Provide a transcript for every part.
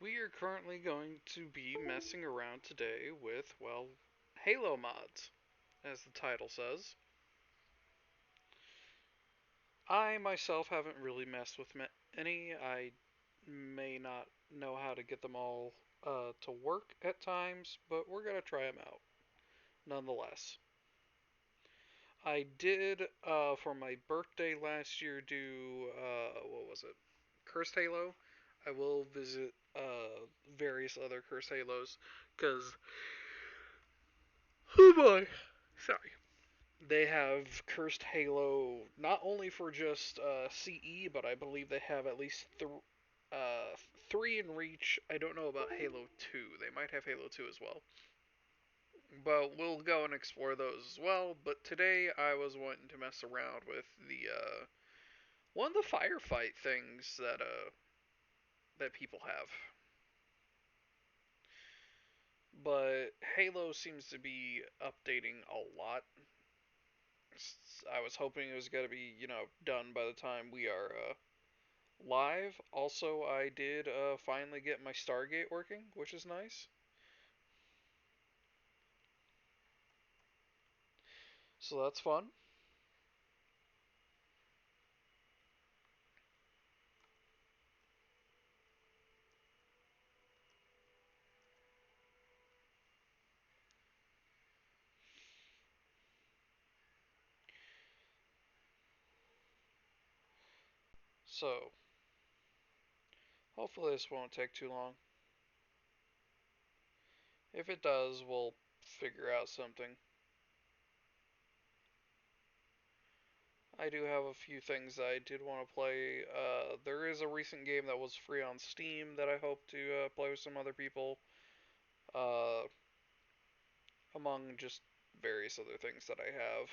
We are currently going to be messing around today with, well, Halo mods, as the title says. I myself haven't really messed with any. I may not know how to get them all to work at times, but we're going to try them out nonetheless. I did, for my birthday last year, do, what was it? Cursed Halo. I will visit various other Cursed Halos, because, oh boy, sorry. They have Cursed Halo not only for just CE, but I believe they have at least uh, three in Reach. I don't know about Halo 2. They might have Halo 2 as well. But we'll go and explore those as well. But today I was wanting to mess around with the one of the firefight things that people have. But Halo seems to be updating a lot. I was hoping it was going to be, done by the time we are live. Also, I did finally get my Stargate working, which is nice. So that's fun. So hopefully this won't take too long. If it does, we'll figure out something. I do have a few things I did want to play. There is a recent game that was free on Steam that I hope to play with some other people, uh, among just various other things that I have.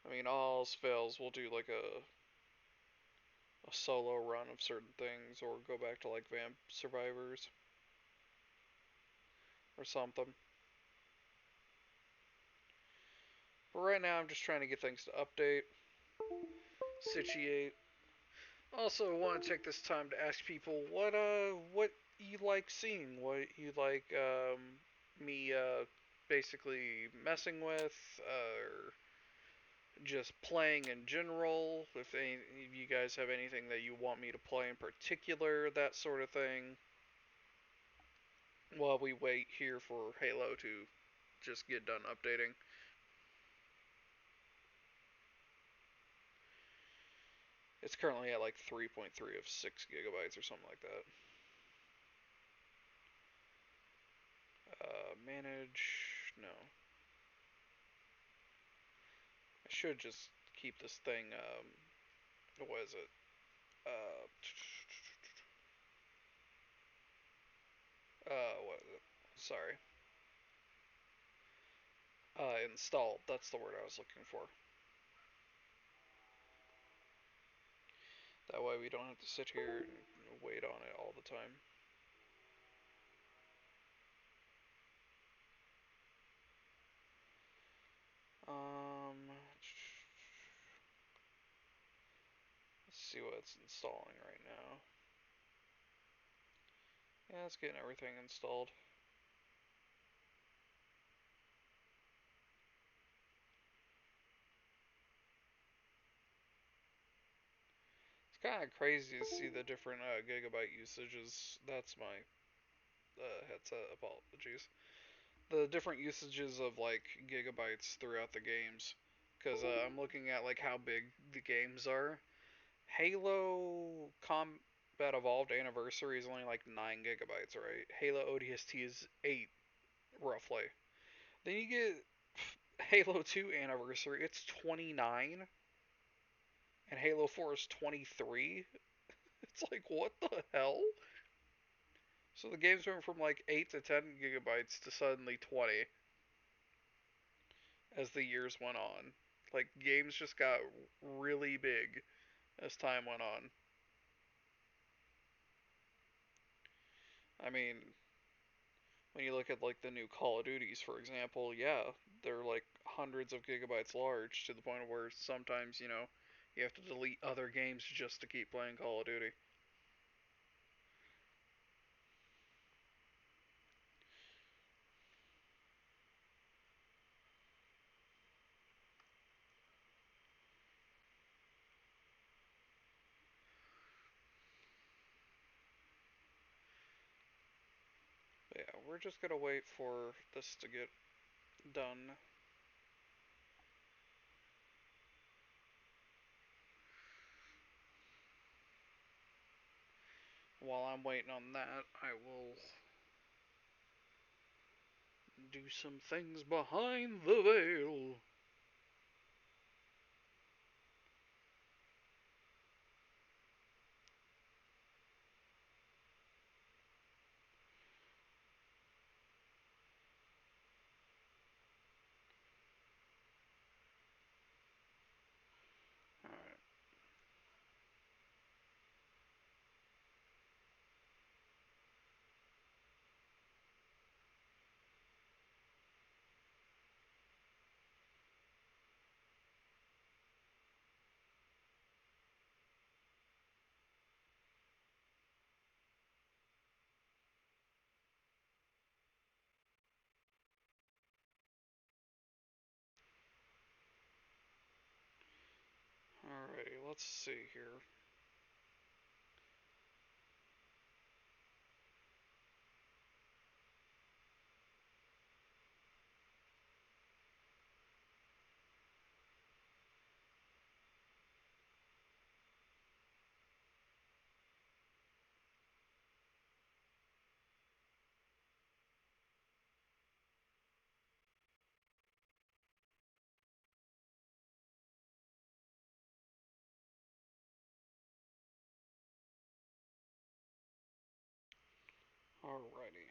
I mean, all else fails, we'll do like a solo run of certain things, or go back to like Vamp Survivors or something. But right now, I'm just trying to get things to update, situate. Also, want to take this time to ask people what you like seeing, what you like me basically messing with, or just playing in general. If any of you guys have anything that you want me to play in particular, that sort of thing. While we wait here for Halo to just get done updating. It's currently at like 3.3 of 6 gigabytes or something like that. Manage. No. I should just keep this thing. What is it? Uh, what is it? Sorry. Installed. That's the word I was looking for. That way we don't have to sit here and wait on it all the time. Let's see what it's installing right now. Yeah, it's getting everything installed. It's kind of crazy to see the different gigabyte usages. That's my headset. Apologies. The different usages of like gigabytes throughout the games, because I'm looking at like how big the games are. Halo Combat Evolved Anniversary is only like 9 gigabytes, right? Halo ODST is 8 roughly. Then you get Halo 2 Anniversary, it's 29, and Halo 4 is 23. It's like what the hell? So the games went from like 8 to 10 gigabytes to suddenly 20 as the years went on. Like games just got really big as time went on. I mean, when you look at like the new Call of Duties, for example, yeah, they're like hundreds of gigabytes large to the point where sometimes You have to delete other games just to keep playing Call of Duty. But yeah, we're just gonna wait for this to get done. While I'm waiting on that, I will do some things behind the veil. Alright. Alrighty, let's see here. Alrighty.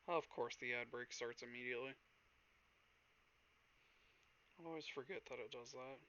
Of course, the ad break starts immediately. I always forget that it does that.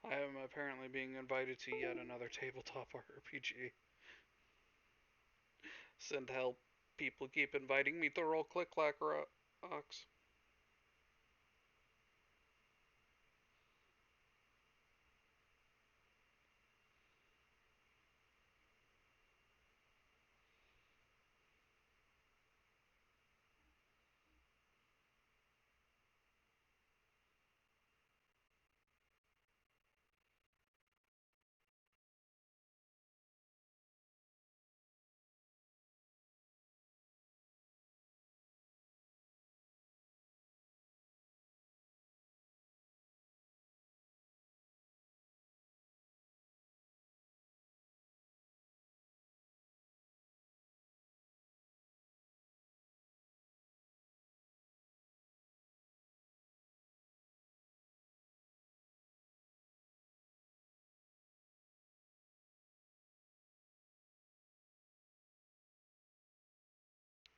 I am apparently being invited to yet another tabletop RPG. Send help. People keep inviting me to roll click clack rocks.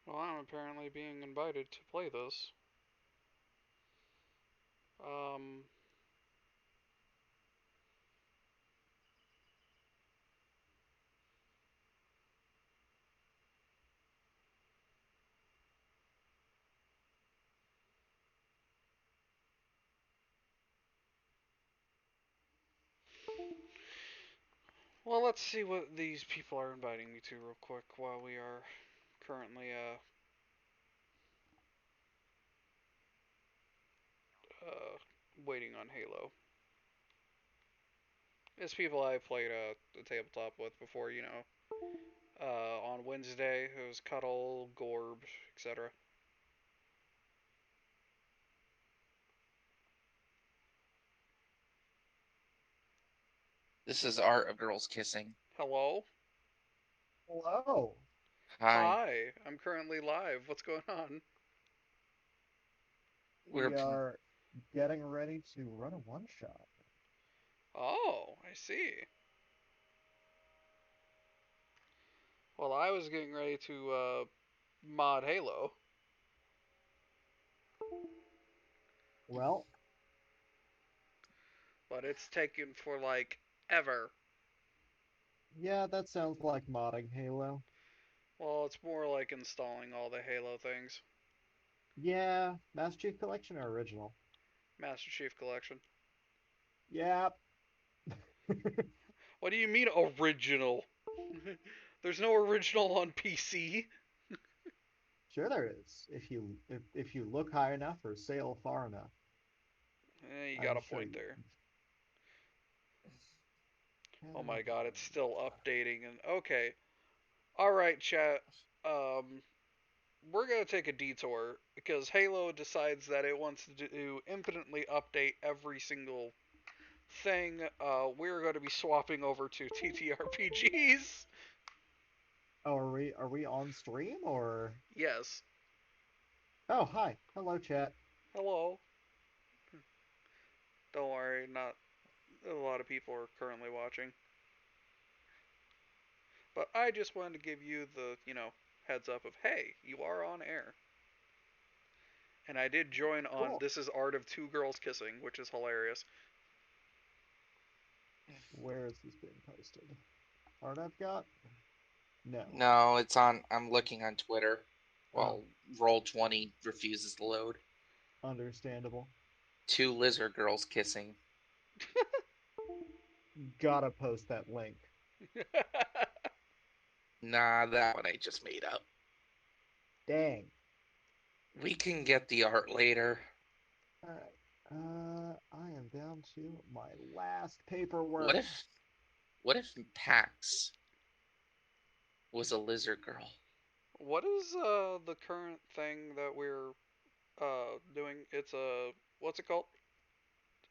Well, I'm apparently being invited to play this. Um, well, let's see what these people are inviting me to real quick while we are currently uh waiting on Halo. It's people I played the tabletop with before, you know. On Wednesday, it was Cuddle, Gorb, etc. This is Art of Girls Kissing. Hello? Hello. Hi. Hi, I'm currently live. What's going on? We're We are getting ready to run a one shot. Oh, I see. Well, I was getting ready to mod Halo, Well, but it's taken for like ever. yeah, that sounds like modding Halo. Well, it's more like installing all the Halo things. Yeah, Master Chief Collection or original? Master Chief Collection. Yeah, What do you mean original? There's no original on PC. sure there is. If you look high enough or sail far enough, You got I'm a sure point you there. Oh can. my god, it's still updating and okay. All right, chat. Um, we're gonna take a detour because Halo decides that it wants to do infinitely update every single thing. We're going to be swapping over to TTRPGs. Oh, are we on stream or? Yes. Oh, hi. Hello, chat. Hello. Don't worry, not a lot of people are currently watching. But I just wanted to give you the, heads up of hey, you are on air. And I did join on Cool. This is Art of Two Girls Kissing, which is hilarious. Where is this being posted? Art I've got? No. No, it's on. I'm looking on Twitter. Oh, Well, Roll20 refuses to load. understandable. Two lizard girls kissing. Gotta post that link. Nah, that one I just made up. Dang. We can get the art later. All right. I am down to my last What paperwork. if what if Pax was a lizard girl? What is the current thing that we're doing? It's a what's it called?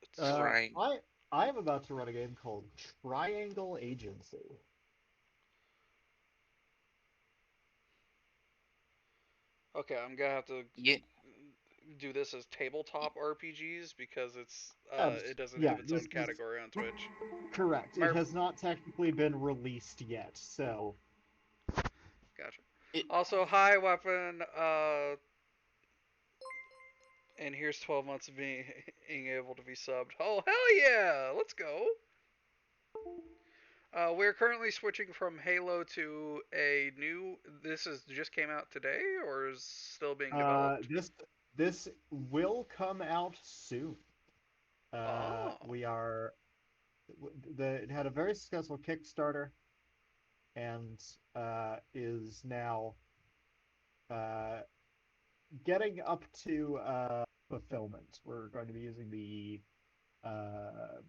It's Uh, Trying. I I am about to run a game called Triangle Agency. okay. I'm gonna have to Yeah, do this as tabletop RPGs because it doesn't Yeah, have its own this category on Twitch. correct. It My has not technically been released yet, so gotcha. it, Also, hi weapon. And here's 12 months of being able to be subbed. Oh hell yeah! Let's go. We're currently switching from Halo to a new. This is just came out today, or is still being developed. this will come out soon. Oh, We are it had a very successful Kickstarter and is now uh, getting up to fulfillment. We're going to be using the uh,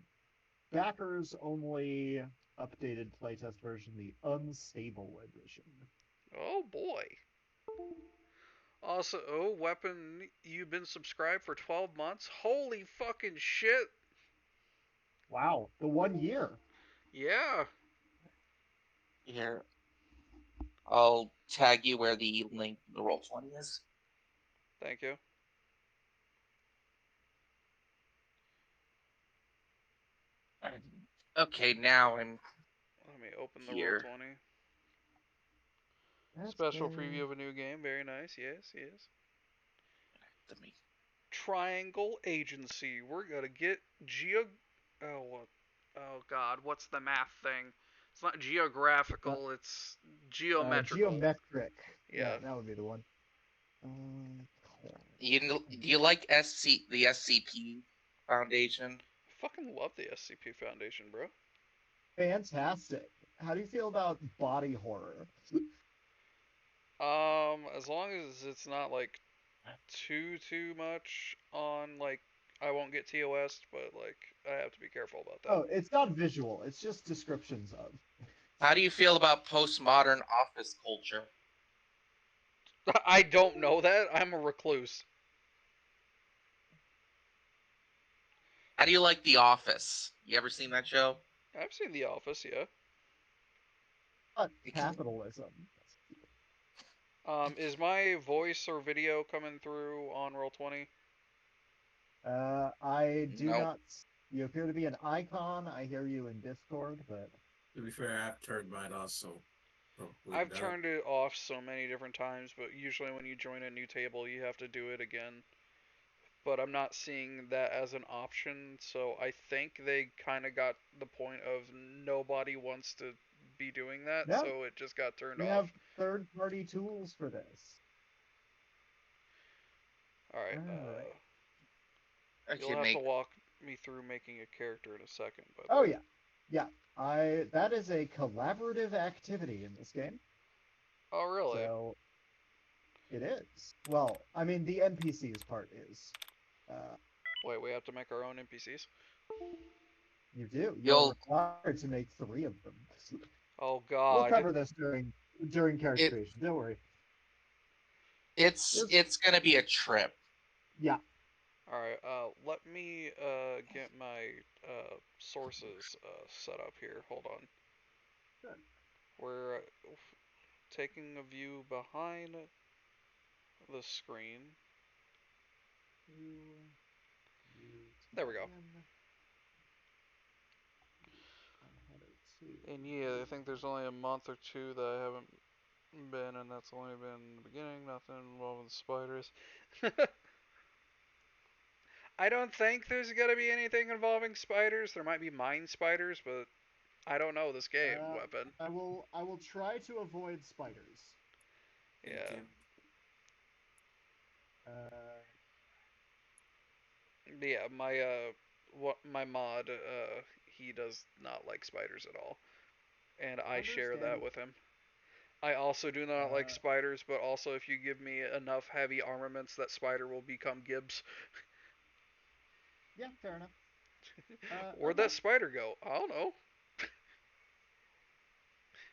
backers only updated playtest version, the unstable edition. oh boy. Also, oh weapon, you've been subscribed for 12 months. Holy fucking shit! Wow, the 1 year. Yeah, here, I'll tag you where the link to the Roll20 is. thank you. Okay, now I'm Let me open the roll here. 20. That's Special preview been of a new game. Very nice. Yes, yes. Let me. Triangle Agency. We're gonna get geo. Oh what? Oh God, what's the math thing? It's not uh, geographical. It's geometrical. geometric. Yeah. That would be the one. Do you like the SCP Foundation? I fucking love the SCP Foundation, bro. Fantastic. How do you feel about body horror? As long as it's not like too much on like I won't get TOS, but like I have to be careful about that. Oh, it's not visual. It's just descriptions of. How do you feel about postmodern office culture? I don't know that. I'm a recluse. How do you like The Office? You ever seen that show? I've seen The Office, yeah. But It can, capitalism. Is my voice or video coming through on Roll20? I do no. not. You appear to be an icon. I hear you in Discord, but To be fair, I've turned mine off, so probably I've not. turned it off so many different times, but usually when you join a new table, you have to do it again. But I'm not seeing that as an option, so I think they kind of got the point of nobody wants to be doing that, no, so it just got turned we off. have third-party tools for this. Alright, All right. you'll Actually, have to make walk me through making a character in a second, by the Oh way. yeah, yeah. I that is a collaborative activity in this game. Oh, really? So it is. Well, I mean, the NPCs part is. Uh, Wait, we have to make our own NPCs? you do. You are you'll required to make three of them. Oh, We'll God. cover this during character it creation. Don't worry. it's This, it's gonna be a trip. yeah. Alright, let me, get my, sources, set up here. Hold on. Good. We're taking a view behind the screen. You, you There we go. TN on header two. And yeah, I think there's only a month or two that I haven't been, and that's only been the beginning. Nothing involving spiders. I don't think there's gonna be anything involving spiders. There might be mine spiders, but I don't know this game Uh, weapon. I will try to avoid spiders. Thank Yeah. you. Uh, But yeah, my what my mod he does not like spiders at all, and I share that understandable. with him. I also do not like Uh, spiders, but also if you give me enough heavy armaments, that spider will become Gibbs. yeah, fair enough. Where'd Okay. that spider go? I don't know.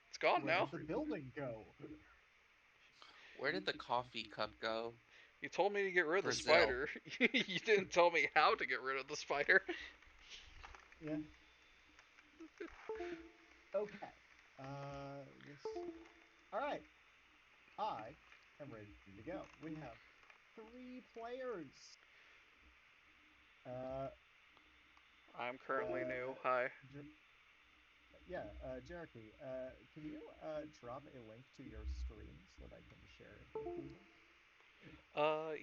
It's gone Where now. did the building go? Where did the coffee cup go? You told me to get rid of the Brazil. spider. You didn't tell me how to get rid of the spider. Yeah. Okay. This. All right. I am ready to go. We have three players. Uh, I'm currently new. uh, Hi. Jer- yeah, Jericho, can you drop a link to your stream so that I can share it with people?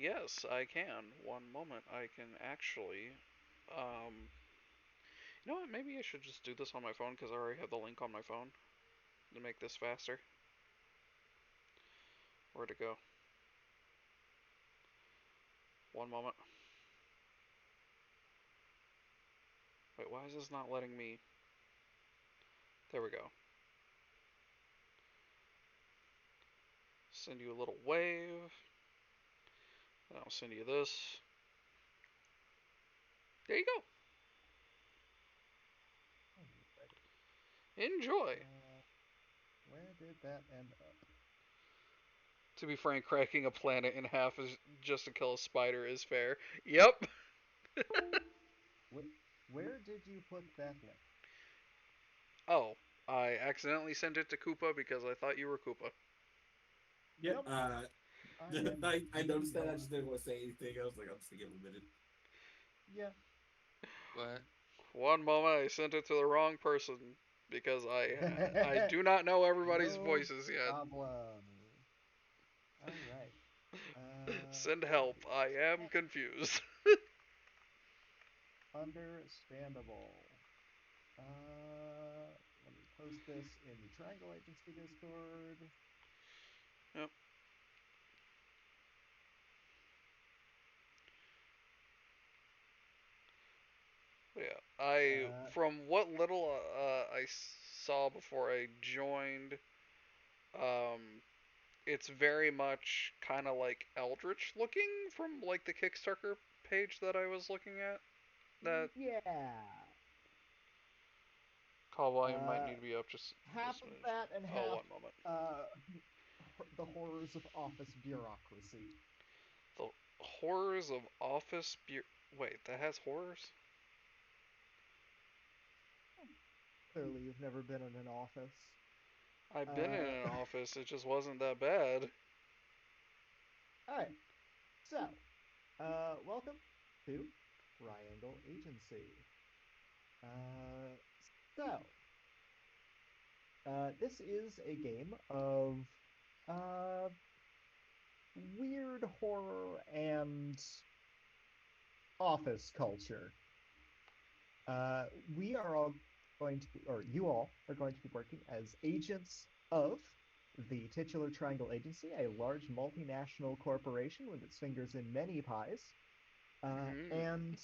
Yes, I can. One moment. I can actually. Um, you know what? Maybe I should just do this on my phone because I already have the link on my phone to make this faster. Where'd it go? One moment. Wait, why is this not letting me? There we go. Send you a little wave. And I'll send you this. There you go. Alrighty. Enjoy. Where did that end up? To be frank, cracking a planet in half is just to kill a spider is fair. Yep. Where did you put that link? Oh, I accidentally sent it to Koopa because I thought you were Koopa. Yeah, Nope, I am I indeed noticed that. I Noah. just didn't want to say anything. I was like, I'm just gonna give him a minute. Yeah, What? One moment I sent it to the wrong person because I do not know everybody's no voices yet. problem. All right. Send help. Alrighty. I am Well, confused. understandable. Let me post this in the Triangle Agency Discord. Yep. Yeah. I Uh, from what little I saw before I joined, um, it's very much kind of like Eldritch looking from like the Kickstarter page that I was looking at. That yeah. Call volume might Uh, need to be up just Half a of minute. that and Oh, half one moment. uh, the horrors of office bureaucracy. The horrors of office. Wait, that has horrors? Clearly, you've never been in an office. I've been in Uh, an office. It just wasn't that bad. all right. So, welcome to Triangle Agency. Uh, so, this is a game of uh, weird horror and office culture. We are all going to be, or you all are going to be working as agents of the titular Triangle Agency, a large multinational corporation with its fingers in many pies. Uh, Hmm. and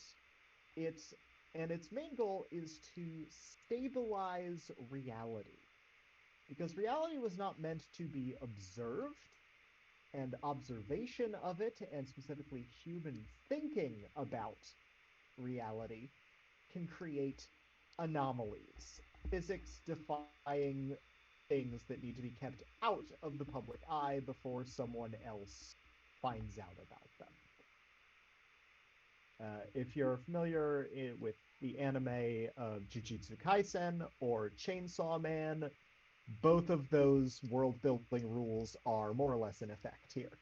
its and its main goal is to stabilize reality because reality was not meant to be observed, and observation of it, and specifically human thinking about reality, can create anomalies, physics defying things that need to be kept out of the public eye before someone else finds out about them. If you're familiar with the anime of Jujutsu Kaisen or Chainsaw Man, both of those world building rules are more or less in effect here.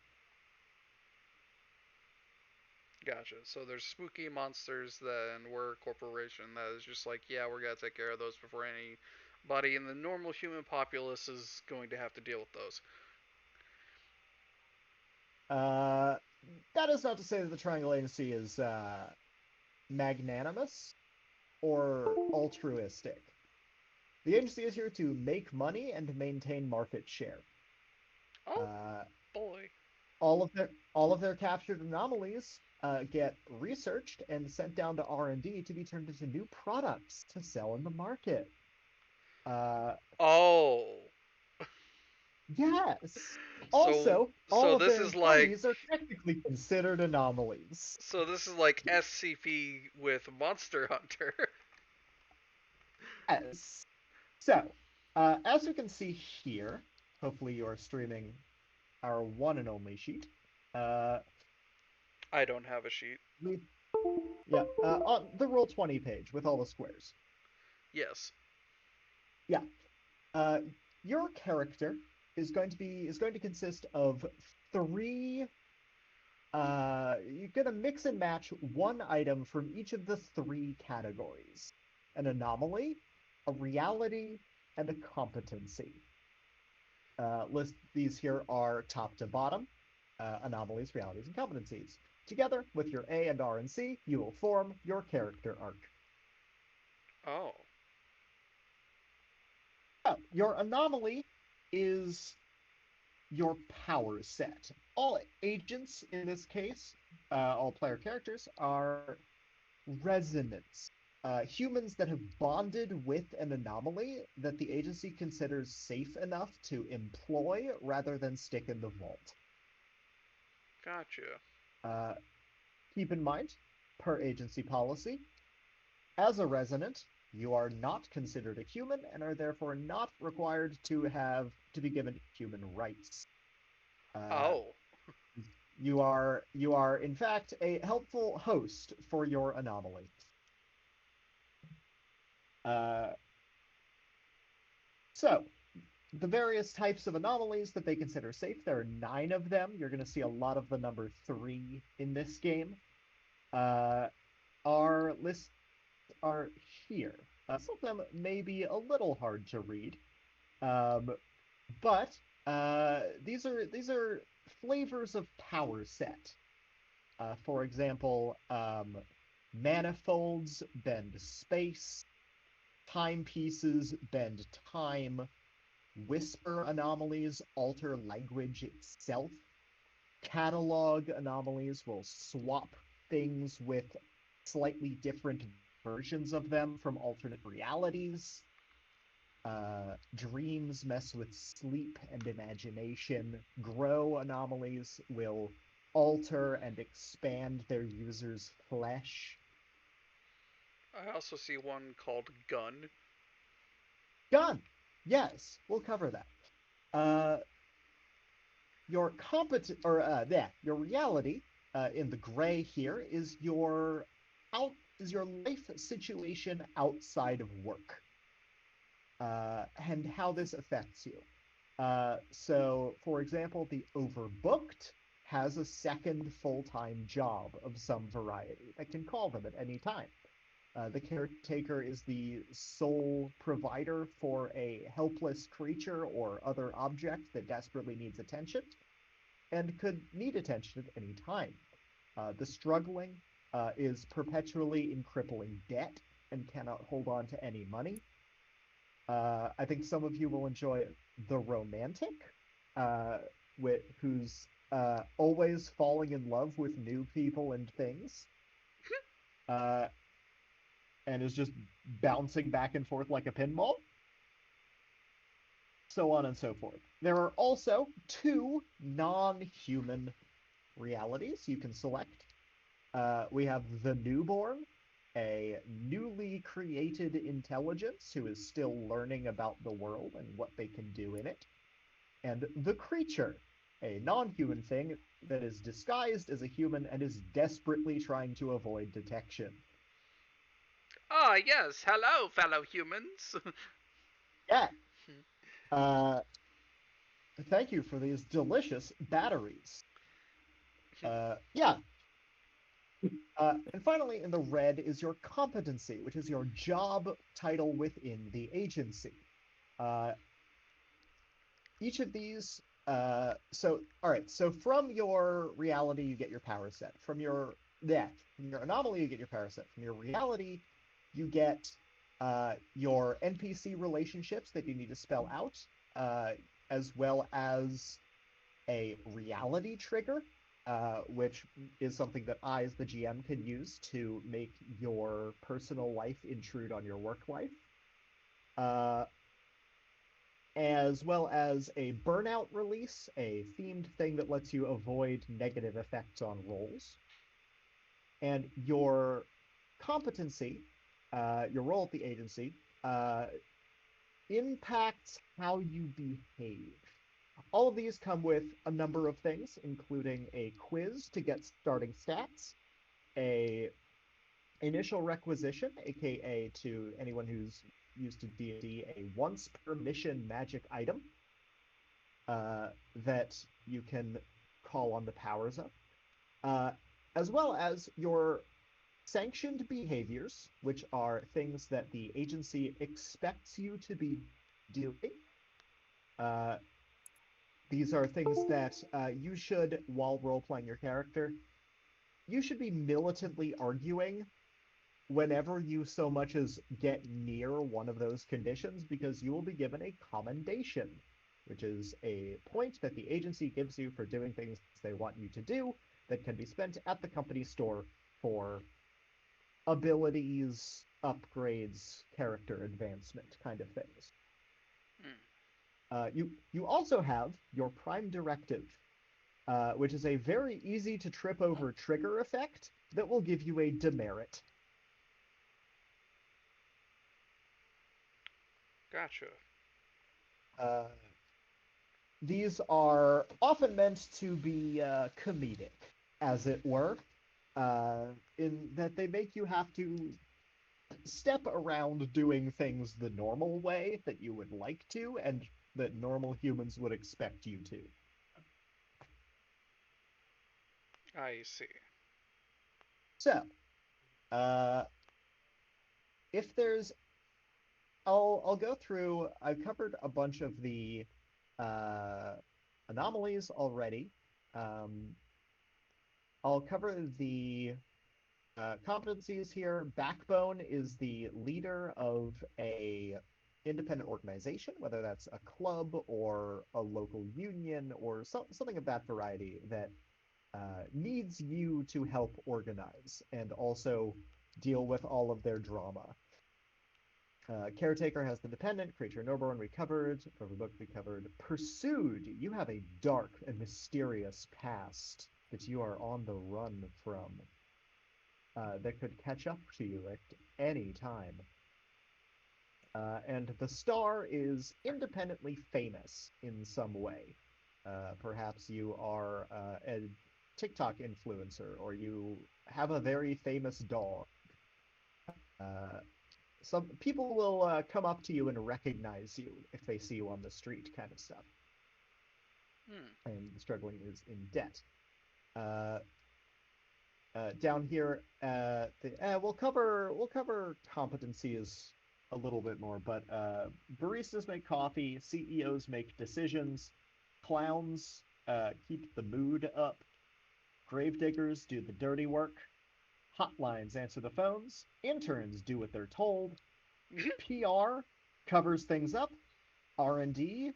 Gotcha. So there's spooky monsters, then we're a corporation that is just like, yeah, we're gonna take care of those before anybody in the normal human populace is going to have to deal with those. Uh, that is not to say that the Triangle Agency is magnanimous or altruistic. The agency is here to make money and maintain market share. Oh Uh, boy. all of their captured anomalies get researched and sent down to R&D to be turned into new products to sell in the market. Uh, Oh. yes. So Also, all so of this their is like employees are technically considered anomalies. so this is like SCP with Monster Hunter. Yes. So, as you can see here, hopefully you are streaming our one and only sheet. Uh, I don't have a sheet. we Yeah, on the Roll20 page with all the squares. Yes. Yeah. Uh, your character is going to consist of three. You're gonna mix and match one item from each of the three categories: an anomaly, a reality, and a competency. List these here are top to bottom: anomalies, realities, and competencies. Together with your A and R and C, you will form your character arc. Oh. Your anomaly is your power set. All agents in this case, all player characters, are resonance. Humans that have bonded with an anomaly that the agency considers safe enough to employ rather than stick in the vault. Gotcha. Uh, Keep in mind, per agency policy, as a resonant, you are not considered a human and are therefore not required to be given human rights. Uh, Oh. you are in fact a helpful host for your anomaly. Uh, so the various types of anomalies that they consider safe, there are 9 of them. You're going to see a lot of the number 3 in this game. Uh, our lists are here. Some of them may be a little hard to read, um, but these are flavors of power set. For example, manifolds bend space, timepieces bend time, whisper anomalies alter language itself, catalog anomalies will swap things with slightly different versions of them from alternate realities. Dreams mess with sleep and imagination. Grow anomalies will alter and expand their user's flesh. I also see one called Gun. Done. Yes, we'll cover that. Uh, your competent or yeah, your reality in the gray here is your life situation outside of work, and how this affects you. So, for example, the overbooked has a second full-time job of some variety that can call them at any time. The caretaker is the sole provider for a helpless creature or other object that desperately needs attention and could need attention at any time. The struggling is perpetually in crippling debt and cannot hold on to any money. I think some of you will enjoy the romantic, uh, who's always falling in love with new people and things, uh, and is just bouncing back and forth like a pinball, so on and so forth. There are also two non-human realities you can select. We have the newborn, a newly created intelligence who is still learning about the world and what they can do in it, and the creature, a non-human thing that is disguised as a human and is desperately trying to avoid detection. Ah, yes. Hello, fellow humans. Yeah. Uh, Thank you for these delicious batteries. Yeah. And finally, in the red is your competency, which is your job title within the agency. Uh, each of these, all right, so from your reality, you get your power set. From your anomaly, you get your power set. From your reality, you get your NPC relationships that you need to spell out, uh, as well as a reality trigger, which is something that I, as the GM, can use to make your personal life intrude on your work life, uh, as well as a burnout release, a themed thing that lets you avoid negative effects on rolls. And your competency, your role at the agency, uh, impacts how you behave. All of these come with a number of things, including a quiz to get starting stats, a initial requisition, aka to anyone who's used to D&D, a once per mission magic item that you can call on the powers of, uh, as well as your sanctioned behaviors, which are things that the agency expects you to be doing. Uh, these are things that you should, while role playing your character, you should be militantly arguing whenever you so much as get near one of those conditions, because you will be given a commendation, which is a point that the agency gives you for doing things they want you to do that can be spent at the company store for abilities, upgrades, character advancement kind of things. Hmm. You also have your prime directive, which is a very easy to trip over trigger effect that will give you a demerit. Gotcha. Uh, these are often meant to be comedic, as it were, uh, in that they make you have to step around doing things the normal way that you would like to, and that normal humans would expect you to. I see. So, uh, if there's, I'll go through. I've covered a bunch of the uh, anomalies already. Um, I'll cover the competencies here. Backbone is the leader of a independent organization, whether that's a club or a local union or something of that variety that needs you to help organize and also deal with all of their drama. Caretaker has the dependent, creature newborn we covered, overbooked we covered. Pursued, you have a dark and mysterious past that you are on the run from, that could catch up to you at any time. And the star is independently famous in some way. Perhaps you are a TikTok influencer, or you have a very famous dog. Uh, some people will come up to you and recognize you if they see you on the street, kind of stuff. Hmm. And struggling is in debt. Uh, Down here, we'll cover competencies a little bit more, but baristas make coffee, CEOs make decisions, clowns keep the mood up, gravediggers do the dirty work, hotlines answer the phones, interns do what they're told, PR covers things up, R&D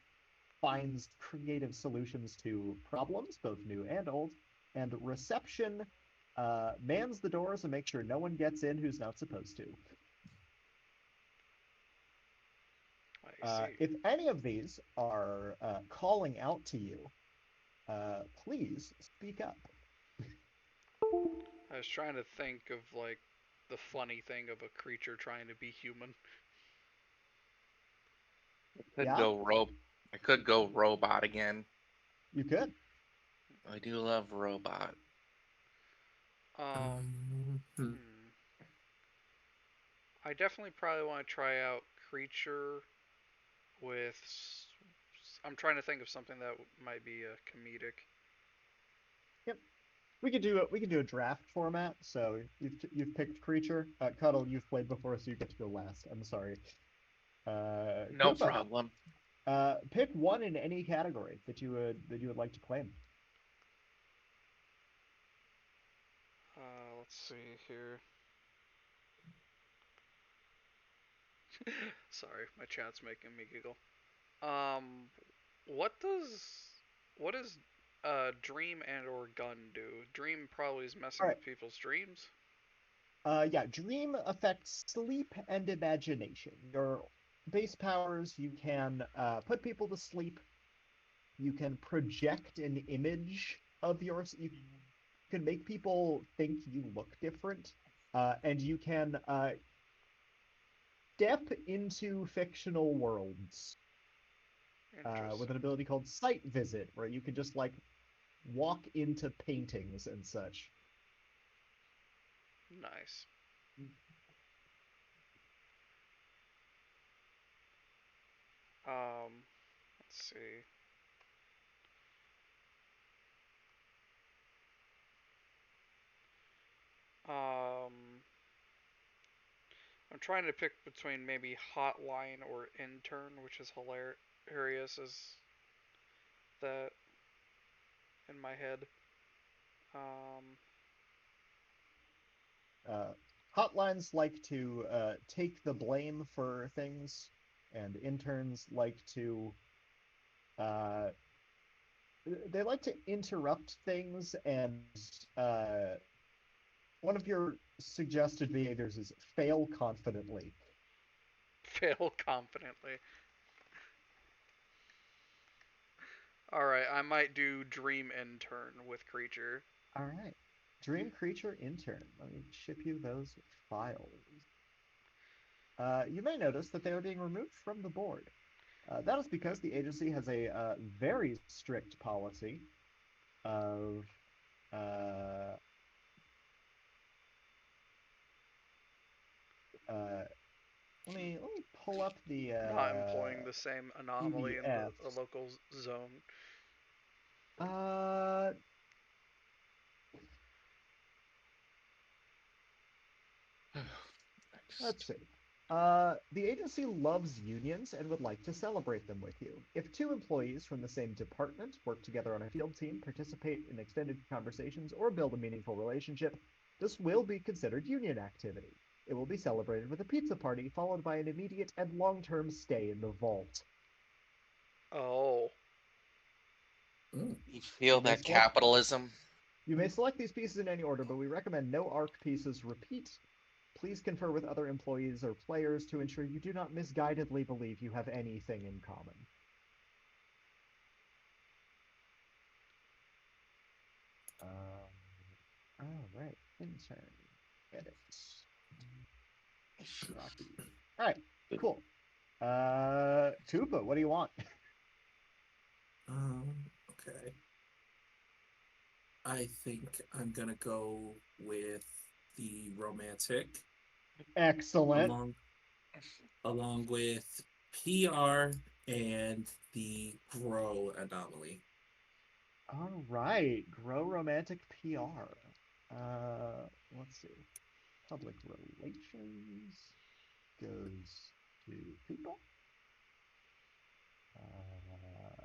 finds creative solutions to problems, both new and old, and reception mans the doors and makes sure no one gets in who's not supposed to. I see. If any of these are calling out to you, please speak up. I was trying to think of like the funny thing of a creature trying to be human. Could Yeah, go ro I could go robot again. you could. I do love robot. Um, hmm. I definitely probably want to try out creature with. I'm trying to think of something that might be comedic. Yep. We could do a draft format. So you've picked creature. Cuddle, you've played before, so you get to go last. I'm sorry. No Koopa, problem. pick one in any category that you would like to claim. Let's see here. Sorry, my chat's making me giggle. Um, what does what does dream and or gun do? Dream probably is All messing right. with people's dreams. Yeah, dream affects sleep and imagination. Your base powers, you can put people to sleep. You can project an image of yours. You can make people think you look different. And you can step into fictional worlds with Interesting. an ability called Sight Visit, where you can just like walk into paintings and such. Nice. Let's see. Um, I'm trying to pick between maybe hotline or intern, which is hilarious as that in my head. Um, Uh, Hotlines like to take the blame for things, and interns like to uh, they like to interrupt things. And uh, one of your suggested behaviors is fail confidently. fail confidently. All right, I might do dream intern with creature. All right. Dream Creature Intern. Let me ship you those files. You may notice that they are being removed from the board. That is because the agency has a very strict policy of uh, uh, let me pull up the Not employing the same anomaly in the a PDFs. local zone. Uh, let's Next. see. The agency loves unions and would like to celebrate them with you. If two employees from the same department work together on a field team, participate in extended conversations, or build a meaningful relationship, this will be considered union activity. It will be celebrated with a pizza party, followed by an immediate and long-term stay in the vault. Oh, You You feel may that select capitalism? you may select these pieces in any order, but we recommend no arc pieces repeat. Please confer with other employees or players to ensure you do not misguidedly believe you have anything in common. All right. Intern. Edit. Rocky. All right. Good. Cool. Tuba, what do you want? Okay. I think I'm gonna go with the romantic Excellent. along along with PR and the grow anomaly. All right, grow romantic PR. Let's see. Public relations goes to people. Uh,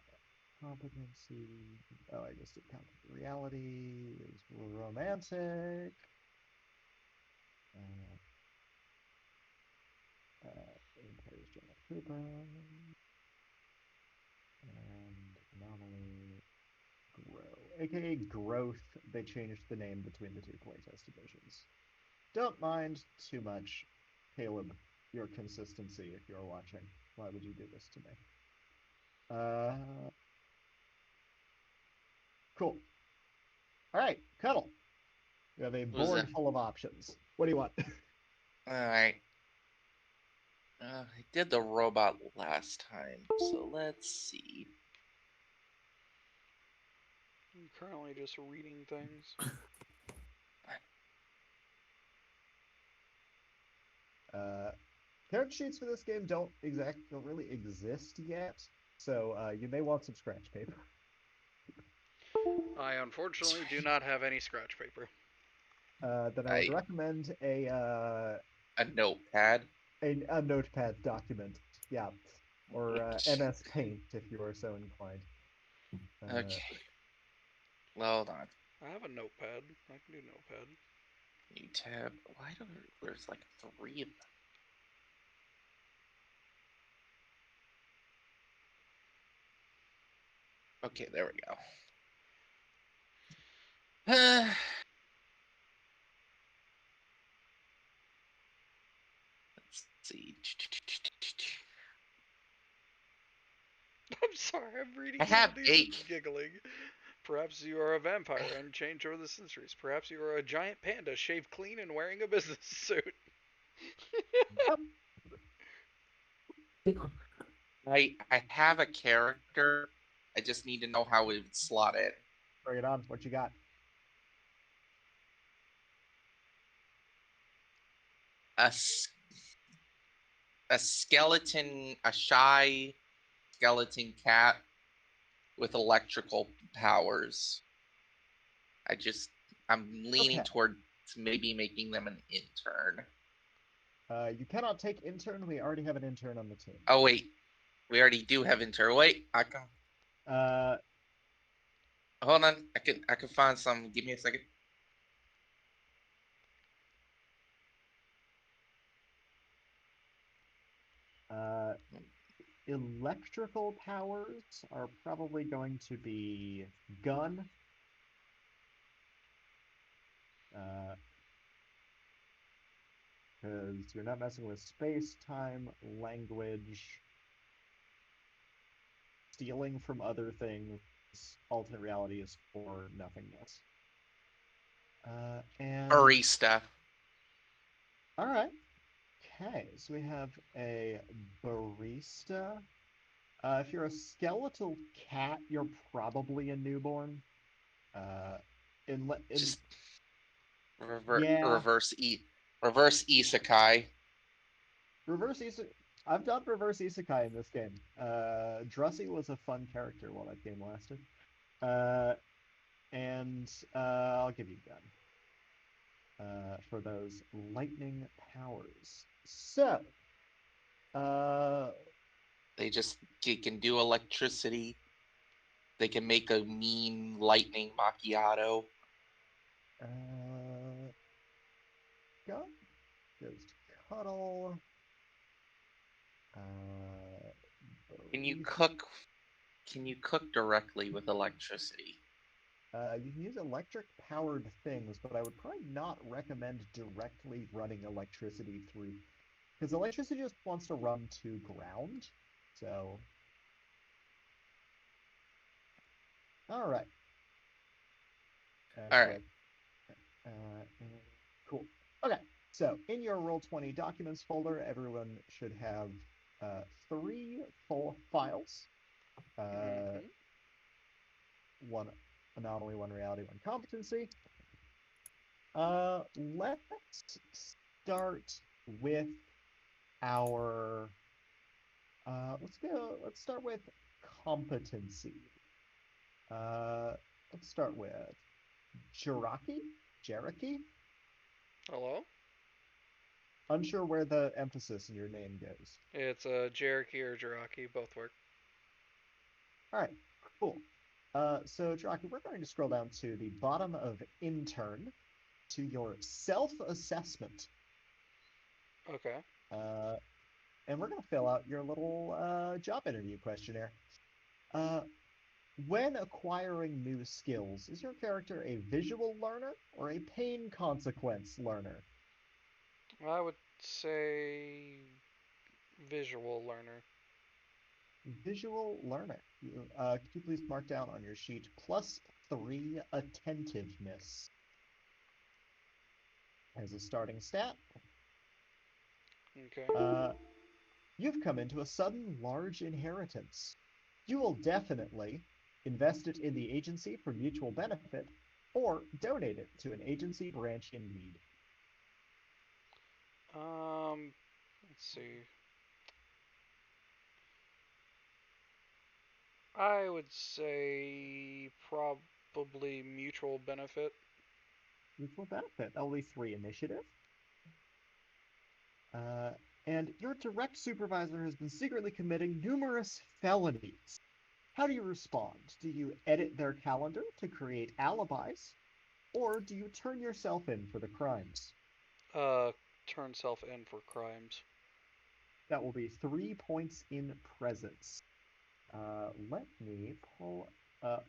competency. Oh, I just did competency. Reality is romantic. Uh, Impairs general Cooper. And anomaly grow. AKA growth. They changed the name between the two playtest divisions. Don't mind too much, Caleb, your consistency if you're watching. Why would you do this to me? Cool. All right, Cuddle. We have a Who's board that? full of options. What do you want? All right. I did the robot last time, so let's see. I'm currently just reading things. Character sheets for this game don't really exist yet, so you may want some scratch paper. I unfortunately do not have any scratch paper. Then I would recommend A notepad. a notepad document, yeah, or MS Paint if you are so inclined. Okay. Well, hold on. I have a notepad. I can do notepad. New tab. Why do there's like 3 of them? Okay, there we go. Let's see. I'm sorry, I'm reading I some have of these and 8. giggling. Perhaps you are a vampire unchanged over the centuries. Perhaps you are a giant panda shaved clean and wearing a business suit. I have a character. I just need to know how we would slot it. Bring it on. What you got? A, a skeleton, a shy skeleton cat with electrical powers. I'm leaning Okay. towards maybe making them an intern. You cannot take intern. We already have an intern on the team. Oh wait, we already do have intern. Wait, I can. Hold on. I can find some. Give me a second. Electrical powers are probably going to be gun. Because you're not messing with space, time, language, stealing from other things. Alternate reality is for nothingness. And Arista. all right. Okay, so we have a barista. If you're a skeletal cat, you're probably a newborn. Just Yeah, reverse isekai. reverse isekai. I've done reverse isekai in this game. Drusy was a fun character while that game lasted. And I'll give you gun for those lightning powers. So, uh, They can do electricity. They can make a mean lightning macchiato. gun goes to cuddle. Can you cook? Can you cook directly with electricity? You can use electric powered things, but I would probably not recommend directly running electricity through, because electricity just wants to run to ground. So, all right. All right. Cool. Okay. So in your Roll20 documents folder, everyone should have three full files. Mm-hmm. One anomaly, one reality, one competency. Let's start with our. Let's start with competency. Uh, let's start with Jiraki. Jiraki. Hello? Unsure where the emphasis in your name goes. It's Cherokee or Jiraki, both work. All right, cool. So Jiraki, we're going to scroll down to the bottom of intern to your self-assessment. Okay. Uh, and we're going to fill out your little job interview questionnaire. Uh, when acquiring new skills, is your character a visual learner or a pain consequence learner? I would say visual learner. Visual learner. Could you please mark down on your sheet +3 attentiveness as a starting stat? Okay. Uh, you've come into a sudden large inheritance. You will definitely invest it in the agency for mutual benefit or donate it to an agency branch in need. Let's see. I would say probably mutual benefit. Mutual benefit. That will be 3 initiative. Uh, and your direct supervisor has been secretly committing numerous felonies. How do you respond? Do you edit their calendar to create alibis, or do you turn yourself in for the crimes? Uh, turn self in for crimes. That will be 3 points in presence. Let me pull up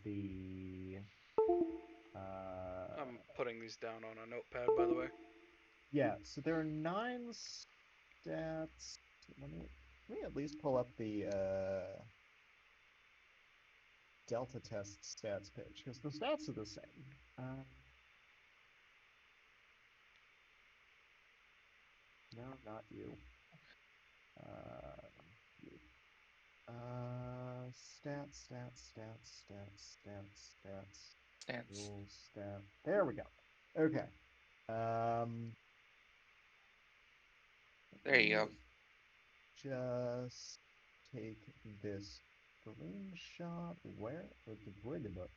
the. I'm Uh, putting these down on a notepad, by the way. yeah, so there are 9 stats. Let me at least pull up the Delta test stats page because the stats are the same. No, not you. Uh, you. Stats. That's Rules, stat. There we go. Okay. Um, there you let go. me just take this screenshot. Where? Where the book?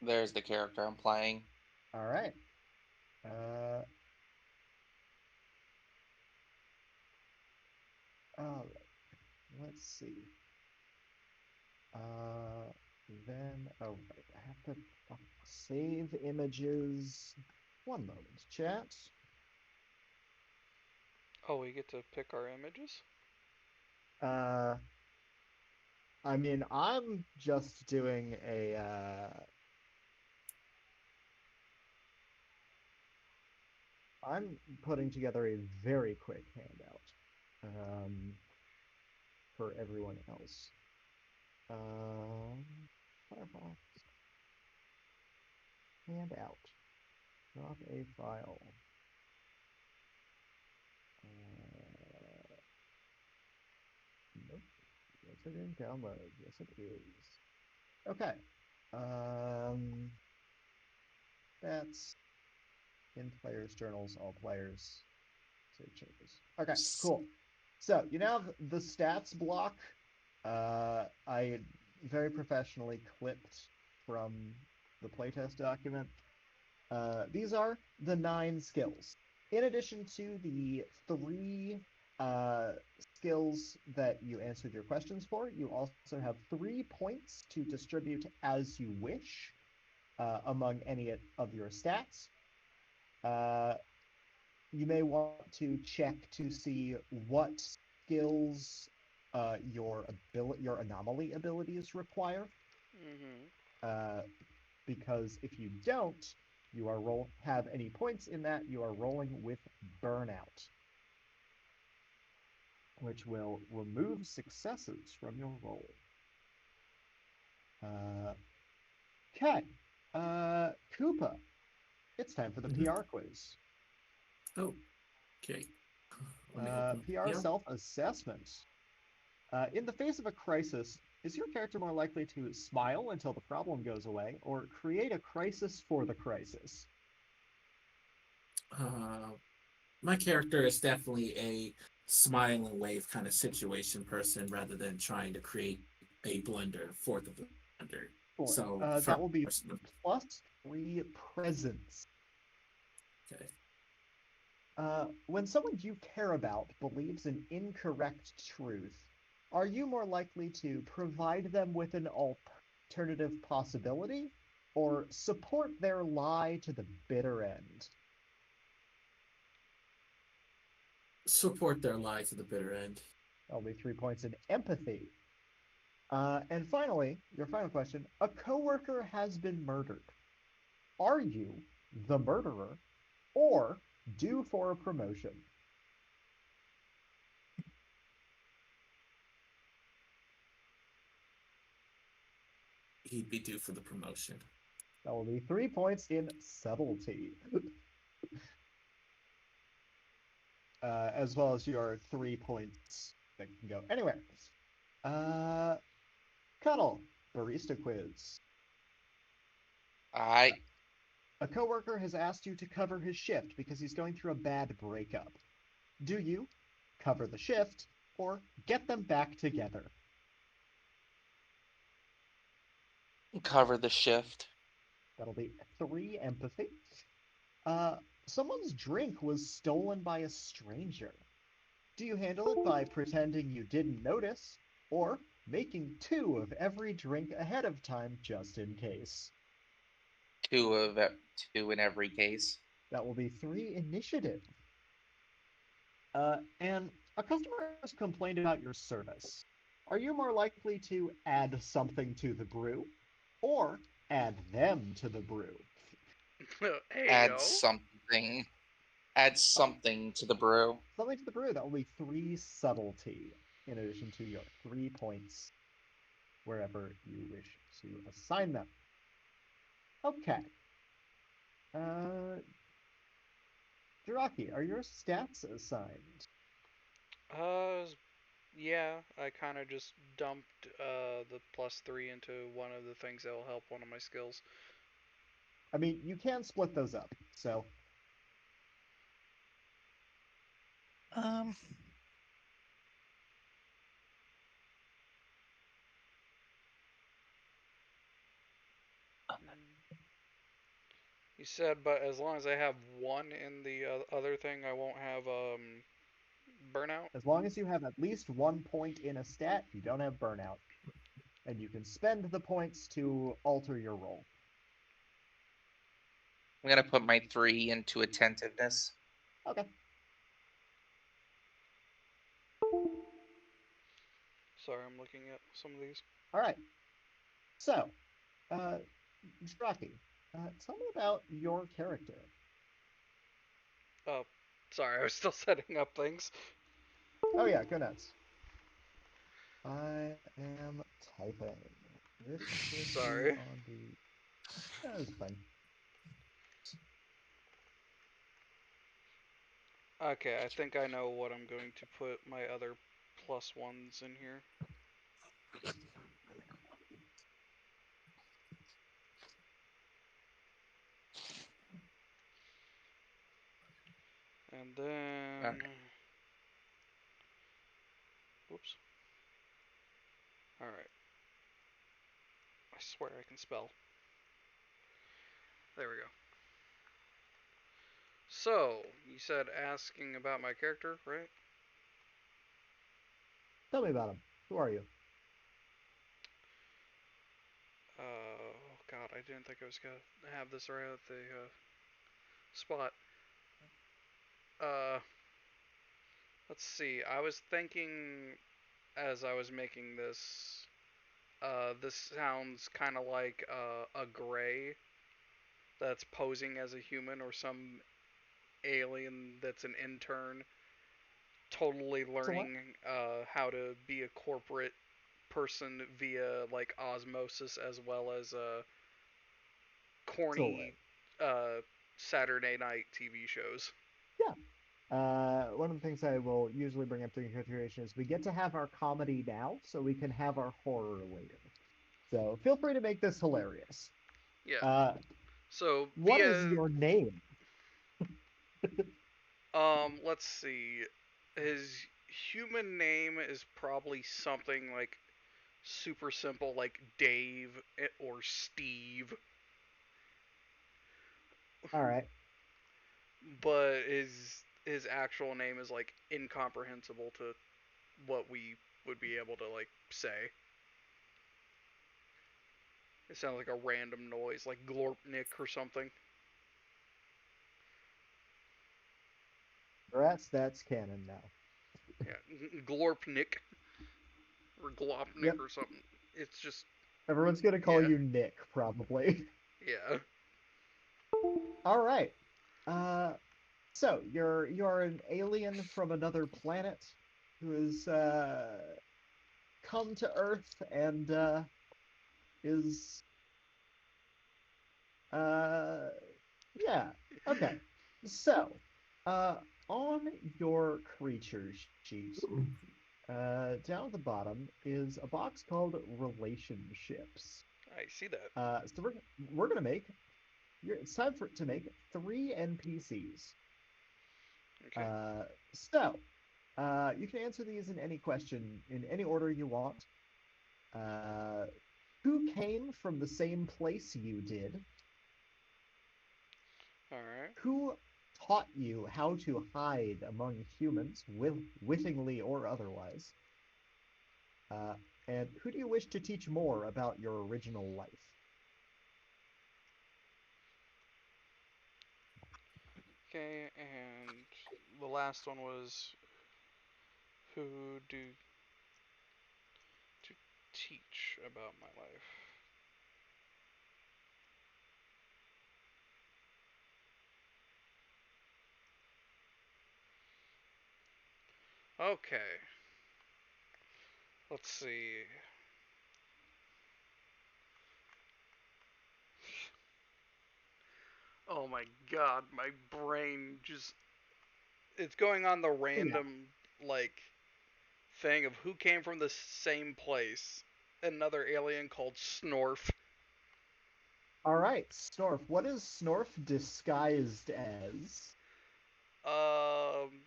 There's the character I'm playing. All right. Uh, all right. Let's see. Uh, then, oh, right. I have to save images. One moment, chat. Oh, we get to pick our images? Uh, I mean, I'm just doing a, I'm putting together a very quick handout, um, for everyone else. Um, Firefox, handout, drop a file. Uh, nope. Yes, it didn't download. Yes, it is. Okay. Um, that's in players' journals, all players. Save changes. Okay, cool. So you now have the stats block. I very professionally clipped from the playtest document. These are the 9 skills. In addition to the 3 uh, skills that you answered your questions for, you also have 3 points to distribute as you wish among any of your stats. Uh, you may want to check to see what skills your anomaly abilities require, Mm-hmm. uh, because if you don't, you are have any points in that, you are rolling with burnout, which will remove successes from your roll. Uh, okay, Koopa, it's time for the Mhm. PR quiz. Oh, okay. Let me open. PR Yeah. self-assessment. In the face of a crisis, is your character more likely to smile until the problem goes away, or create a crisis for the crisis? Uh, my character is definitely a smile and wave kind of situation person rather than trying to create a blunder for the blunder. Boy, So that will be first, +3 presence. okay. When someone you care about believes an incorrect truth, are you more likely to provide them with an alternative possibility or support their lie to the bitter end? Support their lie to the bitter end. That'll be 3 points in empathy. And finally, your final question, a coworker has been murdered. Are you the murderer or due for a promotion? He'd be due for the promotion. That will be 3 points in subtlety, as well as your 3 points that can go anywhere. Uh, Cuddle, barista quiz. I A coworker has asked you to cover his shift because he's going through a bad breakup. Do you cover the shift or get them back together? cover the shift. That'll be 3 empathy. Uh, Someone's drink was stolen by a stranger. Do you handle it by pretending you didn't notice, or making two of every drink ahead of time just in case? Two in every case. That will be 3 initiative. And a customer has complained about your service. Are you more likely to add something to the brew, or add them to the brew? Hey Add yo. something. Add Uh, something to the brew. Something to the brew. That will be 3 subtlety, in addition to your 3 points wherever you wish to assign them. Okay. Uh, Jiraki, are your stats assigned? Uh, yeah, I kind of just dumped the +3 into one of the things that will help one of my skills. I mean, you can split those up. So, Um, You said, but as long as I have one in the other thing, I won't have burnout. as long as you have at least 1 point in a stat, you don't have burnout. And you can spend the points to alter your roll. I'm gonna put my 3 into attentiveness. Okay. Sorry, I'm looking at some of these. All right. So, uh, Jiraki, tell me about your character. Oh, sorry, I was still setting up things. Oh, yeah, go nuts. I am typing. This should be Sorry. on the. That is fine. Okay, I think I know what I'm going to put my other +1s in here. And Okay. then. Whoops. Alright. I swear I can spell. There we go. So, you said asking about my character, right? Tell me about him. Who are you? Oh god, I didn't think I was gonna have this right at the spot. Uh, let's see. I was thinking as I was making this, this sounds kind of like a gray that's posing as a human or some alien that's an intern, totally Excellent. learning how to be a corporate person via like osmosis as well as Excellent. corny uh, Saturday night TV shows. Yeah, one of the things I will usually bring up during consideration is we get to have our comedy now, so we can have our horror later. So feel free to make this hilarious. Yeah. Uh, So what is via your name? let's see. His human name is probably something like super simple like Dave or Steve, All right. but his actual name is like incomprehensible to what we would be able to like say. It sounds like a random noise, like Glorpnik or something. Congrats, that's canon now. Yeah, Glorpnik or Glopnik Yep. or something. It's just Everyone's gonna call yeah, you Nick, probably. yeah. All right. Uh, so you're an alien from another planet who has come to Earth and is uh yeah. Okay. So, uh on your creature sheet, down at the bottom is a box called relationships. I see that. So we're gonna make it's time for to make three NPCs. Okay. Uh, so you can answer these in any question in any order you want. Uh, who came from the same place you did? All right. Who taught you how to hide among humans, wittingly or otherwise? Uh, and who do you wish to teach more about your original life? Okay, and the last one was who do to teach about my life. Okay, let's see. Oh my god, my brain just it's going on the Yeah. random like thing of who came from the same place. Another alien called Snorf. All right, Snorf. What is Snorf disguised as? Um,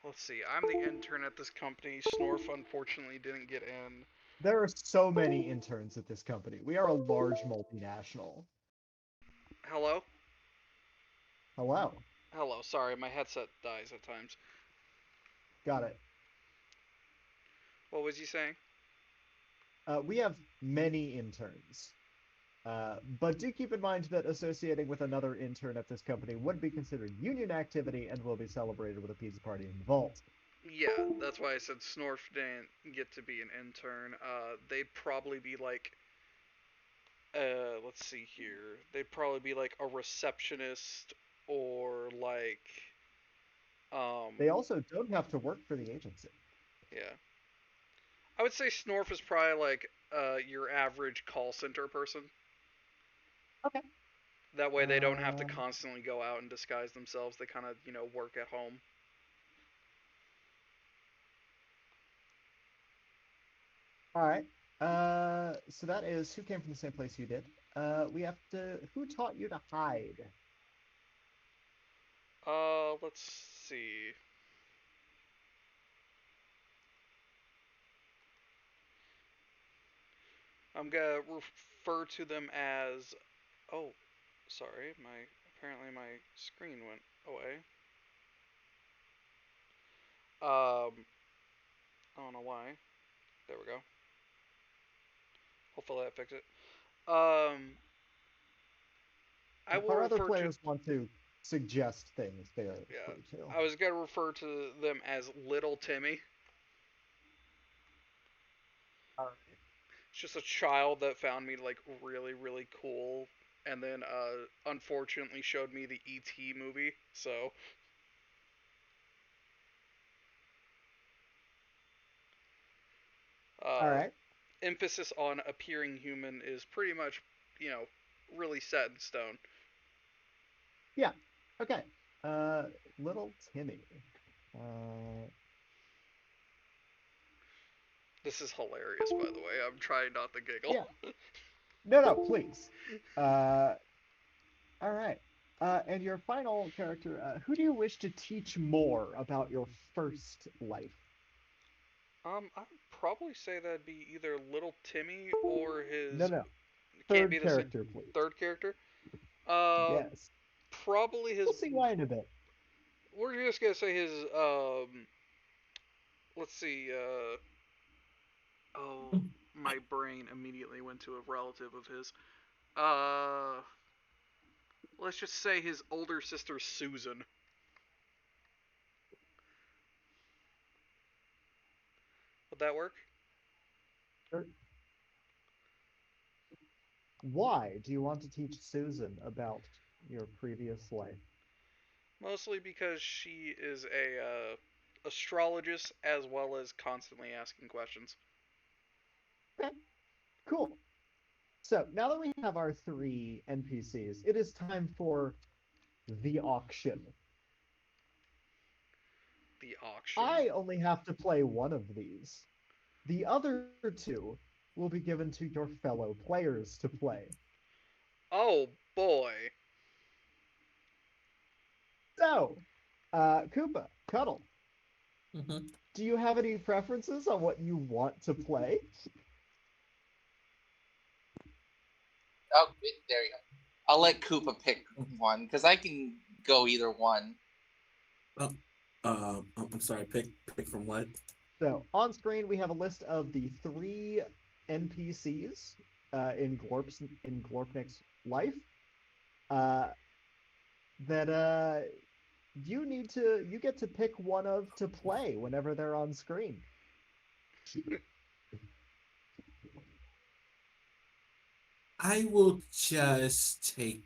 let's see. I'm the intern at this company. Snorf unfortunately didn't get in. There are so many interns at this company. We are a large multinational. Hello? Hello. Hello. Sorry, my headset dies at times. Got it. What was you saying? We have many interns. But do keep in mind that associating with another intern at this company would be considered union activity and will be celebrated with a pizza party in the vault. Yeah, that's why I said Snorf didn't get to be an intern. They'd probably be like, let's see here. They'd probably be like a receptionist or like, um, They also don't have to work for the agency. yeah. I would say Snorf is probably like, your average call center person. Okay. That way they don't have to Uh, constantly go out and disguise themselves. They kind of, work at home. all right. So that is who came from the same place you did. We have to who taught you to hide? Let's see. I'm gonna refer to them as. Oh, sorry. Apparently my screen went away. I don't know why. There we go. Hopefully that fixed it. Um, I If will our other refer to. players want to suggest things, they are Yeah, free to. I was gonna refer to them as Little Timmy. All right. It's just a child that found me like really really cool, and then unfortunately showed me the E.T. movie. So All uh, right. emphasis on appearing human is pretty much, you know, really set in stone. Yeah. Okay. Little Timmy. Uh, This is hilarious, by the way. I'm trying not to giggle. yeah. No, no, please. Uh, all right. And your final character, who do you wish to teach more about your first life? I would probably say that'd be either Little Timmy or No, his. no. It can't be Third the same. character, please. Third character. Uh, Yes. Probably his. We'll see why in a bit. We're just gonna say his. Let's see. Oh, my brain immediately went to a relative of his. Uh, let's just say his older sister Susan. Would that work? Why do you want to teach Susan about your previous life? Mostly because she is a astrologist as well as constantly asking questions. Okay, cool. So now that we have our three NPCs, it is time for the auction. The auction. I only have to play one of these. The other two will be given to your fellow players to play. Oh boy. So, Koopa, Cuddle, Mhm. do you have any preferences on what you want to play? Oh, there you go. I'll let Koopa pick one because I can go either one. Oh, I'm sorry. Pick from what? So, on screen, we have a list of the three NPCs in Glorpnik's life. Uh, that you get to pick one of to play whenever they're on screen. I will just take.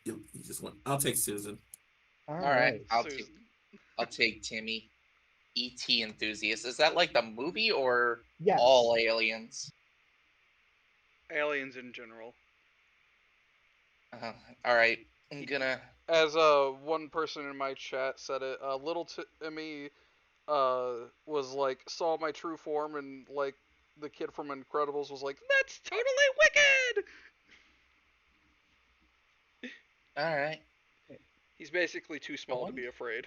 You just want. I'll take Susan. All All right, right. Susan. I'll take Timmy. ET enthusiast. Is that like the movie or Yes. all aliens? Aliens in general. Uh, all right, I'm gonna. As one person in my chat said it, Little Timmy was like saw my true form and like the kid from Incredibles was like, "That's totally wicked." All right. He's basically too I small to wonder. be afraid.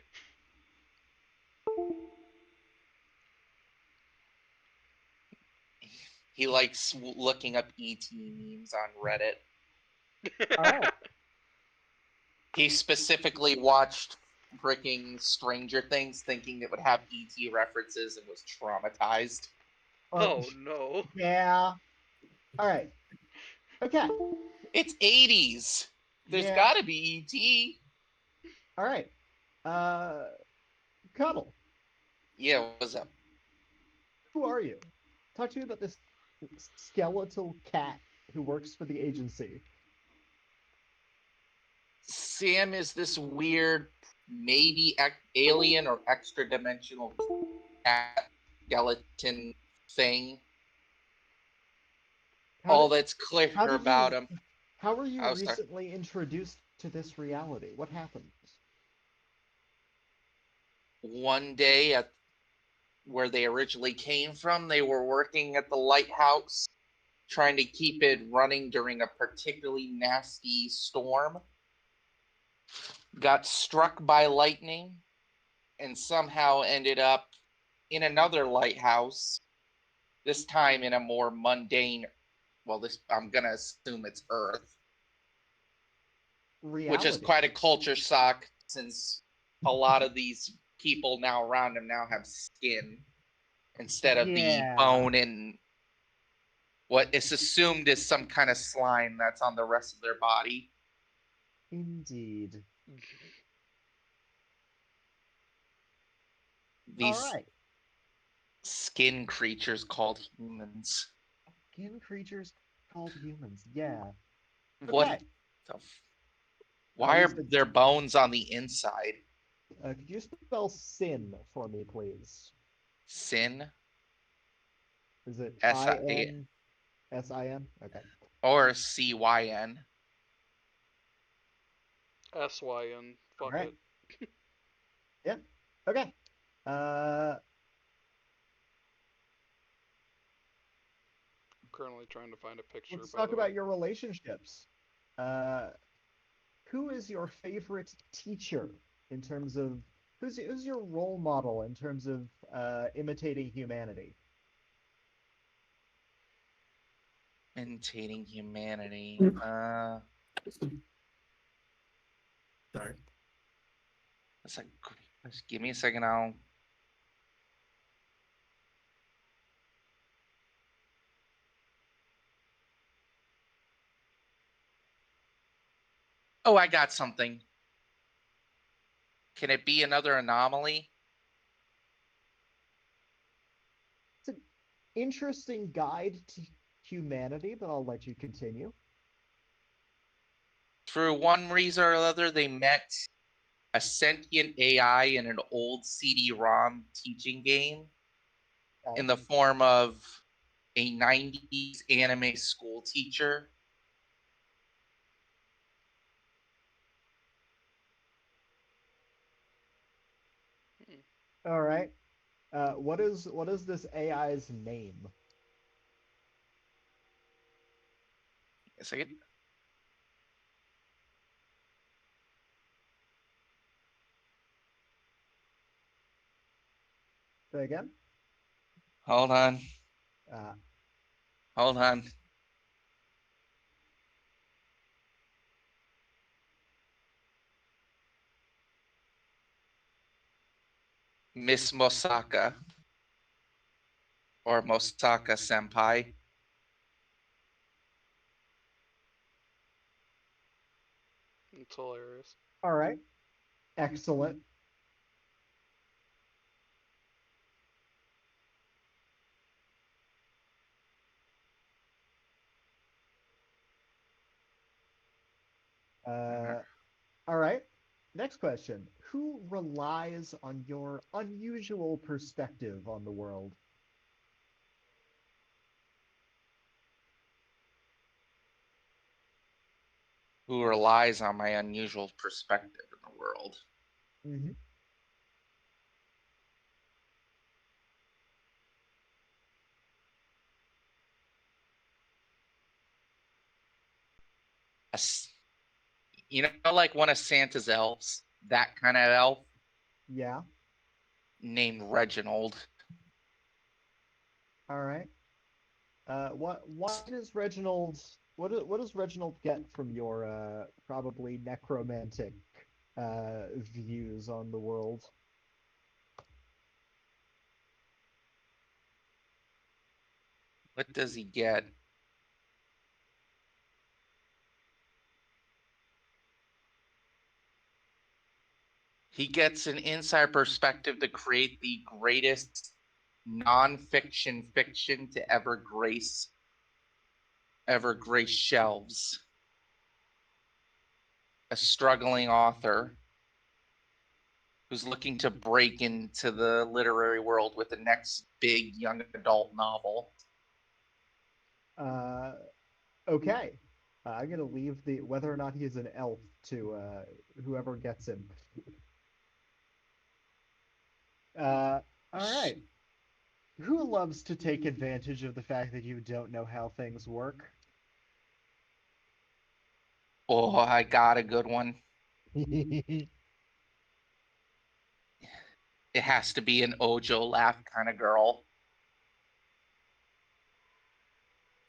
He likes looking up ET memes on Reddit. All right. He specifically watched freaking Stranger Things thinking it would have ET references and was traumatized. Oh no. Yeah. All right. Okay. It's 80s. There's Yeah. gotta be ET. All right. Uh, Cuddle, Yeah, what's up? who are you? Talk to me about this skeletal cat who works for the agency. Sam is this weird, maybe alien or extra dimensional cat skeleton thing. How All did that's clear how did about you him. how were you Oh, sorry. recently introduced to this reality? What happened? One day at where they originally came from, they were working at the lighthouse, trying to keep it running during a particularly nasty storm. Got struck by lightning and somehow ended up in another lighthouse, this time in a more mundane, well, this I'm gonna assume it's Earth, which is Reality. quite a culture shock since a lot of these people now around him now have skin instead of the Yeah. bone and what is assumed is some kind of slime that's on the rest of their body. Indeed. All These right. skin creatures called humans. Skin creatures called humans. Yeah. What Okay. the? At Why least are there bones on the inside? could you spell sin for me, please? Sin, Is it S I I N SIN? Okay. or CYN. SYN. All Fuck right. it. Yeah. Okay. Uh, I'm currently trying to find a picture, let's by talk the way. about your relationships. Uh, who is your favorite teacher in terms of who's your role model in terms of imitating humanity? Imitating humanity. Sorry. That's a just give me a second. I'll. Oh, I got something. Can it be another anomaly? It's an interesting guide to humanity, but I'll let you continue. For one reason or other, they met a sentient AI in an old CD-ROM teaching game Okay. in the form of a 90s anime school teacher. Hmm. All right. What is this AI's name? A second. Say again. Hold on. Uh, Hold on. Miss Mosaka or Mosaka Senpai. It's hilarious. all right. Excellent. Uh, all right. Next question. Who relies on your unusual perspective on the world? Who relies on my unusual perspective in the world. Mm-hmm. You know, like one of Santa's elves, that kind of elf Yeah. named Reginald. All right. What does Reginald what does Reginald get from your probably necromantic views on the world? What does he get? He gets an inside perspective to create the greatest nonfiction fiction to ever grace shelves. A struggling author who's looking to break into the literary world with the next big young adult novel. Uh, okay. I'm gonna leave the whether or not he is an elf to whoever gets him. Uh, all right. Who loves to take advantage of the fact that you don't know how things work? Oh, I got a good one. It has to be an Ojo laugh kind of girl.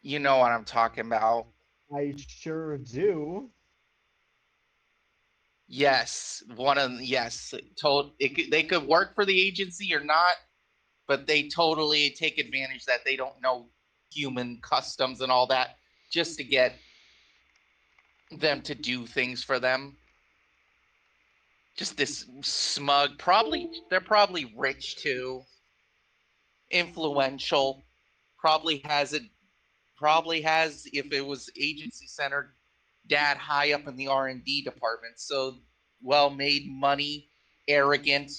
You know what I'm talking about. I sure do. Yes, yes, they could work for the agency or not, but they totally take advantage that they don't know human customs and all that just to get them to do things for them. Just this smug, they're probably rich too, influential, probably has if it was agency centered, dad high up in the R&D department, so well made money, arrogant,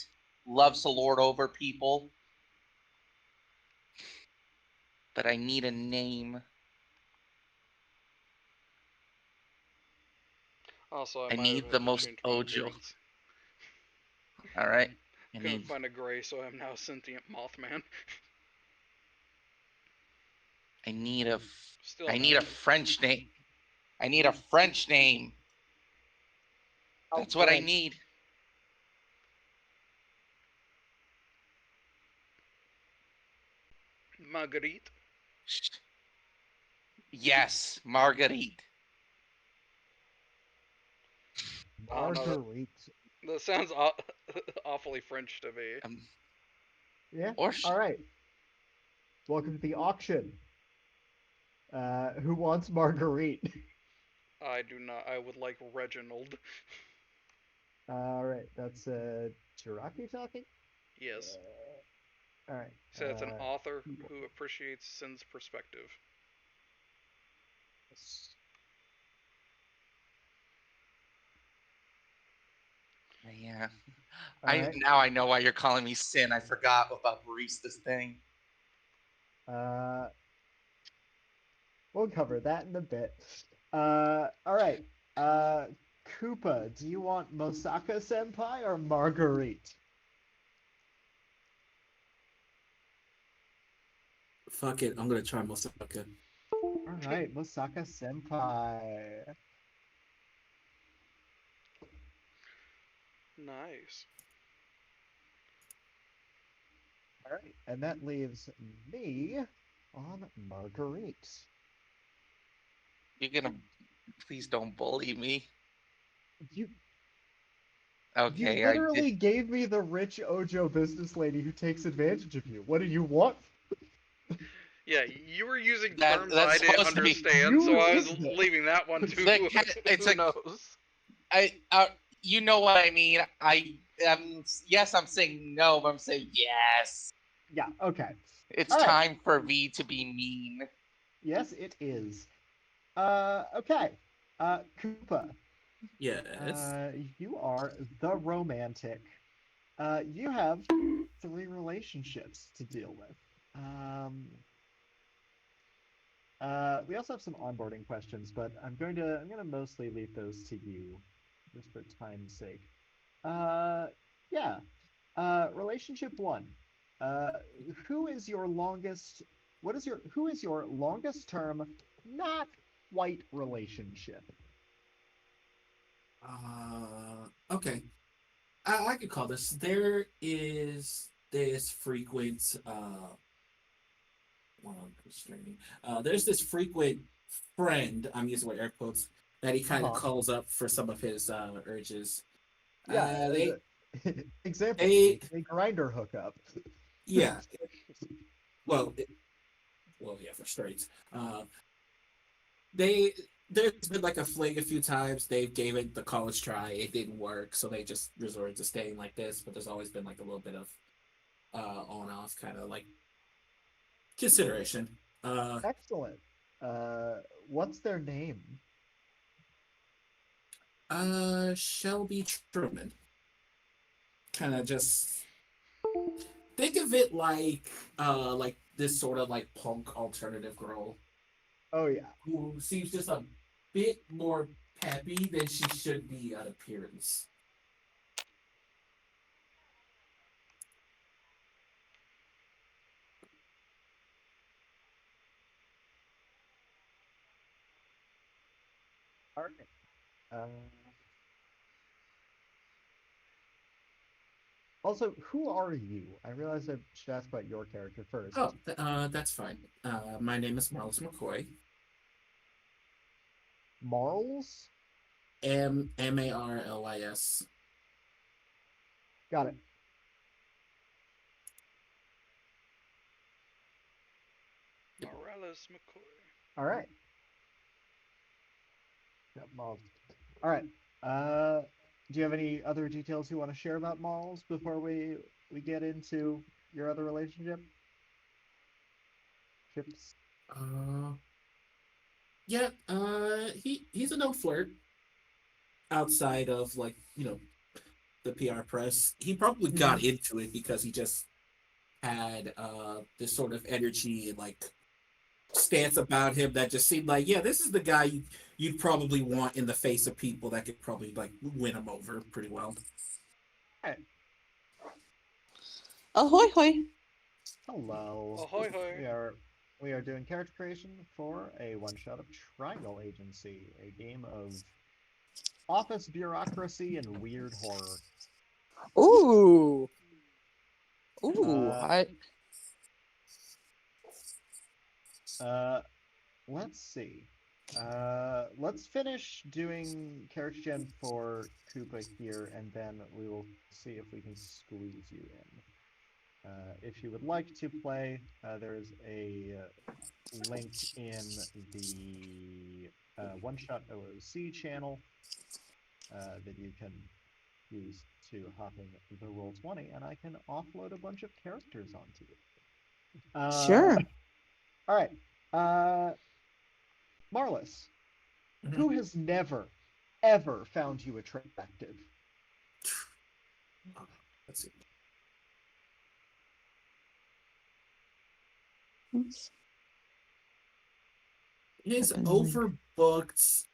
loves to lord over people. But I need a name. Also, I I might have need had the to most change my Ojo. appearance. All right. I Couldn't need find a gray, so I'm now sentient Mothman. I need a Still I no. need a French name. I need a French name. How That's what I French? need. Marguerite. Yes, Marguerite. I don't know. Marguerite. That sounds awfully French to me. Um, Yeah. or All right. Welcome to the auction. Who wants Marguerite? I do not. I would like Reginald. All right. That's Jiraki talking. Yes. All right. So that's an author who appreciates Sin's perspective. yeah. All right. Now I know why you're calling me Sin. I forgot about Barista's thing. Uh, we'll cover that in a bit. All right. Koopa, do you want Mosaka Senpai or Marguerite? Fuck it, I'm gonna try Mosaka. All right, Mosaka Senpai. Nice. All right, and that leaves me on Marguerite. You're gonna please don't bully me. You you Okay, I did. literally gave me the rich Ojo business lady who takes advantage of you. What do you want? Yeah, you were using That terms that's I didn't supposed to be understand, so You I was did this. leaving that one it's to it's who a knows. I you know what I mean. Yes, I'm saying no, but I'm saying yes. Yeah, okay. It's All right. time for V to be mean. Yes, it is. Okay. Koopa, Yes. you are the romantic. You have three relationships to deal with. Um, we also have some onboarding questions, but I'm gonna mostly leave those to you, just for time's sake. Uh, yeah. Relationship one. Uh, who is your longest? Who is your longest term, not white relationship? Okay. I could call this. There is this frequent well, constraining. There's this frequent friend, I'm using with air quotes, that he kind of Uh-huh. calls up for some of his urges. Yeah. They Example: they a grinder hookup. yeah. Well, well, yeah, for straights. They there's been like a fling a few times. They gave it the college try. It didn't work, so they just resorted to staying like this. But there's always been like a little bit of on off kind of like consideration. Uh, Excellent. Uh, what's their name? Shelby Truman. Kind of just think of it like this sort of like punk alternative girl Oh yeah. who seems just a bit more peppy than she should be at appearance. All right. Uh, also, who are you? I realize I should ask about your character first. Oh, that's fine. My name is Marlis McCoy. Marls? Marlys. Got it. Morales McCoy. All right. Yep, Marls. All right. Uh, do you have any other details you want to share about Marls before we get into your other relationship? Ships? Uh, yeah. He's a no flirt outside of like the PR press. He probably got Hmm. into it because he just had this sort of energy and like stance about him that just seemed like, yeah, this is the guy you'd probably want in the face of people that could probably like win him over pretty well. All right. Ahoy hoy. Hello. Ahoy hoy. We are doing character creation for a one shot of Triangle Agency, a game of office bureaucracy and weird horror. Ooh. Ooh. Uh, I uh, let's see. Let's finish doing character gen for Koopa here, and then we will see if we can squeeze you in. If you would like to play, there is a link in the One Shot OOC channel that you can use to hop in the Roll20, and I can offload a bunch of characters onto you. sure. All right. Marlis, Mhm. who has never, ever found you attractive? Let's see. Is overbooked.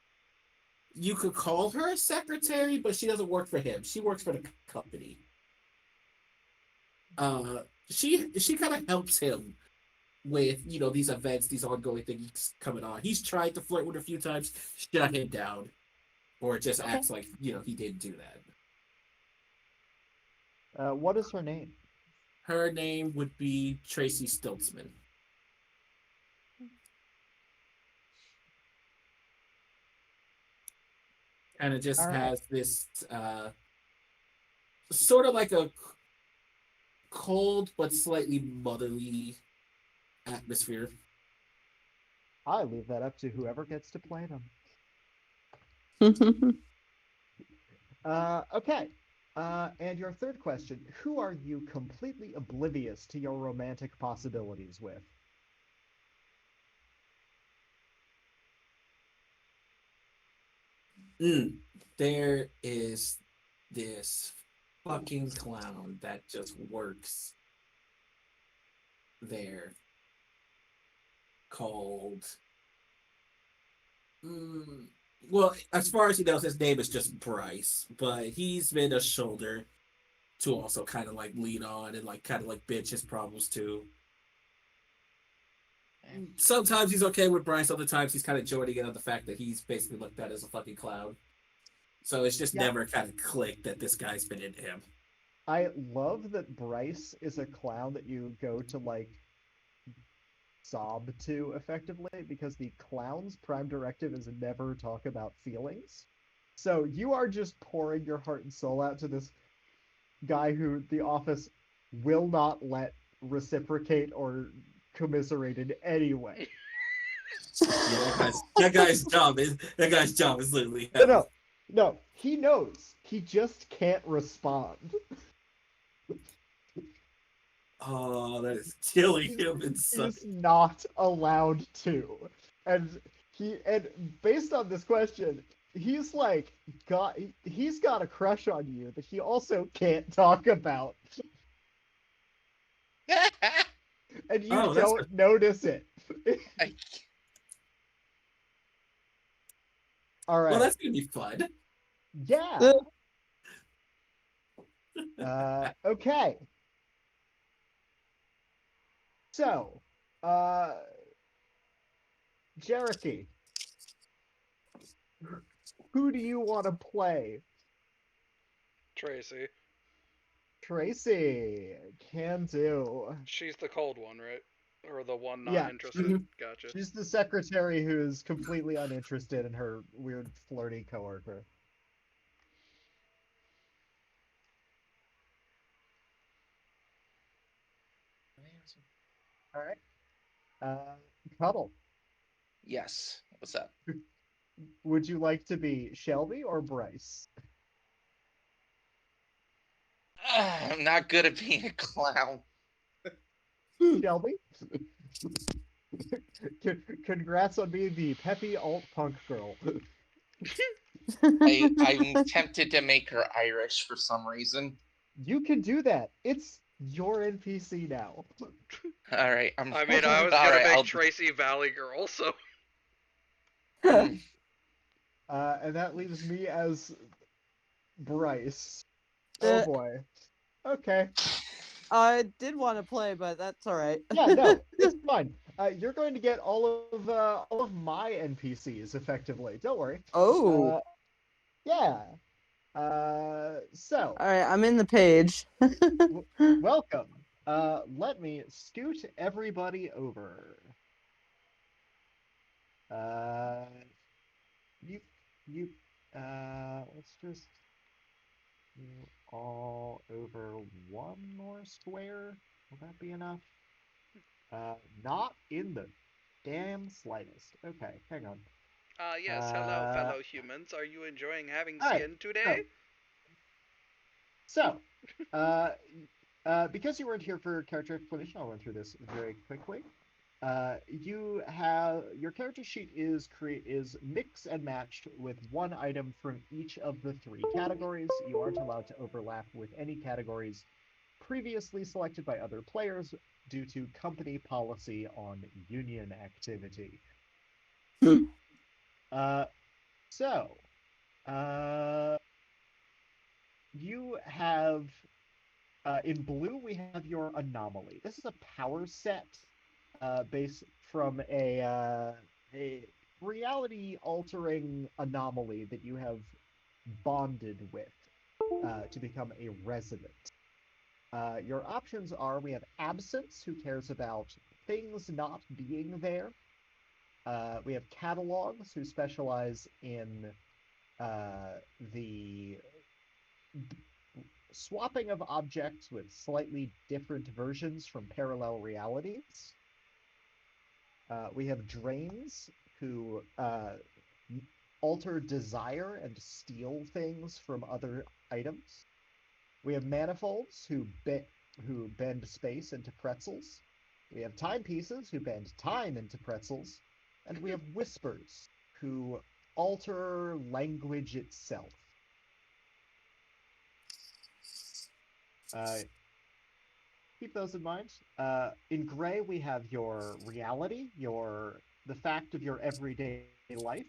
You could call her a secretary, but she doesn't work for him. She works for the company. She kind of helps him with these events, these ongoing things coming on. He's tried to flirt with her a few times, shut him down, or just Okay. acts like he didn't do that. What is her name? Her name would be Tracy Stiltzman. And it just All right. has this sort of like a cold but slightly motherly atmosphere. I leave that up to whoever gets to play them. Okay. And your third question, who are you completely oblivious to your romantic possibilities with? There is this fucking clown that just works there called. Well, as far as he knows, his name is just Bryce, but he's been a shoulder to also kind of like lean on and like kind of like bitch his problems too. Sometimes he's okay with Bryce, other times he's kind of joining in on the fact that he's basically looked at as a fucking clown. So it's just Yeah. never kind of clicked that this guy's been into him. I love that Bryce is a clown that you go to like sob to effectively, because the clown's prime directive is never talk about feelings. So you are just pouring your heart and soul out to this guy who the office will not let reciprocate or commiserate in any way. Yeah, that guy's job is literally No, hell. no, he knows. He just can't respond. Oh, that is killing him inside. He's not allowed to. And based on this question, he's like he's got a crush on you that he also can't talk about. And you Oh, that's don't notice it. I, All well, right. that's gonna be fun. Yeah. Okay. So, Jericho, who do you want to play? Tracy. Tracy, can do. She's the cold one, right? Or the one not Yeah. interested? Gotcha. She's the secretary who's completely uninterested in her weird flirty coworker. All right. Cuddle, yes. What's up? would you like to be Shelby or Bryce? I'm not good at being a clown. Shelby? Congrats on being the peppy alt punk girl. I'm tempted to make her Irish for some reason. You can do that. It's your NPC now. All right, I mean, I was all gonna right. make I'll. Tracy Valley Girl, so Mm, And that leaves me as Bryce. Oh boy. Okay. I did want to play, but that's all right. Yeah, no, it's fine. You're going to get all of my NPCs effectively. Don't worry. Oh, Uh, yeah. So, all right. I'm in the page. w welcome. Let me scoot everybody over. Uh, you, you, let's just you all over one more square. Will that be enough? Not in the damn slightest. Okay, hang on. Yes, hello, Uh, fellow humans. Are you enjoying having all right. skin today? So, so, uh, because you weren't here for character explanation, I'll run through this very quickly. You have your character sheet is mix and matched with one item from each of the three categories. You aren't allowed to overlap with any categories previously selected by other players due to company policy on union activity. Uh, so, uh, you have in blue, we have your anomaly. This is a power set based from a reality altering anomaly that you have bonded with to become a resident. Your options are we have absence, who cares about things not being there. We have catalogs, who specialize in the swapping of objects with slightly different versions from parallel realities. We have drains who alter desire and steal things from other items. We have manifolds who bend space into pretzels. We have timepieces who bend time into pretzels. And we have whispers who alter language itself. Uh, Keep those in mind. In gray, we have your reality, the fact of your everyday life.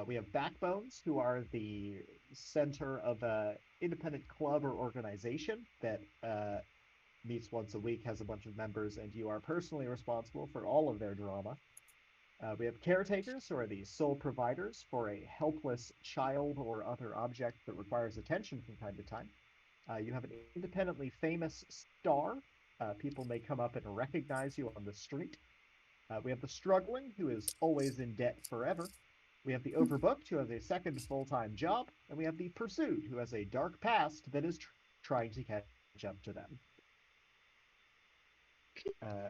We have backbones, who are the center of a independent club or organization that meets once a week, has a bunch of members, and you are personally responsible for all of their drama. We have caretakers, who are the sole providers for a helpless child or other object that requires attention from time to time. You have an independently famous star. People may come up and recognize you on the street. We have the struggling, who is always in debt forever. We have the overbooked, who has a second full-time job. And we have the pursued, who has a dark past that is trying to catch up to them.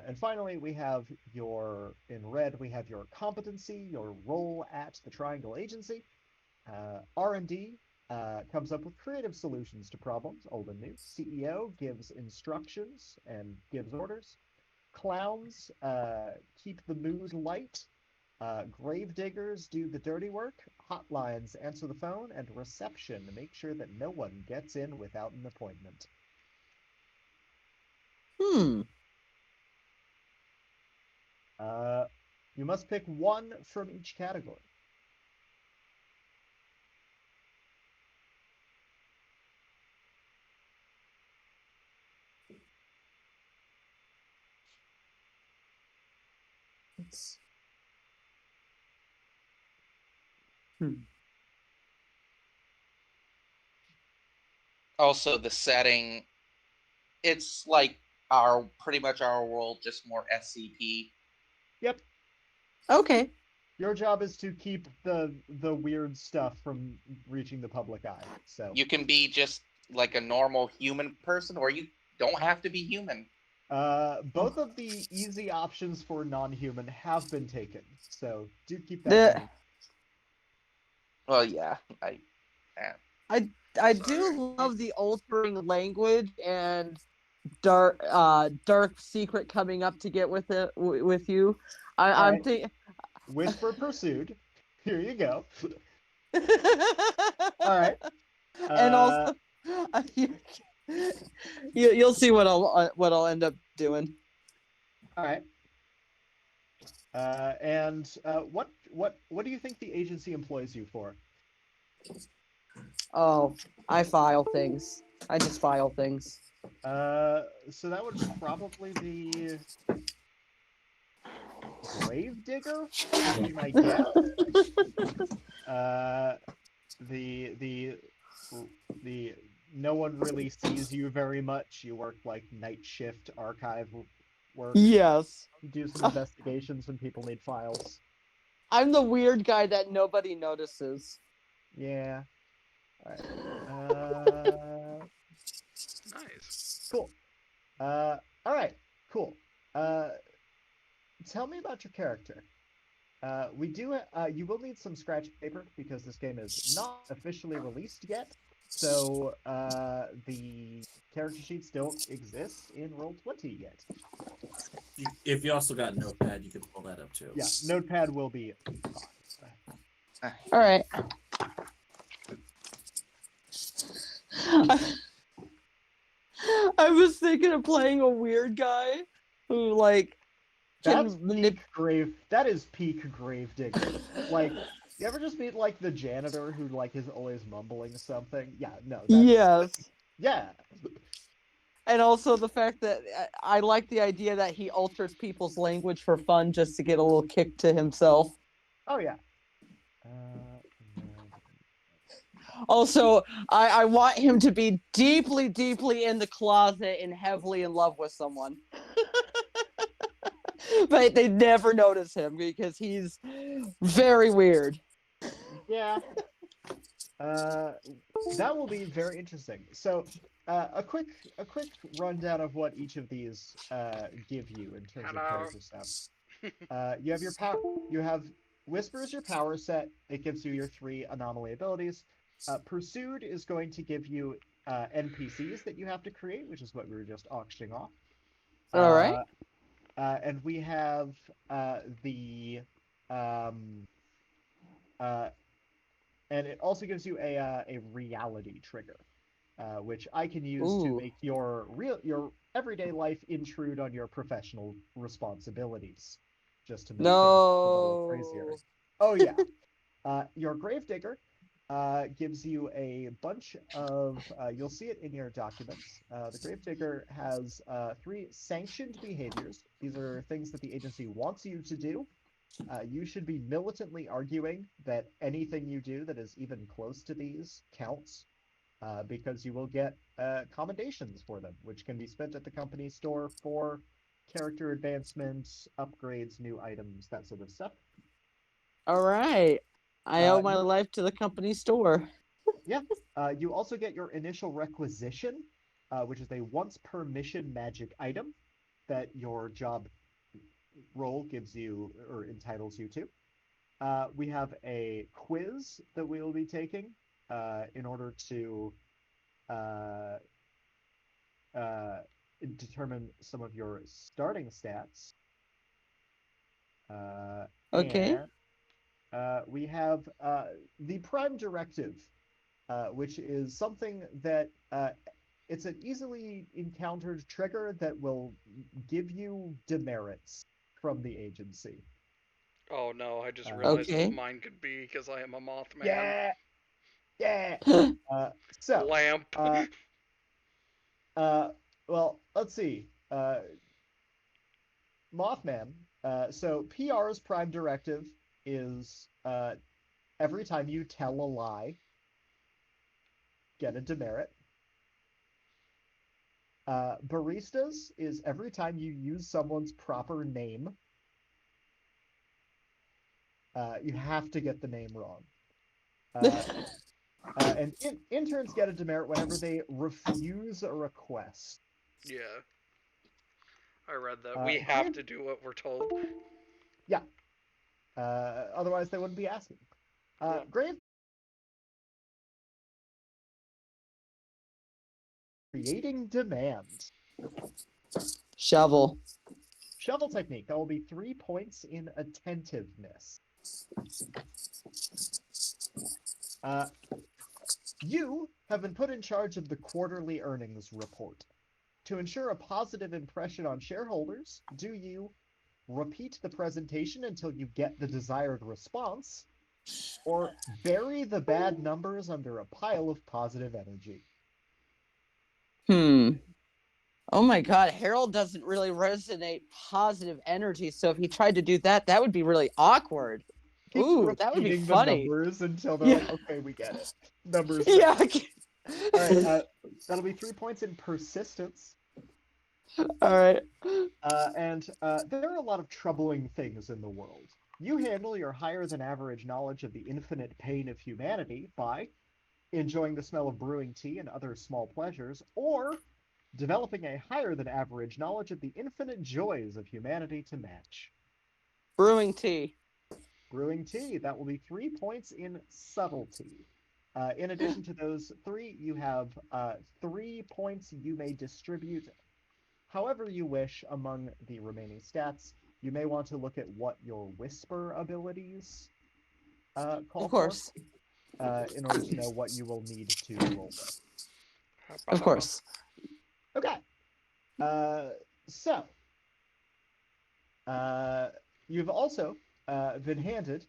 And finally, we have in red, we have your competency, your role at the Triangle Agency. R&D comes up with creative solutions to problems, old and new. CEO gives instructions and gives orders. Clowns keep the mood light. Grave diggers do the dirty work. Hotlines answer the phone, and reception make sure that no one gets in without an appointment. Hmm. Uh, you must pick one from each category. It's, hmm. Also, the setting, it's like our pretty much our world, just more SCP. Yep. Okay. Your job is to keep the weird stuff from reaching the public eye. So You can be just like a normal human person, or you don't have to be human. both of the easy options for non-human have been taken, so do keep that in The mind. Well, yeah, I I Sorry. do love the altering language and dark secret coming up to get with with you. All I'm right, thinking. Whisper pursued. Here you go. All right. And Uh, also, you, you'll see what I'll end up doing. all right. And what do you think the agency employs you for? Oh, I file things. I just file things. So that would probably be Gravedigger, would be my guess. Uh, the the the no one really sees you very much. You work like night shift archive work. Yes. You do some investigations when people need files. I'm the weird guy that nobody notices. Yeah. All right. Nice. Cool. Uh, all right. Cool. Uh, Tell me about your character. We do. You will need some scratch paper because this game is not officially released yet. So the character sheets don't exist in Roll20 yet. If you also got Notepad, you can pull that up too. Yeah, Notepad will be fine. All right. I was thinking of playing a weird guy who like That's can peak grave. That is peak Gravedigger. Like, you ever just meet like the janitor who like is always mumbling something? Yeah, no, that's Yes. yeah. And also the fact that I like the idea that he alters people's language for fun just to get a little kick to himself. Oh yeah. Uh, no. Also, I want him to be deeply, deeply in the closet and heavily in love with someone. But they never notice him because he's very weird. Yeah. Uh, that will be very interesting. So, a quick rundown of what each of these give you in terms of Hello. character stuff. You have your power. You have Whisper is your power set. It gives you your 3 anomaly abilities. Pursued is going to give you NPCs that you have to create, which is what we were just auctioning off. All right. And we have the um, uh, and it also gives you a reality trigger, which I can use to Ooh. make your everyday life intrude on your professional responsibilities, just to make things a little crazier. No. Oh yeah, your Gravedigger gives you a bunch of. You'll see it in your documents. The Gravedigger has 3 sanctioned behaviors. These are things that the agency wants you to do. You should be militantly arguing that anything you do that is even close to these counts, because you will get commendations for them, which can be spent at the company store for character advancements, upgrades, new items, that sort of stuff. All right. I owe my You, life to the company store. yeah, you also get your initial requisition, which is a once per mission magic item that your job role gives you or entitles you to. We have a quiz that we will be taking in order to uh, uh, determine some of your starting stats. Okay. And we have the Prime Directive, which is something that it's an easily encountered trigger that will give you demerits from the agency. Oh no, I just realized what Uh, Okay. mine could be because I am a Mothman. yeah, yeah. Uh, so, Lamp. uh, uh, well, let's see. Mothman. So PR's prime directive is every time you tell a lie, get a demerit. Baristas is every time you use someone's proper name, you have to get the name wrong. Uh, and interns get a demerit whenever they refuse a request. Yeah, I read that. We have Grave, to do what we're told. yeah. Otherwise, they wouldn't be asking. Yeah. Grave creating demand. Shovel. Shovel technique. That will be 3 points in attentiveness. Uh, you have been put in charge of the quarterly earnings report. To ensure a positive impression on shareholders, do you repeat the presentation until you get the desired response, or bury the bad numbers under a pile of positive energy? Hmm. Oh my God, Harold doesn't really resonate positive energy. So if he tried to do that, that would be really awkward. Keeps Ooh, that would be repeating the funny. numbers until they're Yeah, like, okay, we get it. Numbers. yeah. All right, that'll be 3 points in persistence. All right. And there are a lot of troubling things in the world. You handle your higher than average knowledge of the infinite pain of humanity by enjoying the smell of brewing tea and other small pleasures, or developing a higher than average knowledge of the infinite joys of humanity to match. Brewing tea. Brewing tea, that will be 3 points in subtlety. In addition to those three, you have 3 points you may distribute however you wish among the remaining stats. You may want to look at what your whisper abilities call Of for course. in order to know what you will need to roll with. Of course. Okay. So, you've also been handed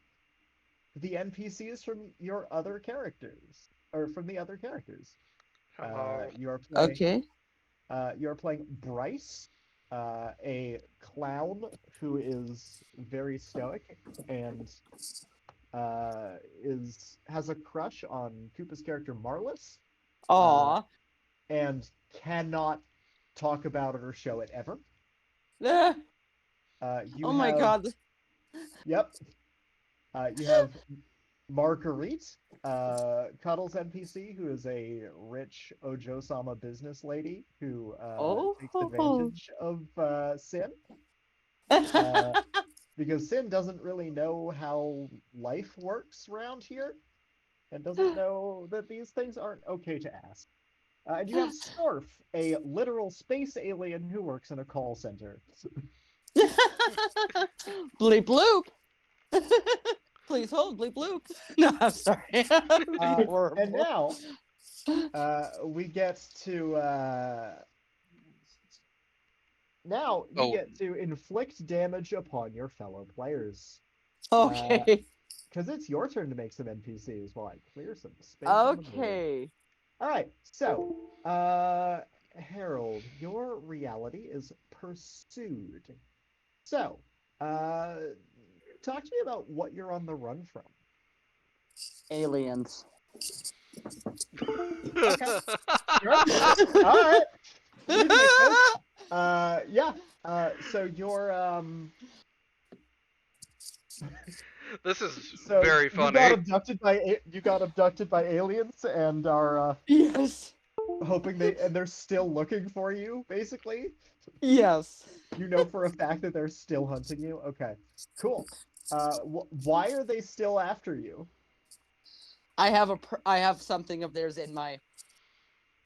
the NPCs from your other characters, or from the other characters. Hello. Okay. You're playing Bryce, a clown who is very stoic and is has a crush on Koopa's character Marlis, Aw. and cannot talk about it or show it ever. Ah, You oh my have God. Yep. You have Marguerite, Cuddles NPC, who is a rich Ojo-sama business lady who takes Oh. advantage of Sin, because Sin doesn't really know how life works around here and doesn't know that these things aren't okay to ask. And you have Scarf, a literal space alien who works in a call center. Bleep bloop. Please hold, bleep bloop. No, I'm sorry. And Horrible. now we get to now you Oh, get to inflict damage upon your fellow players. Okay. Because it's your turn to make some NPCs while I clear some space on the board. Okay. All right, so Harold, your reality is pursued. So, talk to me about what you're on the run from. Aliens. Okay. Sure. All right. You take those. Yeah. So you're This is so very you funny. got abducted by aliens and are Yes. hoping they're still looking for you, basically. Yes. You know for a fact that they're still hunting you. Okay. Cool. Why are they still after you? I have something of theirs in my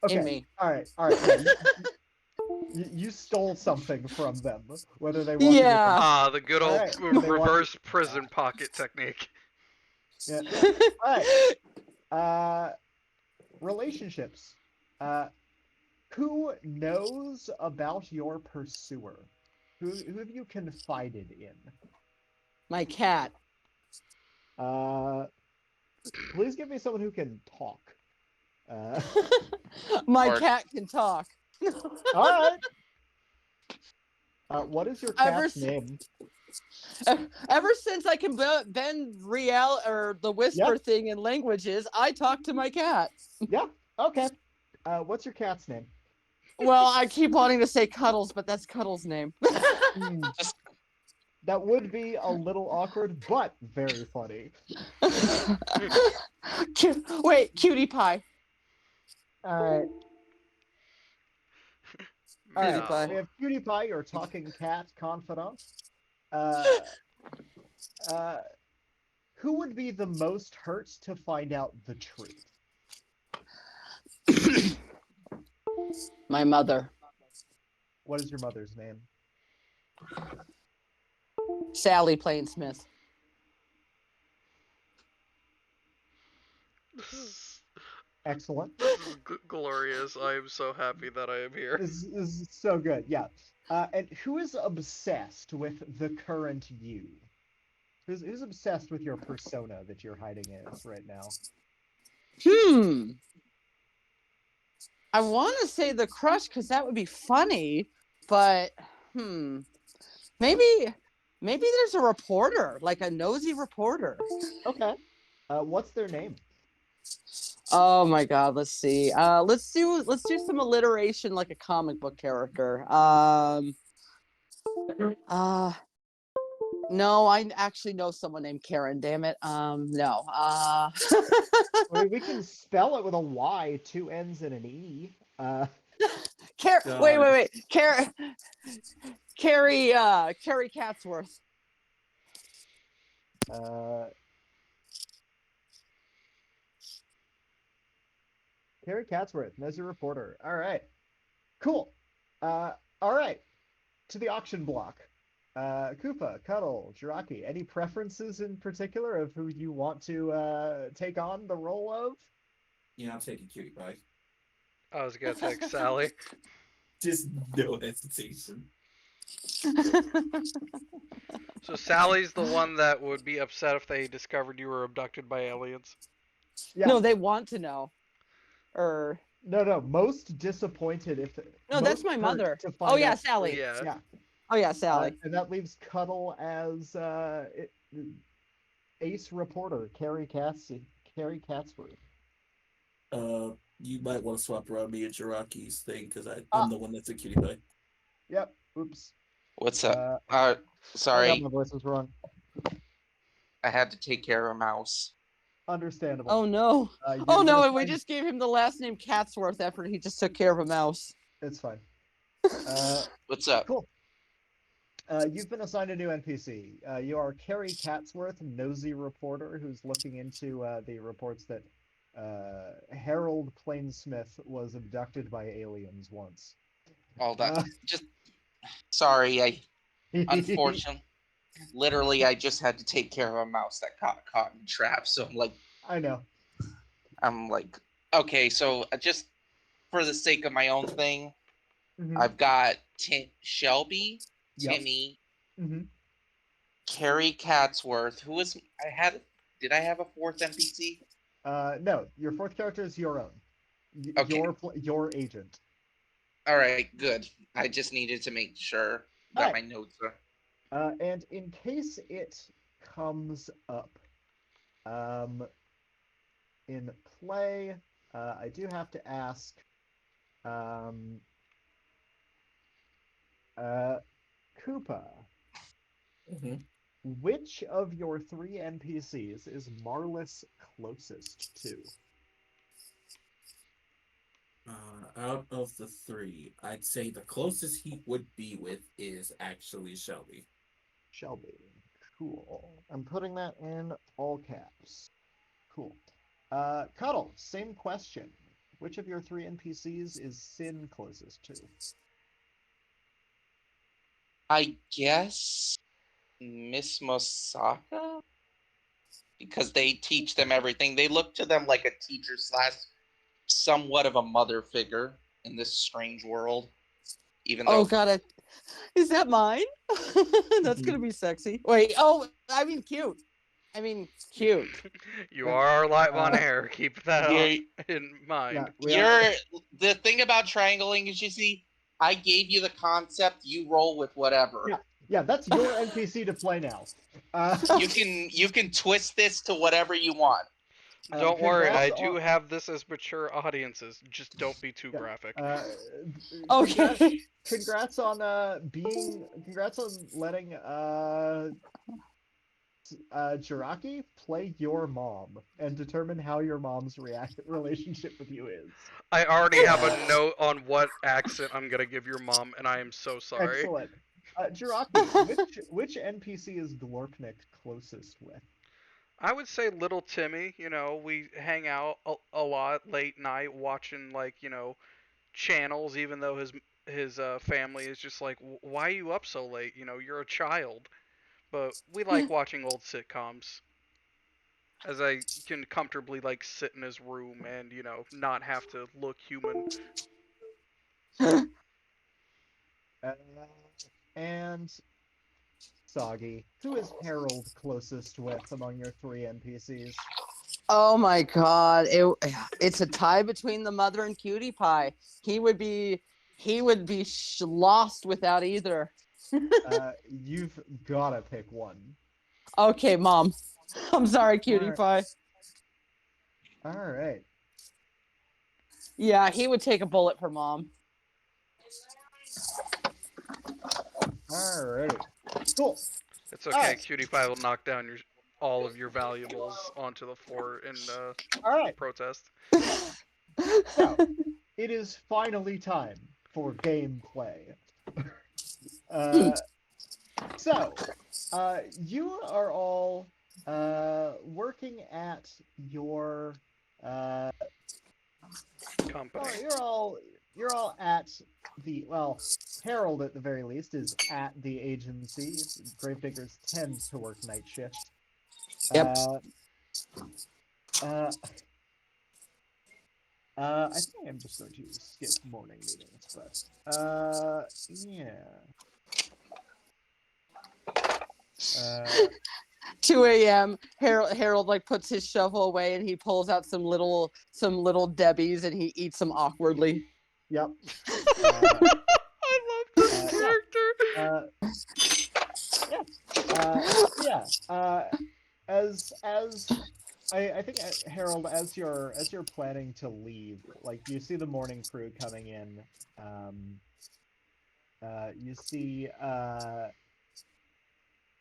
Okay. in me. All right. Yeah. You stole something from them, whether they want you to. Yeah. Ah, the good All old right. They want you. reverse prison pocket technique. Yeah. All right. Relationships. Who knows about your pursuer? Who have you confided in? My cat. Please give me someone who can talk. My Mark. cat can talk. All right. What is your Ever cat's s- name? Ever since I can bend real or the whisper Yep. thing in languages, I talk to my cat. Yeah. Okay. What's your cat's name? Well, I keep wanting to say Cuddles, but that's Cuddles' name. Hmm, that would be a little awkward, but very funny. Wait, Cutie Pie. All right. All right. Meow. We have Cutie Pie, your talking cat confidant. Uh, who would be the most hurt to find out the truth? My mother. What is your mother's name? Sally Plainsmith. This is Excellent. glorious. I am so happy that I am here. This is so good. Yeah. And who is obsessed with the current you? Who's obsessed with your persona that you're hiding as right now? I want to say the crush because that would be funny, but maybe there's a reporter, like a nosy reporter. Okay. What's their name? Oh my god, let's see. Let's do some alliteration like a comic book character. Uh no, I actually know someone named Karen, damn it. No. I mean, we can spell it with a Y, two N's and an E. Wait, God. wait, wait. Carrie Catsworth. Uh, Carrie Catsworth, nosy reporter. All right. Cool. All right. To the auction block. Koopa, Cuddle, Jiraki, any preferences in particular of who you want to take on the role of? Yeah, I'm taking Cutie Pie. I was gonna take Sally. Just no hesitation. So Sally's the one that would be upset if they discovered you were abducted by aliens. Yeah. No, they want to know. Or No. Most disappointed if no, most that's my hurt mother. to Oh find yeah, out. Sally. Yeah. Yeah. Oh yeah, Sally. And that leaves Cuddle as ace reporter, Carrie Catsworth. You might want to swap around me and Jiraki's thing because I'm Ah. the one that's a Cutie Pie. Yep. Oops. What's up? My Sorry, voice was wrong. I had to take care of a mouse. Understandable. Oh no. You're Oh no, gonna and we find- just gave him the last name Catsworth after he just took care of a mouse. It's fine. What's up? Cool. You've been assigned a new NPC. You are Carrie Catsworth, nosy reporter, who's looking into the reports that Harold Plainsmith was abducted by aliens once. All that. Just sorry. Unfortunately, literally, I just had to take care of a mouse that got caught in a trap. So I know. I'm like, okay. So just for the sake of my own thing, Mhm. I've got Shelby, Yep. Timmy, Mhm. Carrie Catsworth. Who was I had? Did I have a fourth NPC? No, your fourth character is your own. Okay. Your agent. All right, good. I just needed to make sure that Alright. my notes are. And in case it comes up in play, I do have to ask Koopa, Mm-hmm. which of your three NPCs is Marlis closest to? Out of the three, I'd say the closest he would be with is actually Shelby. Shelby. Cool. I'm putting that in all caps. Cool. Cuddle, same question. Which of your three NPCs is Sin closest to? I guess Miss Mosaka? Because they teach them everything. They look to them like a teacher slash somewhat of a mother figure in this strange world. Even Oh though god, is that mine? That's gonna be sexy. Wait, I mean cute. I mean cute. You are live on Uh, air. Keep that you're, in mind. you're the thing about triangling is, you see, I gave you the concept, you roll with whatever. Yeah, that's your NPC to play now. You can twist this to whatever you want. Don't worry, I congrats do on- have this as mature audiences. Just don't be too Yeah, graphic. Okay. Congrats on letting Jiraki play your mom and determine how your mom's relationship with you is. I already have a note on what accent I'm gonna give your mom, and I am so sorry. Excellent. Jiraki, which NPC is Glorpnik closest with? I would say little Timmy. You know, we hang out a lot late night watching channels, even though his family is just like, why are you up so late? You know, you're a child. But we like watching old sitcoms, as I can comfortably sit in his room and not have to look human. And Soggy, who is Harold closest with among your three NPCs? Oh my god. It's a tie between the mother and Cutie Pie. He would be lost without either. You've gotta pick one. Okay, mom. I'm sorry, Cutie Alright. Pie. Alright. Yeah, he would take a bullet for mom. Alrighty. Cool. It's okay. Alright. Cutie Pie will knock down all of your valuables onto the floor in Alright. protest. So, it is finally time for gameplay. Uh, so, you are all working at your uh, Company. you're all at the well, Harold at the very least is at the agency. Gravediggers tend to work night shifts. Yep. Uh, uh, I think I'm just going to skip morning meetings, but yeah. Uh, 2 a.m. Harold like puts his shovel away and he pulls out some little Debbies and he eats them awkwardly. yep. Uh, I love this yeah. character. Yeah. Yeah. As I think Harold, as you're planning to leave, like you see the morning crew coming in. Um, you see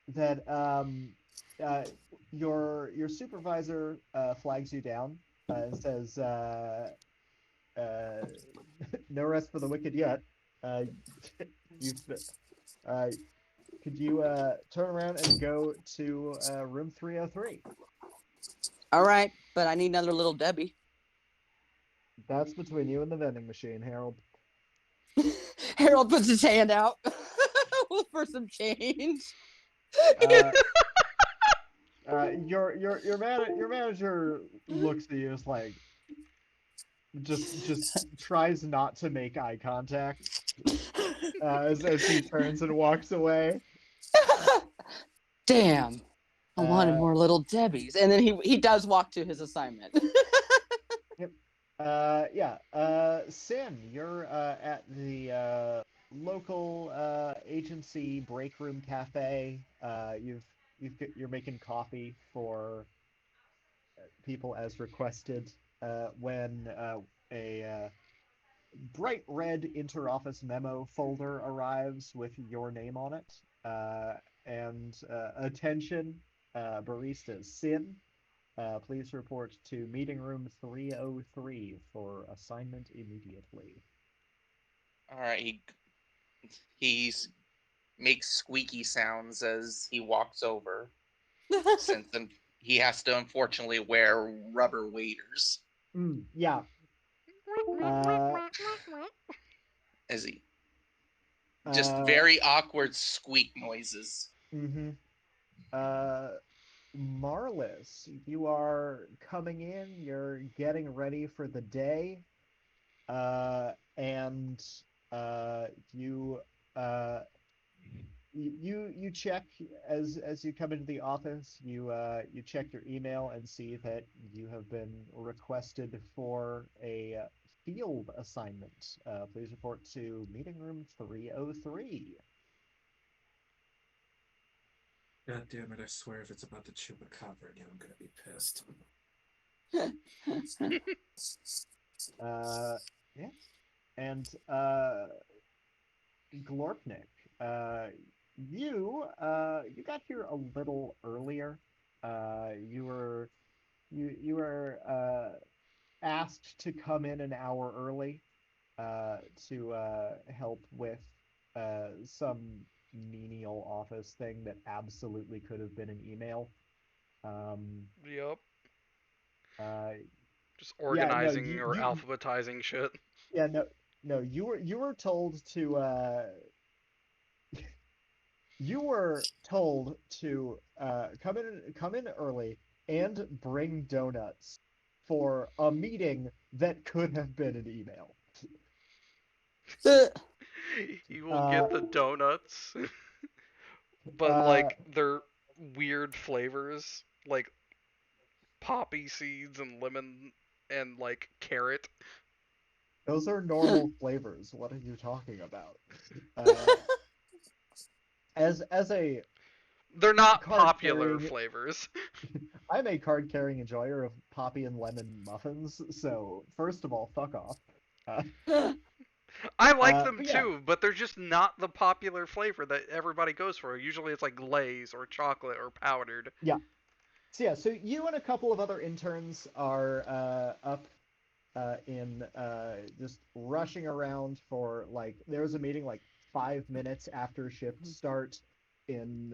that uh, your supervisor flags you down and says, uh, "No rest for the wicked yet." Uh, you've uh, could you turn around and go to room 303? All right, but I need another little Debbie. That's between you and the vending machine, Harold. Harold puts his hand out for some change. Uh, your manager looks at you as like just tries not to make eye contact as he turns and walks away. Damn, I wanted Uh, more little Debbies. And then he does walk to his assignment. yep. Yeah. Sin, you're at the local agency break room cafe. You're making coffee for people as requested. When a bright red interoffice memo folder arrives with your name on it, and attention, barista Sin. Please report to meeting room 303 for assignment immediately. All right, he's makes squeaky sounds as he walks over, since he has to unfortunately wear rubber waders Yeah. Uh, as he just uh, very awkward squeak noises. mm-hmm. Uh, Marlis, you are coming in. You're getting ready for the day. And you uh, you check as you come into the office. You check your email and see that you have been requested for a field assignment. Please report to meeting room 303. God damn it, I swear if it's about the chupacabra again, I'm gonna be pissed. Yeah, and Glorpnik, uh, you got here a little earlier. You were asked to come in an hour early uh, to help with some menial office thing that absolutely could have been an email. Um, Yep. uh, Just yeah, no, organizing or alphabetizing shit. yeah, no, you were told to you were told to come in early and bring donuts for a meeting that could have been an email. You will Uh, get the donuts, but uh, like they're weird flavors, like poppy seeds and lemon and like carrot. Those are normal flavors. What are you talking about? Uh, as a They're not card popular carrying, flavors. I'm a card carrying enjoyer of poppy and lemon muffins. So first of all, fuck off. Uh, I like them but yeah, too, but they're just not the popular flavor that everybody goes for. Usually it's like glaze or chocolate or powdered. yeah. So you and a couple of other interns are up in just rushing around for like there was a meeting like 5 minutes after shift start in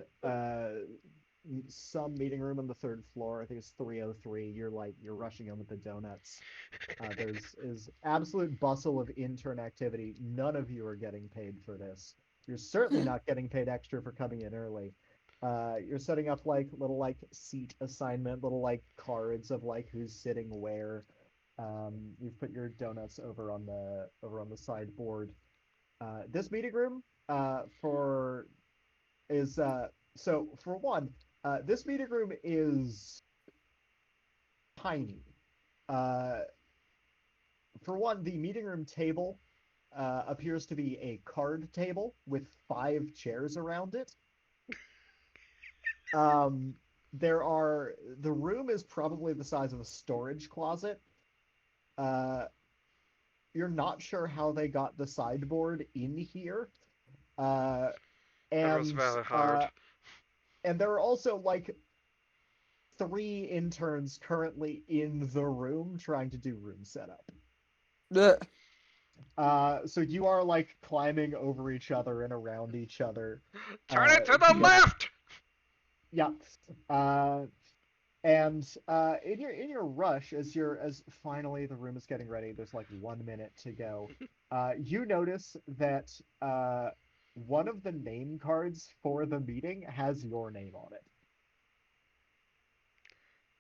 some meeting room on the third floor. I think it's 303. You're rushing in with the donuts. There's is absolute bustle of intern activity. None of you are getting paid for this. You're certainly not getting paid extra for coming in early. You're setting up like little like seat assignment, little like cards of like who's sitting where. You've put your donuts over on the sideboard. This meeting room for is so for one, this meeting room is tiny. Uh, for one, the meeting room table appears to be a card table with 5 chairs around it. Um, the room is probably the size of a storage closet. Uh, you're not sure how they got the sideboard in here. Uh, It was and very hard. uh, and there are also like 3 interns currently in the room trying to do room setup. So you are like climbing over each other and around each other Turn it to to the get left! yeah. Uh, and in your rush as finally the room is getting ready, there's like 1 minute to go. You notice that one of the name cards for the meeting has your name on it.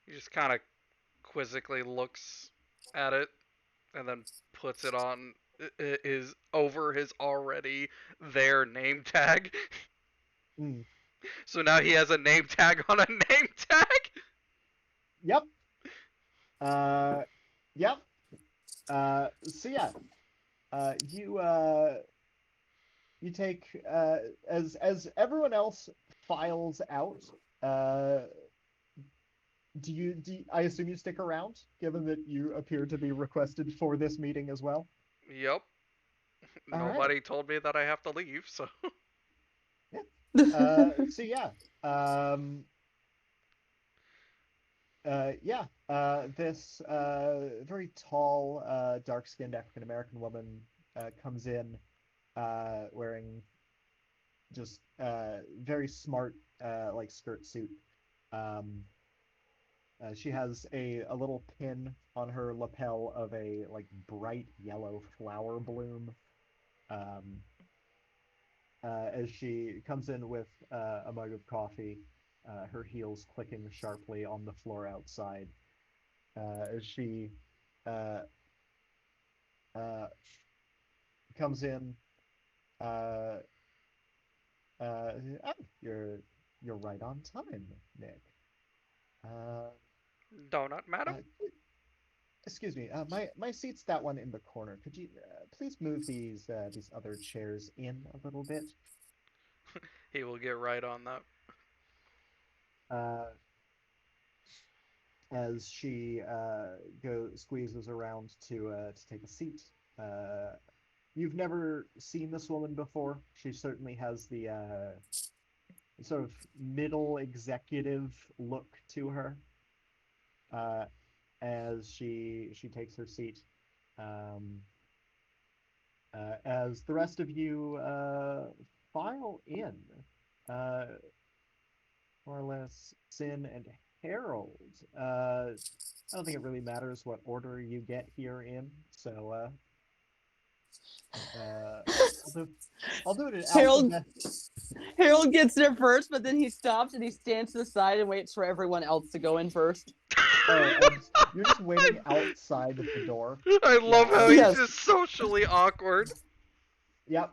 He just kind of quizzically looks at it and then puts it on is over his already there name tag. Mm. So now he has a name tag on a name tag. Yep. Uh, yep. So yeah, you you take as everyone else files out. Uh, I assume you stick around, given that you appear to be requested for this meeting as well. Yep. All right. Nobody told me that I have to leave, so Yeah. So yeah. Um, yeah. This very tall, dark-skinned African American woman comes in wearing just very smart like skirt suit. Um, she has a little pin on her lapel of a like bright yellow flower bloom. Um, as she comes in with a mug of coffee, her heels clicking sharply on the floor outside. As she uh, uh, comes in, uh, oh, you're right on time, Nick. Uh, donut, madam. uh, excuse me, my seat's that one in the corner. Could you please move these other chairs in a little bit? He will get right on that. Uh, as she squeezes around to take a seat. Uh, you've never seen this woman before. She certainly has the sort of middle executive look to her. Uh, as she takes her seat. Um, as the rest of you file in, uh, more or less, Sin and Harold. I don't think it really matters what order you get here in, so I'll do, I'll do it in Harold alphabet. Harold gets there first, but then he stops and he stands to the side and waits for everyone else to go in first. Oh, and you're just waiting outside the door. I love Yeah, how as- he's Yes. just socially awkward. Yep.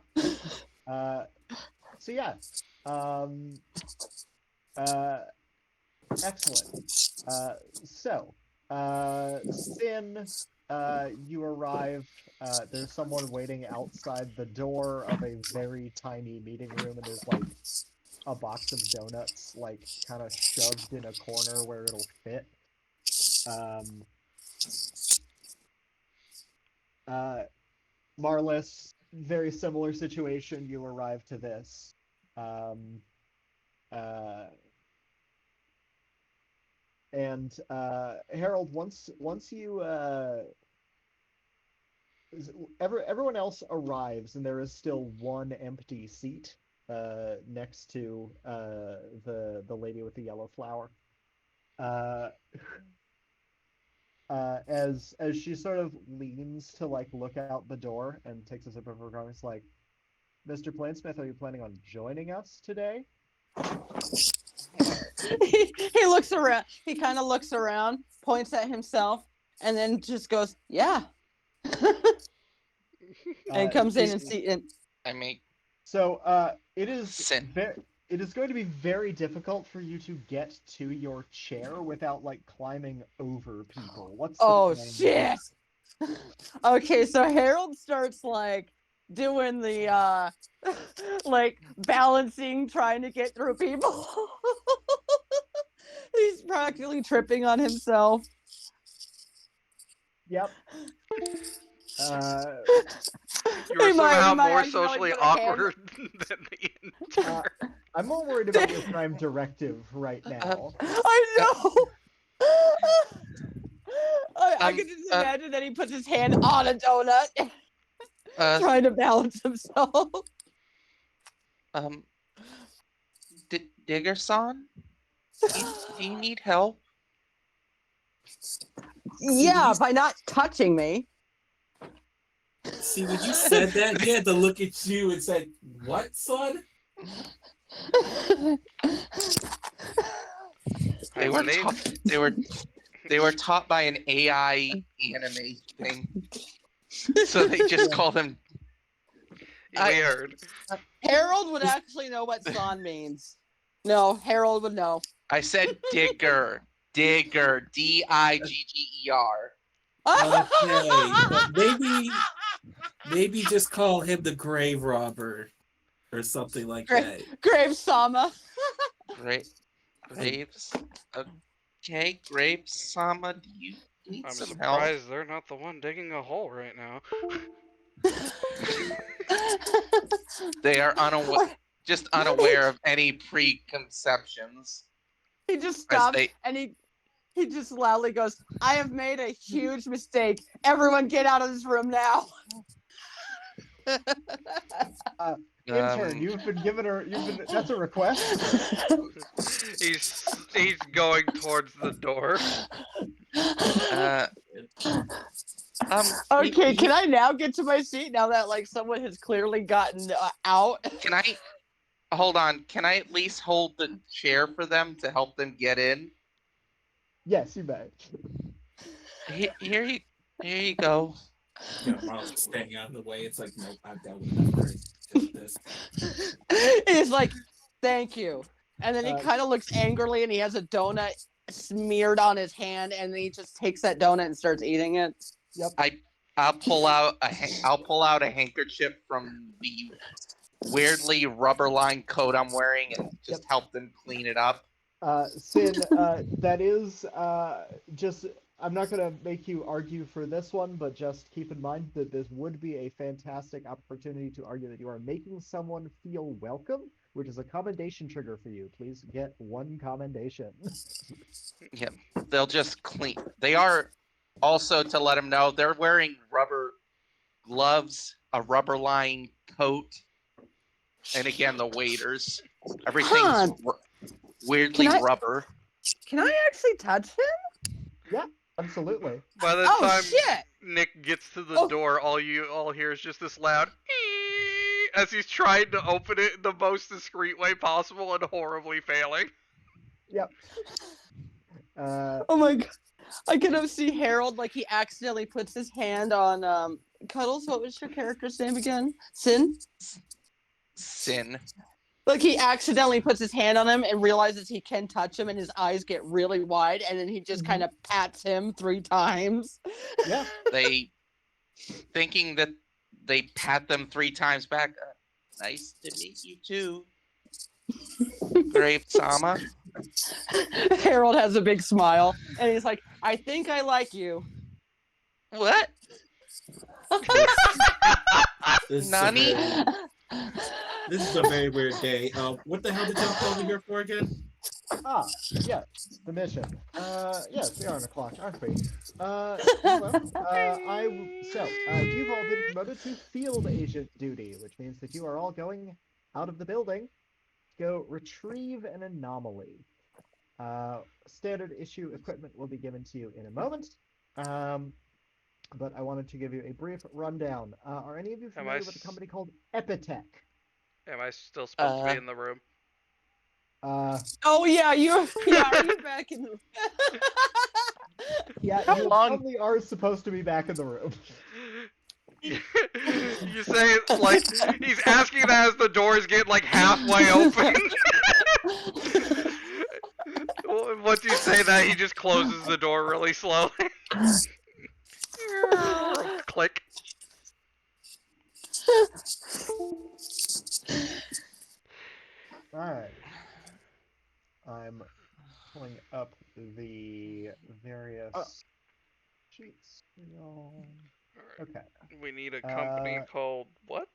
Uh, so yeah. Um, uh, Excellent. So, Sin, you arrive. There's someone waiting outside the door of a very tiny meeting room, and there's like a box of donuts, like kind of shoved in a corner where it'll fit. Um, uh, Marlis, very similar situation. You arrive to this. Um, uh, and Harold, once you everyone else arrives, and there is still one empty seat next to the lady with the yellow flower. Uh, as she sort of leans to like look out the door and takes a sip of her coffee, it's like, Mr. Plainsmith, are you planning on joining us today? He looks around. He kind of looks around, points at himself, and then just goes, "Yeah," and comes in and see. And I mean, So it is Sin. it is going to be very difficult for you to get to your chair without like climbing over people. What's the oh plan? shit! Okay, so Harold starts like doing the like balancing, trying to get through people. He's practically tripping on himself. Yep. You were He might somehow more accidentally socially put a hand- awkward than the intern. I'm more worried about your prime directive right now. I know. I can just imagine that he puts his hand on a donut, trying to balance himself. Diggerson, do you need help? Yeah, by not touching me. See, when you said that, he had to look at you and said, "What, son?" They were taught by an AI anime thing, so they just call them. Weird. Harold would actually know what son means. No, Harold would know. I said digger, Digger. Okay, but maybe just call him the grave robber or something like that. Grave Sama. Graves. Okay, Graves Sama, do you need I'm some help? surprised they're not the one digging a hole right now. They are unaware of any preconceptions. He just stops and he just loudly goes, "I have made a huge mistake. Everyone get out of this room now." Intern, you've been given that's a request. He's going towards the door. Okay, can I now get to my seat now that like someone has clearly gotten out? Can I hold on? Can I at least hold the chair for them to help them get in? Yes, you may. Here you go. Yeah, Marley's staying out of the way. It's like, no, I've dealt with enough this. He's like, "Thank you," and then he kind of looks angrily, and he has a donut smeared on his hand, and then he just takes that donut and starts eating it. Yep. I'll pull out a handkerchief from the weirdly rubber-lined coat I'm wearing and just help them clean it up. Sin, that is just. I'm not going to make you argue for this one, but just keep in mind that this would be a fantastic opportunity to argue that you are making someone feel welcome, which is a commendation trigger for you. Please get one commendation. Yep, they'll just clean. They are also, to let them know, they're wearing rubber gloves, a rubber-lined coat, and again, the waiters. Everything's weirdly rubber. Can I actually touch him? Yeah. Absolutely. By the time Nick gets to the door, all hear is just this loud as he's trying to open it in the most discreet way possible and horribly failing. Yep. Oh my god. I can see Harold like he accidentally puts his hand on Cuddles. What was your character's name again? Sin? Sin. Like he accidentally puts his hand on him and realizes he can touch him, and his eyes get really wide, and then he just kind of pats him 3 times. Yeah. They thinking that they pat them 3 times back. Nice to meet you too, Grape Sama. Harold has a big smile, and he's like, "I think I like you." What? This is a Nani? very, this is a very weird day. What the hell did y'all call me here for again? Ah, yes, the mission. Yes, we are on a clock, aren't we? Hello. You've all been promoted to field agent duty, which means that you are all going out of the building to go retrieve an anomaly. Standard issue equipment will be given to you in a moment. But I wanted to give you a brief rundown. Are any of you familiar with a company called Epitech? Am I still supposed to be in the room? Oh yeah, are you back in the Yeah, How you long- probably are supposed to be back in the room. You say it like he's asking that as the doors get like halfway open. Once you say that, he just closes the door really slowly. Click. Alright. I'm pulling up the various sheets. Okay. We need a company called what?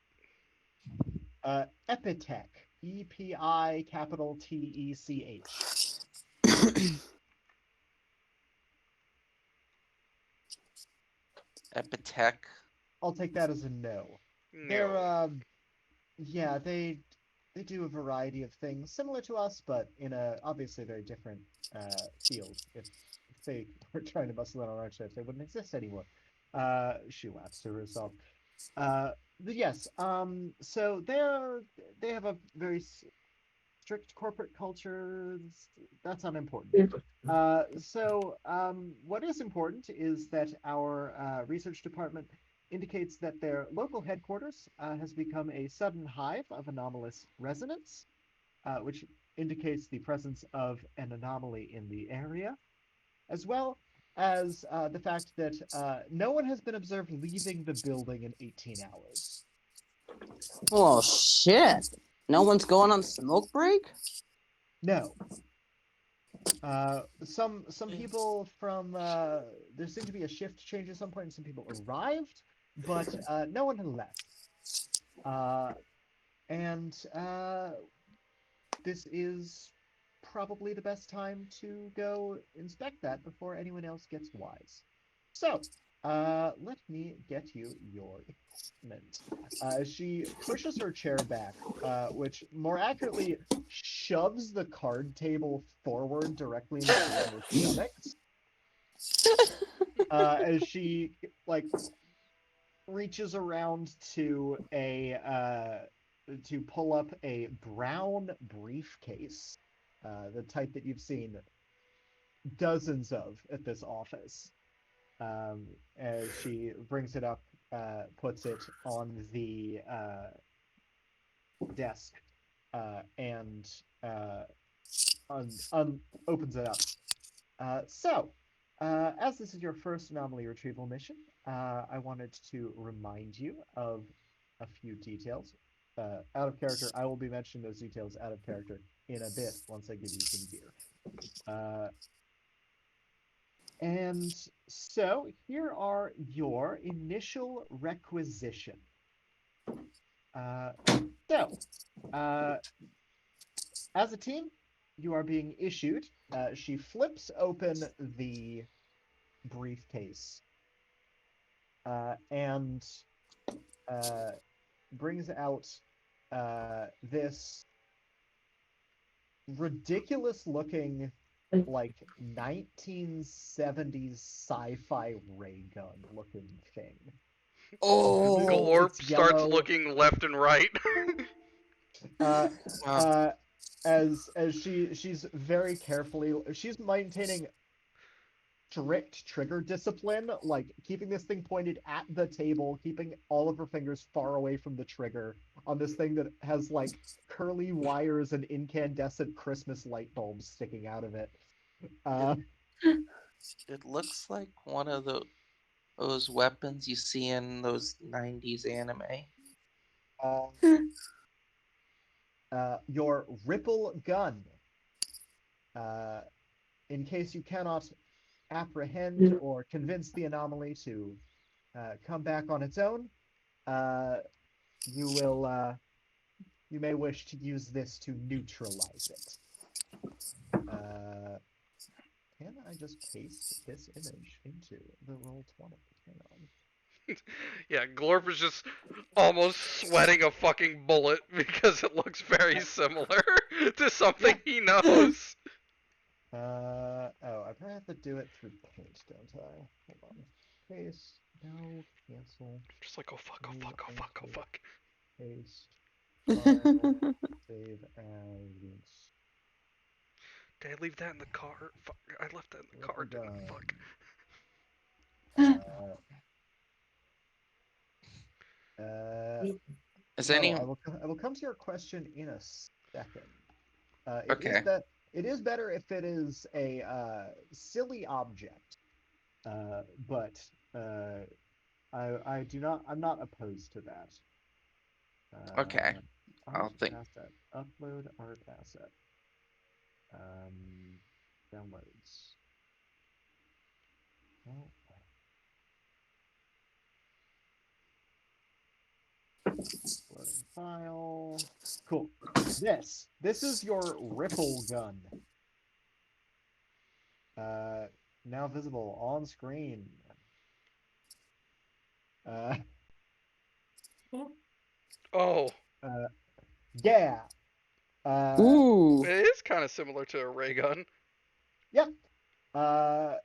Epitech. EPI capital TECH. Epitech. I'll take that as a no. No. They're yeah, they do a variety of things similar to us, but in a obviously very different field. If they were trying to bustle in on our ships, they wouldn't exist anymore. She laughs to herself. Yes. So they have a very strict corporate culture. That's unimportant. What is important is that our research department indicates that their local headquarters has become a sudden hive of anomalous resonance, which indicates the presence of an anomaly in the area, as well as the fact that no one has been observed leaving the building in 18 hours. Oh shit! No one's going on smoke break? No. Some people from there seemed to be a shift change at some point, and some people arrived, but no one had left. This is probably the best time to go inspect that before anyone else gets wise. So, let me get you your equipment. She pushes her chair back, which more accurately shoves the card table forward directly in between her stomachs. As she reaches around to pull up a brown briefcase, the type that you've seen dozens of at this office. As she brings it up, puts it on the desk, and opens it up. As this is your first anomaly retrieval mission, I wanted to remind you of a few details. Out of character, I will be mentioning those details out of character in a bit once I give you some gear. And so here are your initial requisition. As a team, you are being issued. She flips open the briefcase and brings out this ridiculous looking, like 1970s sci-fi ray gun looking thing. Oh, Glorp starts yellow. looking left and right. As she's very carefully, she's maintaining strict trigger discipline, like keeping this thing pointed at the table, keeping all of her fingers far away from the trigger on this thing that has like curly wires and incandescent Christmas light bulbs sticking out of it. Uh, It looks like one of those weapons you see in those 90s anime. uh, your ripple gun. In case you cannot apprehend or convince the anomaly to come back on its own, you will you may wish to use this to neutralize it. Can I just paste this image into the Roll20? Hang on. Yeah, Glorp is just almost sweating a fucking bullet because it looks very similar to something he knows. Oh, I probably have to do it through Paint, don't I? Hold on. Paste. No. Cancel. Just like, oh fuck, oh fuck, oh fuck, oh fuck. Paste. File. Save as. Did I leave that in the car? Fuck, I left that in the car, didn't I? Fuck. Is any I will come to your question in a second. Okay. It is better if it is a silly object, but I do not. I'm not opposed to that. Okay. I'll Art think. asset. Upload art asset. Downloads. Oh. Uploading file. Cool. This is your ripple gun. Now visible on screen. Oh, Yeah. Ooh. it is kind of similar to a ray gun. Yep. So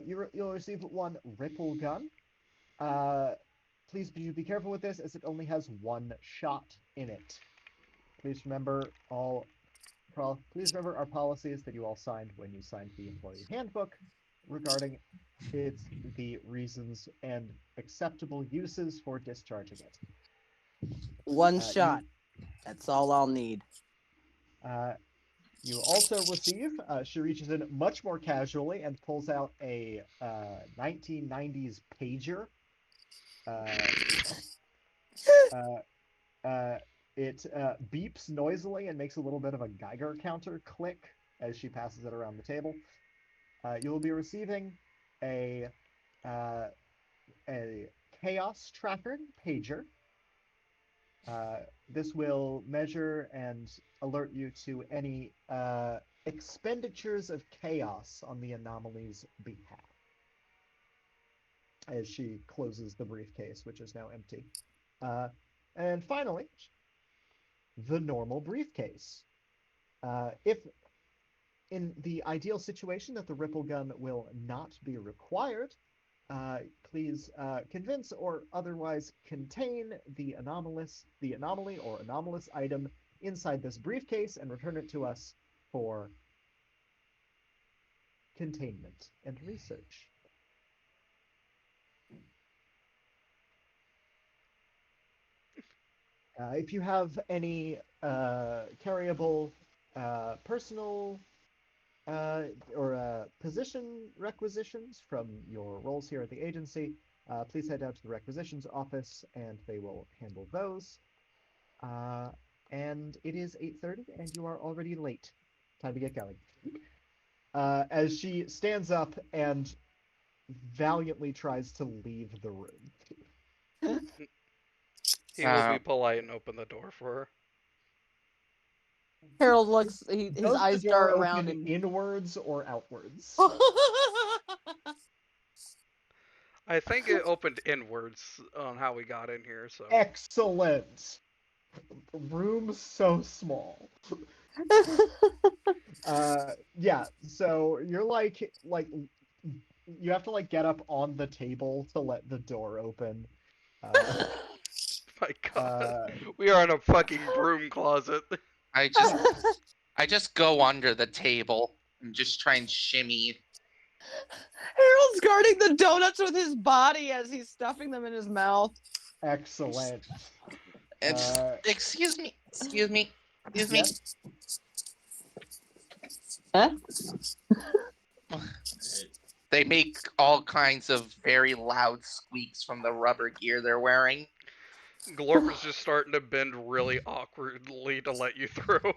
you'll receive one ripple gun. Please be careful with this, as it only has one shot in it. Please remember our policies that you all signed when you signed the employee handbook regarding the reasons and acceptable uses for discharging it. One shot. That's all I'll need. You also receive, she reaches in much more casually and pulls out a 1990s pager. It beeps noisily and makes a little bit of a Geiger counter click as she passes it around the table. You will be receiving a chaos tracker pager. This will measure and alert you to any expenditures of chaos on the anomaly's behalf. As she closes the briefcase, which is now empty. And finally, the normal briefcase. If in the ideal situation that the ripple gun will not be required, please convince or otherwise contain the anomaly or anomalous item inside this briefcase and return it to us for containment and research. If you have any carryable personal or position requisitions from your roles here at the agency, please head out to the requisitions office and they will handle those. And it is 8:30 and you are already late. Time to get going. As she stands up and valiantly tries to leave the room. He will be polite and open the door for her. Harold looks. His Does eyes the door dart around open and. inwards or outwards? I think it opened inwards on how we got in here, so. Excellent. Room so small. Yeah, so you're like you have to like get up on the table to let the door open. My god. We are in a fucking broom closet. I just go under the table and just try and shimmy Harold's guarding the donuts with his body as he's stuffing them in his mouth. Excellent. It's, Uh, excuse me. Excuse me. Excuse me. yes. Huh? They make all kinds of very loud squeaks from the rubber gear they're wearing. Glorp's just starting to bend really awkwardly to let you through.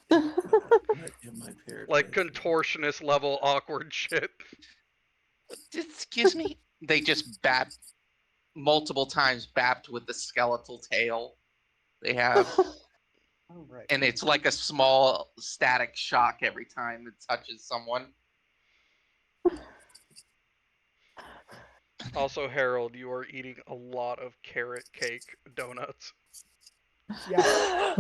What am I paired Like with? contortionist level awkward shit. Excuse me. They just bap multiple times, bapped with the skeletal tail they have. All right. And it's like a small static shock every time it touches someone. Also, Harold, you are eating a lot of carrot cake donuts. Yeah.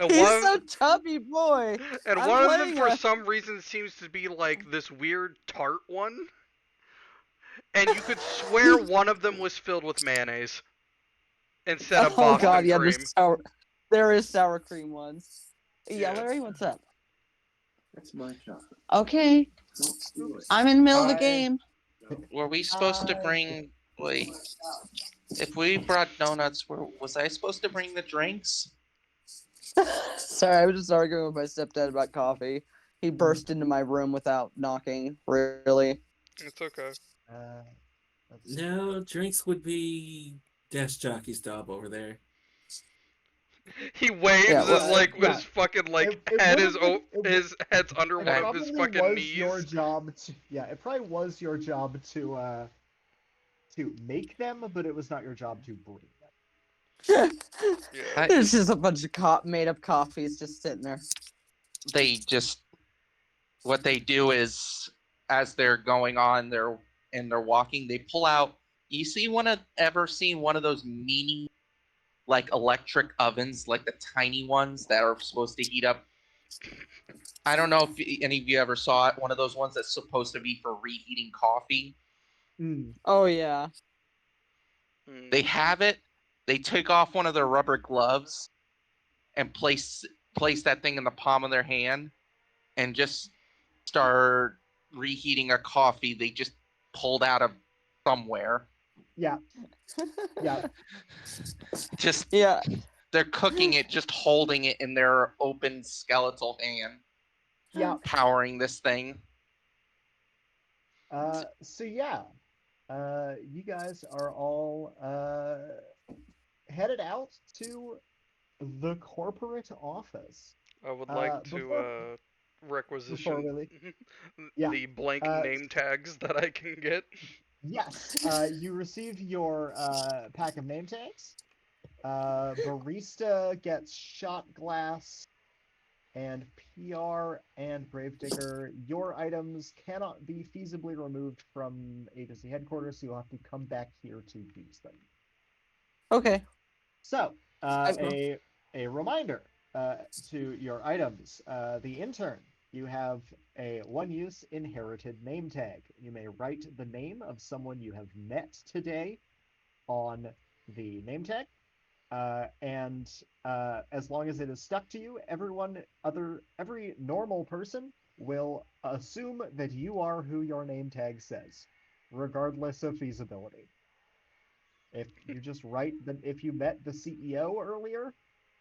And He's one, so chubby, boy. and I'm one of them playing for a. some reason seems to be like this weird tart one. And you could swear one of them was filled with mayonnaise instead of Oh God, Boston yeah, cream. there is sour cream ones. Yeah, Yeah. Larry, what's up? That's my shot. Okay, Don't do it. I'm in the middle of the I- game. Were we supposed to bring. Wait. If we brought donuts, was I supposed to bring the drinks? Sorry, I was just arguing with my stepdad about coffee. He burst into my room without knocking, really. It's okay. Uh, let's see. No, drinks would be desk jockey's job over there. He waves Yeah, his well, like yeah. his fucking like It head would've been- his head's under It one of probably his fucking was your knees. job to, yeah, it probably was your job to make them, but it was not your job to brew them. Yeah. it's just a bunch of made up coffees just sitting there. They just. What they do is, as they're going on, they're walking, they pull out. You see ever seen one of those mini like electric ovens, like the tiny ones that are supposed to heat up. I don't know if any of you ever saw it. One of those ones that's supposed to be for reheating coffee. Mm. Oh yeah. They have it. They take off one of their rubber gloves and place that thing in the palm of their hand and just start reheating a coffee they just pulled out of somewhere. Yeah. Yeah. Just Yeah. they're cooking it, just holding it in their open skeletal hand, Yeah. powering this thing. So yeah, you guys are all headed out to the corporate office. I would like to Before requisition we leave, yeah, the blank uh, name tags that I can get. yes, you receive your pack of name tags. Barista gets shot glass and PR and Gravedigger. Your items cannot be feasibly removed from agency headquarters, so you'll have to come back here to use them. Okay. So, I- a reminder to your items. The intern, you have a one-use inherited name tag. You may write the name of someone you have met today on the name tag. And as long as it is stuck to you, every normal person will assume that you are who your name tag says, regardless of feasibility. If you just write if you met the CEO earlier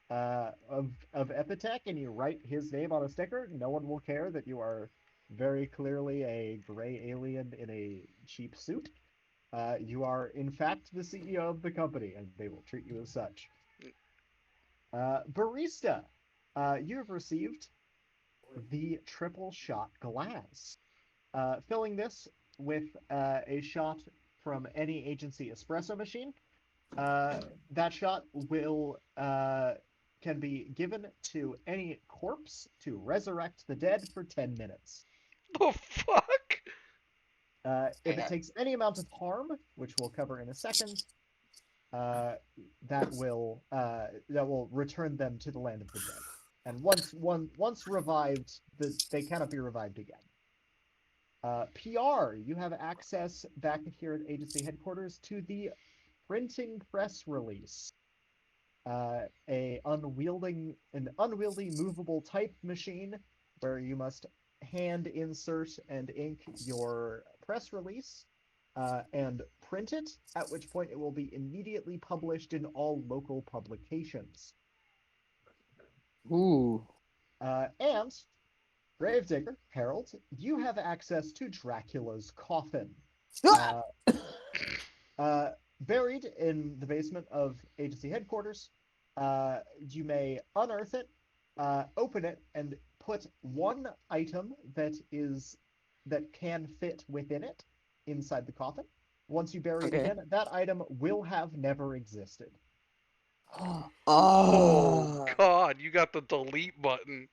of Epitech and you write his name on a sticker, no one will care that you are very clearly a gray alien in a cheap suit. You are, in fact, the CEO of the company, and they will treat you as such. Barista, you have received the triple shot glass. Filling this with a shot from any agency espresso machine. That shot will can be given to any corpse to resurrect the dead for 10 minutes. The fuck? If it takes any amount of harm, which we'll cover in a second, that will return them to the land of the dead. And once revived, they cannot be revived again. PR, you have access back here at agency headquarters to the printing press release. An unwieldy movable type machine where you must hand insert and ink your press release and print it, at which point it will be immediately published in all local publications. Ooh. And Gravedigger, Harold, you have access to Dracula's coffin. Ah! Buried in the basement of agency headquarters, you may unearth it, open it, and put one item that can fit within it inside the coffin. Once you bury it Okay. again, that item will have never existed. Oh Oh. God, you got the delete button.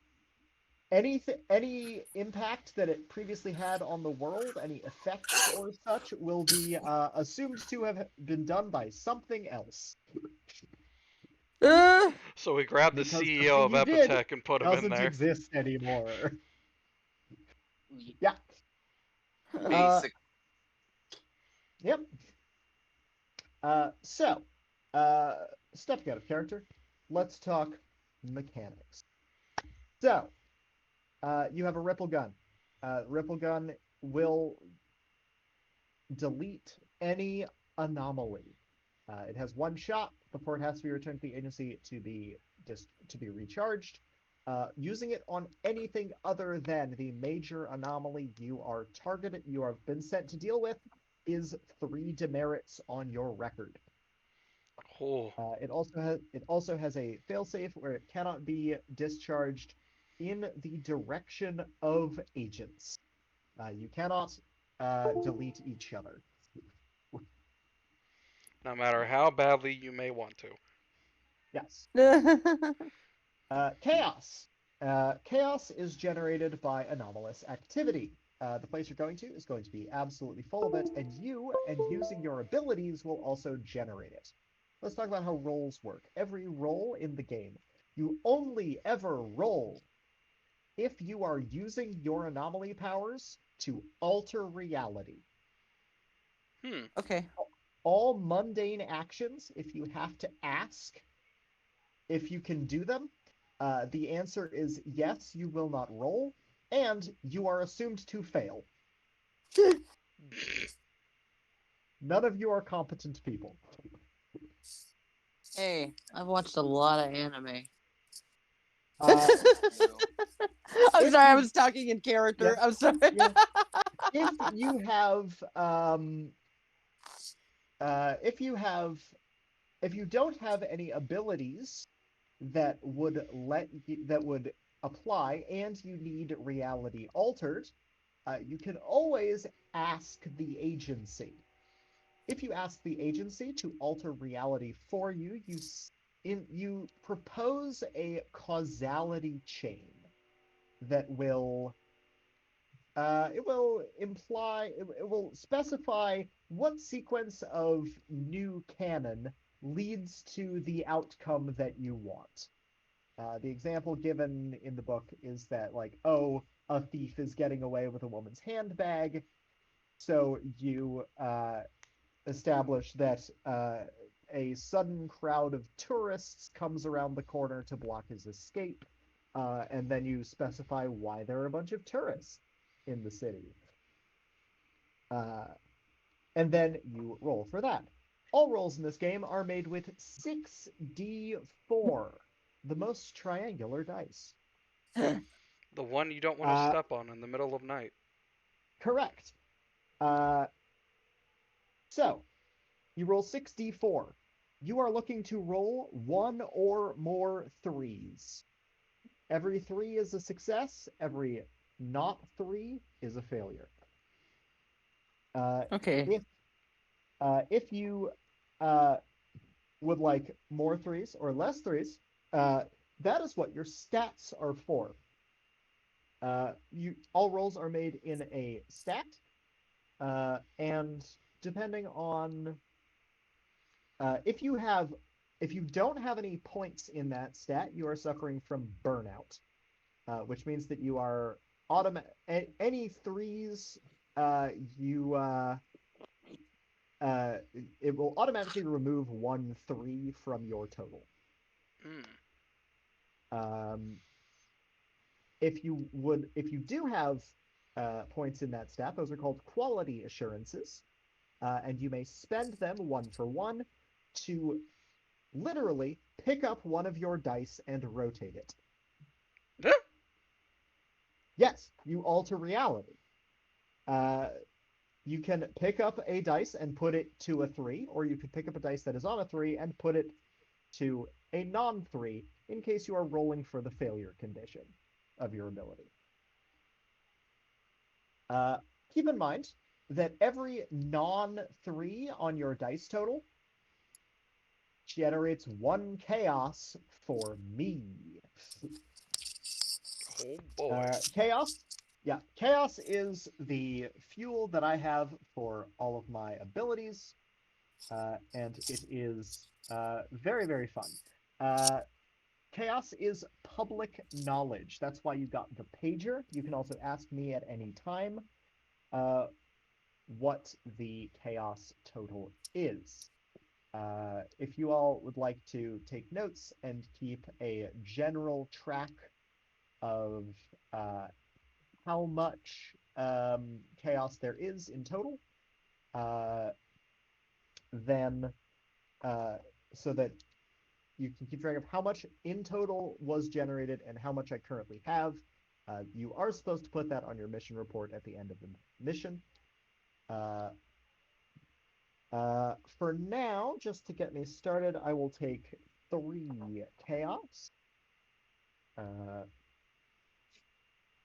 Any impact that it previously had on the world, any effects or such, will be assumed to have been done by something else. So we grabbed the Because the CEO thing of you did Epitech and put him in doesn't there. exist anymore. Yeah. Basic. Yep. So, stepping out of character, let's talk mechanics. So, you have a ripple gun. Ripple gun will delete any anomaly. It has one shot before it has to be returned to the agency to be recharged. Using it on anything other than the major anomaly you have been sent to deal with is 3 demerits on your record. Oh, It also has a failsafe where it cannot be discharged in the direction of agents. You cannot delete each other. no matter how badly you may want to. Yes. Chaos. Chaos is generated by anomalous activity. The place you're going to is going to be absolutely full of it, and using your abilities will also generate it. Let's talk about how rolls work. Every roll in the game, you only ever roll if you are using your anomaly powers to alter reality. Okay. All mundane actions, if you have to ask if you can do them, the answer is yes, you will not roll, and you are assumed to fail. None of you are competent people. Hey, I've watched a lot of anime. Uh, I'm if sorry, I you, was talking in character. yeah, I'm sorry. yeah. If you have, if you have, if you don't have any abilities that would apply, and you need reality altered, you can always ask the agency. If you ask the agency to alter reality for you, you propose a causality chain that will it will specify what sequence of new canon leads to the outcome that you want. The example given in the book is that, like, oh, a thief is getting away with a woman's handbag, so you establish that a sudden crowd of tourists comes around the corner to block his escape, and then you specify why there are a bunch of tourists in the city. Uh, and then you roll for that. All rolls in this game are made with 6d4, the most triangular dice. The one you don't want to Uh, step on in the middle of night. Correct. Uh, so you roll 6d4. You are looking to roll one or more threes. Every three is a success. Every not three is a failure. Okay. If you uh, would like more threes or less threes, that is what your stats are for. All rolls are made in a stat, and depending on if you don't have any points in that stat, you are suffering from burnout, which means that you are any threes you uh, it will automatically remove 1 3 from your total. Mm. Um, if you do have points in that stat, those are called quality assurances, and you may spend them one for one to literally pick up one of your dice and rotate it. Yes, you alter reality. You can pick up a dice and put it to a 3, or you could pick up a dice that is on a 3 and put it to a non-3 in case you are rolling for the failure condition of your ability. Keep in mind that every non-3 on your dice total generates 1 chaos for me. Oh boy. Chaos is the fuel that I have for all of my abilities, and it is very, very fun. Chaos is public knowledge. That's why you got the pager. You can also ask me at any time what the chaos total is. If you all would like to take notes and keep a general track of how much chaos there is in total, then so that you can keep track of how much in total was generated and how much I currently have. You are supposed to put that on your mission report at the end of the mission. For now, just to get me started, I will take 3 chaos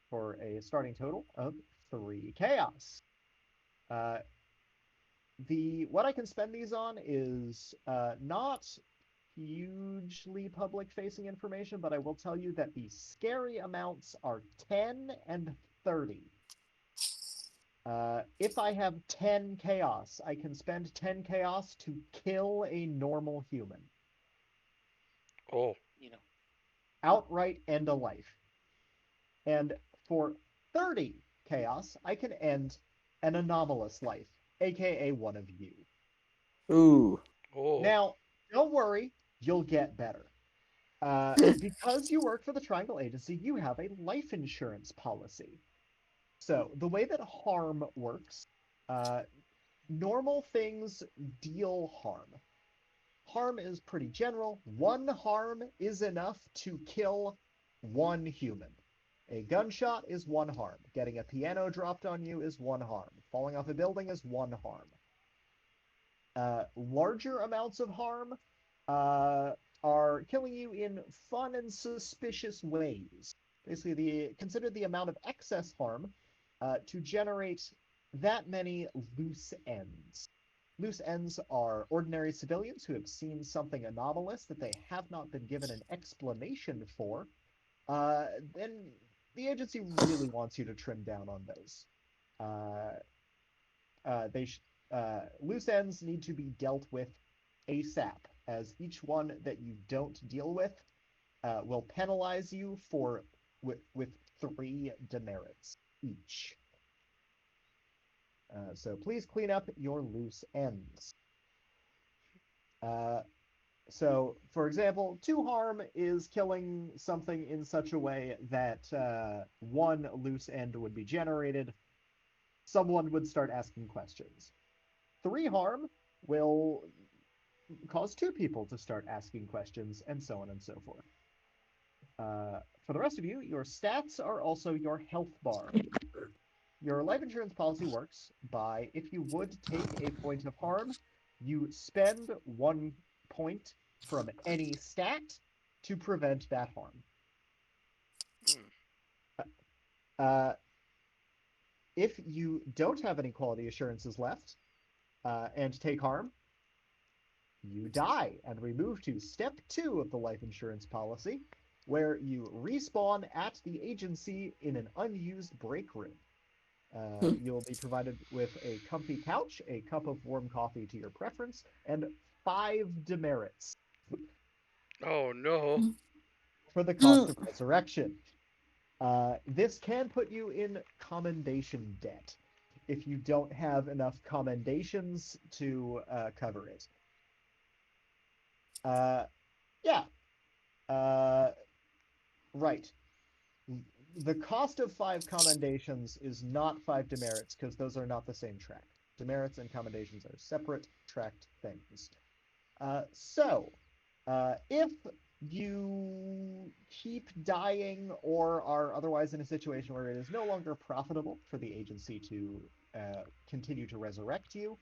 for a starting total of 3 chaos. What I can spend these on is not hugely public-facing information, but I will tell you that the scary amounts are 10 and 30. If I have 10 chaos, I can spend 10 chaos to kill a normal human. Oh. Outright end a life. And for 30 chaos, I can end an anomalous life, aka one of you. Ooh. Oh. Now, don't worry, you'll get better. Because you work for the Triangle Agency, you have a life insurance policy. So the way that harm works, normal things deal harm. Harm is pretty general. 1 harm is enough to kill 1 human. A gunshot is 1 harm. Getting a piano dropped on you is 1 harm. Falling off a building is 1 harm. Larger amounts of harm are killing you in fun and suspicious ways. Basically, consider the amount of excess harm to generate that many loose ends. Loose ends are ordinary civilians who have seen something anomalous that they have not been given an explanation for. Then the agency really wants you to trim down on those. Loose ends need to be dealt with ASAP, as each one that you don't deal with will penalize you with 3 demerits each. So please clean up your loose ends. So, for example, 2 harm is killing something in such a way that 1 loose end would be generated. Someone would start asking questions. 3 harm will cause 2 people to start asking questions, and so on and so forth. For the rest of you, your stats are also your health bar. Your life insurance policy works by, if you would take a point of harm, you spend 1 point from any stat to prevent that harm. If you don't have any quality assurances left and take harm, you die, and we move to step 2 of the life insurance policy, where you respawn at the agency in an unused break room. You'll be provided with a comfy couch, a cup of warm coffee to your preference, and 5 demerits. Oh no. For the cost of resurrection. This can put you in commendation debt if you don't have enough commendations to cover it. Yeah. Right. the cost of 5 commendations is not 5 demerits because those are not the same tract. Demerits and commendations are separate tract things. If you keep dying or are otherwise in a situation where it is no longer profitable for the agency to continue to resurrect you,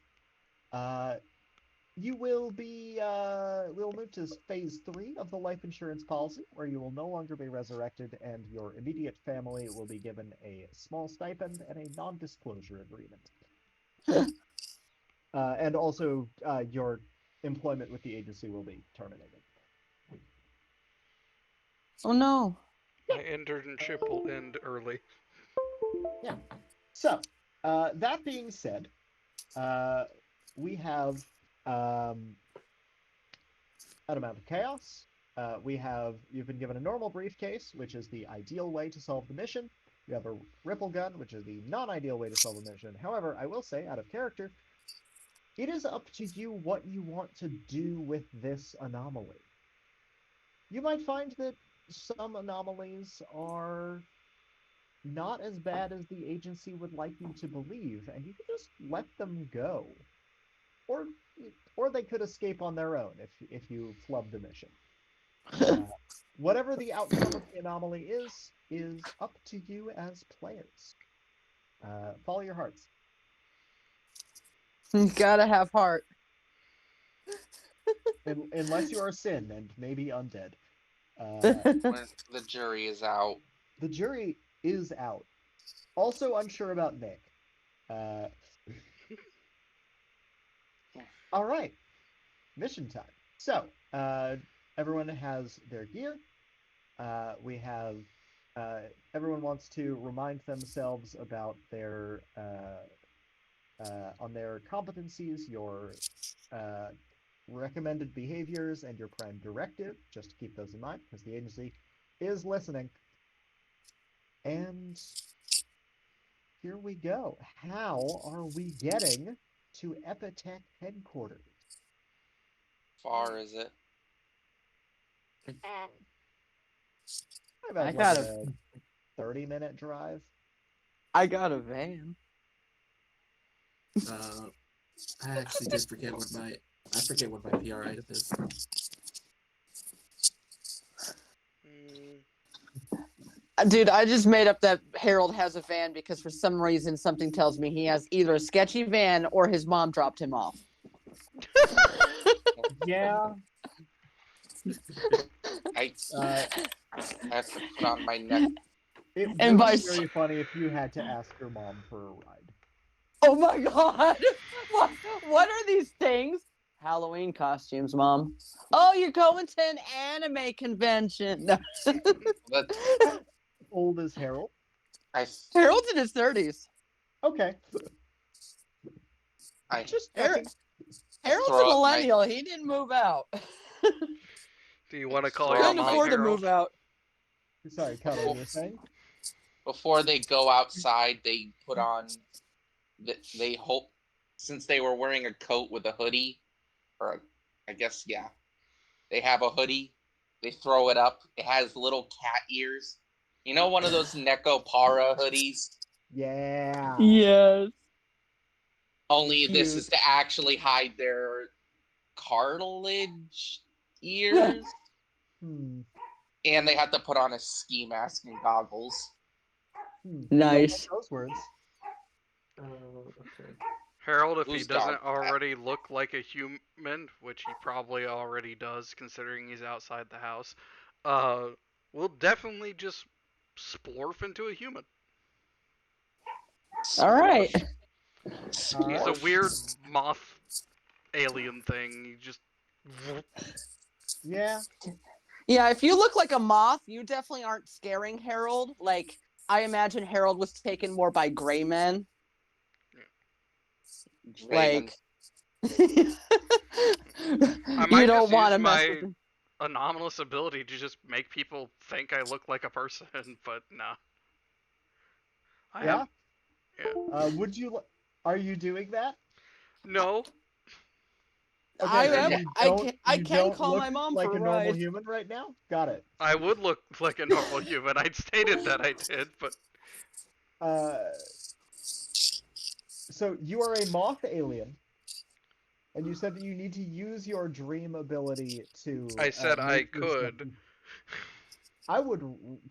you will be we'll move to phase 3 of the life insurance policy, where you will no longer be resurrected, and your immediate family will be given a small stipend and a non-disclosure agreement. And also, your employment with the agency will be terminated. Oh no. My internship will end early. Yeah. So, that being said, we have an amount of chaos. You've been given a normal briefcase, which is the ideal way to solve the mission. You have a ripple gun, which is the non-ideal way to solve the mission. However, I will say, out of character, it is up to you what you want to do with this anomaly. You might find that some anomalies are not as bad as the agency would like you to believe, and you can just let them go. Or they could escape on their own if you flub the mission. Whatever the outcome of the anomaly is up to you as players. Follow your hearts. You gotta have heart. Unless you are Sin and maybe undead. When the jury is out. The jury is out. Also unsure about Nick. All right. Mission time. So, everyone has their gear. We have everyone wants to remind themselves about their on their competencies, your recommended behaviors, and your prime directive. Just to keep those in mind, because the agency is listening. And here we go. How are we getting to Epitech headquarters? Far is it? About I got like a 30-minute drive. I got a van. I actually did forget what my PR item is. Dude, I just made up that Harold has a van because for some reason something tells me he has either a sketchy van or his mom dropped him off. Yeah. I have to put on my neck. It And would be vice- very funny if you had to ask your mom for a ride. Oh my god! What are these things? Halloween costumes, Mom. Oh, you're going to an anime convention. But Old as Harold. Harold's in his 30s. Okay. Just checking. Harold's a millennial. He didn't move out. Do you want to call Throw your Couldn't mom afford to Harold? move out. Sorry, Cuddle, you were saying? Before they go outside, they put on. They hope, since they were wearing a coat with a hoodie, or I guess yeah, they have a hoodie. They throw it up. It has little cat ears. You know, one of those Neko Para hoodies. Yeah. Yes. Only this Cute. is to actually hide their cartilage ears. And they have to put on a ski mask and goggles. Nice. Those words. Okay. Harold, if he Whose dog doesn't already look like a human, which he probably already does considering he's outside the house, we'll definitely just splorf into a human. All right. He's a weird moth alien thing. You just... Yeah. Yeah, if you look like a moth, you definitely aren't scaring Harold. Like, I imagine Harold was taken more by gray men. Raven. Like, I might you don't just want use to mess my with him. anomalous ability to just make people think I look like a person, but nah. Yeah? Yeah. Are you doing that? No. Okay, so I you can don't call look my mom like for a a normal ride. human right now? Got it. I would look like a normal human. I'd stated that I did, but Uh, so you are a moth alien, and you said that you need to use your dream ability to I said I make yourself. could. I would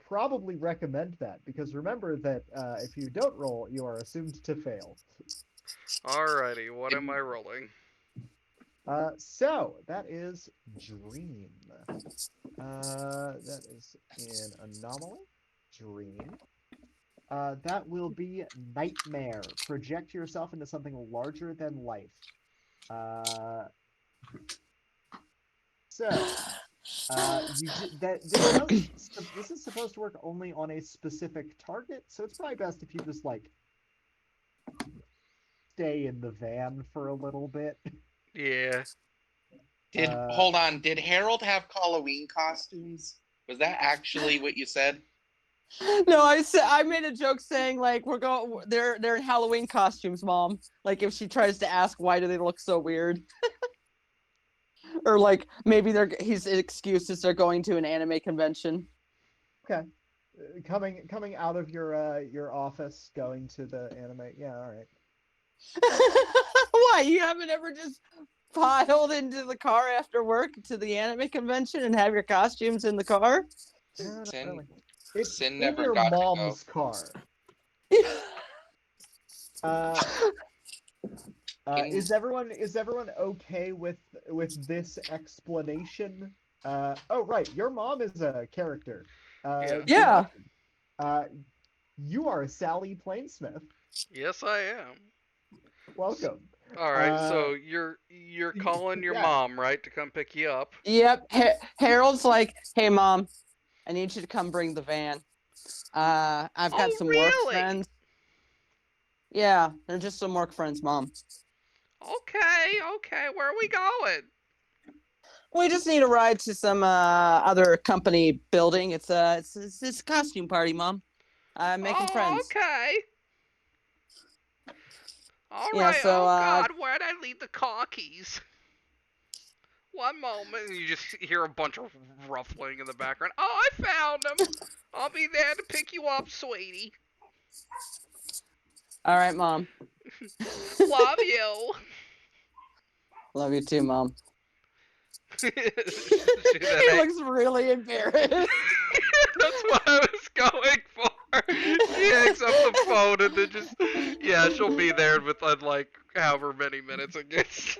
probably recommend that because remember that if you don't roll, you are assumed to fail. Alrighty, what am I rolling? So that is dream. That is an anomaly. Dream. That will be nightmare. Project yourself into something larger than life. Uh, so you that this is supposed to work only on a specific target, so it's probably best if you just like stay in the van for a little bit. Yeah. Uh, Hold on, did Harold have Halloween costumes? Was that actually what you said? No, I made a joke saying like they're in Halloween costumes, mom. Like if she tries to ask why do they look so weird, or like maybe his excuse is they're going to an anime convention. okay. Coming out of your office, going to the anime. Yeah, all right. Why you haven't ever just piled into the car after work to the anime convention and have your costumes in the car? No, not Sin, really. It's Sin in never your got to go. mom's car. Uh, In, is everyone okay with this explanation? Oh right, your mom is a character. Yeah. Yeah. Jiraki, uh, you are Sally Plainsmith. Yes, I am. Welcome. Alright, Uh, so you're calling your yeah. mom, right, to come pick you up? Yep. Harold's like, hey mom, I need you to come bring the van. I've got Oh, some work really? friends. Yeah, they're just some work friends, mom. Okay, where are we going? We just need a ride to some other company building. It's a costume party, mom. I'm making Oh, friends. okay. Yeah, Alright, so oh god, where'd I leave the car keys? One moment, and you just hear a bunch of ruffling in the background. Oh, I found them! I'll be there to pick you up, sweetie. all right, mom. Love you. Love you too, mom. She then He looks really embarrassed. That's what I was going for. She hangs up the phone and then just, yeah, she'll be there within like however many minutes it gets.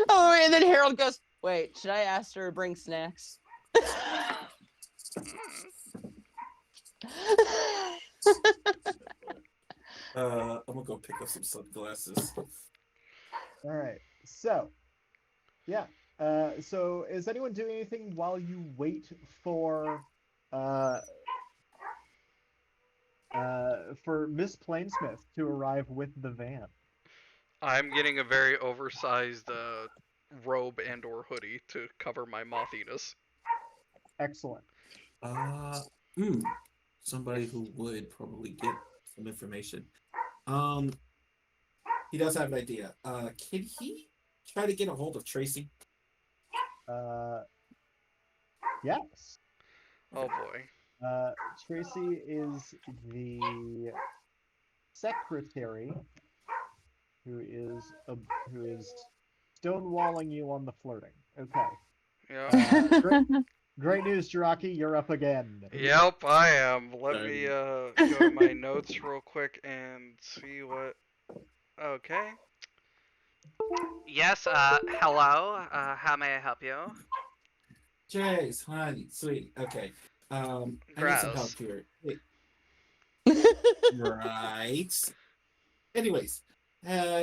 Oh, and then Harold goes, wait, should I ask her to bring snacks? I'm gonna go pick up some sunglasses. all right. So yeah. So is anyone doing anything while you wait uh for Miss Plainsmith to arrive with the van? I'm getting a very oversized robe and or hoodie to cover my mothiness. Excellent. Uh, hmm. Somebody who would probably get some information. Um, he does have an idea. Can he try to get a hold of Tracy? Uh, yes. Oh boy. Tracy is the secretary who is who is stonewalling you on the flirting. Okay. Yep. Great news, Jiraki. You're up again. Yep, I am. Let me Sorry. go to my notes real quick and see what. Okay. Yes, hello. How may I help you? Jace, honey, sweet. Okay. I need some Gross. help here. Wait, right. Anyways,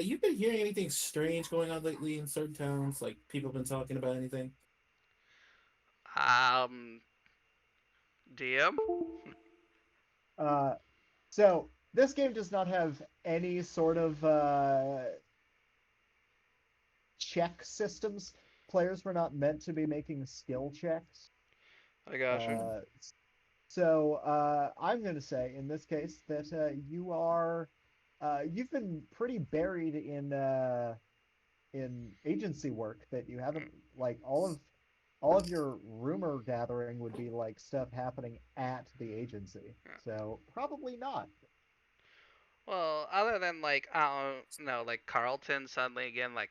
you've been hearing anything strange going on lately in certain towns? Like people been talking about anything? Um, DM? Uh, so this game does not have any sort of check systems. Players were not meant to be making skill checks. I got you. Uh, so I'm going to say in this case that you are you've been pretty buried in agency work that you haven't like all of your rumor gathering would be like stuff happening at the agency. So probably not. Well, other than like I don't know, like Carlton suddenly again like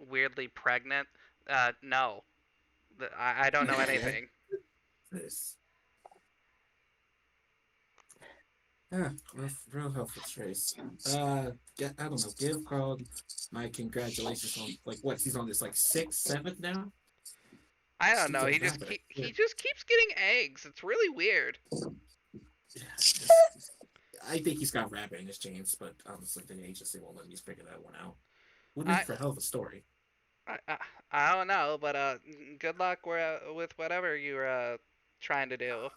weirdly pregnant. No, I don't know anything. This. Yeah, real helpful choice. I don't know. Give Carl my congratulations on like what he's on this like sixth, seventh now. I don't He's know. a He just rapper. he just keeps getting eggs. It's really weird. Yeah, I think he's got rabbit in his genes, but honestly, the agency won't let me figure that one out. Would make I for a hell of a story. I I, I don't know, but good luck with whatever you're trying to do.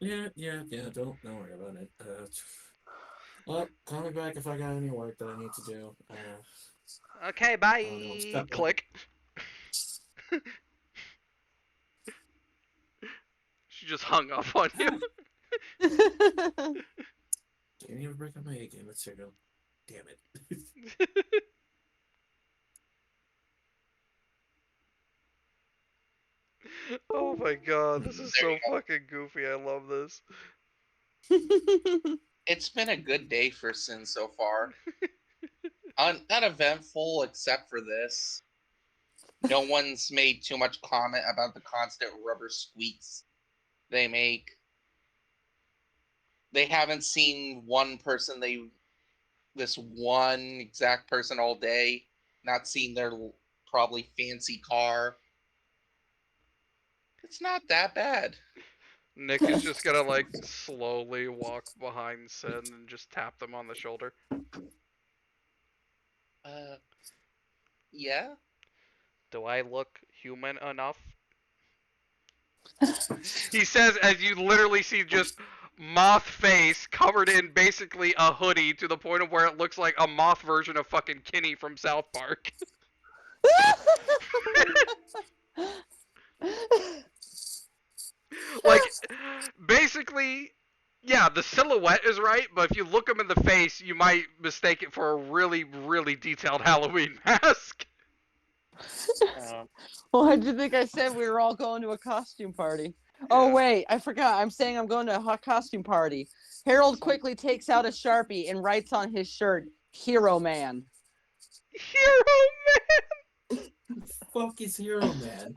Yeah. Don't worry about it. Well, call me back if I got any work that I need to do. Okay, I don't know. bye. Click. She just hung up on you. Can't even break up my A game material. Damn it. Oh my god, this is There so you go. fucking goofy. I love this. It's been a good day for Sin so far. Uneventful except for this. No one's made too much comment about the constant rubber squeaks they make. They haven't seen this one exact person all day, not seen their probably fancy car. It's not that bad. Nick is just gonna like slowly walk behind Sin and just tap them on the shoulder. Yeah. Do I look human enough? He says as you literally see just moth face covered in basically a hoodie to the point of where it looks like a moth version of fucking Kenny from South Park. Like, basically, yeah, the silhouette is right, but if you look him in the face, you might mistake it for a really, really detailed Halloween mask. Well, why did you think I said we were all going to a costume party? Oh, Yeah. wait, I forgot. I'm saying I'm going to a costume party. Harold quickly takes out a Sharpie and writes on his shirt, Hero Man. Hero Fuck is Hero Man?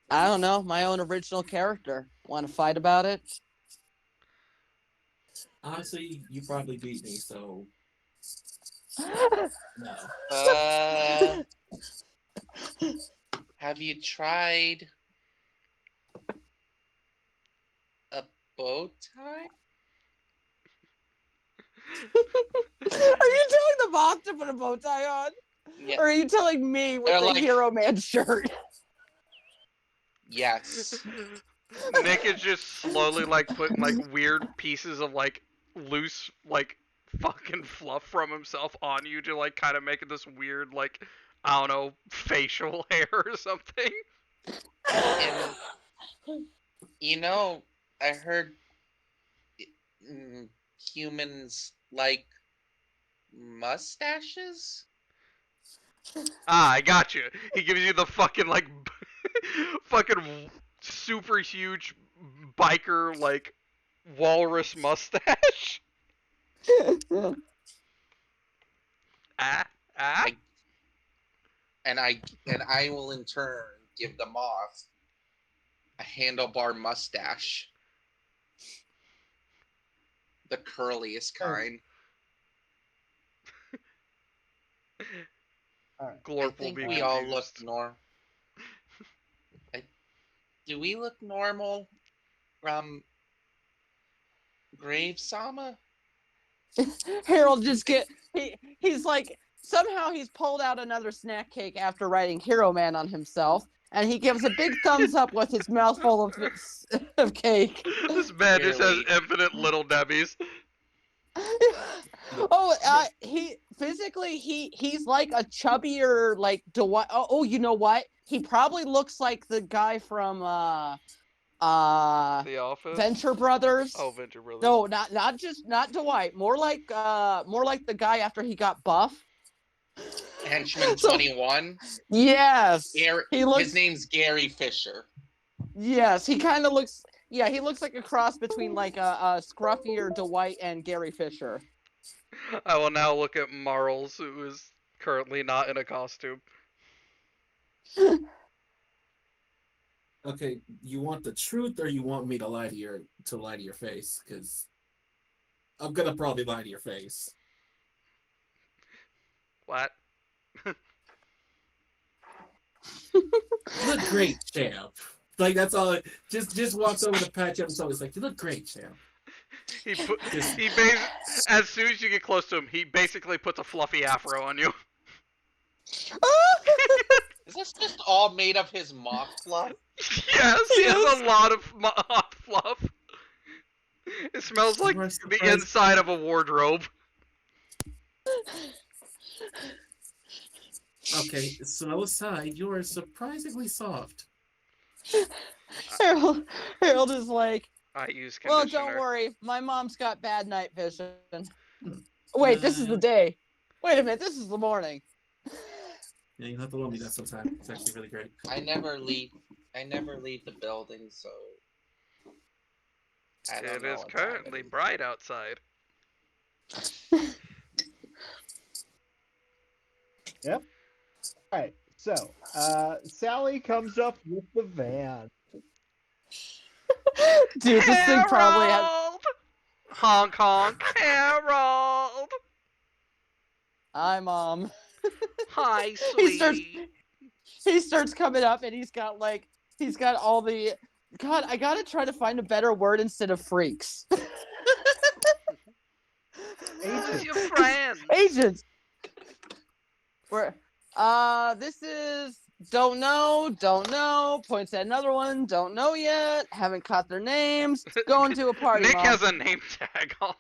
I don't know. My own original character. Want to fight about it? Honestly, you probably beat me, so no. Have you tried a bow tie? Are you telling the moth to put a bow tie on? Yeah. Or are you telling me with the like- Hero Man shirt? Yes. Nick is just slowly like putting like weird pieces of like loose like fucking fluff from himself on you to like kind of make it this weird like I don't know facial hair or something. And I heard humans like mustaches. Ah, I got you. He gives you the fucking like fucking super huge biker like walrus mustache. Ah, ah. And I will in turn give the moth a handlebar mustache, the curliest kind. All right. Glorp I will think be we all look confused. Do we look normal from Grave Sama? Harold just he's like somehow he's pulled out another snack cake after writing Hero Man on himself, and he gives a big thumbs up with his mouth full of cake. This man just has Clearly. infinite little debbies. He physically he's like a chubbier like Dwight. Oh, you know what? He probably looks like the guy from The Office. Venture Brothers. Oh, Venture Brothers. No, not Dwight. More like the guy after he got buff. Henchman So- 21. Yes. He looks. His name's Gary Fisher. Yes, he kind of looks. Yeah, he looks like a cross between like a scruffier Dwight and Gary Fisher. I will now look at Marls, who is currently not in a costume. Okay, you want the truth or you want me to lie to your face? Because I'm gonna probably lie to your face. What? You look great, champ. Like that's all. Just walks over to pat you up and so it's like, you look great, champ. As soon as you get close to him, he basically puts a fluffy afro on you. Is this just all made of his moth fluff? Yes, he has a lot of hot fluff. It smells like the inside of a wardrobe. Okay, smell aside, you are surprisingly soft. Harold is like, I use well, conditioner. don't worry, my mom's got bad night vision. Wait, this is the day. Wait a minute, this is the morning. Yeah, you have to let me that sometime. It's actually really great. I never leave the building, so I don't It know is what time currently it is. bright outside. Yep. All right. So, Sally comes up with the van. Dude, this thing probably has. Harold! Honk honk, Harold! Hi, Mom. Hi, He starts. sweetie. He starts coming up, and he's got all the. God, I gotta try to find a better word instead of freaks. Who's your friend? Agents. This is don't know. Points at another one. Don't know yet. Haven't caught their names. Going to a party. Nick Mom. has a name tag on.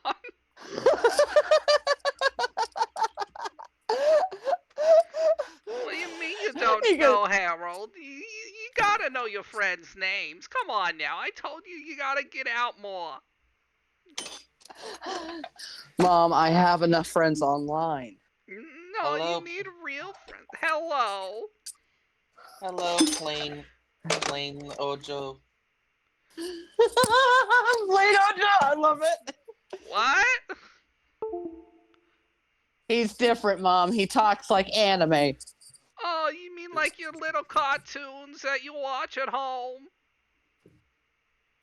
What do you mean you don't know, Harold? You gotta know your friends' names. Come on now. I told you you gotta get out more. Mom, I have enough friends online. No, Hello? you need real friends. Hello. Hello, plain Ojo. Plain Ojo, I love it. What? He's different, Mom. He talks like anime. Oh, you mean like your little cartoons that you watch at home?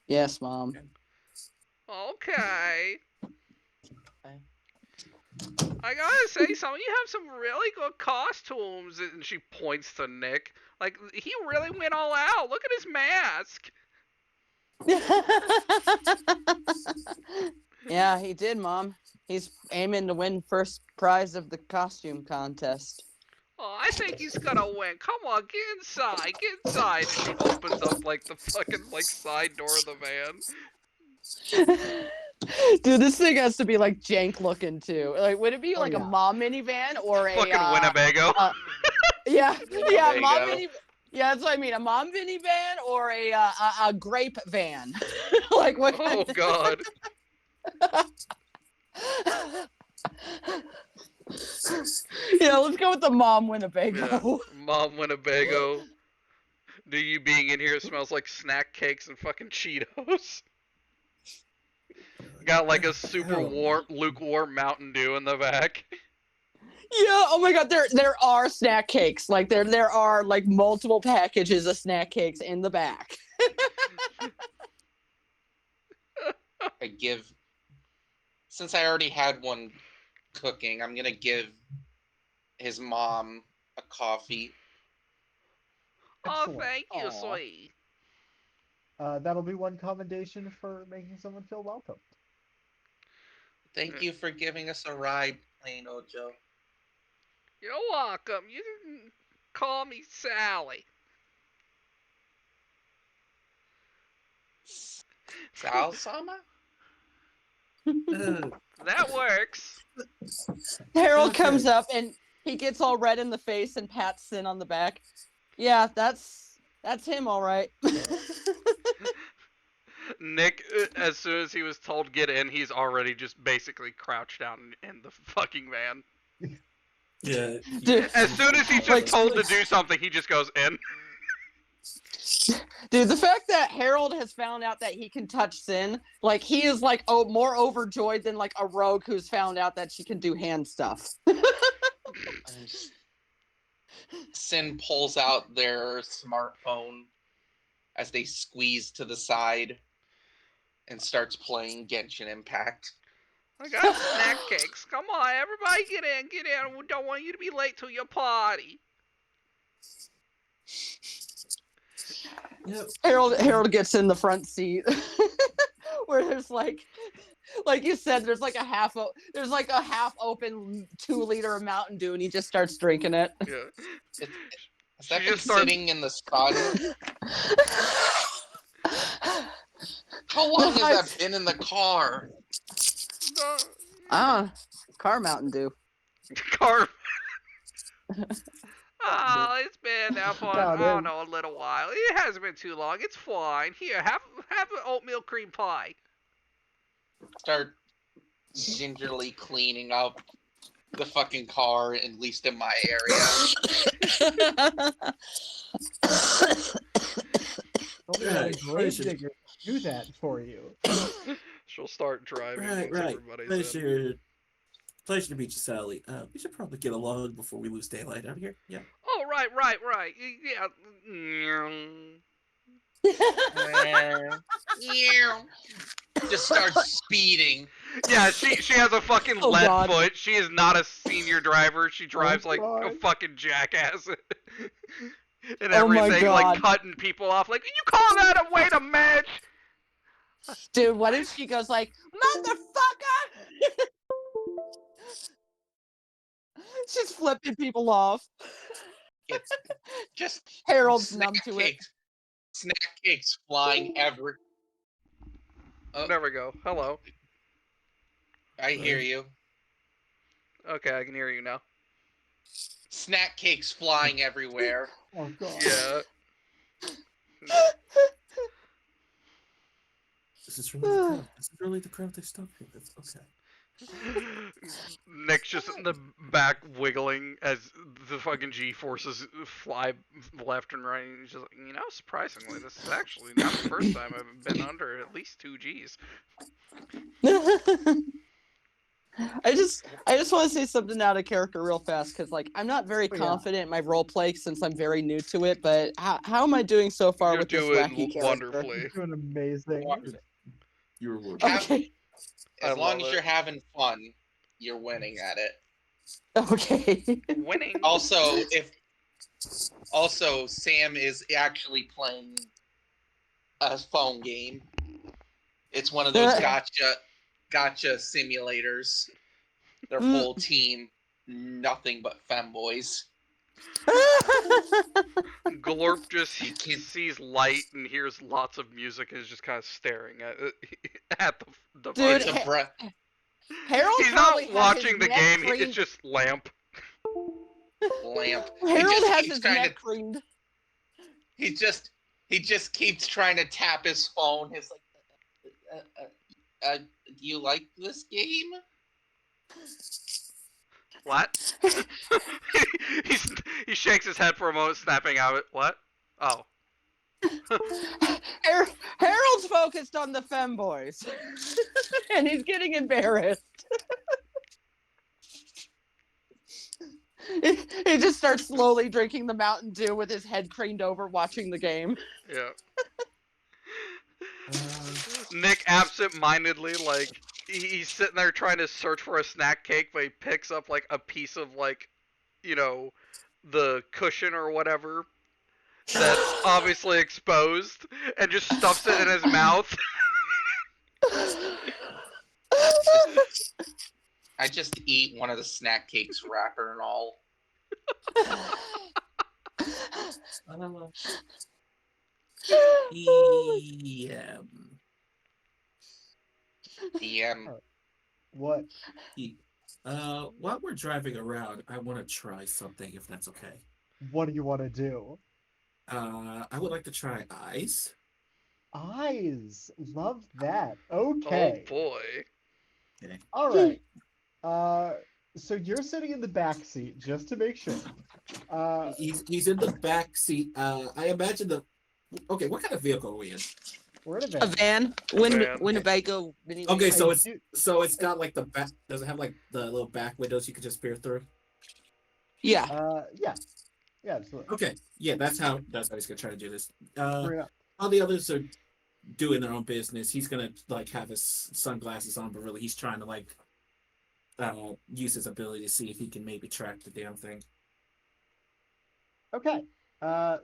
Yes, Mom. Okay. I gotta say, some of you have some really good costumes. And she points to Nick. Like, he really went all out. Look at his mask. Yeah, he did, Mom. He's aiming to win first prize of the costume contest. Oh, I think he's gonna win. Come on, get inside. Get inside. And she opens up, like, the fucking, like, side door of the van. Dude, this thing has to be like jank looking too. Like, would it be like a mom minivan or a fucking Winnebago? Yeah, mom Winnebago. minivan. Yeah, that's what I mean. A mom minivan or a grape van. Like what? Oh God. Yeah, let's go with the mom Winnebago. Yeah. Mom Winnebago. Do you being in here smells like snack cakes and fucking Cheetos. Got like a super warm, lukewarm Mountain Dew in the back. Yeah, oh my God, there are snack cakes. Like there are like multiple packages of snack cakes in the back. Since I already had one cooking, I'm gonna give his mom a coffee. Oh, Excellent. thank you, Aw. sweetie. That'll be one commendation for making someone feel welcome. Thank you for giving us a ride, plain Ojo. You're welcome. You can call me Sally. Sal-sama? That works. Harold comes up and he gets all red in the face and pats Sin on the back. Yeah, that's him, all right. Nick, as soon as he was told get in, he's already just basically crouched down in the fucking van. Yeah. Dude, As soon as he's just told to do something, he just goes in. dude, the fact that Harold has found out that he can touch Sin, like he is like more overjoyed than like a rogue who's found out that she can do hand stuff. Sin pulls out their smartphone as they squeeze to the side and starts playing Genshin Impact. I got snack cakes. Come on, everybody get in, get in. We don't want you to be late to your party. Yep. Harold gets in the front seat where there's like you said, there's like a half open 2 liter of Mountain Dew, and he just starts drinking it. Yeah. Has that She been just starts- sitting in the sun? How long has that been in the car? Car Mountain Dew. Car. Oh, it's been now for Found I don't him. know, a little while. It hasn't been too long. It's fine. Here, have an oatmeal cream pie. Start gingerly cleaning up the fucking car, at least in my area. Only had a Right, grave pleasure. digger do that for you. She'll start driving once Right. everybody's in. Pleasure to meet you, Sally. We should probably get along before we lose daylight out here. Yeah. Oh, right. Yeah. Just starts speeding. Yeah, she has a fucking Oh, lead God. foot. She is not a senior driver. She drives like a God. fucking jackass. And Oh, my everything, like God. cutting people off. Like, you call that a way to match? Dude, what if she goes like, motherfucker? She's flipping people off. It's just Harold's numb to it. Snack cakes flying every. Oh, There we go. Hello. I hear you. Okay, I can hear you now. Snack cakes flying everywhere. Oh god. Yeah. This is really the crowd. This is really the crowd they stuck here. That's okay. Nick's just in the back wiggling as the fucking G-forces fly left and right. And he's just like, surprisingly, this is actually not the first time I've been under at least 2 Gs. I just want to say something out of character real fast, because like I'm not very Oh, yeah. confident in my role play since I'm very new to it. But how am I doing so far You're with this doing wacky character? wonderfully. You're doing amazing. You're working. Okay. I As long love as it. you're having fun, you're winning at it. Okay. Winning. Also, Sam is actually playing a phone game. It's one of those gotcha simulators. Their whole team, nothing but femboys. Glorp just sees light and hears lots of music and is just kind of staring at the Dude, It's a breath. Harold He's probably not has watching his the neck game. creamed. It's just lamp. Lamp. Harold has keeps his trying neck creamed. He just keeps trying to tap his phone. He's like, do you like this game? What? he shakes his head for a moment, snapping out of it. What? Oh. Harold's focused on the femboys, and he's getting embarrassed. He just starts slowly drinking the Mountain Dew with his head craned over, watching the game. Yeah. Nick absent-mindedly, like, he's sitting there trying to search for a snack cake, but he picks up, like, a piece of, like, the cushion or whatever that's obviously exposed, and just stuffs it in his mouth. I just eat one of the snack cakes, wrapper and all. DM. What? While we're driving around, I want to try something, if that's okay. What do you want to do? I would like to try ice. Eyes. Love that. Oh Okay. boy. Okay. All right. Uh, so you're sitting in the back seat just to make sure. He's in the back seat. I imagine the. Okay, what kind of vehicle are we in? We're in a A van. van, Van. Winnebago Okay, minivan. I so it's got like the back. Does it have like the little back windows you could just peer through? Yeah. Yeah, yeah, absolutely. Okay, yeah, that's how he's gonna try to do this. Bring it up. All the others are doing their own business. He's gonna like have his sunglasses on, but really he's trying to like use his ability to see if he can maybe track the damn thing. Okay.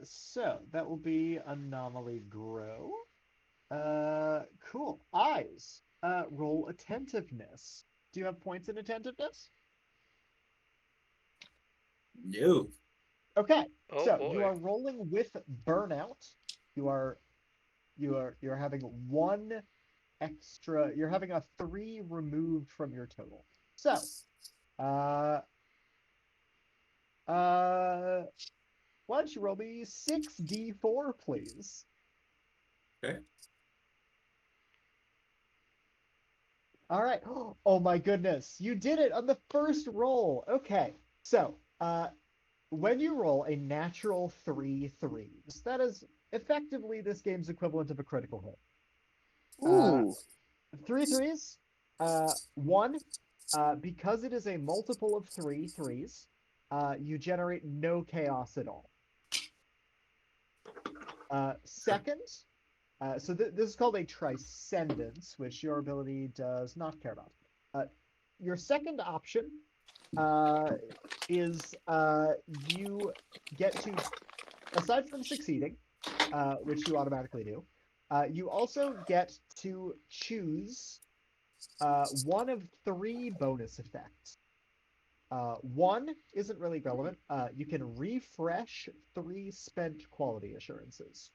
So that will be anomaly grow. Cool. Eyes. Roll attentiveness. Do you have points in attentiveness? No. Okay. Oh So you boy. are rolling with burnout. You are you're having one extra. You're having a 3 removed from your total. So, uh, uh, why don't you roll me 6d4, please? Okay. All right. Oh my goodness, you did it on the first roll. Okay. So, when you roll a natural 3 threes, that is effectively this game's equivalent of a critical hit. Uh, Ooh. 3 threes. One, because it is a multiple of 3 threes, you generate no chaos at all. Second, so this is called a transcendence, which your ability does not care about. Your second option is you get to, aside from succeeding, which you automatically do, you also get to choose one of 3 bonus effects. One isn't really relevant. You can refresh 3 spent quality assurances,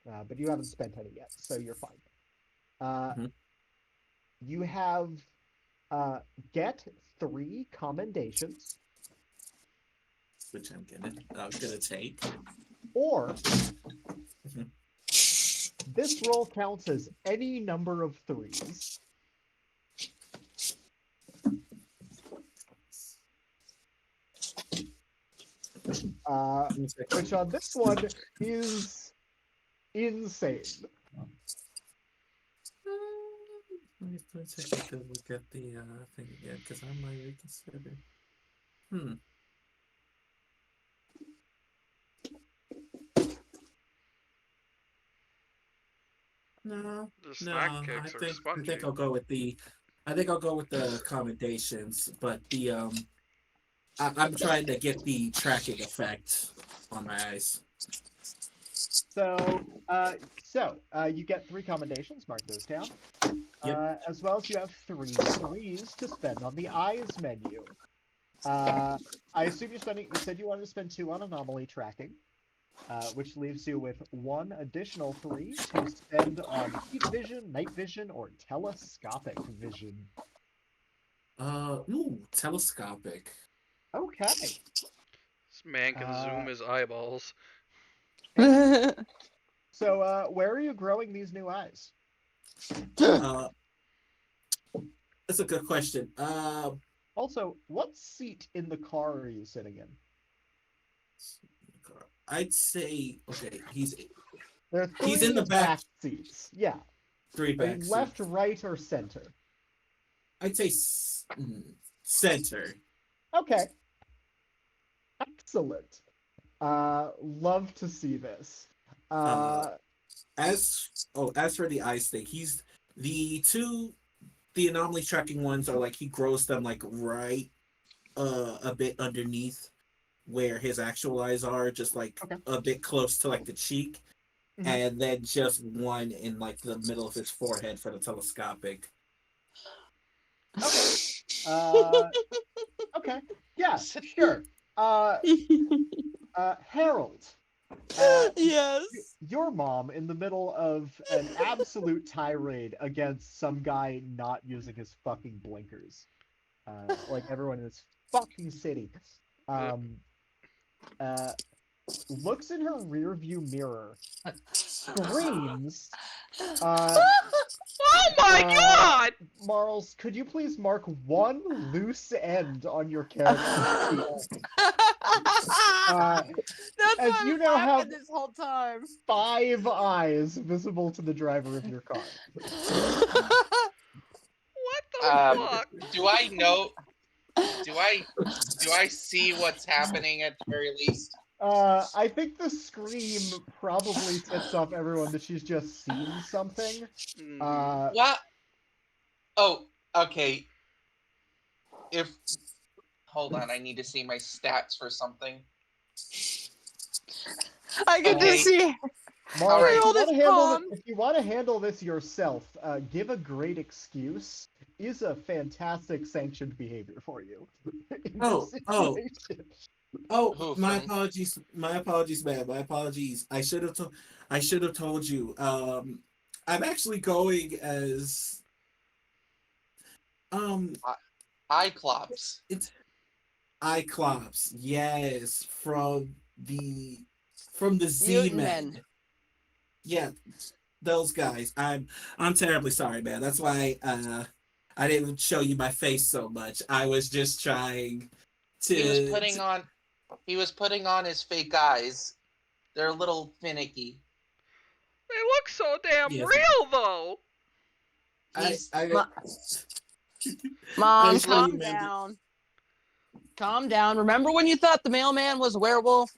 but you haven't spent any yet, so you're fine. Mhm. You have get 3 commendations, Which I'm gonna take. or Mhm. this roll counts as any number of 3s. Which on this one is insane. Let me take a good look at the thing again, because I might reconsider. Hmm. No, The snack no. I cakes are think I spongy. think I'll go with the accommodations, but I'm trying to get the tracking effect on my eyes. So you get 3 commendations, mark those down. Yep. As well as you have 3 threes to spend on the eyes menu. I assume you said you wanted to spend 2 on anomaly tracking, which leaves you with 1 additional 3 to spend on heat vision, night vision, or telescopic vision. Telescopic. Okay. This man can Uh, zoom his eyeballs. so where are you growing these new eyes? Uh, that's a good question. Also, what seat in the car are you sitting in? I'd say okay. There are He's in 3 the back back seats. Yeah. three Are you back left, seats. right, or center? I'd say center. Okay. Excellent. Love to see this. Uh, Uh, as for the eyes thing, he's the two the anomaly tracking ones are like he grows them like right a bit underneath where his actual eyes are, just like okay. a bit close to like the cheek, Mhm. and then just one in like the middle of his forehead for the telescopic. Okay. Uh, okay. Yeah, sure. Uh, Harold. Uh, Yes. your mom in the middle of an absolute tirade against some guy not using his fucking blinkers. Like everyone in this fucking city. Yep. Um, uh, looks in her rearview mirror, screams. Oh my god! Marls, could you please mark one loose end on your character sheet? That's as why I you was now laughing have- this whole time. 5 eyes visible to the driver of your car. What the fuck? Do I know? Do I see what's happening at the very least? I think the scream probably tips off everyone that she's just seen something. What? Oh, okay. Hold on, I need to see my stats for something. I get Okay. to see. Marl, Alright. if you want to handle this yourself, give a great excuse is a fantastic sanctioned behavior for you. in this situation. Oh, my apologies. My apologies, man. My apologies. I should have told you. I'm actually going as Iclops. It's Iclops. Yes, from the Z Men. Yeah, those guys. I'm terribly sorry, man. That's why I didn't show you my face so much. I was just trying to. He was putting on his fake eyes. They're a little finicky. They look so damn real, though. Mom, calm down. Calm down. Remember when you thought the mailman was a werewolf?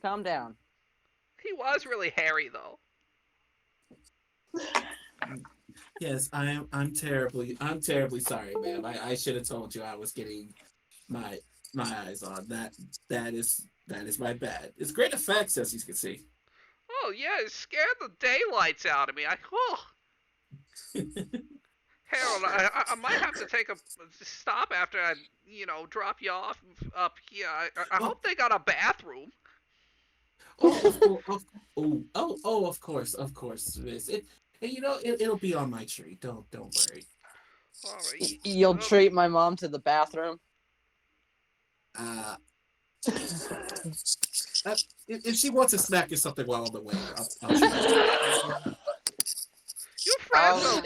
Calm down. He was really hairy, though. Yes, I'm terribly sorry, ma'am. I should have told you I was getting my eyes on. That is my bad. It's great effects, as you can see. Oh yeah, it scared the daylights out of me. Harold, I might have to take a stop after I, drop you off up here. I hope they got a bathroom. Of course, Miss. It'll be on my tree. Don't worry. All right. You'll treat my mom to the bathroom. If she wants a snack or something while on the way, I'll treat her. Your friends are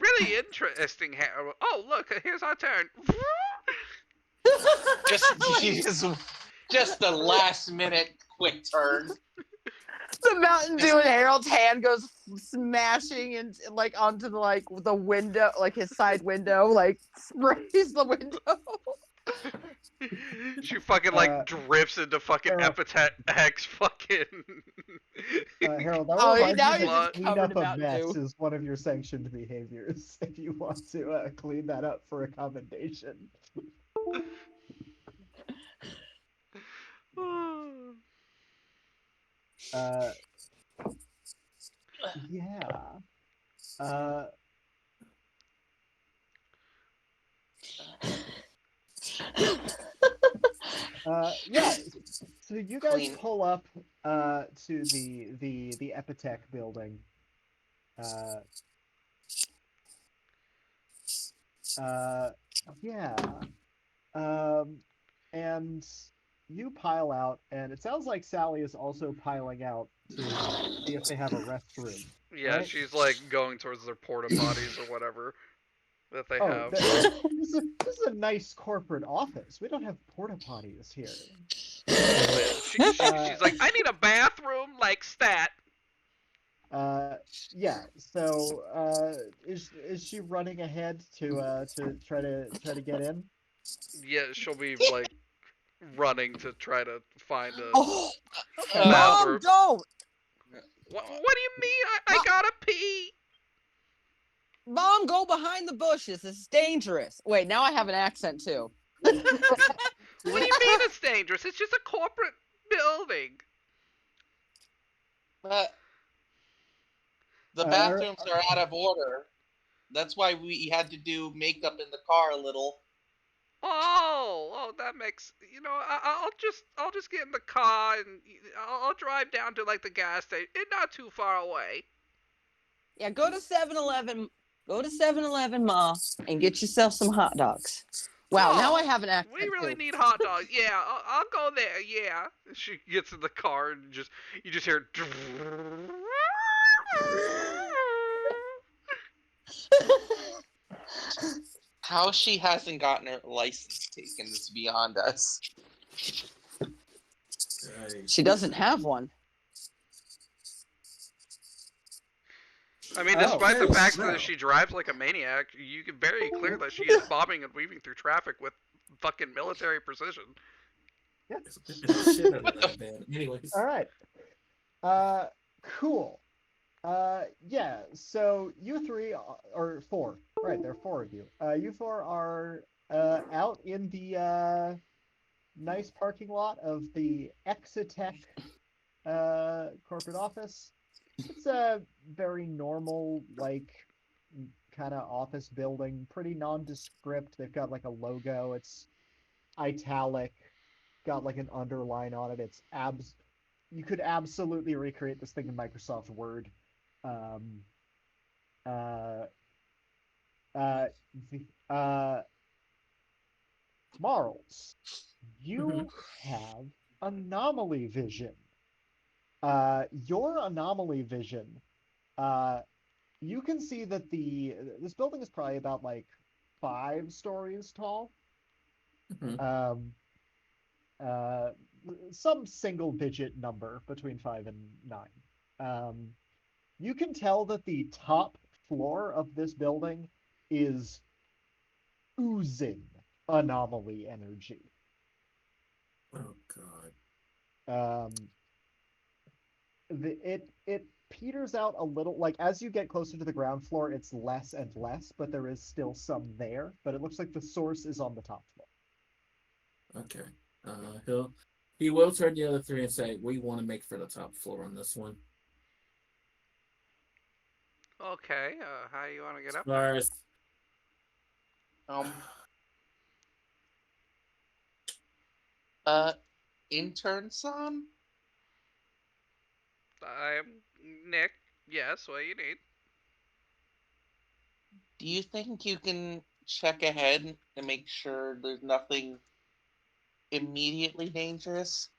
really interesting, Harold. Oh, look, here's our turn. just the last minute quick turn. The Mountain Dew in Harold's hand goes smashing and onto the window, his side window, sprays the window. She fucking drifts into fucking Epithet X fucking. Harold, that reminds now me you're that just covered cleanup in of mess Mountain Dew. is one of your sanctioned behaviors. If you want to clean that up for a commendation. Yeah. Yeah. So you guys pull up to the Epitech building. Yeah. And you pile out, and it sounds like Sally is also piling out to see if they have a restroom. Yeah, right? she's going towards their porta potties or whatever that they have. This is a nice corporate office. We don't have porta potties here. She's like, I need a bathroom like stat. Yeah. So, is she running ahead to try to get in? Yeah, she'll be running to try to find a Mom, bathroom. don't! What do you mean? I gotta pee. Mom, go behind the bushes. This is dangerous. Wait, now I have an accent too. What do you mean it's dangerous? It's just a corporate building. The bathrooms are out of order. That's why we had to do makeup in the car a little. Oh, that makes I'll just get in the car and I'll drive down to the gas station. It's not too far away. Yeah, go to 7-Eleven. Go to 7-Eleven, Ma, and get yourself some hot dogs. Wow, now I have an accent. We really too. need hot dogs. Yeah, I'll go hello there, yeah. She gets in the car and you just hear. How she hasn't gotten her license taken is beyond us. Right. She doesn't have one. I mean, Oh, despite the okay, fact that well. she drives like a maniac, you can very clear that she is bobbing and weaving through traffic with fucking military precision. It's a shit out of that band. Anyways. all right. Cool. Yeah. So you three or four, right? There are four of you. You four are out in the nice parking lot of the Exitech corporate office. It's a very normal, like, kind of office building, pretty nondescript. They've got like a logo. It's italic, got like an underline on it. It's abs. You could absolutely recreate this thing in Microsoft Word. Um, uh, uh, uh, Marls, you have anomaly vision. Your anomaly vision, uh, you can see that this building is probably about like 5 stories tall. Mhm. Um, uh, some single digit number between 5 and 9. Um, you can tell that the top floor of this building is oozing anomaly energy. Oh god. Um, it peters out a little, like as you get closer to the ground floor it's less and less, but there is still some there, but it looks like the source is on the top floor. Okay. He will turn the other three and say, "We want to make for the top floor on this one." Okay, how you want to get As up there? far as Um, uh, intern son, I'm Nick. Yes, what do you need? do you think you can check ahead and make sure there's nothing immediately dangerous?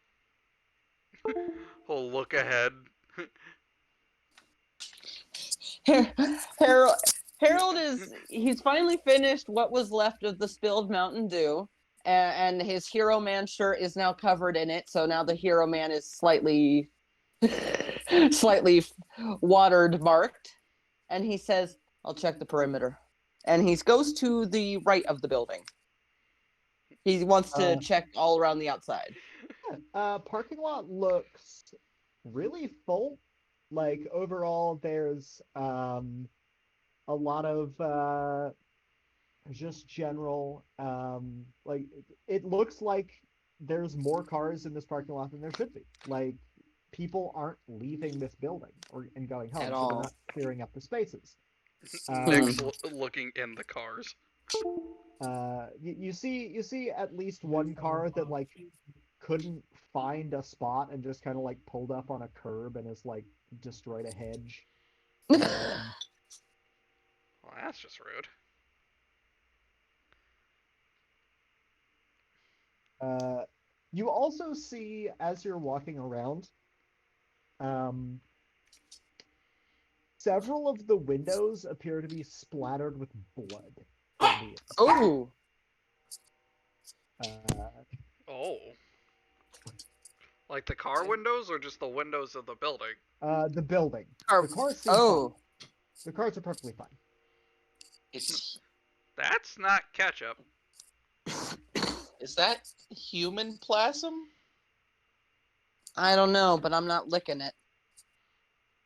Oh, look ahead. Harold, Harold he's finally finished what was left of the spilled Mountain Dew, and his Hero Man shirt is now covered in it. So now the Hero Man is slightly, slightly watered, marked, and he says, "I'll check the perimeter." And he goes to the right of the building. He wants to check all around the outside. Parking lot looks really full. Like overall there's a lot of just general like it looks like there's more cars in this parking lot than there should be. Like people aren't leaving this building or and going home, At so they're all. not clearing up the spaces. Nick's looking in the cars. You see at least one car that like couldn't find a spot and just kind of like pulled up on a curb and has like destroyed a hedge. Um, Well, that's just rude. uh, you also see as you're walking around, um, several of the windows appear to be splattered with blood from the inside. Oh, Uh, Oh, like the car windows or just the windows of the building? the building. The Or- cars seem fine. oh, The cars are perfectly fine. It's That's not ketchup. is that human plasm? I don't know, but I'm not licking it.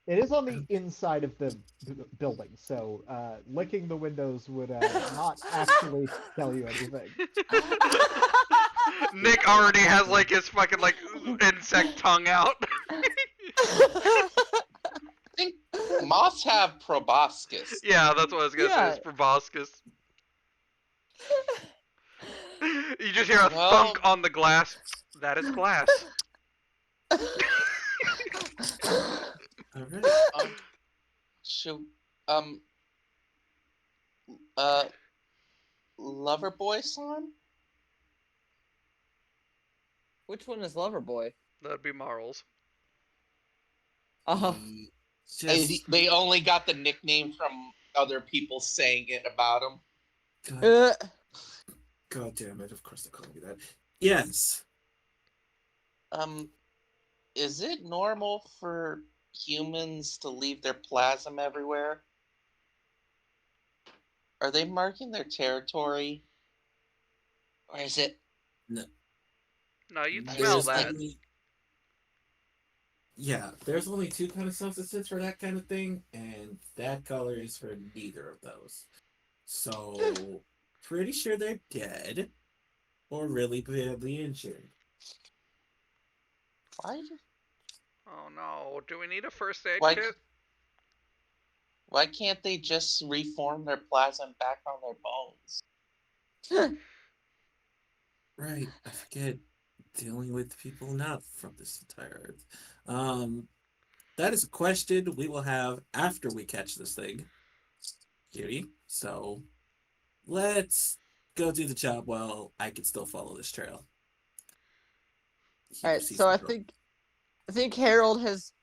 It is on the inside of the building, so licking the windows would not actually tell you anything. Nick already has like his fucking like insect tongue out. I think moths have proboscis. Yeah, that's what I was gonna say. Yeah. It's proboscis. You just hear a Well, thunk on the glass. That is glass. all right. should um uh lover boy son? Which one is Loverboy? That'd be Marl's. Oh, Just they only got the nickname from other people saying it about him. God, God damn it! Of course they call me that. Yes. Is it normal for humans to leave their plasm everywhere? Are they marking their territory? Or is it No. No, you'd I smell just that. Yeah, there's only two kind of substances for that kind of thing, and that color is for neither of those. So, pretty sure they're dead or really badly injured. why Oh no, do we need a first aid why kit? why can't they just reform their plasm back on their bones? Right, I forget dealing with people not from this entire earth. That is a question we will have after we catch this thing, Cutie. So let's go do the job while I can still follow this trail. He all right. proceeds So to I go. think Harold has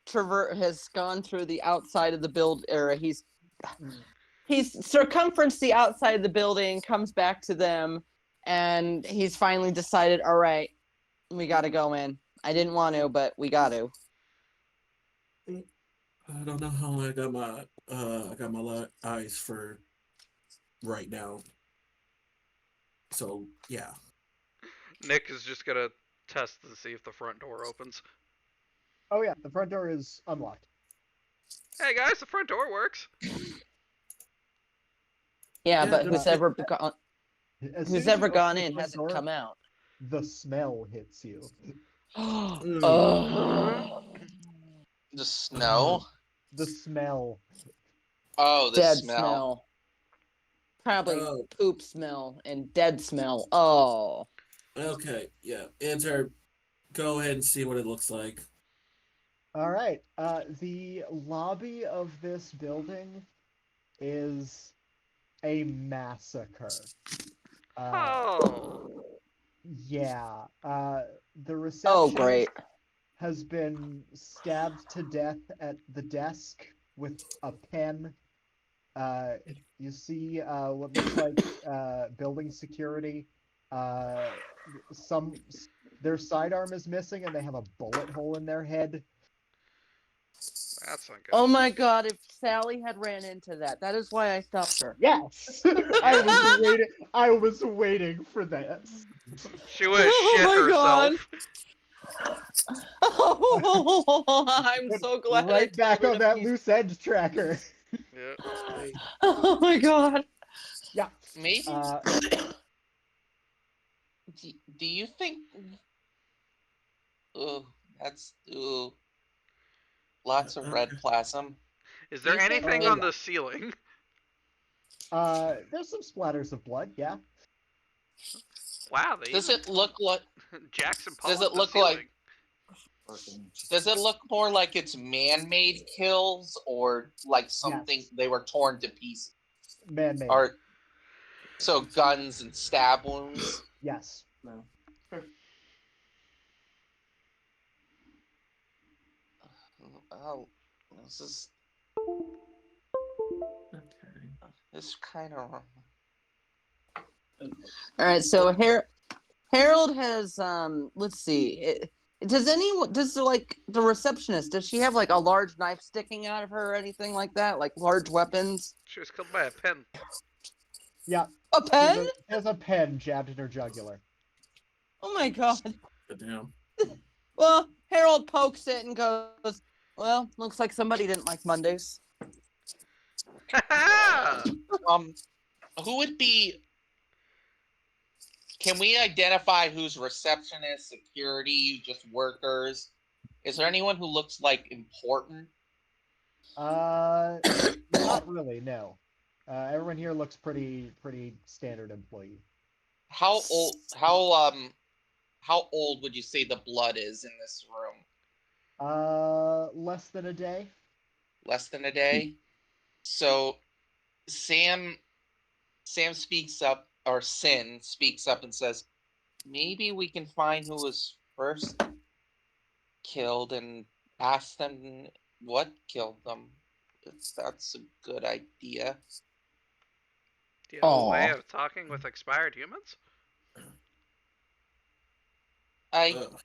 gone through the outside of the build area. He's circumferenced the outside of the building, comes back to them, and he's finally decided, all right, we got to go in. I didn't want to, but we got to. I don't know how long I got my eyes for right now. So yeah. Nick is just gonna test to see if the front door opens. Oh yeah, the front door is unlocked. Hey guys, the front door works. Yeah, Yeah, but no who's shit. ever As who's soon as you ever open gone the in front hasn't door, come out. the smell hits you. Oh, The snow? The smell. Oh, the dead smell. smell. Probably Oh, poop smell and dead smell. Oh. okay. Yeah. Enter. Go ahead and see what it looks like. All right. The lobby of this building is a massacre. Uh, Oh. yeah. The Oh, receptionist great. has been stabbed to death at the desk with a pen. Uh, you see what looks like building security. Uh, some their sidearm is missing, and they have a bullet hole in their head. That's not good. Oh my god, if Sally had ran into that, that is why I stopped her. Yes, I was waiting for this. She would have Oh shit my god. herself. Oh, I'm Went so glad I right told back her on to that be. loose end tracker. Yeah. Oh my god. Yeah. Maybe Uh, do you think ooh, that's ooh, lots of Okay. red plasm. Is Do there you think anything that on the ceiling? there's some splatters of blood. Yeah. Wow, they does even it look like Jackson does Pollock it the look like ceiling. does it look more like it's man-made kills or like something Yes. they were torn to pieces? Man-made. Or so guns and stab wounds? Yes. No. Oh, this is Okay. this kind of All right, so Harold has let's see. Does the receptionist, does she have like a large knife sticking out of her or anything like that? Like large weapons? She was killed by a pen. Yeah. A pen? She has a pen jabbed in her jugular. Oh my god. But damn. Well, Harold pokes it and goes, well, looks like somebody didn't like Mondays. um who would be can we identify who's receptionist, security, just workers? Is there anyone who looks like important? Not really. No. Everyone here looks pretty standard employee. How old how old would you say the blood is in this room? Less than a day. Less than a day? So Sam speaks up, or Sin speaks up and says, maybe we can find who was first killed and ask them what killed them. That's a good idea. Do you have a way Aw. of talking with expired humans? I Ugh.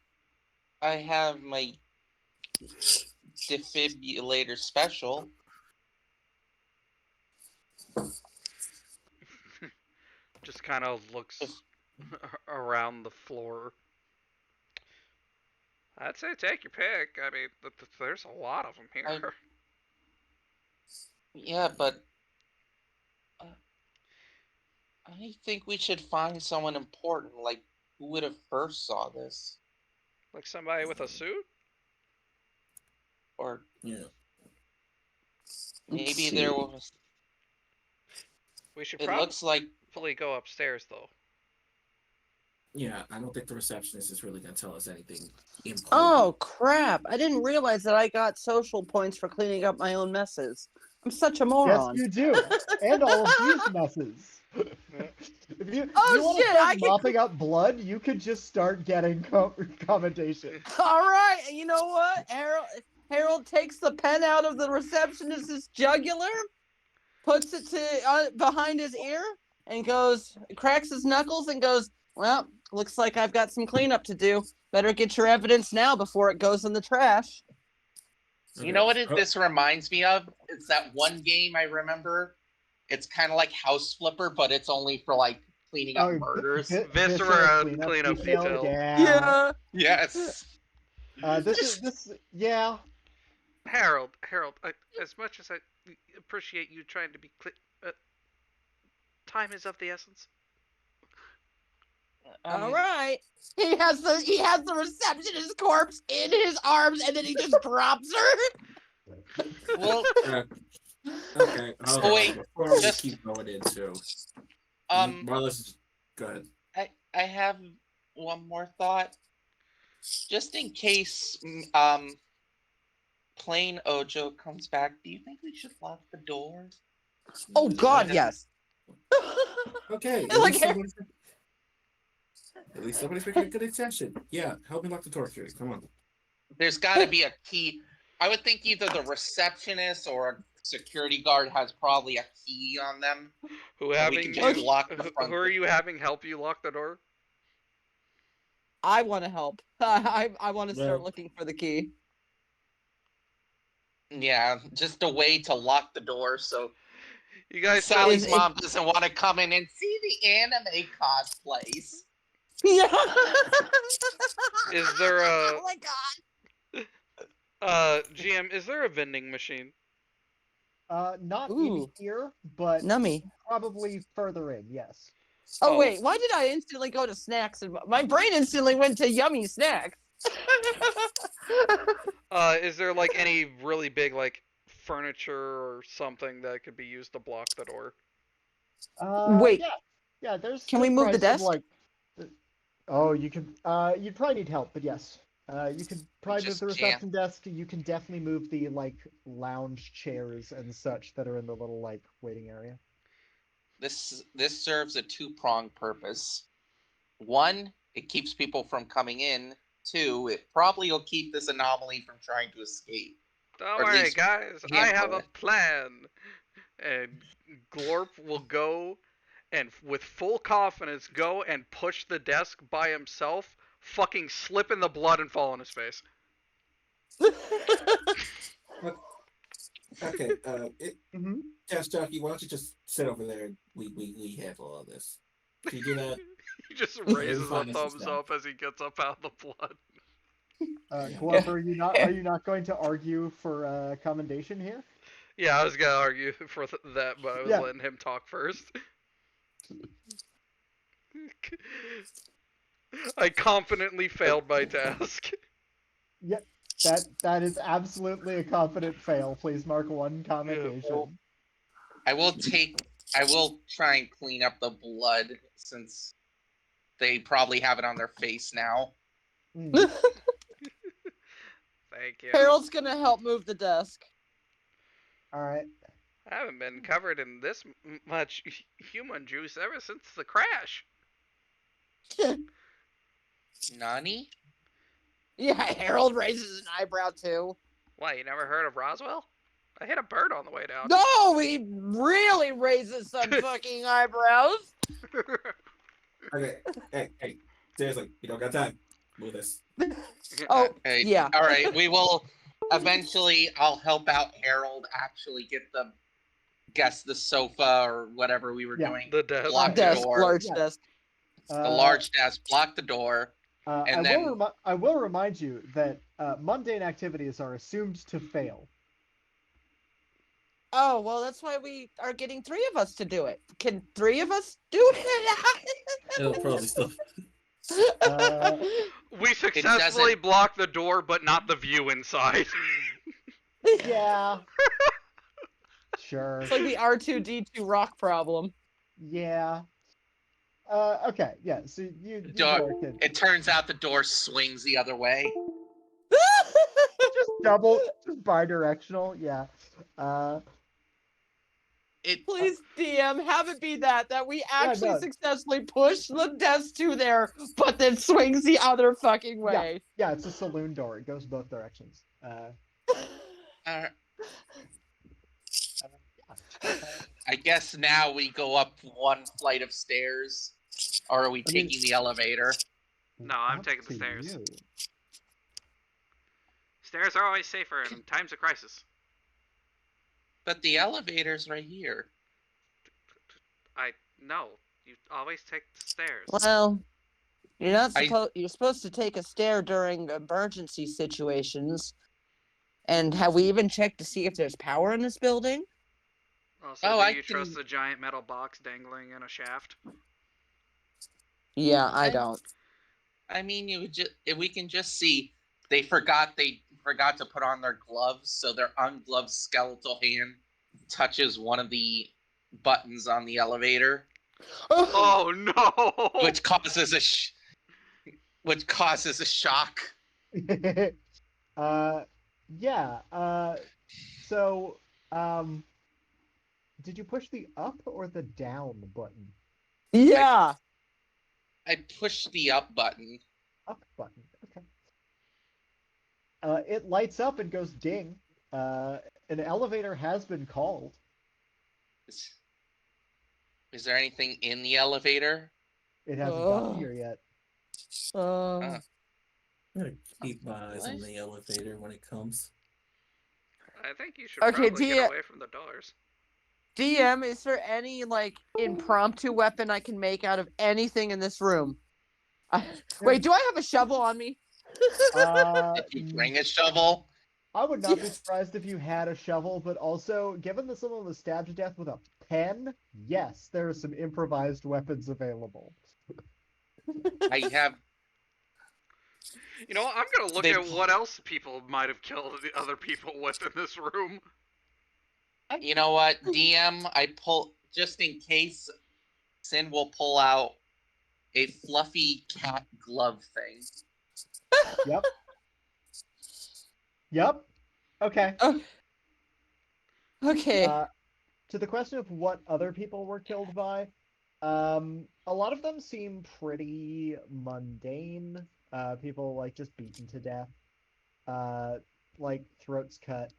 I have my defibrillator special. Just kind of looks around the floor. I'd say take your pick. I mean, there's a lot of them here. Yeah, but I think we should find someone important. Like, who would have first saw this? Like somebody with a suit? Or Yeah. maybe there was. We should It looks like. probably go upstairs, though. Yeah, I don't think the receptionist is really gonna tell us anything important. Oh crap! I didn't realize that I got social points for cleaning up my own messes. I'm such a Yes, moron. you do. And all of these messes. Yeah. If you Oh, want to shit, start I can mopping up blood, you could just start getting commendation. All right, you know what? Harold takes the pen out of the receptionist's jugular, puts it to behind his ear, and cracks his knuckles, and goes, "Well, looks like I've got some cleanup to do. Better get your evidence now before it goes in the trash." You know what Oh, this reminds me of? It's that one game I remember. It's kind of like House Flipper, but it's only for like cleaning up murders. Viscera cleanup cleanup detail. Yeah. Yes. Yeah. Harold, as much as I appreciate you trying to be time is of the essence. All right. He has the receptionist corpse in his arms, and then he just drops her. Well, okay. Hold on. wait, Before just- we keep going into, um, go ahead. I have one more thought. Just in case, plain Ojo comes back, do you think we should lock the door? Oh God, yes. Okay. Like At least somebody's making a good exception. Yeah, help me lock the door, Curie. Come on. There's got to be a key. I would think either the receptionist or a security guard has probably a key on them. Who We having can just lock the front who are you having help you lock the door? I want to help. I want to start Well- looking for the key. Yeah, just a way to lock the door so You guys Sally's Is- mom doesn't want to come in and see the anime cosplays. Yeah. Is there Oh a my God. GM, is there a vending machine? Not in Ooh. here, but Nummy. probably further in, yes. Oh Oh. wait, why did I instantly go to snacks? And my brain instantly went to yummy snacks. Is there like any really big like furniture or something that could be used to block the door? Wait. Yeah, there's Can we still move the probably some, desk? oh, you can you'd probably need help, but yes. You could probably move Just the can't. reception desk. You can definitely move the like lounge chairs and such that are in the little like waiting area. This serves a two-pronged purpose. One, it keeps people from coming in. Two, it probably will keep this anomaly from trying to escape. Don't Or at worry, least guys. I have a hamper it. plan. And Glorp will go and, with full confidence, go and push the desk by himself, fucking slip in the blood and fall on his face. Okay. Mm-hmm. Test Jockey, why don't you just sit over there and we handle all this? Can you do that? He just raises a Fine, this is thumbs done. up as he gets up out of the blood. Glove, are you not going to argue for commendation here? Yeah, I was gonna argue for that, but I was Yeah. letting him talk first. I confidently failed my task. Yep. That is absolutely a confident fail. Please mark one commendation. I will try and clean up the blood since they probably have it on their face now. Hmm. Thank you. Harold's gonna help move the desk. All right. I haven't been covered in this much human juice ever since the crash. Nani? Yeah, Harold raises an eyebrow too. Why, you never heard of Roswell? I hit a bird on the way down. No, he really raises some fucking eyebrows. Okay, hey, seriously, you don't got time. Move this. Oh, Hey, yeah. all right, we will eventually. I'll help out Harold actually get the sofa or whatever we were Yeah. doing. The desk. Block the Desk, door. large Yeah. desk. The large desk. Block the door. And then I will remind you that mundane activities are assumed to fail. Oh, well, that's why we are getting 3 of us to do it. Can 3 of us do It'll probably still. it? We successfully blocked the door, but not the view inside. Yeah. Sure. It's like the R2D2 rock problem. Yeah. Okay. Yeah. So you door. directed It turns out the door swings the other way. just bi-directional. Yeah. It Please, DM, have it be that we actually no. successfully push the desk to there, but then swings the other fucking way. Yeah. It's a saloon door. It goes both directions. uh, I guess now we go up one flight of stairs, or are we taking the elevator? No, I'm Up taking the to stairs. you. Stairs are always safer in times of crisis. But the elevator's right here. No, you always take the stairs. Well, you're supposed to take a stair during emergency situations. And have we even checked to see if there's power in this building? Also, do you trust the giant metal box dangling in a shaft? Yeah, I don't. I mean, we can just see they forgot to put on their gloves, so their ungloved skeletal hand touches one of the buttons on the elevator. Oh no! Which causes a shock. Yeah. So, did you push the up or the down button? Yeah. I pushed the up button. Up button. Okay. It lights up and goes ding. An elevator has been called. Is there anything in the elevator? It hasn't gotten here yet. I'm gonna keep my eyes on the elevator when it comes. I think you should probably get away from the doors. DM, is there any impromptu weapon I can make out of anything in this room? Wait, do I have a shovel on me? Did you bring a shovel? I would not be surprised if you had a shovel, but also, given that someone was stabbed to death with a pen, yes, there are some improvised weapons available. I have. You know, I'm gonna look at what else people might have killed the other people with in this room. You know what, DM? I pull just in case. Sin will pull out a fluffy cat glove thing. Yep. Yep. Okay. Okay. To the question of what other people were killed by, a lot of them seem pretty mundane. People just beaten to death, throats cut.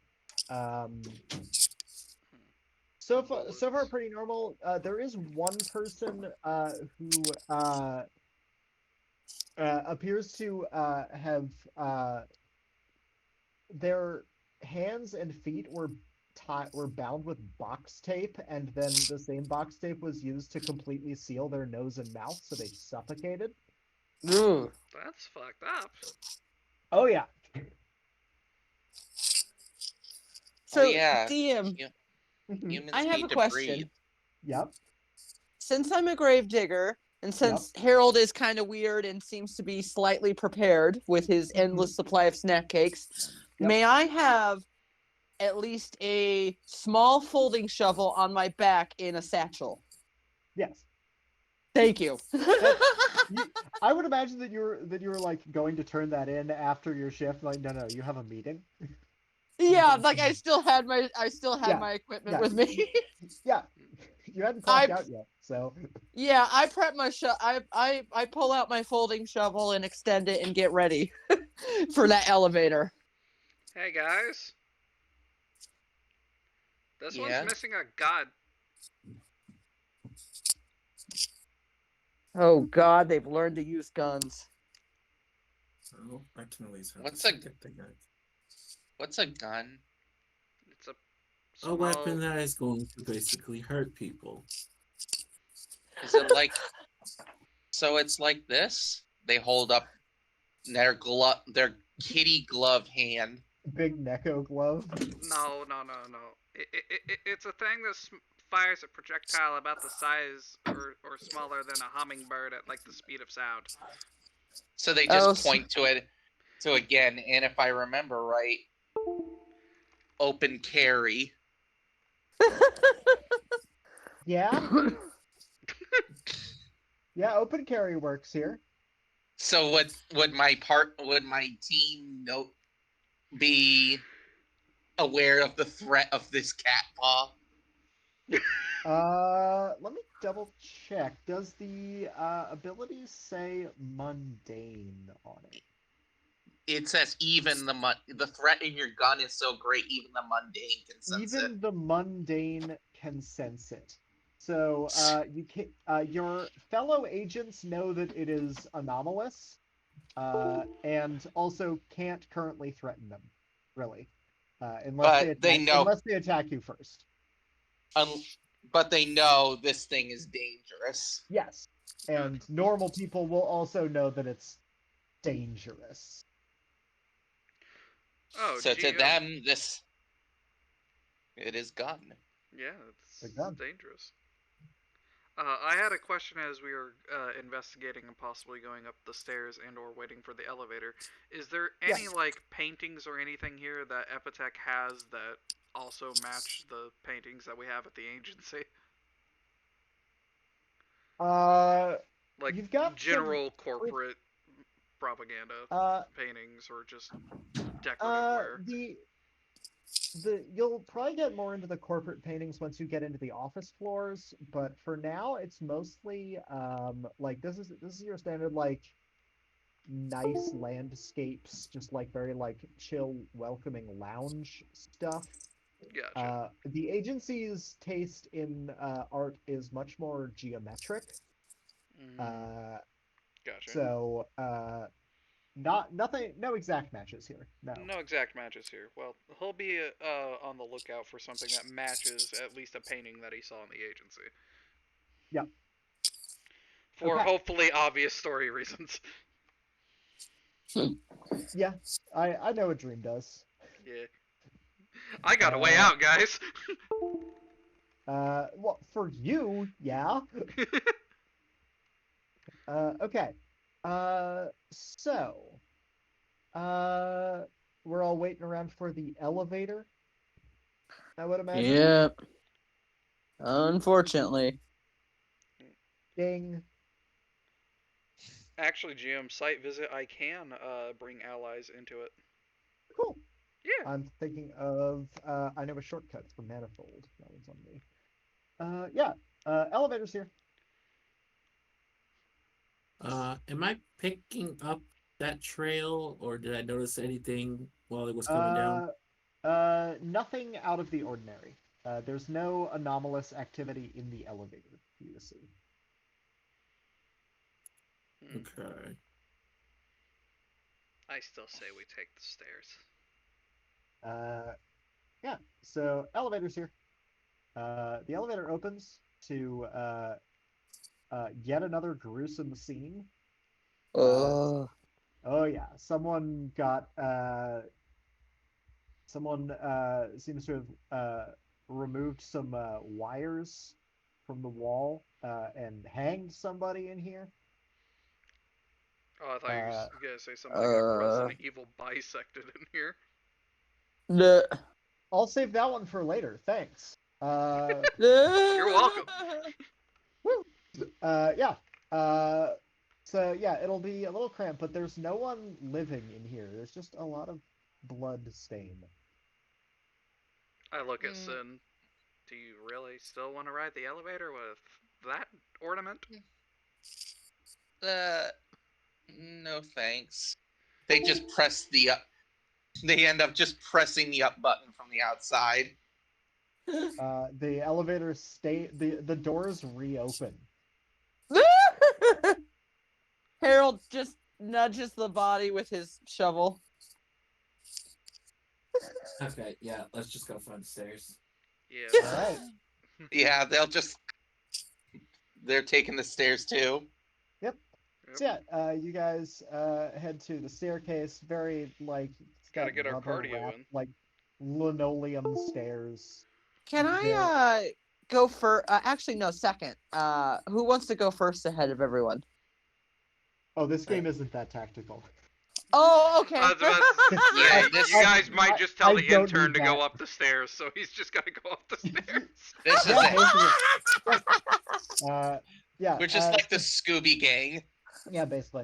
So far pretty normal. There is one person who appears to have their hands and feet were bound with box tape, and then the same box tape was used to completely seal their nose and mouth, so they suffocated. Ooh. That's fucked up. Oh yeah. So yeah. DM, Humans I have need a to question. breathe. Yep. Since I'm a gravedigger, and since Harold is kind of weird and seems to be slightly prepared with his endless supply of snack cakes, may I have at least a small folding shovel on my back in a satchel? Yes. Thank you. I would imagine that you're going to turn that in after your shift. No, you have a meeting. Yeah, I still had my equipment with me. Yeah, you hadn't clocked out yet, so. Yeah, I prep my I pull out my folding shovel and extend it and get ready. for that elevator. Hey guys, this one's Yeah. missing a god. Oh God, they've learned to use guns. Oh, I can always have the What's a second thing. what's a gun? It's a A weapon small. that is going to basically hurt people. Is it like so? It's like this. They hold up their kitty glove hand. Big Neko glove. No. It's a thing that fires a projectile about the size or smaller than a hummingbird at like the speed of sound. So they Oh, just point to it. So again, and if I remember right, open carry. Yeah. Yeah, open carry works here. So would my team note be aware of the threat of this cat paw? Let me double check. Does the abilities say mundane on it? It says even the threat in your gun is so great, even the mundane can sense it. Even the mundane can sense it. So you can, your fellow agents know that it is anomalous, and also can't currently threaten them, really, But they know, unless they attack you first. um, but they know this thing is dangerous. Yes, and normal people will also know that it's dangerous. Oh, So to GM. them, it is gun. Yeah, The it's gun. dangerous. I had a question as we were investigating and possibly going up the stairs and or waiting for the elevator. Is there any Yes. like paintings or anything here that Epitech has that also match the paintings that we have at the agency? Uh, Like you've got some. general corporate propaganda Uh, paintings or just decorative wear. the you'll probably get more into the corporate paintings once you get into the office floors, but for now it's mostly like this is your standard like nice landscapes, just like very like chill, welcoming lounge stuff. Gotcha. The agency's taste in art is much more geometric. Mm, Uh, gotcha. so not nothing, no exact matches here. No. No exact matches here. Well, he'll be on the lookout for something that matches at least a painting that he saw in the agency. Yep. For Okay. hopefully obvious story reasons. Yeah, I know what Dream does. Yeah. I got a way Uh, out, guys. well, for you, yeah. Okay. So, uh, we're all waiting around for the elevator, I would imagine. Yep. Unfortunately. Ding. Actually, GM site visit, I can bring allies into it. Cool. Yeah. I'm thinking of, I know a shortcut for Manifold. That one's on me. Yeah. Elevator's here. Am I picking up that trail, or did I notice anything while it was coming down? Nothing out of the ordinary. There's no anomalous activity in the elevator for you to see. Hmm. Okay. I still say we take the stairs. Yeah. So elevator's here. The elevator opens to yet another gruesome scene. Uh, Oh. oh yeah, someone seems to have removed some wires from the wall and hanged somebody in here. Oh, I thought you Uh, were gonna say something like Uh. Resident Evil bisected in here. The. I'll save that one for later. Thanks. You're welcome. Woo. Yeah. So yeah, it'll be a little cramped, but there's no one living in here. There's just a lot of blood stain. I look at Mm, Sin. Do you really still want to ride the elevator with that ornament? uh, no thanks. They just press the up. They end up just pressing the up button from the outside. The elevators stay. The doors reopen. Harold just nudges the body with his shovel. Okay, yeah, let's just go find the stairs. Yeah. All right. Yeah, they're taking the stairs too. Yep. So yeah, you guys head to the staircase. Very like it's Gotta got get our rubber cardio wrap, in. like linoleum stairs. Can I There- go for actually no, second. Who wants to go first ahead of everyone? Oh, this game isn't that tactical. Oh, okay. I was about to say, Yeah, this- you guys might just tell I the don't intern need to go that. up the stairs, so he's just gotta go up the stairs. This is Yeah, it. basically. Yeah. We're just like the Scooby Gang. Yeah, basically.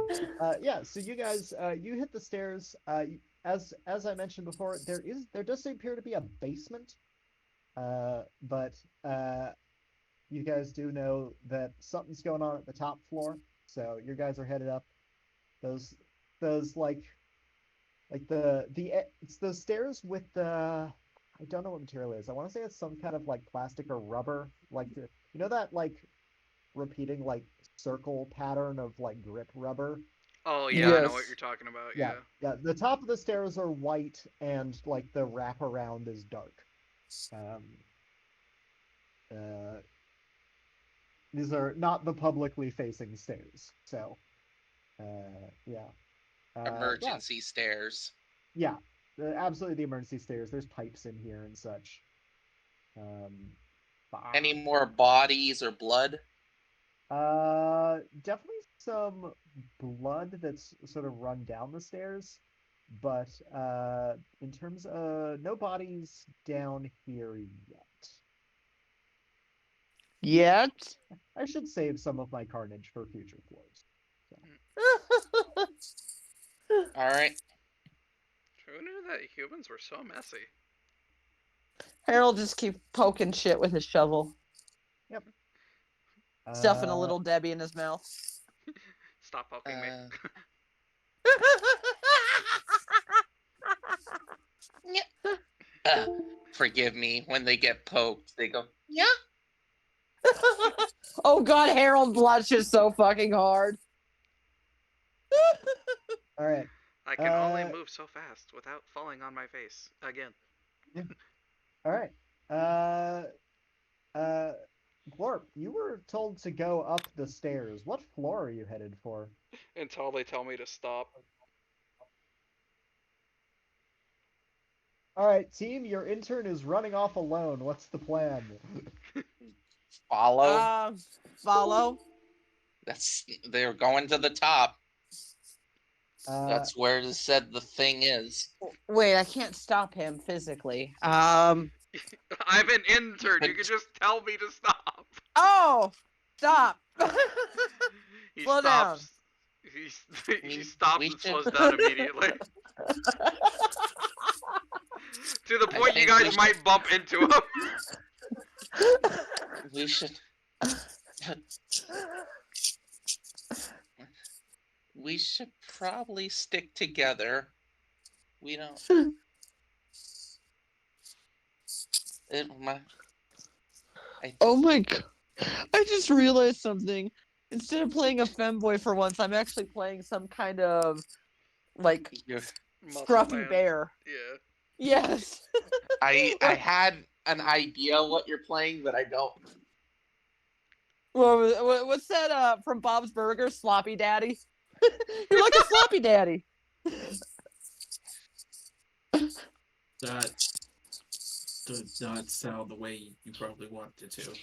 Yeah. So you guys, you hit the stairs. As I mentioned before, there does appear to be a basement. But you guys do know that something's going on at the top floor. So you guys are headed up. Those like it's the stairs with the I don't know what material it is. I want to say it's some kind of like plastic or rubber, like you know that like repeating like circle pattern of like grip rubber. Oh yeah, I know what Yes. you're talking about. Yeah, Yeah. yeah. The top of the stairs are white, and like the wraparound is dark. Um, uh, these are not the publicly facing stairs. So, yeah, Emergency stairs. yeah, absolutely the emergency stairs. There's pipes in here and such. Any more bodies or blood? Definitely some blood that's sort of run down the stairs, but in terms of no bodies down here yet. Yet. I should save some of my carnage for future floors. All right. Who knew that humans were so messy? Harold just keeps poking shit with his shovel, stuffing a Uh, little Debbie in his mouth. Stop poking me. Forgive me. When they get poked, they go, yeah. Oh god, Harold blushes so fucking hard. all right. I can only Uh, move so fast without falling on my face again. All right. Glorp, you were told to go up the stairs. What floor are you headed for? Until they tell me to stop. All right, team, your intern is running off alone. What's the plan? Follow. Follow. They're going to the top. That's where it said the thing is. Wait, I can't stop him physically. I'm an intern. You can just tell me to stop. Oh, stop. He Slow stops. He stops we and should- slows down immediately. To the point you think we guys might bump into him. We should. We should probably stick together. We don't. Oh my god. I just realized something. Instead of playing a femboy for once, I'm actually playing some kind of like Muscle scruffy man. bear. Yeah. Yes. I had an idea what you're playing, but I don't. What's that from Bob's Burgers? Sloppy Daddy. You're like a sloppy daddy. That does not sound the way you probably wanted it to.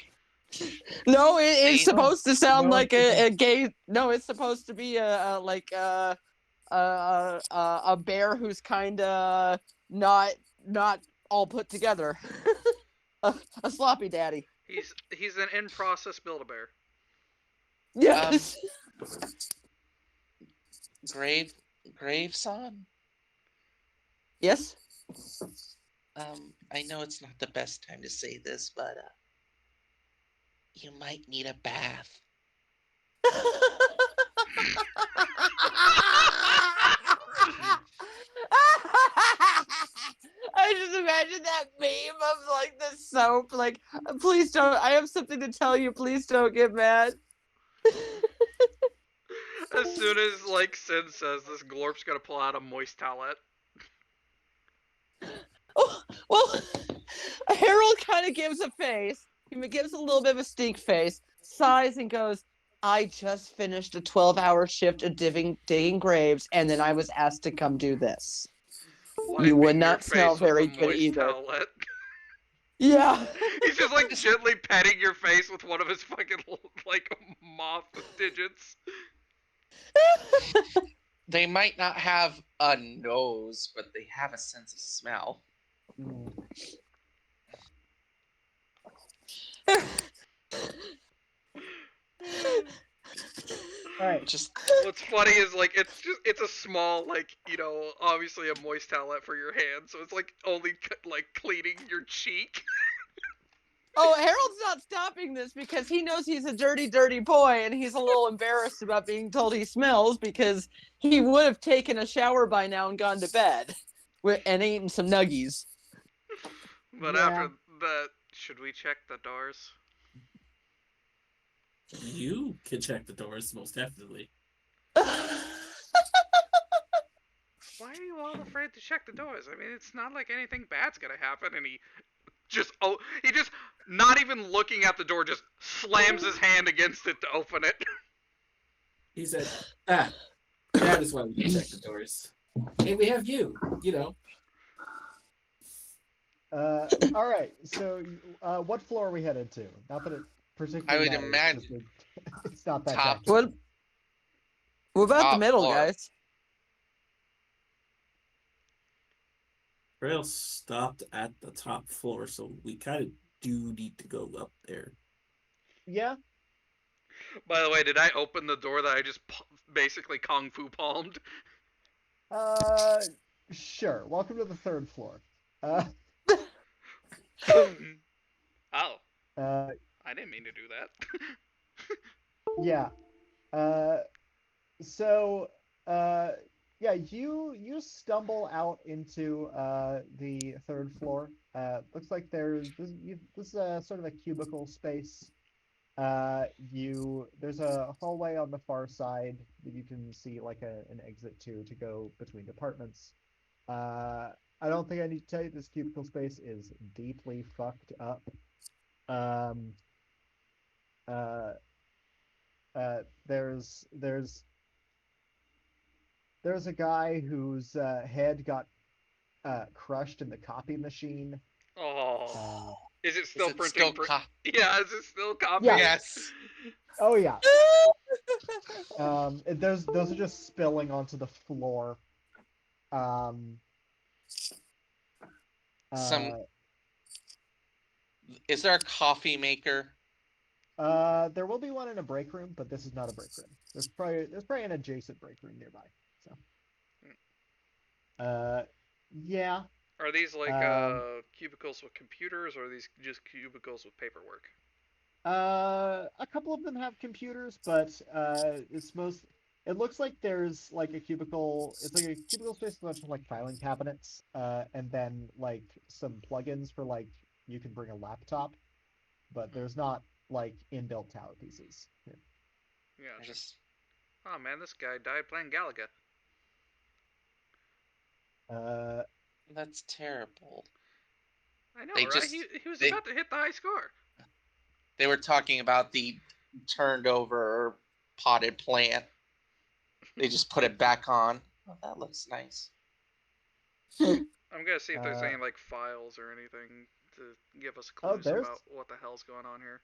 No, it's See? supposed to sound No, like a gay. No, it's supposed to be a bear who's kind of not all put together. a sloppy daddy. He's an in-process Build-A-Bear. Yes. Graveson? Yes. I know it's not the best time to say this, but you might need a bath. that meme of like the soap, like, please don't. I have something to tell you. Please don't get mad. As soon as like Sin says this, Glorp's gonna pull out a moist towelette. Oh, well, Harold kind of gives a face. He gives a little bit of a stink face, sighs, and goes, I just finished a 12-hour shift of digging graves, and then I was asked to come do this. You would Wiping your not smell face with very a good moist either. towelette. Yeah. He's just like gently petting your face with one of his fucking like moth digits. They might not have a nose, but they have a sense of smell. All right. Just What's funny is like it's a small like obviously a moist towelette for your hand, so it's like only like cleaning your cheek. Oh, Harold's not stopping this because he knows he's a dirty, dirty boy, and he's a little embarrassed about being told he smells because he would have taken a shower by now and gone to bed and eaten some nuggies. But Yeah. after that, should we check the doors? You can check the doors, most definitely. Why are you all afraid to check the doors? I mean, it's not like anything bad's gonna happen, and he just not even looking at the door, just slams his hand against it to open it. He said, that is why we can check the doors. Hey, we have you know. All right. So, what floor are we headed to? Not that it particularly I would matters, imagine 'cause it's not that top. jacked. What about the Top middle, floor. guys? Trail stopped at the top floor, so we kind of do need to go up there. Yeah. By the way, did I open the door that I just basically kung fu palmed? Sure. Welcome to the third floor. Oh, I didn't mean to do that. Yeah. So, yeah, you stumble out into the third floor. Looks like there's this is sort of a cubicle space. There's a hallway on the far side that you can see like an exit to go between departments. I don't think I need to tell you this cubicle space is deeply fucked up. Um, uh, there's a guy whose head got crushed in the copy machine. Oh, is it still Is it printing? still Yeah, is it still copying? Yes. Oh yeah. Those are just spilling onto the floor. Is there a coffee maker? There will be one in a break room, but this is not a break room. There's probably an adjacent break room nearby. So, yeah. Are these like cubicles with computers, or are these just cubicles with paperwork? A couple of them have computers, but it looks like there's like a cubicle. It's like a cubicle space with a bunch of like filing cabinets, and then like some plugins for like you can bring a laptop, but there's not like inbuilt tower pieces here. Yeah. Oh man, this guy died playing Galaga. That's terrible. I know, They right? just- He was they- about to hit the high score. They were talking about the turned over potted plant. They just put it back on. Oh, that looks nice. I'm gonna see if there's any like files or anything to give us clues about what the hell's going on here.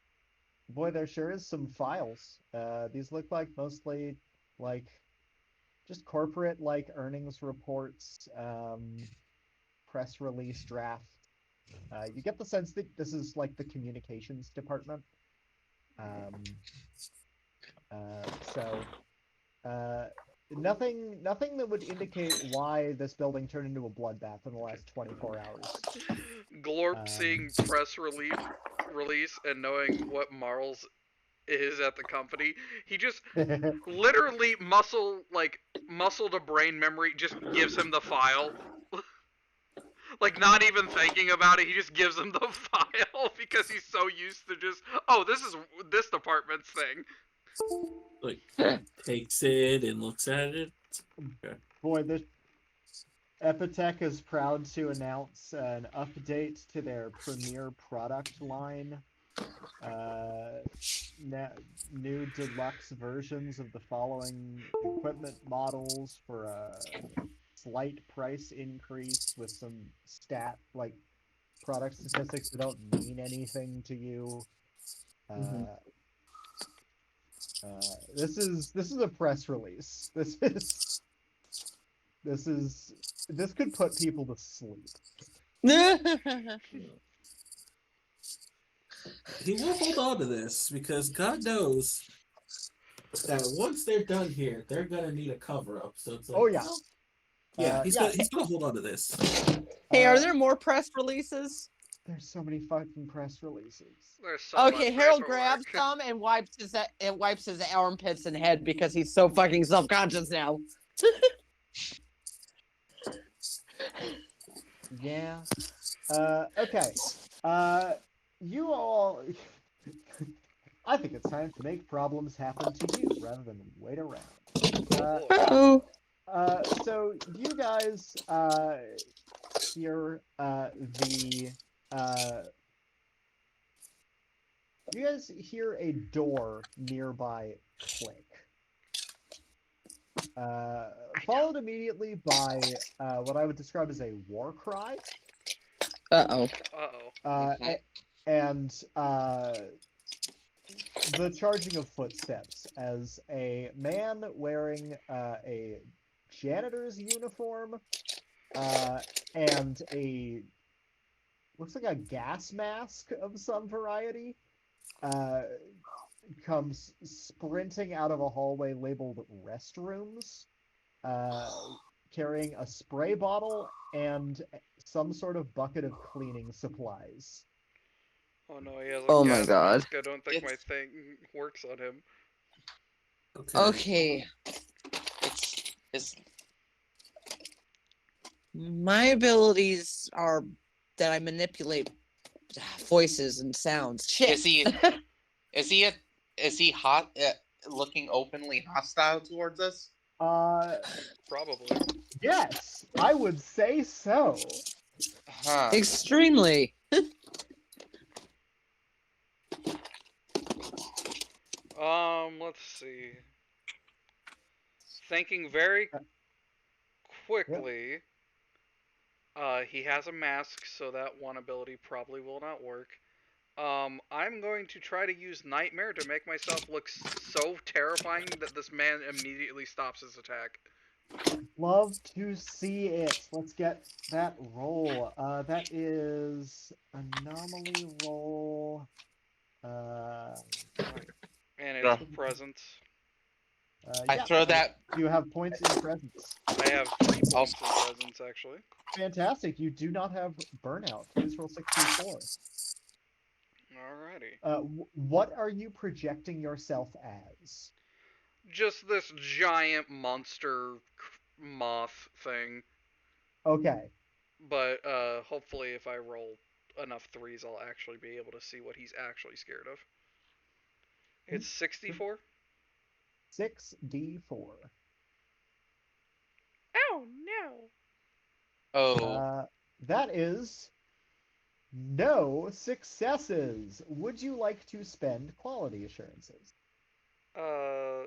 Boy, there sure is some files. These look like mostly like just corporate like earnings reports, press release draft. You get the sense that this is like the communications department. Nothing that would indicate why this building turned into a bloodbath in the last 24 hours. Glorp seeing press release and knowing what Marl's is at the company, he just literally muscle to brain memory just gives him the file. Like not even thinking about it, he just gives him the file because he's so used to just, oh, this is this department's thing. Like takes it and looks at it. Okay. Boy, the Epitech is proud to announce an update to their premier product line. Uh, New deluxe versions of the following equipment models for a slight price increase with some like product statistics that don't mean anything to you. Mhm. Uh, this is a press release. This could put people to sleep. He will hold on to this because God knows that once they're done here, they're gonna need a cover up. So it's like, Oh yeah, well, yeah, yeah. he's gonna hold on to this. Hey, are Uh, there more press releases? there's so many fucking press releases. There's so Okay, much Harold grabs paperwork. some and wipes his armpits and head because he's so fucking self-conscious now. Yeah. Okay. You all. I think it's time to make problems happen to you rather than wait around. Oh boy. Oh. So you guys hear the you guys hear a door nearby click. Followed immediately by what I would describe as a war cry. Uh-oh. Uh-oh. Uh, and the charging of footsteps as a man wearing a janitor's uniform and a looks like a gas mask of some variety uh, comes sprinting out of a hallway labeled restrooms, uh, carrying a spray bottle and some sort of bucket of cleaning supplies. Oh no, he has a Oh my gas god. mask. I don't think my It's thing works on him. Okay. Okay. it's My abilities are that I manipulate voices and sounds. Shit. is he is he a, is he hot looking openly hostile towards us? Uh, Probably. yes, I would say so. Huh. Extremely. Let's see. Thinking very Yep. quickly, he has a mask, so that one ability probably will not work. I'm going to try to use Nightmare to make myself look so terrifying that this man immediately stops his attack. Love to see it. Let's get that roll. That is anomaly roll. Uh, And it's Yeah. presence. I yeah. throw that. Do you have points in presence? I have 3 I'll, points in presence, actually. Fantastic. You do not have burnout. Please roll 64. Alrighty. What are you projecting yourself as? Just this giant monster moth thing. Okay. But hopefully, if I roll enough threes, I'll actually be able to see what he's actually scared of. It's 64. 6d4. Oh no! oh, Uh, that is no successes. Would you like to spend quality assurances? Uh,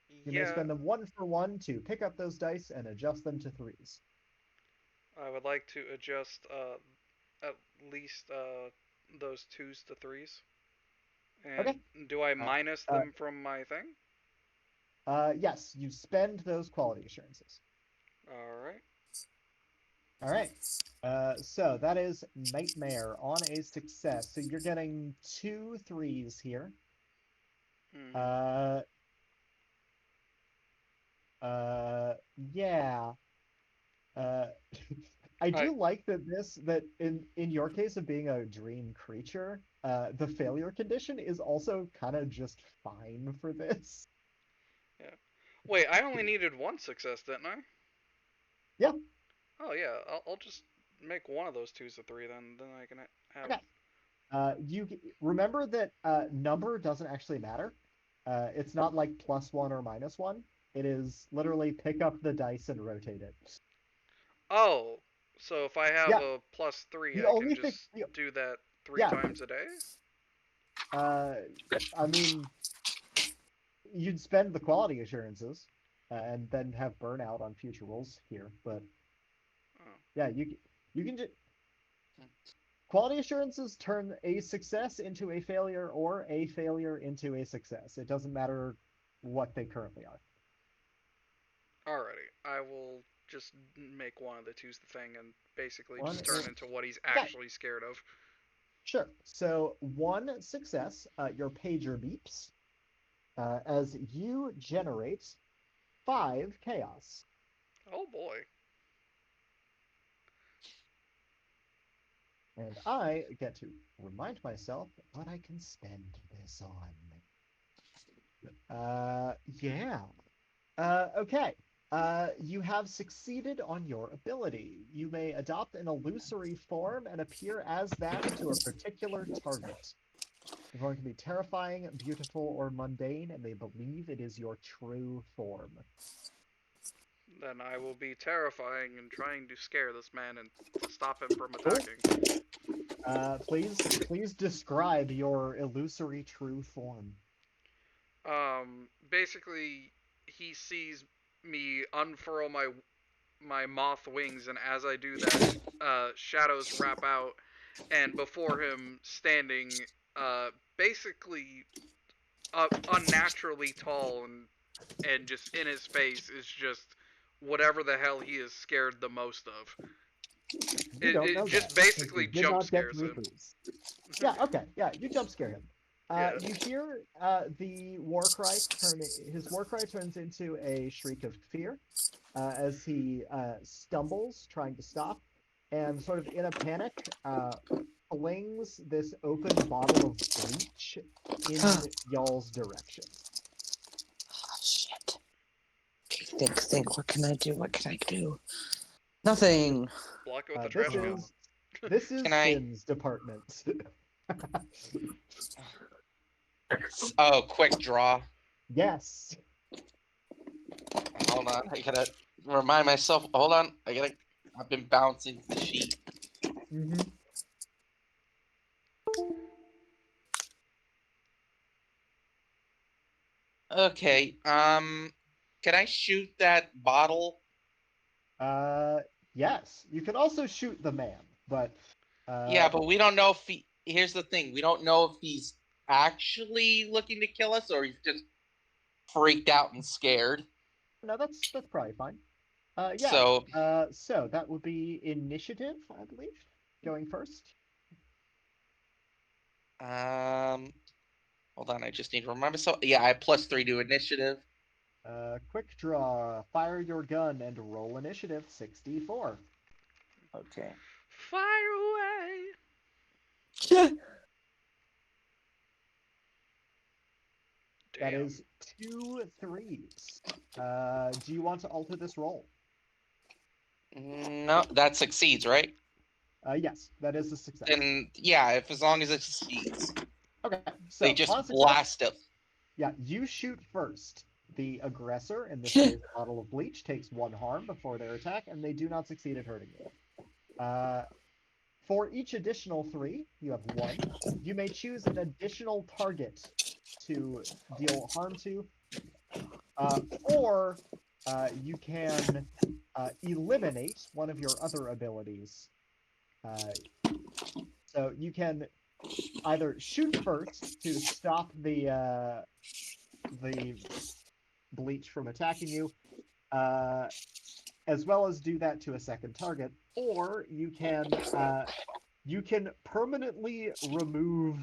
You may yeah. spend them one for one to pick up those dice and adjust them to threes. I would like to adjust at least those twos to threes. Okay. And do I Uh, minus uh, them from my thing? yes, you spend those quality assurances. All right. All right. So that is Nightmare on a success. So you're getting 2 threes here. Mm-hmm. Uh, yeah. Uh, I I do like that in your case of being a dream creature, the failure condition is also kind of just fine for this. yeah. Wait, I only needed one success, didn't I? Yeah. Oh yeah. I'll just make one of those 2s a 3 then. Then I can have. Okay. You remember that number doesn't actually matter. It's not like +1 or -1. It is literally pick up the dice and rotate it. Oh, so if I have Yeah, a +3, the I can only thing. just do that 3 Yeah, times a day? I mean, you'd spend the quality assurances and then have burnout on future rolls here, but Oh. yeah, you can just quality assurances turn a success into a failure or a failure into a success. It doesn't matter what they currently are. Alrighty. I will just make one of the 2s the thing and basically One just turn is into what he's okay. actually scared of. Sure. So one success, your pager beeps as you generate 5 chaos. Oh boy. And I get to remind myself what I can spend this on. Yeah. Okay. You have succeeded on your ability. You may adopt an illusory form and appear as that to a particular target. The form can be terrifying, beautiful, or mundane, and they believe it is your true form. Then I will be terrifying and trying to scare this man and stop him from Cool. attacking. Please describe your illusory true form. Basically, he sees me unfurl my moth wings, and as I do that, shadows wrap out, and before him, standing, basically, unnaturally tall and just in his face is just whatever the hell he is scared the most of. You don't It know just that because you basically did jump not get scares 3 him. clues. Yeah, okay, yeah, you jump scare him. Yeah. You hear the war cry his war cry turns into a shriek of fear as he stumbles trying to stop and sort of in a panic flings this open bottle of bleach in y'all's direction. Oh, shit. Okay, think. What can I do? What can I do? Nothing. Block it with the This trash can. is this is Can I- Finn's department. Oh, quick draw. Yes. Hold on. I gotta remind myself. Hold on. I've been bouncing the sheet. Mm-hmm. Okay. Can I shoot that bottle? Yes. You can also shoot the man, but Yeah, but we don't know if he. Here's the thing: we don't know if he's actually looking to kill us or he's just freaked out and scared. no, that's probably fine. Yeah. So, So that would be initiative, I believe, going first. hold on. I just need to remind myself. Yeah, I have +3 to initiative. Quick draw. Fire your gun and roll initiative 64. Okay. Fire away! That Damn. is 2 3s. Do you want to alter this roll? No, that succeeds, right? Yes, that is a success. Then yeah, if as long as it succeeds, Okay, so they just on success, blast it. yeah, you shoot first. The aggressor, in this case, bottle of bleach, takes 1 harm before their attack, and they do not succeed at hurting you. For each additional 3, you have 1. You may choose an additional target to deal harm to, or you can eliminate one of your other abilities. So you can either shoot first to stop the bleach from attacking you, as well as do that to a second target, or you can permanently remove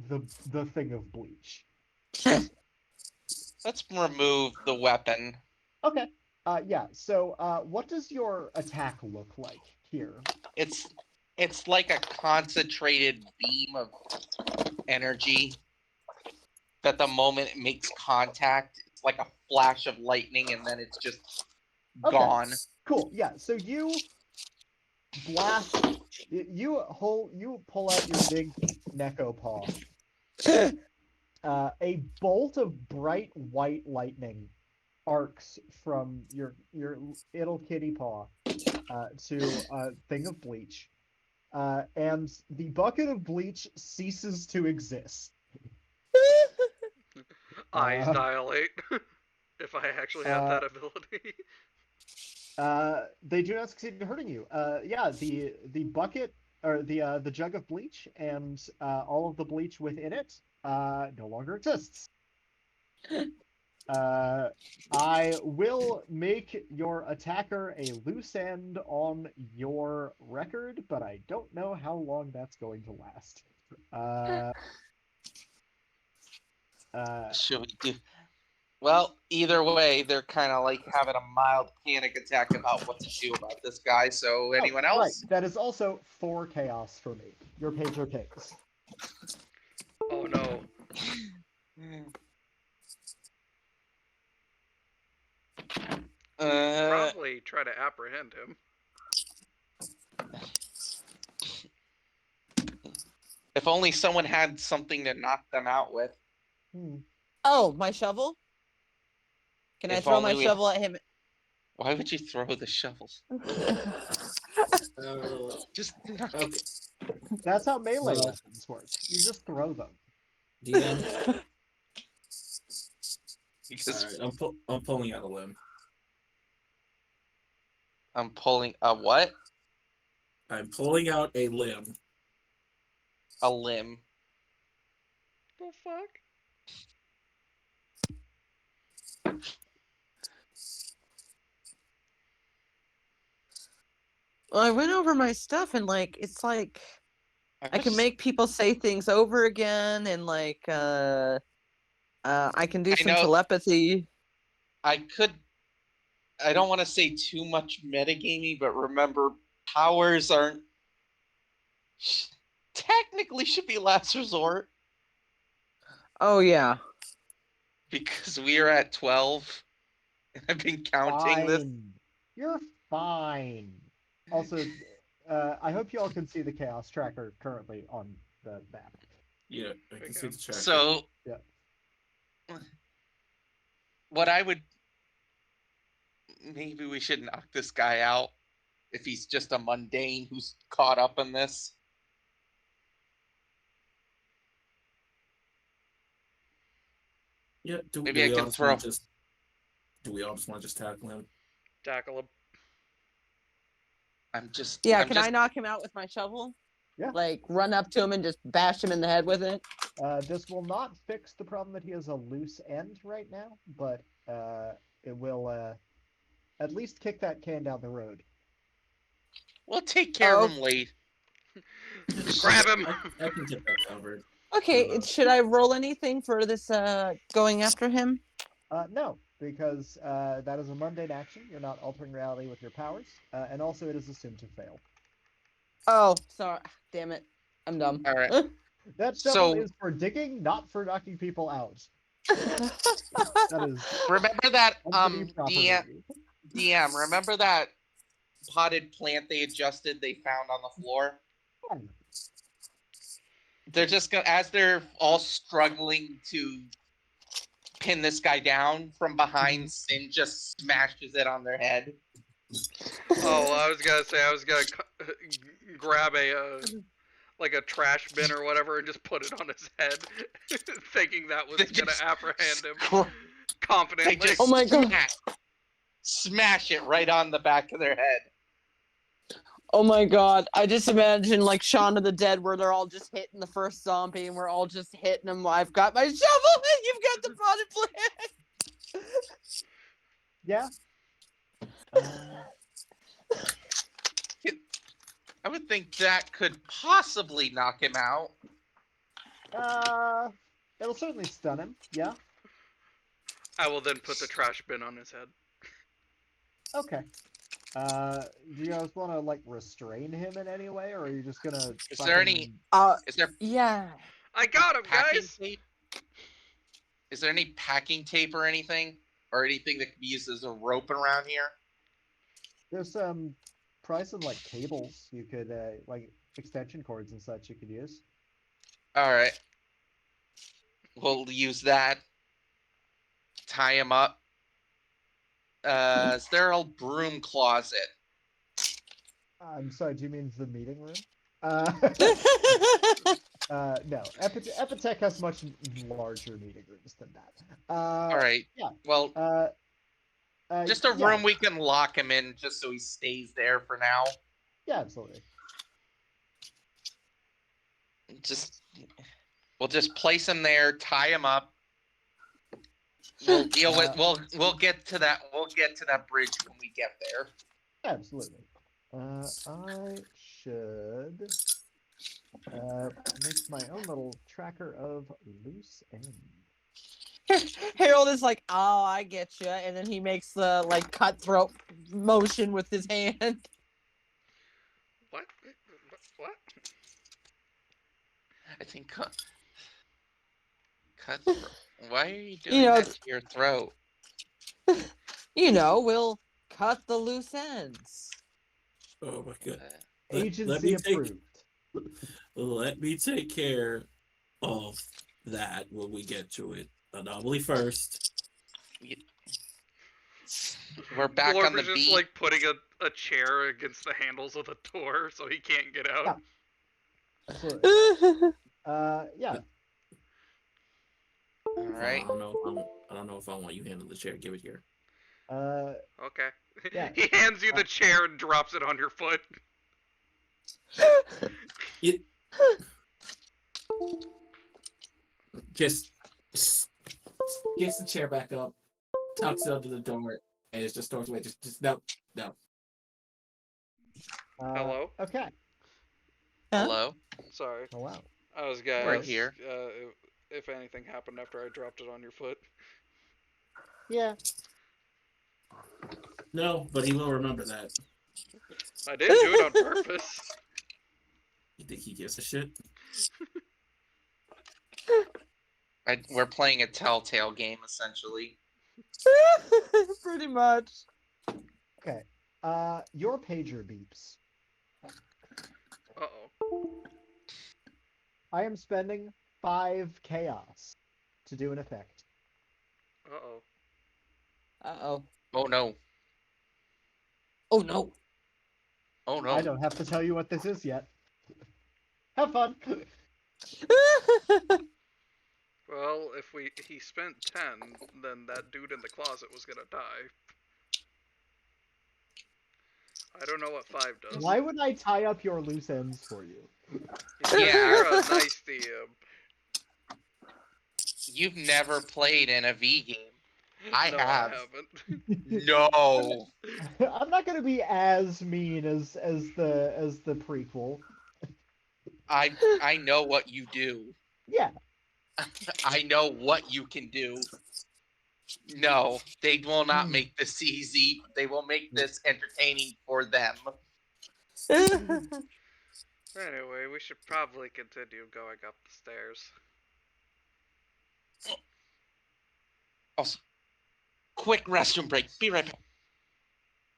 the thing of bleach. Let's remove the weapon. Okay. Yeah. So, what does your attack look like here? It's like a concentrated beam of energy that the moment it makes contact, it's like a flash of lightning and then it's just Okay. gone. Cool. Yeah. So blast. You pull out your big Neko paw. A bolt of bright white lightning arcs from your little kitty paw to a thing of bleach, and the bucket of bleach ceases to exist. Eyes Uh, dilate. If I actually have uh, that ability. they do not succeed in hurting you. Yeah, the bucket or the jug of bleach and all of the bleach within it no longer exists. Uh, I will make your attacker a loose end on your record, but I don't know how long that's going to last. Uh, Should we do? Well, either way, they're kind of like having a mild panic attack about what to do about this guy. So, anyone oh, right. else? That is also 4 chaos for me. Your pager pays. Oh no. Probably try to apprehend him. If only someone had something to knock them out with. Oh, my shovel? Can I If throw my only we- shovel at him? Why would you throw the shovels? Just Okay. That's how melee Well- weapons work. You just throw them. DM. because Alright, I'm pulling out a limb. I'm pulling a what? I'm pulling out a limb. A limb. The fuck? Well, I went over my stuff and it's like I can just- make people say things over again and I can do I some know- telepathy. I don't want to say too much metagaming, but remember, powers aren't technically should be last resort Oh yeah. because we are at 12. I've been counting this. Fine. You're fine. Also, I hope you all can see the chaos tracker currently on the map. Yeah, I can see the tracker. So, Yeah. what I would maybe we should knock this guy out if he's just a mundane who's caught up in this. Yeah, do Maybe we I all can just throw. want to just do we all just want to just tackle him? Tackle him. I'm just. Yeah, I'm can just, I knock him out with my shovel? Yeah. Like run up to him and just bash him in the head with it? This will not fix the problem that he has a loose end right now, but it will at least kick that can down the road. We'll take care Oh. of him late. Grab him! I can get that covered. Okay, should I roll anything for this going after him? No, because that is a mundane action. You're not altering reality with your powers, and also it is assumed to fail. Oh, sorry. Damn it. I'm dumb. All right. That shovel So- is for digging, not for knocking people out. That is Remember that company property. DM. Remember that potted plant they adjusted they found on the floor? They're just gonna as they're all struggling to pin this guy down from behind. Sin just smashes it on their head. Oh, I was gonna say I was gonna grab a like a trash bin or whatever and just put it on his head, thinking that was They gonna just apprehend him They confidently. just Oh my God. smash it right on the back of their head. Oh my god. I just imagine like Shaun of the Dead where they're all just hitting the first zombie and we're all just hitting him. I've got my shovel and you've got the potted plant. Yeah. I would think that could possibly knock him out. It'll certainly stun him. Yeah. I will then put the trash bin on his head. Okay. Do you guys want to like restrain him in any way, or are you just gonna? Is there any- fucking- Is there Yeah. I got him, packing guys! tape? Is there any packing tape or anything? Or anything that could be used as a rope around here? There's some probably some like cables you could like extension cords and such you could use. All right. We'll use that. Tie him up. Is there a broom closet? I'm sorry, do you mean the meeting room? No. Epitech has much larger meeting rooms than that. All right. Yeah. Well, just a yeah. room we can lock him in just so he stays there for now. Yeah, absolutely. We'll just place him there, tie him up. We'll deal with we'll get to that bridge when we get there. Absolutely. I should make my own little tracker of loose ends. Harold is like, "Oh, I get you," and then he makes the like cutthroat motion with his hand. What? What? I think cut. Why are you doing You know, that to your throat? we'll cut the loose ends. Oh my god. Agency approved. Let me take care of that when we get to it. Anomaly first. We're back Glorp on the is just beat. like putting a chair against the handles of the door so he can't get out. Yeah. Absolutely. Yeah. All right. I don't know if I want you handle the chair. Give it here. Okay. Yeah. He hands you the chair and drops it on your foot. It just gets the chair back up, tucks it under the door, and it just storms away. Just no. Hello? Okay. Hello. Sorry. Oh wow. I was gonna We're ask here. if anything happened after I dropped it on your foot. Yeah. No, but he will remember that. I didn't do it on purpose. You think he gives a shit? We're playing a telltale game essentially. Pretty much. Okay. Your pager beeps. Uh-oh. I am spending 5 chaos to do an effect. Uh-oh. Uh-oh. Oh no. Oh no. Oh no. I don't have to tell you what this is yet. Have fun. Well, if he spent 10, then that dude in the closet was gonna die. I don't know what 5 does. Why would I tie up your loose ends for you? Yeah. You're a nice DM. You've never played in a V game. I No, have. I haven't. No. I'm not gonna be as mean as the prequel. I know what you do. Yeah. I know what you can do. No, they will not make this easy. They will make this entertaining for them. Anyway, we should probably continue going up the stairs. Also, quick restroom break. Be right back.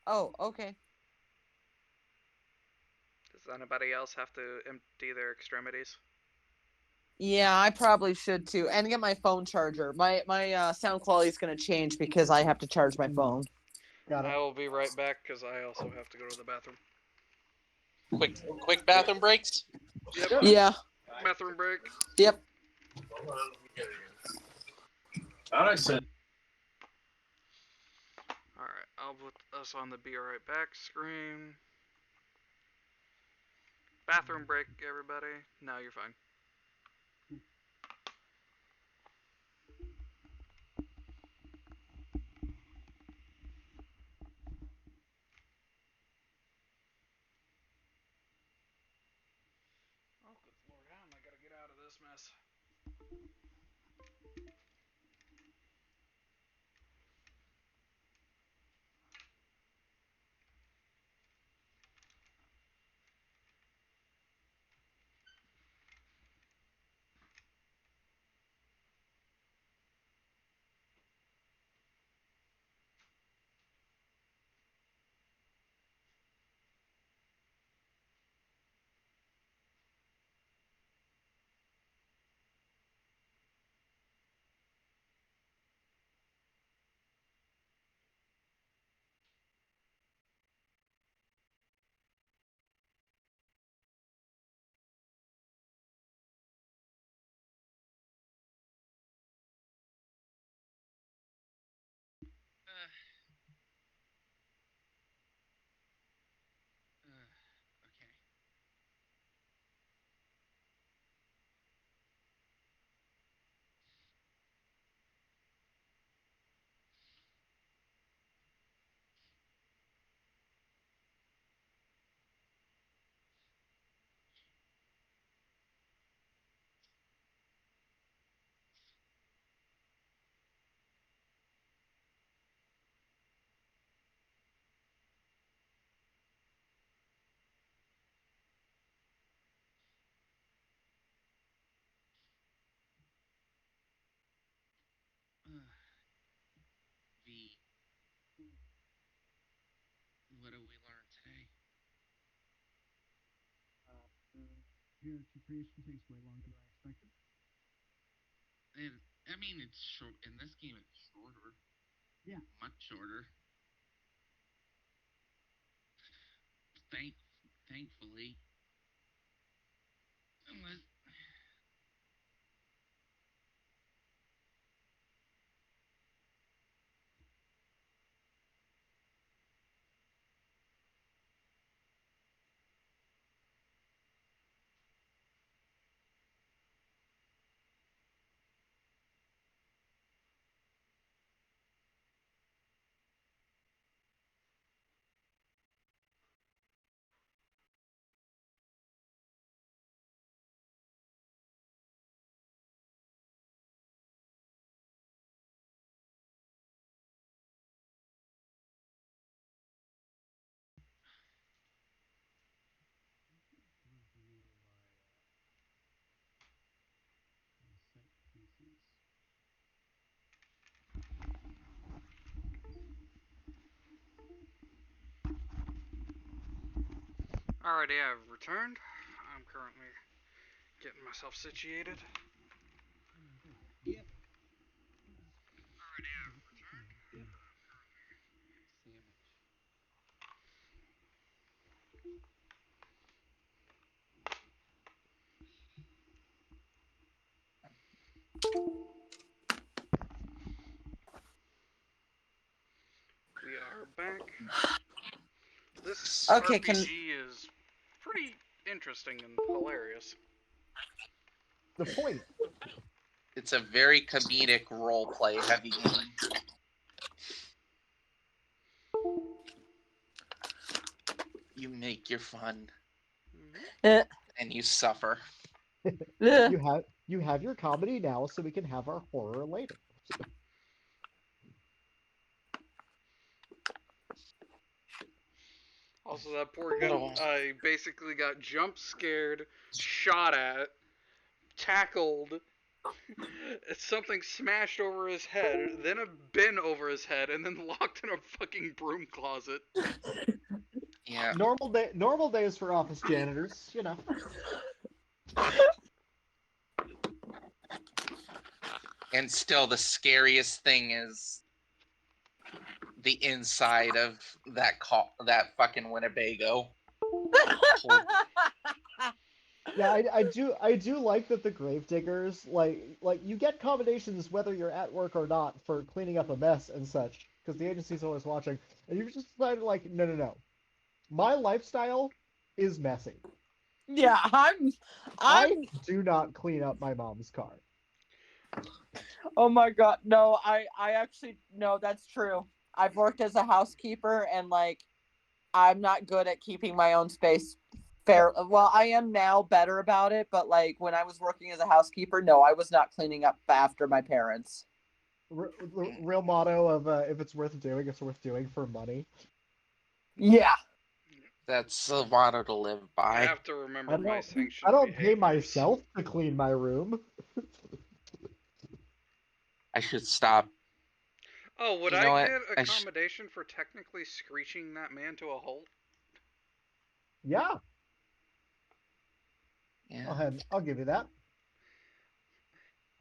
Oh, okay. Does anybody else have to empty their extremities? Yeah, I probably should too. And get my phone charger. My sound quality is gonna change because I have to charge my phone. Got it. I will be right back because I also have to go to the bathroom. Quick bathroom breaks. Yep. Yeah. Bathroom break. Yep. Alright, I'll put us on the be right back screen. Bathroom break, everybody. Now you're fine. Oh, good lord, how am I gonna get out of this mess? what did we learn today? Character creation takes way longer than I expected. I mean, it's short. In this game, it's shorter. Yeah. Much shorter. Thankfully. Unless. Alrighty, I've returned. I'm currently getting myself situated. Yep. Alrighty, I've returned. Sandwich. We are back. This Okay, RPG is pretty interesting and hilarious. The point. It's a very comedic roleplay heavy game. You make your fun Eh, and you suffer. eh. You have your comedy now, so we can have our horror later. Also, that poor guy basically got jump scared, shot at, tackled, something smashed over his head, then a bin over his head, and then locked in a fucking broom closet. Yeah. Normal days for office janitors, you know. And still, the scariest thing is the inside of that fucking Winnebago. Yeah, I do like that the gravediggers like you get commendations whether you're at work or not for cleaning up a mess and such because the agency's always watching, and you just decided like no, my lifestyle is messy. Yeah, I'm I do not clean up my mom's car. Oh my god, no, I actually no, that's true. I've worked as a housekeeper and like I'm not good at keeping my own space fair. Well, I am now better about it, but like when I was working as a housekeeper, no, I was not cleaning up after my parents. Real motto of if it's worth doing, it's worth doing for money. Yeah. That's a motto to live I by. have to remember my I sanctioned don't pay behaviors. myself to clean my room. I should stop. Oh, would You I know what? get accommodation for technically screeching that man to a halt? Yeah, Yeah. I'll give you that.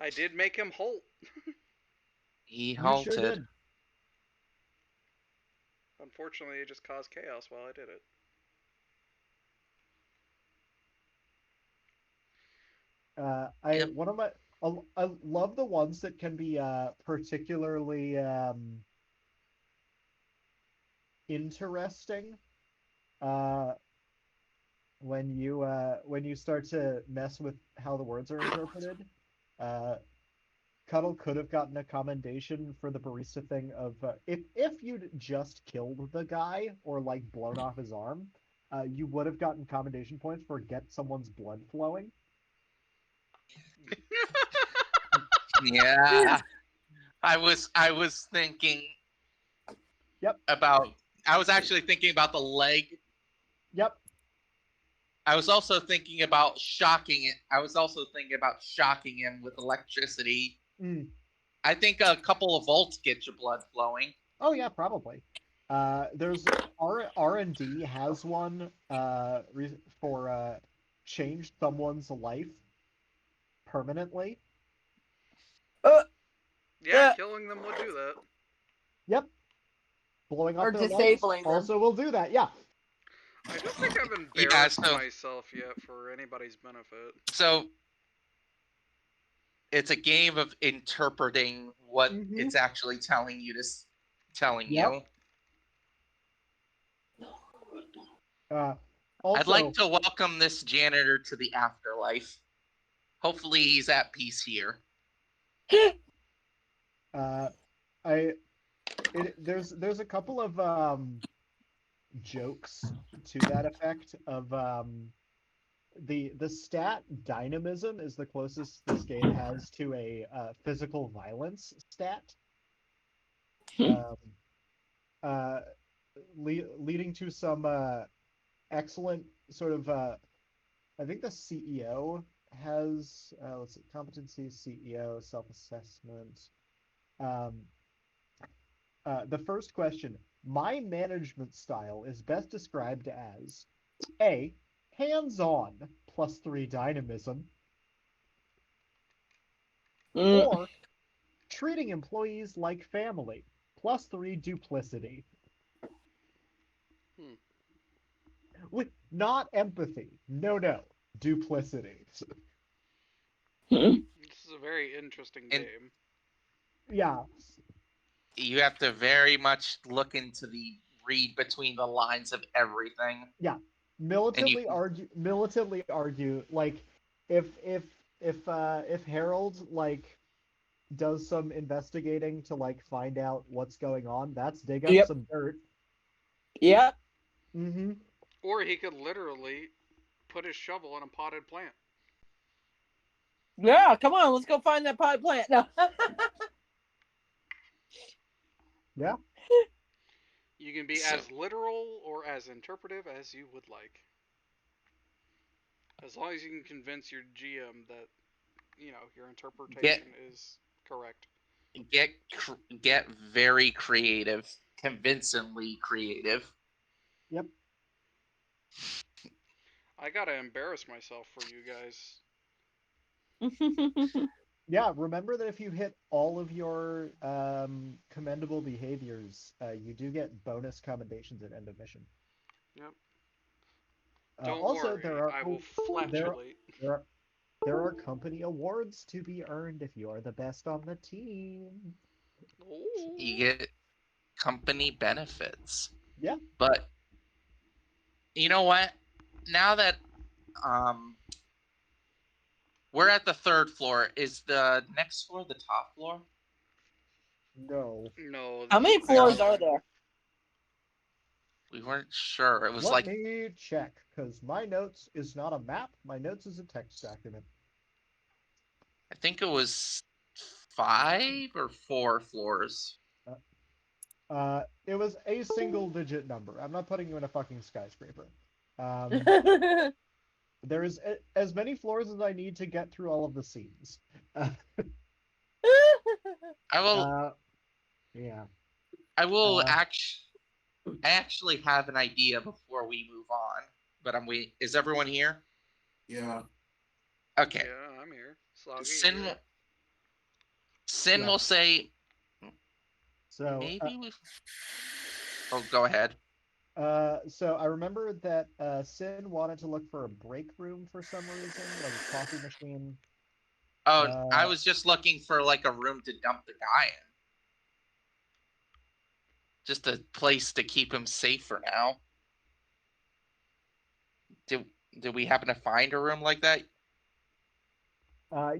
I did make him halt. He You sure halted. did. Unfortunately, it just caused chaos while I did it. Yep. I love the ones that can be particularly interesting uh when you start to mess with how the words are interpreted. Uh Cuddle could have gotten a commendation for the barista thing of if you'd just killed the guy or like blown off his arm, you would have gotten commendation points for get someone's blood flowing. Yeah. I was thinking Yep, about I was actually thinking about the leg. yep. I was also thinking about shocking it. I was also thinking about shocking him with electricity. Mm. I think a couple of volts get your blood flowing. Oh yeah, probably. There's R&D has one for change someone's life permanently. Yeah, killing them would do that. Yep. Blowing Or up their lives disabling them. also will do that. Yeah. I don't think I've Yeah, embarrassed so myself yet for anybody's benefit. so it's a game of interpreting what Mhm. it's actually telling you telling Yep. you. I'd Also, like to welcome this janitor to the afterlife. Hopefully he's at peace here. there's a couple of jokes to that effect of the stat dynamism is the closest this game has to a physical violence stat. Um, uh, leading to some excellent sort of I think the CEO has let's see, competency, CEO, self-assessment. Um, the first question: my management style is best described as A, hands-on +3 dynamism, Mm. or treating employees like family +3 duplicity. Hmm. With not empathy. No. Duplicity. This is a very interesting And game. Yeah. you have to very much look into the read between the lines of everything. Yeah. And you Militantly argue like if Harold like does some investigating to like find out what's going on, that's dig up Yep. some dirt. Yep. Mm-hmm. Or he could literally put his shovel in a potted plant. Yeah, come on, let's go find that potted plant. No. Yeah. You can be so, as literal or as interpretive as you would like. As long as you can convince your GM that, your get interpretation is correct. get get very creative, convincingly creative. Yep. I gotta embarrass myself for you guys. Yeah, remember that if you hit all of your commendable behaviors, you do get bonus commendations at end of mission. Yep. Don't Also, worry, I will there flatulate. there are there are company awards to be earned if you are the best on the team. You Ooh. get company benefits. Yeah. But you know what? Now that um we're at the third floor, is the next floor the top floor? No. No, How this is many the floors are basement. there? We weren't sure. It was Let like me check, because my notes is not a map. My notes is a text document. I think it was 5 or 4 floors. It was a single digit number. I'm not putting you in a fucking skyscraper. Um, there is as many floors as I need to get through all of the scenes. I will Uh, yeah. I will Uh, actually have an idea before we move on. But I'm waiting. Is everyone here? Yeah. Okay. Yeah, I'm here. Soggy Sin here. Sin Yeah. will say So, maybe we. Oh, go ahead. so I remember that Sin wanted to look for a break room for some reason, like a coffee machine. Oh, I Uh, was just looking for like a room to dump the guy in. Just a place to keep him safe for now. Did did we happen to find a room like that?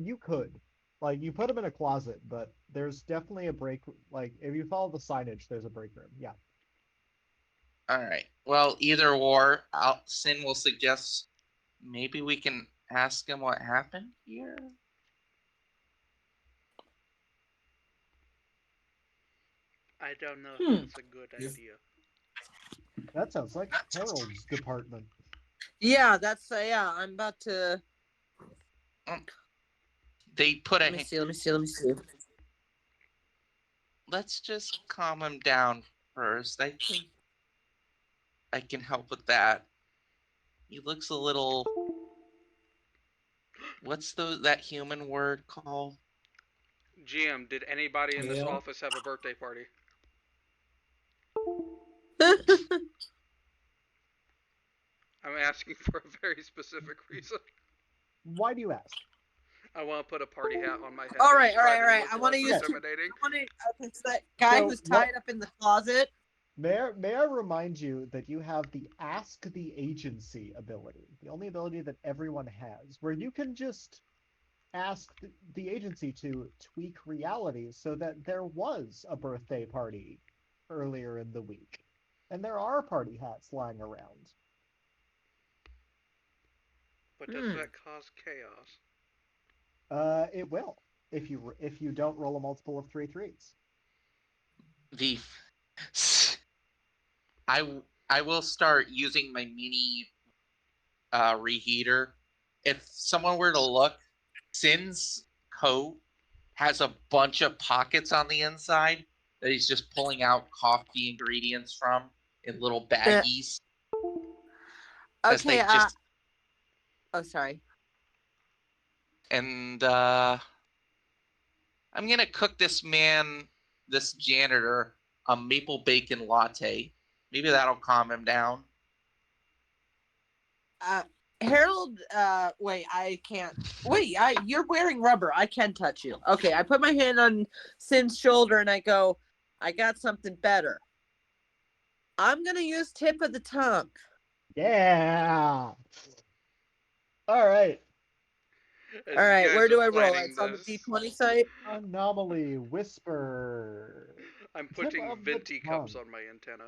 you could, like, you put him in a closet, but there's definitely a break. Like, if you follow the signage, there's a break room. Yeah. All right. Well, either or, Sin will suggest maybe we can ask him what happened here. I don't know if Hmm. that's a good If idea. That sounds like Harold's department. Yeah, that's yeah. I'm about to. They put Let me see. let's just calm him down first. I think I can help with that. He looks a little. What's that human word called? GM, did anybody in this Pale? office have a birthday party? I'm asking for a very specific reason. Why do you ask? I want to put a party hat on my head all and right, all try right, to all right. look I want to less use. intimidating. Okay, so that guy So who's what- tied up in the closet. May I remind you that you have the Ask the Agency ability, the only ability that everyone has, where you can just ask the agency to tweak reality so that there was a birthday party earlier in the week, and there are party hats lying around. But does that cause chaos? It will if you don't roll a multiple of 3 3s. The I will start using my mini reheater. If someone were to look, Sin's coat has a bunch of pockets on the inside that he's just pulling out coffee ingredients from in little baggies. As Okay. they just Oh, sorry. and I'm gonna cook this janitor, a maple bacon latte. Maybe that'll calm him down. Harold. Wait. I can't. Wait. You're wearing rubber. I can touch you. Okay. I put my hand on Sin's shoulder and I go, I got something better. I'm gonna use tip of the tongue. Yeah. All right. As All you right. guys Where do are I roll? planning It's on the this, D20 site. Anomaly whisper. I'm Tip putting of the venti cups tongue. on my antenna.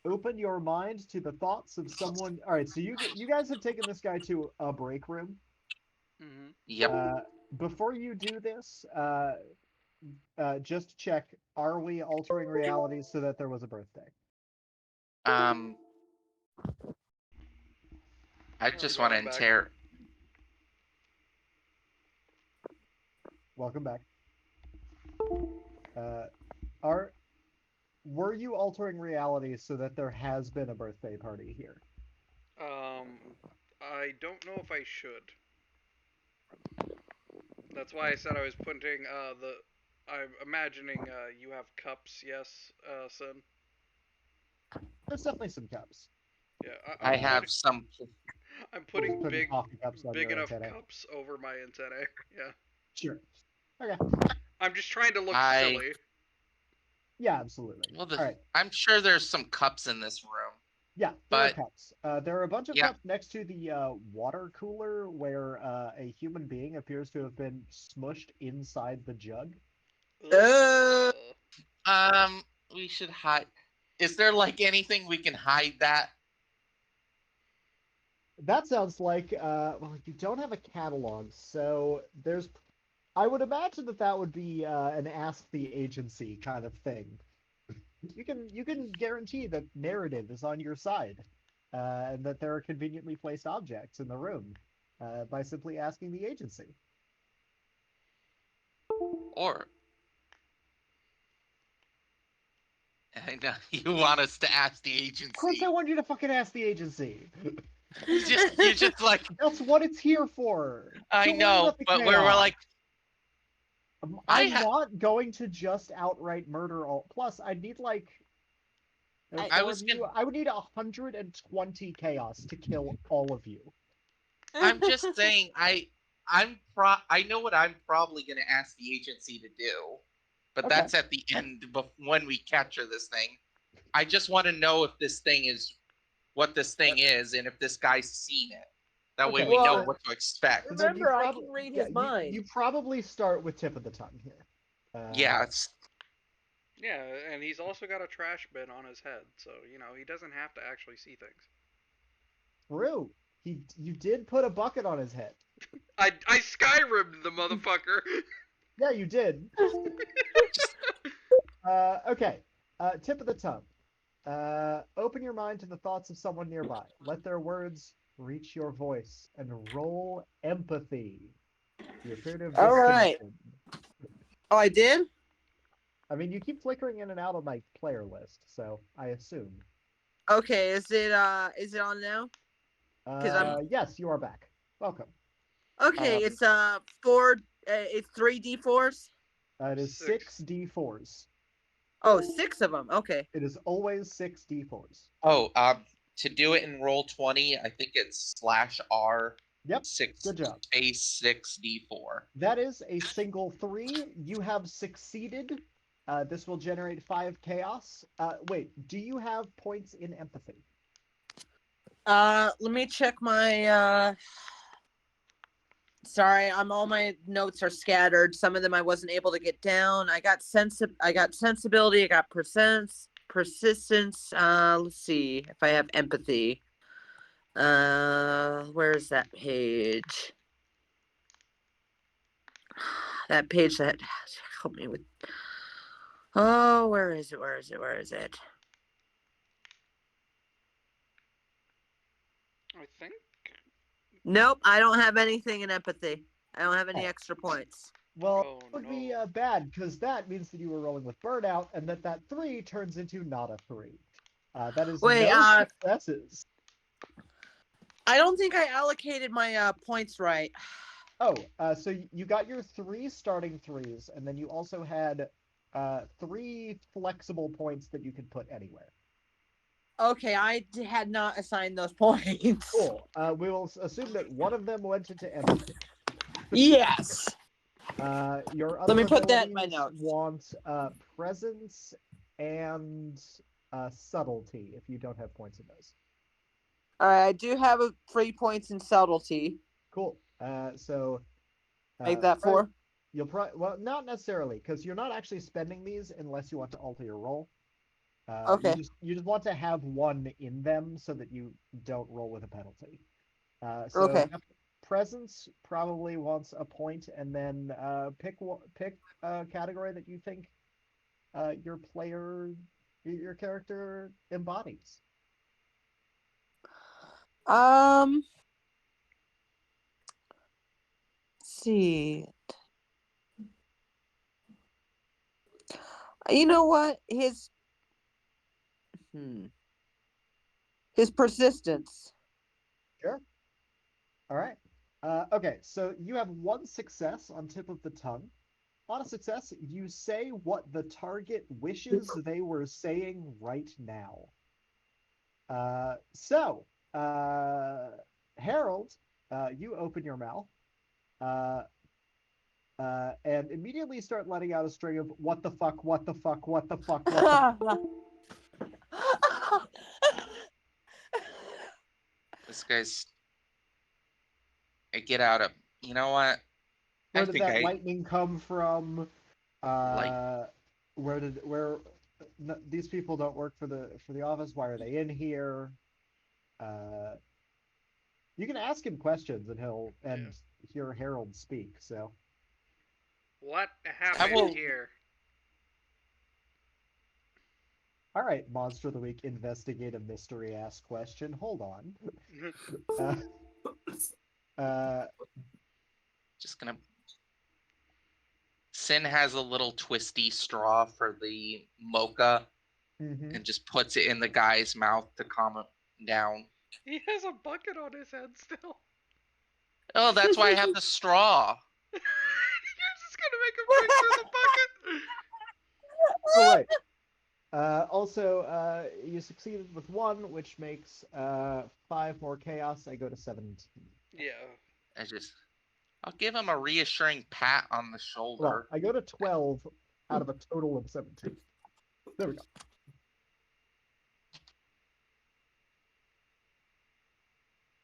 Open your mind to the thoughts of someone. All right, so you guys have taken this guy to a break room. Mm-hmm. Yep. Before you do this, just check: are we altering reality so that there was a birthday? I just want to I'm back. interrogate. Welcome back. Were you altering reality so that there has been a birthday party here? I don't know if I should. That's why I said I was putting I'm imagining you have cups, yes, Sin? There's definitely some cups. Yeah, I have some. I'm putting Putting coffee cups on big your enough antennae. cups over my antennae. Yeah. Sure. Okay. I'm just trying to look silly. Yeah, absolutely. Well, All right. I'm sure there's some cups in this room. Yeah, there are cups. There are a bunch of Yeah. cups next to the water cooler where a human being appears to have been smushed inside the jug. Uh, We should hide. Is there like anything we can hide that? That sounds like, well, you don't have a catalog, so there's, I would imagine that would be an ask the agency kind of thing. You can guarantee that narrative is on your side, and that there are conveniently placed objects in the room, by simply asking the agency. Or I know you want us to ask the agency. Of course, I want you to fucking ask the agency. You're just like, That's what it's here for. I Don't worry know, about the but we're chaos. like, I'm not going to just outright murder all. Plus, I'd need like. I was I would need 120 chaos to kill all of you. I'm just saying, I know what I'm probably gonna ask the agency to do, but Okay. that's at the end when we capture this thing. I just want to know if this thing is what this thing is, and if this guy's seen it. That way Okay. we know Well, what to expect. Then remember, I can read his mind. You probably start with tip of the tongue here. Yeah, it's Yeah, and he's also got a trash bin on his head, so he doesn't have to actually see things. True. You did put a bucket on his head. I Skyrimmed the motherfucker. Yeah, you did. Okay. Tip of the tongue. Open your mind to the thoughts of someone nearby. Let their words reach your voice and roll empathy. You appear to have All right. Oh, I did? I mean, you keep flickering in and out on my player list, so I assume. Okay, is it on now? Because I'm Yes, you are back. Welcome. okay. Um, It's 4. It's 3d4s. It is 6. 6d4s. Oh, 6 of them. Okay. It is always 6d4s. oh, to do it in Roll20, I think it's /R Yep, 6 good job. space 6d4. That is a single 3. You have succeeded. This will generate 5 chaos. Wait, do you have points in empathy? Let me check my. Sorry, all my notes are scattered. Some of them I wasn't able to get down. I got sensibility. I got persistence. Let's see if I have empathy. Where's that page? That page that helped me with. Oh, where is it? Where is it? Where is it? I think. Nope, I don't have anything in empathy. I don't have any Oh. extra points. Well, Oh, that would be no. bad, because that means that you were rolling with burnout, and that 3 turns into not a 3. That is Wait, no successes. I don't think I allocated my points right. Oh, so you got your 3 starting 3s, and then you also had 3 flexible points that you could put anywhere. Okay, I had not assigned those points. Cool. We will assume that one of them went into empathy. Yes. Your Let other me put that in my abilities notes. want presence and subtlety if you don't have points in those. All right, I do have 3 points in subtlety. Cool. So Make that 4. you'll probably, well, not necessarily, because you're not actually spending these unless you want to alter your roll. Okay. You just want to have one in them so that you don't roll with a penalty. Okay. Presence probably wants a point, and then pick a category that you think your character embodies. Let's see. You know what? His persistence. Sure. All right. Okay, so you have one success on tip of the tongue. On a success, you say what the target wishes they were saying right now. Harold, you open your mouth uh, and immediately start letting out a string of what the fuck, what the fuck, what the fuck, what the. This guy's. I get out of. You know what? Where I did think that I lightning come from? like. Where these people don't work for the office? Why are they in here? Uh, you can ask him questions and Yeah. hear Harold speak. So, What I happened will. here? all right, Monster of the Week, investigate a mystery ass question. Hold on. Uh, uh, Just gonna. Sin has a little twisty straw for the mocha mhm. and just puts it in the guy's mouth to calm him down. He has a bucket on his head still. Oh, that's why I have the straw. You're just gonna make him drink through the bucket? All right. Also, you succeeded with 1, which makes 5 more chaos. I go to 17. Yeah. I'll give him a reassuring pat on the Well, shoulder. I go to 12 out of a total of 17. There we go.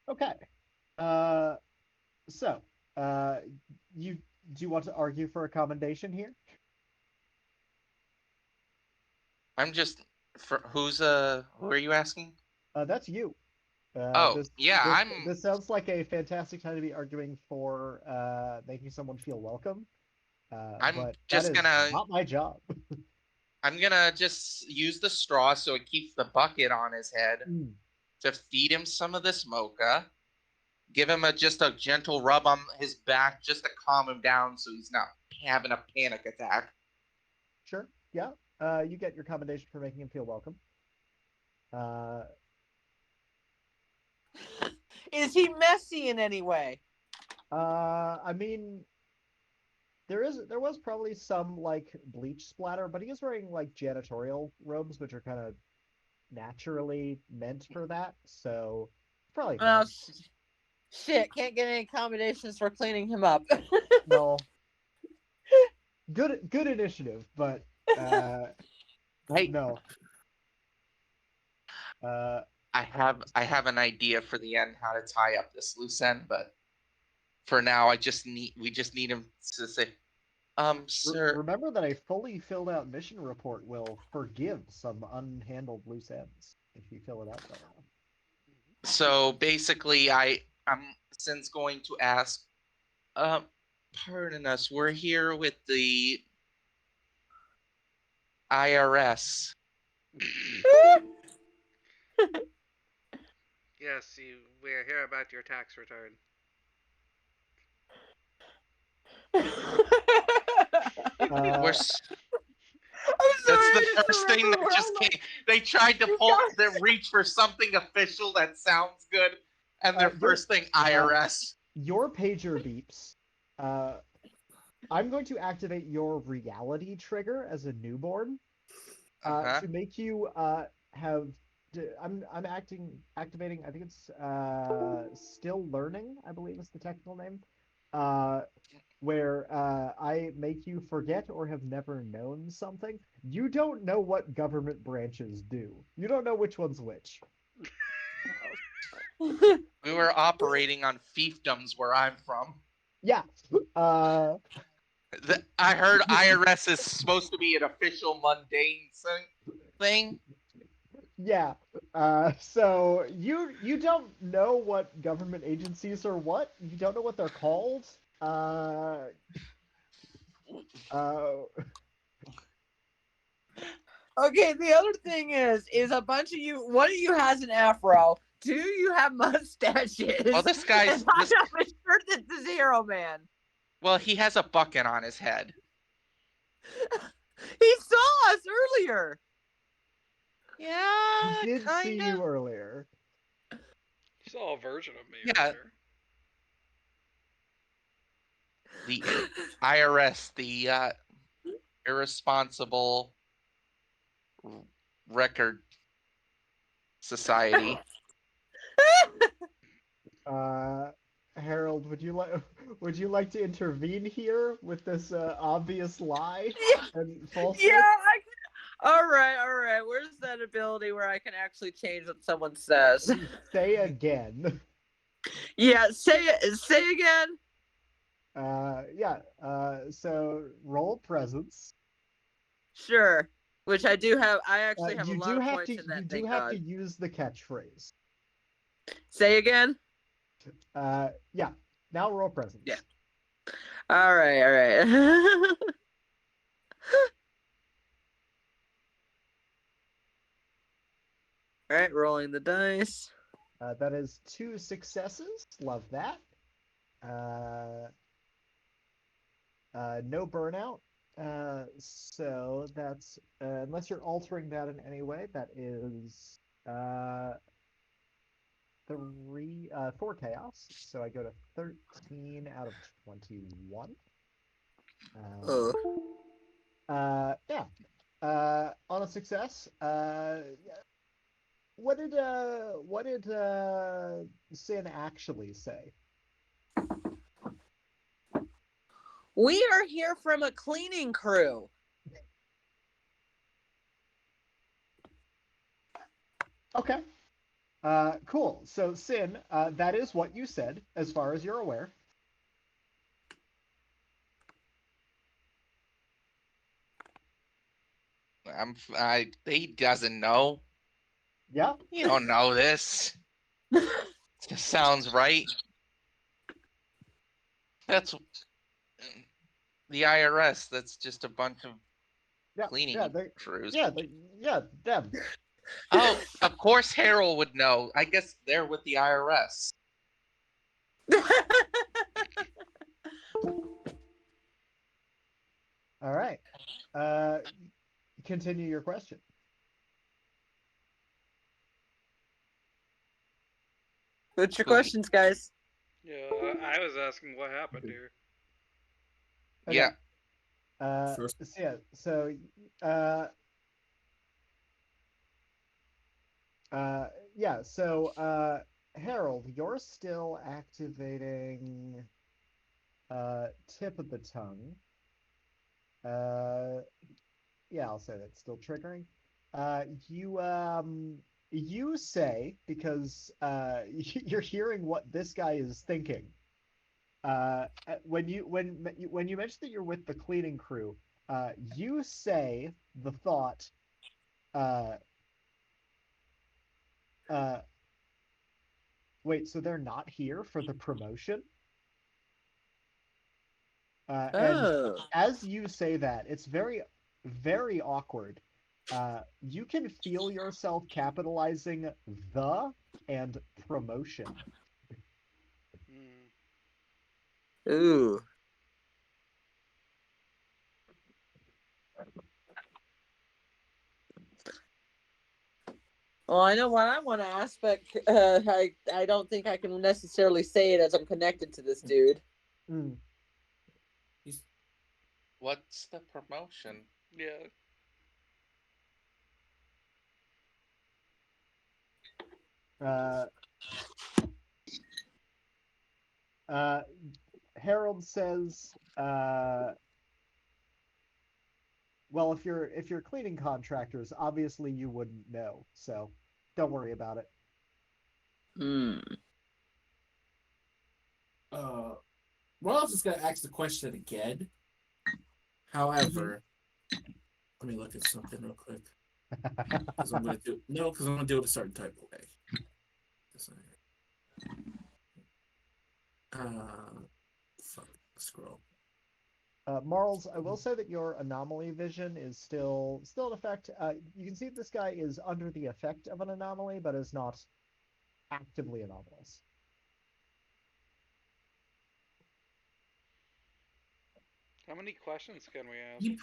Okay. Uh, so, uh, do you want to argue for a commendation here? I'm just for who are you asking? That's you. Oh, yeah, This sounds like a fantastic time to be arguing for making someone feel welcome. I'm But that just is gonna not my job. I'm gonna just use the straw so it keeps the bucket on his head to feed him some of this mocha. Give him just a gentle rub on his back just to calm him down so he's not having a panic attack. Sure. yeah. You get your commendation for making him feel welcome. Uh, Is he messy in any way? I mean, there was probably some like bleach splatter, but he is wearing like janitorial robes, which are kind of naturally meant for that, so probably Oh, fine. shit. Can't get any accommodations for cleaning him up. No, good initiative, but uh, Hey, no. Uh, I have an idea for the end how to tie up this loose end, but for now we just need him to say, sir. remember that a fully filled out mission report will forgive some unhandled loose ends if you fill it out well enough. So basically, I'm since going to ask, pardon us, we're here with the IRS. Yes, we're here about your tax return. We're Uh, I'm That's sorry, the I just first thing remember that where just I'm came. They tried to you reach for something official that sounds good, and their your first thing, IRS. your pager beeps. Uh, I'm going to activate your reality trigger as a newborn Uh-huh. to make you have. I'm activating. I think it's still learning. I believe is the technical name. Uh, where I make you forget or have never known something. You don't know what government branches do. You don't know which one's which. We were operating on fiefdoms where I'm from. Yeah. Uh, I heard IRS is supposed to be an official mundane thing. yeah. So you don't know what government agencies are what. You don't know what they're called. Uh, Okay, the other thing is a bunch of you. One of you has an afro. Two of you have mustaches. Oh, this guy's and I this. have a shirt that's the Zero Man. Well, he has a bucket on his head. He saw us earlier. Yeah, he did see kind you of. earlier. You saw a version of me Yeah. earlier. The IRS, the irresponsible record society. Harold, would you like to intervene here with this obvious lie and falsehood? Yeah, I can. All right, all right. Where's that ability where I can actually change what someone says? Say again. Yeah, say it. Say again. Yeah. So roll presence. Sure. Which I do have. I actually have a You lot do of have to points in that. you do Thank have to God. use the catchphrase. Say again. Yeah. Now roll presence. Yeah. All right, all right. All right, rolling the dice. That is 2 successes. Love that. No burnout. So that's unless you're altering that in any way, that is 4 chaos. So I go to 13 out of 21. Oh. Yeah. On a success, what did Sin actually say? We are here from a cleaning crew. Okay. Cool. So Sin, that is what you said, as far as you're aware. He doesn't know. Yeah. You don't know this. Just sounds right. That's the IRS. That's just a bunch of Yeah. cleaning crews. Yeah, them. Oh, of course Harold would know. I guess they're with the IRS. All right. Uh, continue your question. What's your Who- questions, guys? Yeah, I was asking what happened here. Okay. Yeah. First, So yeah. So uh, yeah. So Harold, you're still activating tip of the tongue. Uh, yeah, I'll say that's still triggering. You say because you're hearing what this guy is thinking. When you mentioned that you're with the cleaning crew, you say the thought, uh, uh, wait, so they're not here for the promotion? And Oh. as you say that, it's very, very awkward. You can feel yourself capitalizing the and promotion. Hmm. Ooh. Well, I know what I want to ask, but I don't think I can necessarily say it as I'm connected to this dude. Mm. he's What's the promotion? Yeah. Uh, uh, Harold says, well, if you're cleaning contractors, obviously you wouldn't know, so don't worry about it. Hmm. uh. Well, I was just gonna ask the question again. Mhm. However, let me look at something real quick because I'm gonna do it a certain type of way. Uh, fuck, scroll. Marls, I will say that your anomaly vision is still in effect. You can see that this guy is under the effect of an anomaly, but is not actively anomalous. How many questions can we ask? He he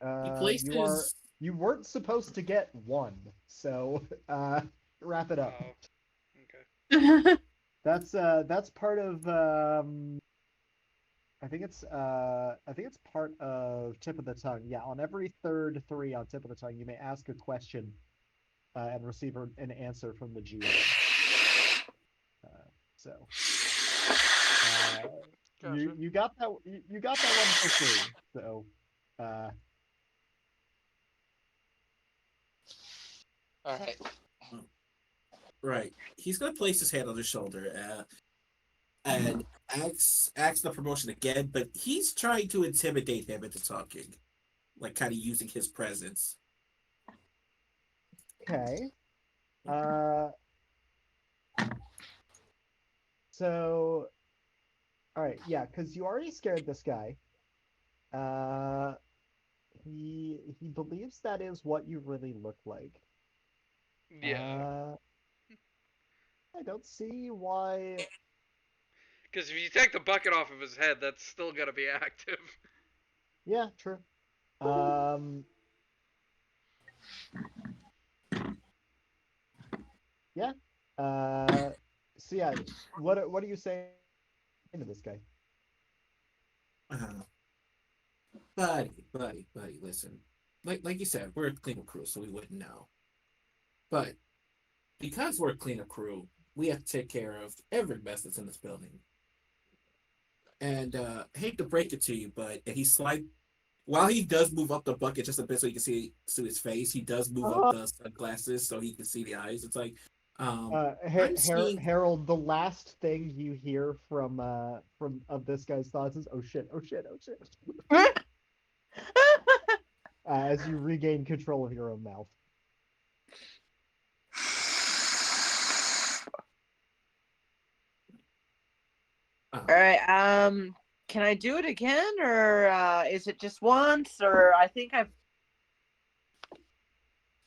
You are places. you weren't supposed to get one, so wrap it up. Oh, okay. That's part of I think it's part of tip of the tongue. Yeah, on every third three on tip of the tongue, you may ask a question and receive an answer from the GM. So uh, you Gotcha. you got that you got that one for free. So uh, All right. Right. He's gonna place his hand on his shoulder and asks the promotion again, but he's trying to intimidate him into talking, like kind of using his presence. okay. Uh, so all right, yeah, because you already scared this guy. Uh, he believes that is what you really look like. Yeah. Uh, I don't see why. Because if you take the bucket off of his head, that's still gonna be active. Yeah, true. Um, yeah. So yeah, what are you saying to this guy? Uh, buddy, listen. Like you said, we're a cleanup crew, so we wouldn't know. But because we're a cleanup crew, we have to take care of every mess that's in this building. And hate to break it to you, but and he slide while he does move up the bucket just a bit so you can see his face, he does move up Oh. the sunglasses so he can see the eyes. It's like, I'm Her seeing. Harold, the last thing you hear from of this guy's thoughts is, "Oh shit, oh shit, oh shit," as you regain control of your own mouth. All right. Can I do it again, or is it just once? Or I think I've.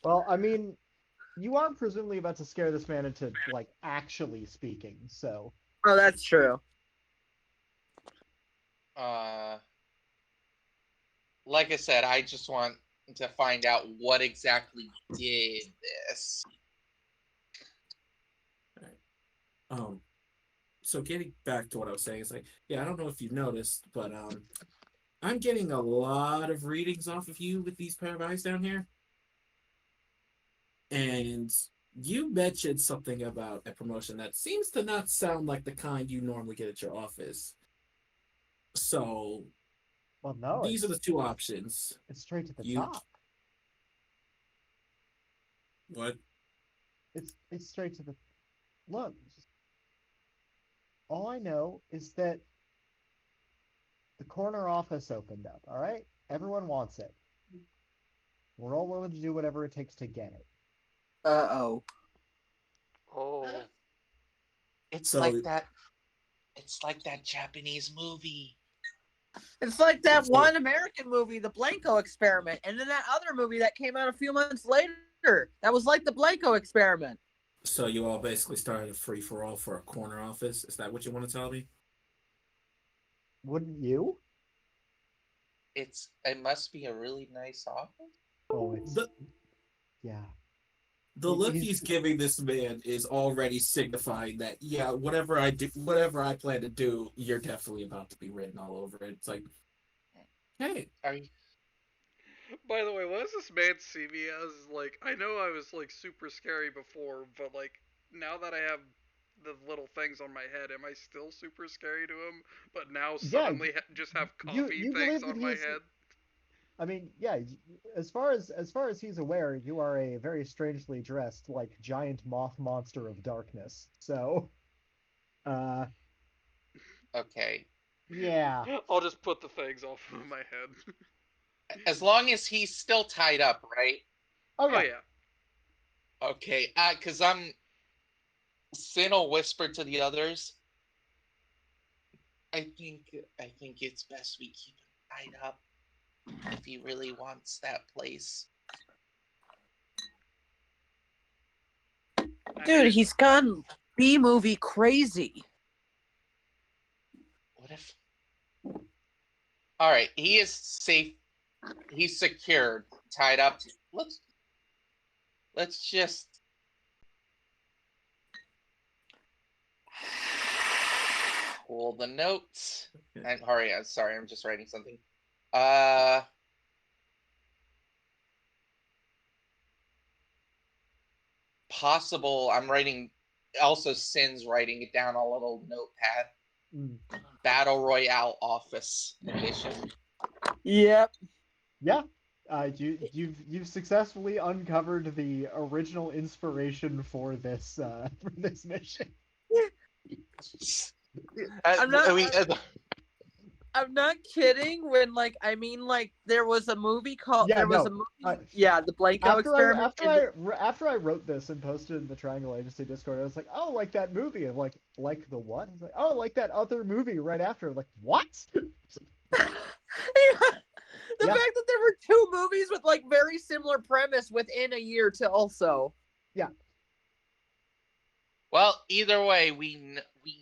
Well, I mean, you are presumably about to scare this man into like actually speaking, so Oh, that's true. Uh, like I said, I just want to find out what exactly did this. So getting back to what I was saying, it's like, yeah, I don't know if you've noticed, but I'm getting a lot of readings off of you with these pair of eyes down here. And you mentioned something about a promotion that seems to not sound like the kind you normally get at your office. So Well, no, these are the two options. it's straight to the You top. what? It's straight to the look. All I know is that the corner office opened up. All right, everyone wants it. We're all willing to do whatever it takes to get it. Uh-oh. Oh, It's So like that. It's like that Japanese movie. It's like that so one American movie, The Blanco Experiment, and then that other movie that came out a few months later. That was like the Blanco Experiment. so you all basically started a free for all for a corner office. Is that what you want to tell me? Wouldn't you? It must be a really nice office. Oh, it's The yeah. the look He's he's giving this man is already signifying that, yeah, whatever I do, whatever I plan to do, you're definitely about to be written all over it. It's like, hey, Are you, by the way, what does this man see me as? Like, I know I was like super scary before, but like now that I have the little things on my head, am I still super scary to him? But now yeah. suddenly just have You coffee you things believe that on my he's. head. I mean, yeah. As far as he's aware, you are a very strangely dressed, like giant moth monster of darkness. So, uh, okay? yeah. I'll just put the things off of my head. As long as he's still tied up, right? Oh Oh yeah. yeah. Okay. Because Sin will whisper to the others. I think it's best we keep him tied up if he really wants that place. I Dude, mean, he's gone B movie crazy. What if? All right, he is safe. He's secured, tied up. Let's just. Pull the notes. And hurry, sorry, I'm just writing something. Uh, Possible. I'm writing. Also, Sin's writing it down on a little notepad. Mm. Battle Royale office mission. Yep. Yeah. You've successfully uncovered the original inspiration for this mission. I'm not. We, I'm not kidding. When like I mean like there was a movie called Yeah, there was no. a movie. Uh, Yeah, the Blanco Experiment. After I wrote this and posted it in the Triangle Agency Discord, I was like, oh, like that movie. I'm like the what? I was like, oh, like that other movie right after. I'm like, what? The Yeah. fact that there were two movies with like very similar premise within a year to also. Yeah. well, either way, we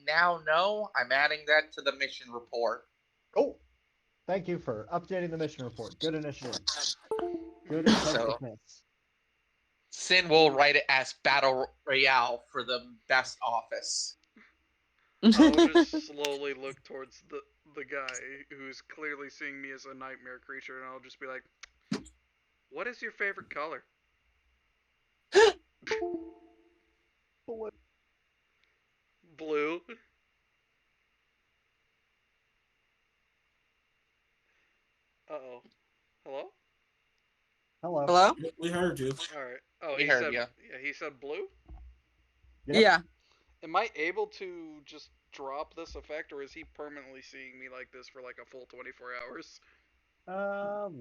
now know. I'm adding that to the mission report. Oh, thank you for updating the mission report. Good initiative. Good So attentiveness. Sin will write it as Battle Royale for the best office. I'll just slowly look towards the guy who's clearly seeing me as a nightmare creature, and I'll just be like, "What is your favorite color?" Blue. Uh oh. Hello. Hello. Hello? we heard you. All right. Oh, We he heard said. you. Yeah, he said blue. Yep. Yeah. Am I able to just drop this effect, or is he permanently seeing me like this for like a full 24 hours?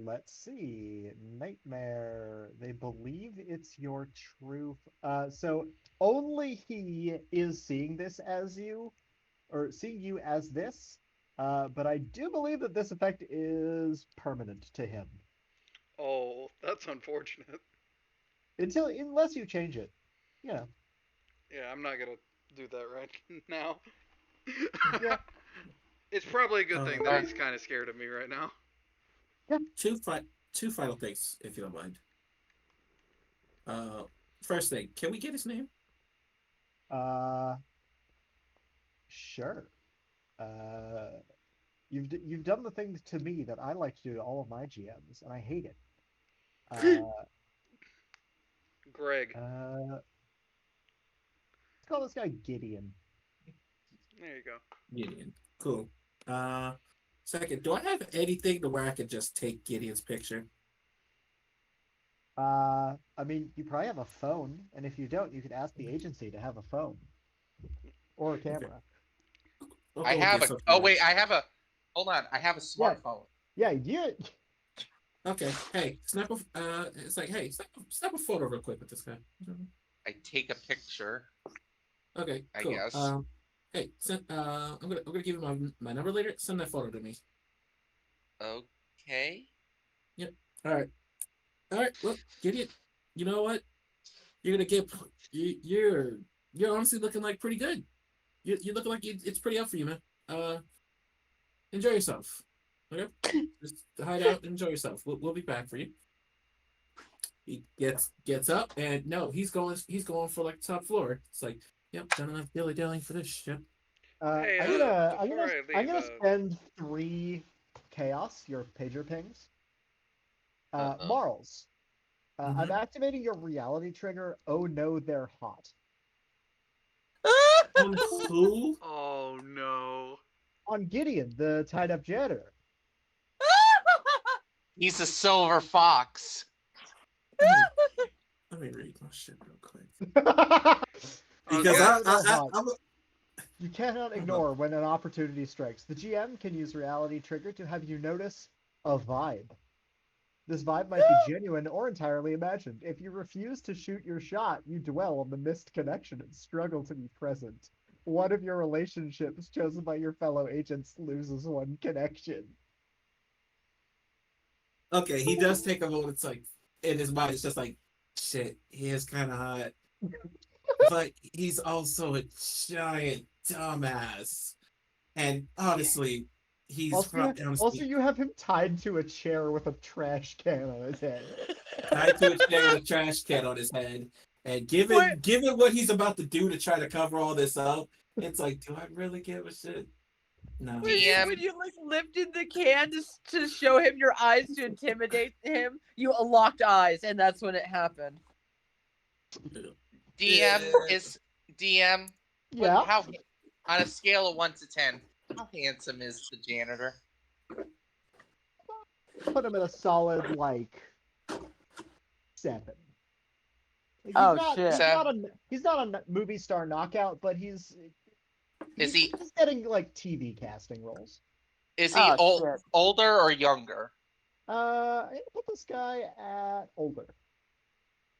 Let's see. Nightmare. They believe it's your true. So only he is seeing this as you, or seeing you as this. But I do believe that this effect is permanent to him Oh, that's unfortunate. unless you change it. Yeah. Yeah, I'm not gonna do that right now. Yeah. It's probably a good thing that Uh, he's kind of scared of me right now. Yeah. Two fi- two final things, if you don't mind. Uh, First thing, can we get his name? Uh, sure. Uh, you've done the thing to me that I like to do to all of my GMs, and I hate it. Uh, Greg. let's call this guy Gideon. There you go. Gideon. Cool. Uh, Second, do I have anything to where I could just take Gideon's picture? I mean, you probably have a phone, and if you don't, you could ask the agency to have a phone or a Okay. camera. I We'll have get a. something Oh wait, nice. I have a. Hold on, I have a Yeah. smartphone. Yeah, you. Okay. Hey, snap a. It's like, hey, snap a photo real quick with this guy. I take a picture. Okay. I Cool. guess. Hey, I'm gonna give you my number later. Send that photo to me. Okay. Yep. All right. All right. Look, Gideon. You know what? You're gonna get. You're honestly looking like pretty good. You looking like it's pretty up for you, man. Uh, Enjoy yourself. Okay. Just hide out, and enjoy yourself. We'll be back for you. He gets up and no, he's going for like top floor. It's like, yep, done enough dilly dallying for this shit. Hey, I'm gonna I'm before gonna I I'm leave, gonna spend 3 chaos, your pager pings. Uh-oh. Marls. I'm activating your reality trigger. Oh no, they're hot. On who? oh no. On Gideon, the tied up janitor. He's a silver fox. Let me read my shit real quick. Okay. Because Oh, no, I hot. I'm You cannot ignore when an opportunity strikes. The GM can use reality trigger to have you notice a vibe. This vibe might be genuine or entirely imagined. If you refuse to shoot your shot, you dwell on the missed connection and struggle to be present. One of your relationships chosen by your fellow agents loses one connection. okay. He does take a moment. It's like in his mind, it's just like, shit. He is kind of hot, but he's also a giant dumbass. And honestly, he's Also, honestly you have him tied to a chair with a trash can on his head. tied to a chair with a trash can on his head. And What? given what he's about to do to try to cover all this up, it's like, do I really give a shit? No. When DM. you like lifted the can to show him your eyes to intimidate him, you locked eyes, and that's when it happened. DM is DM. What? Yeah. How? On a scale of 1 to 10, how handsome is the janitor? Put him at a solid like 7. Like, Oh shit! he's not a movie star knockout, but he's Is he? he's getting like TV casting roles. Is he Oh shit! older or younger? I'm gonna put this guy at older.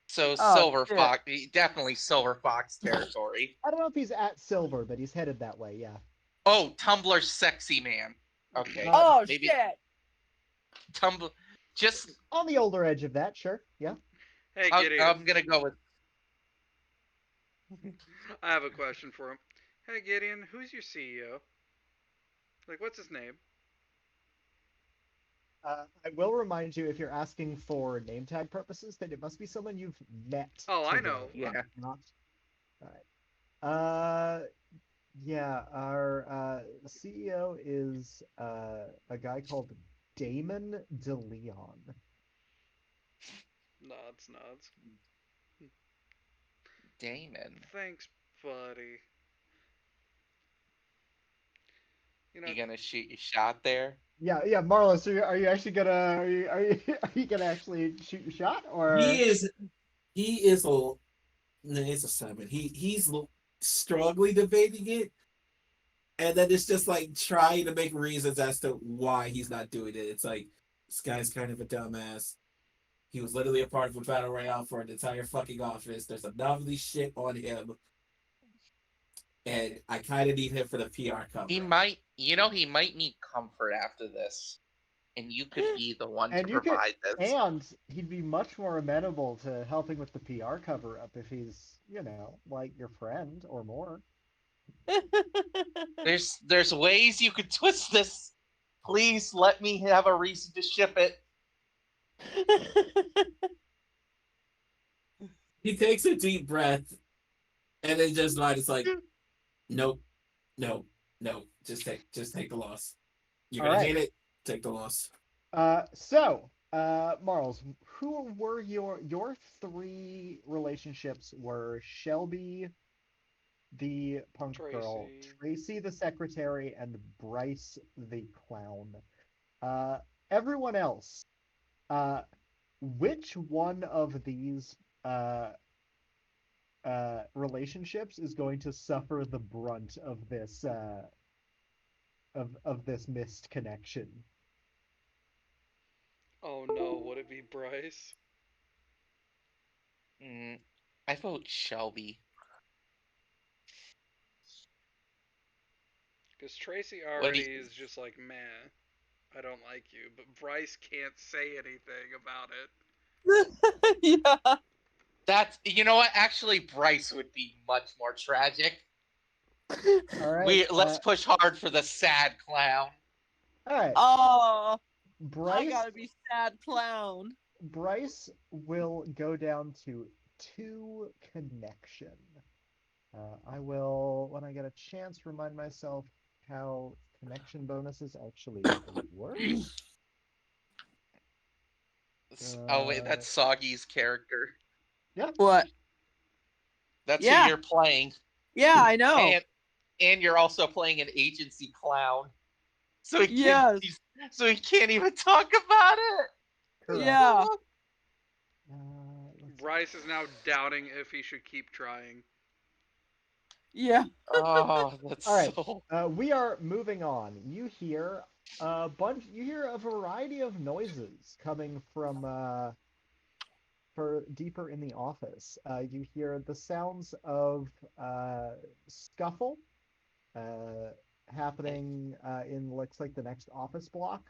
So Oh silver shit! fox, definitely silver fox territory. I don't know if he's at silver, but he's headed that way. Yeah. Oh, Tumblr sexy man. Okay, Oh maybe shit! Tumblr. Just On the older edge of that, sure. Yeah. Hey, Gideon. I'm gonna go with. I have a question for him. Hey, Gideon. Who's your CEO? Like, what's his name? I will remind you if you're asking for name tag purposes that it must be someone you've met. Oh, I today, know. Yeah. Not. All right. Yeah. Our CEO is a guy called Damon DeLeon. Nods. Damon. Thanks, buddy. You know, You gonna shoot your shot there? Yeah. Marlo, so are you actually gonna are you gonna actually shoot your shot or? He is a no, it's a 7. He's struggling debating it, and then it's just like trying to make reasons as to why he's not doing it. It's like this guy's kind of a dumbass. He was literally a part of a battle royale for an entire fucking office. There's enough of these shit on him, and I kind of need him for the PR cover. He might need comfort after this, and you could be the one to provide this. And he'd be much more amenable to helping with the PR cover up if he's, like your friend or more. There's ways you could twist this. Please let me have a reason to ship it. He takes a deep breath and then just like, nope, no, no, just take the loss. You're All gonna right. hate it. Take the loss. Marls, who were your three relationships? Were Shelby, the punk girl, Tracy. Tracy, the secretary, and Bryce, the clown. Uh, Everyone else, uh, which one of these relationships is going to suffer the brunt of this of this missed connection? Oh no, would it be Bryce? Mm, I vote Shelby. Because Tracy What do already you, is just like, meh, I don't like you. But Bryce can't say anything about it. Yeah. That's you know what? Actually, Bryce would be much more tragic. All right. Let's push hard for the sad clown. All right. Oh, I Bryce gotta be sad clown. Bryce will go down to 2 connection. I will, when I get a chance, remind myself how connection bonuses actually work. Oh wait, Uh, that's Soggy's character. yeah. What? That's who Yeah, you're playing, yeah, I know. and you're also playing an agency clown. So Yes, he can't even talk about it. Correct. yeah, Let's see. Bryce is now doubting if he should keep trying. yeah. Oh, that's All right. so. We are moving on. You hear a bunch. You hear a variety of noises coming from for deeper in the office. You hear the sounds of scuffle happening in looks like the next office block.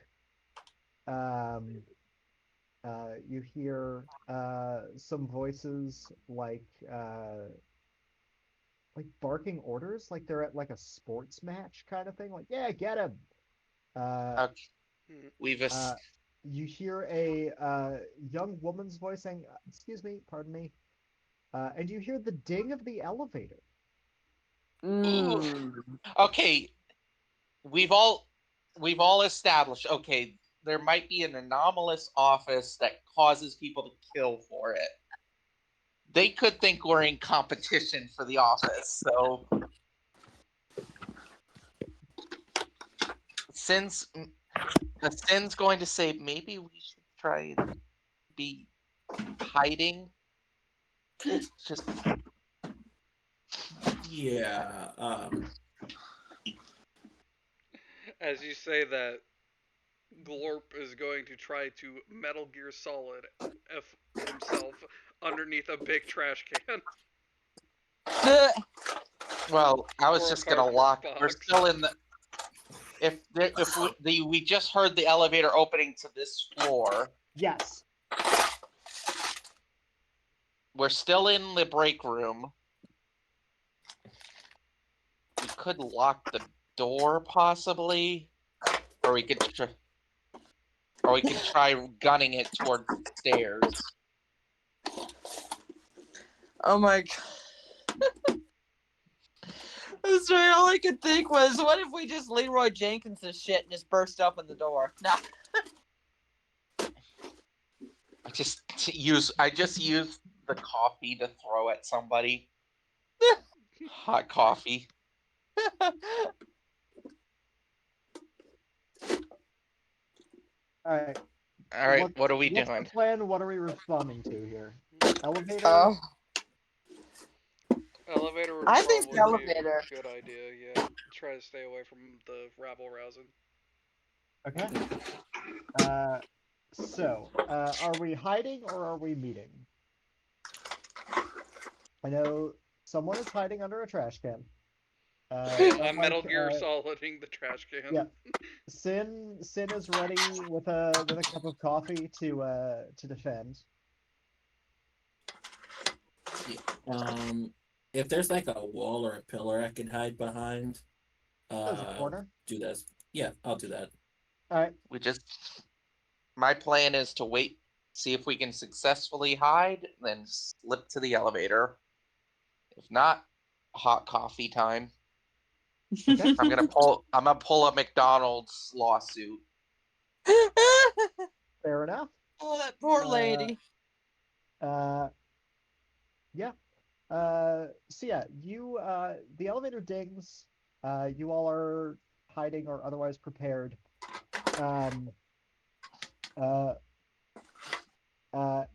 Um, you hear some voices like barking orders, like they're at like a sports match kind of thing. Like, yeah, get him. Uh, Okay, Hmm. we've uh, you hear a young woman's voice saying, "Excuse me, pardon me," and you hear the ding of the elevator. Ooh. Mm. Okay, we've all established. Okay, there might be an anomalous office that causes people to kill for it. They could think we're in competition for the office. So since the Sin's going to say maybe we should try and be hiding. Just Yeah. As you say that, Glorp is going to try to Metal Gear Solid F himself underneath a big trash can well, I was or a just gonna cardboard lock. We're box. still in the. If we just heard the elevator opening to this floor, Yes. we're still in the break room. We could lock the door possibly, or we could try gunning it towards the stairs. Oh my god. That's right. All I could think was, what if we just Leroy Jenkins this shit and just burst open the door? Nah. I just use the coffee to throw at somebody. Hot coffee. All right. All right, what are we What's the doing? plan? What are we responding to here? Elevator? Oh, Elevator would I think probably the be elevator. a good idea, yeah. Try to stay away from the rabble rousing. Okay. Are we hiding or are we meeting? I know someone is hiding under a trash can. I'm Metal Unlike Gear Soliding the trash can. yeah, Sin is ready with a cup of coffee to defend. If there's like a wall or a pillar I can hide behind, There's a corner. do this. Yeah, I'll do that. All right. My plan is to wait See if we can successfully hide, then slip to the elevator. If not, hot coffee time. Okay. I'm gonna pull a McDonald's lawsuit. Fair enough. Oh, that poor Uh, lady. Yeah. So yeah, the elevator dings. You all are hiding or otherwise prepared. Um, uh,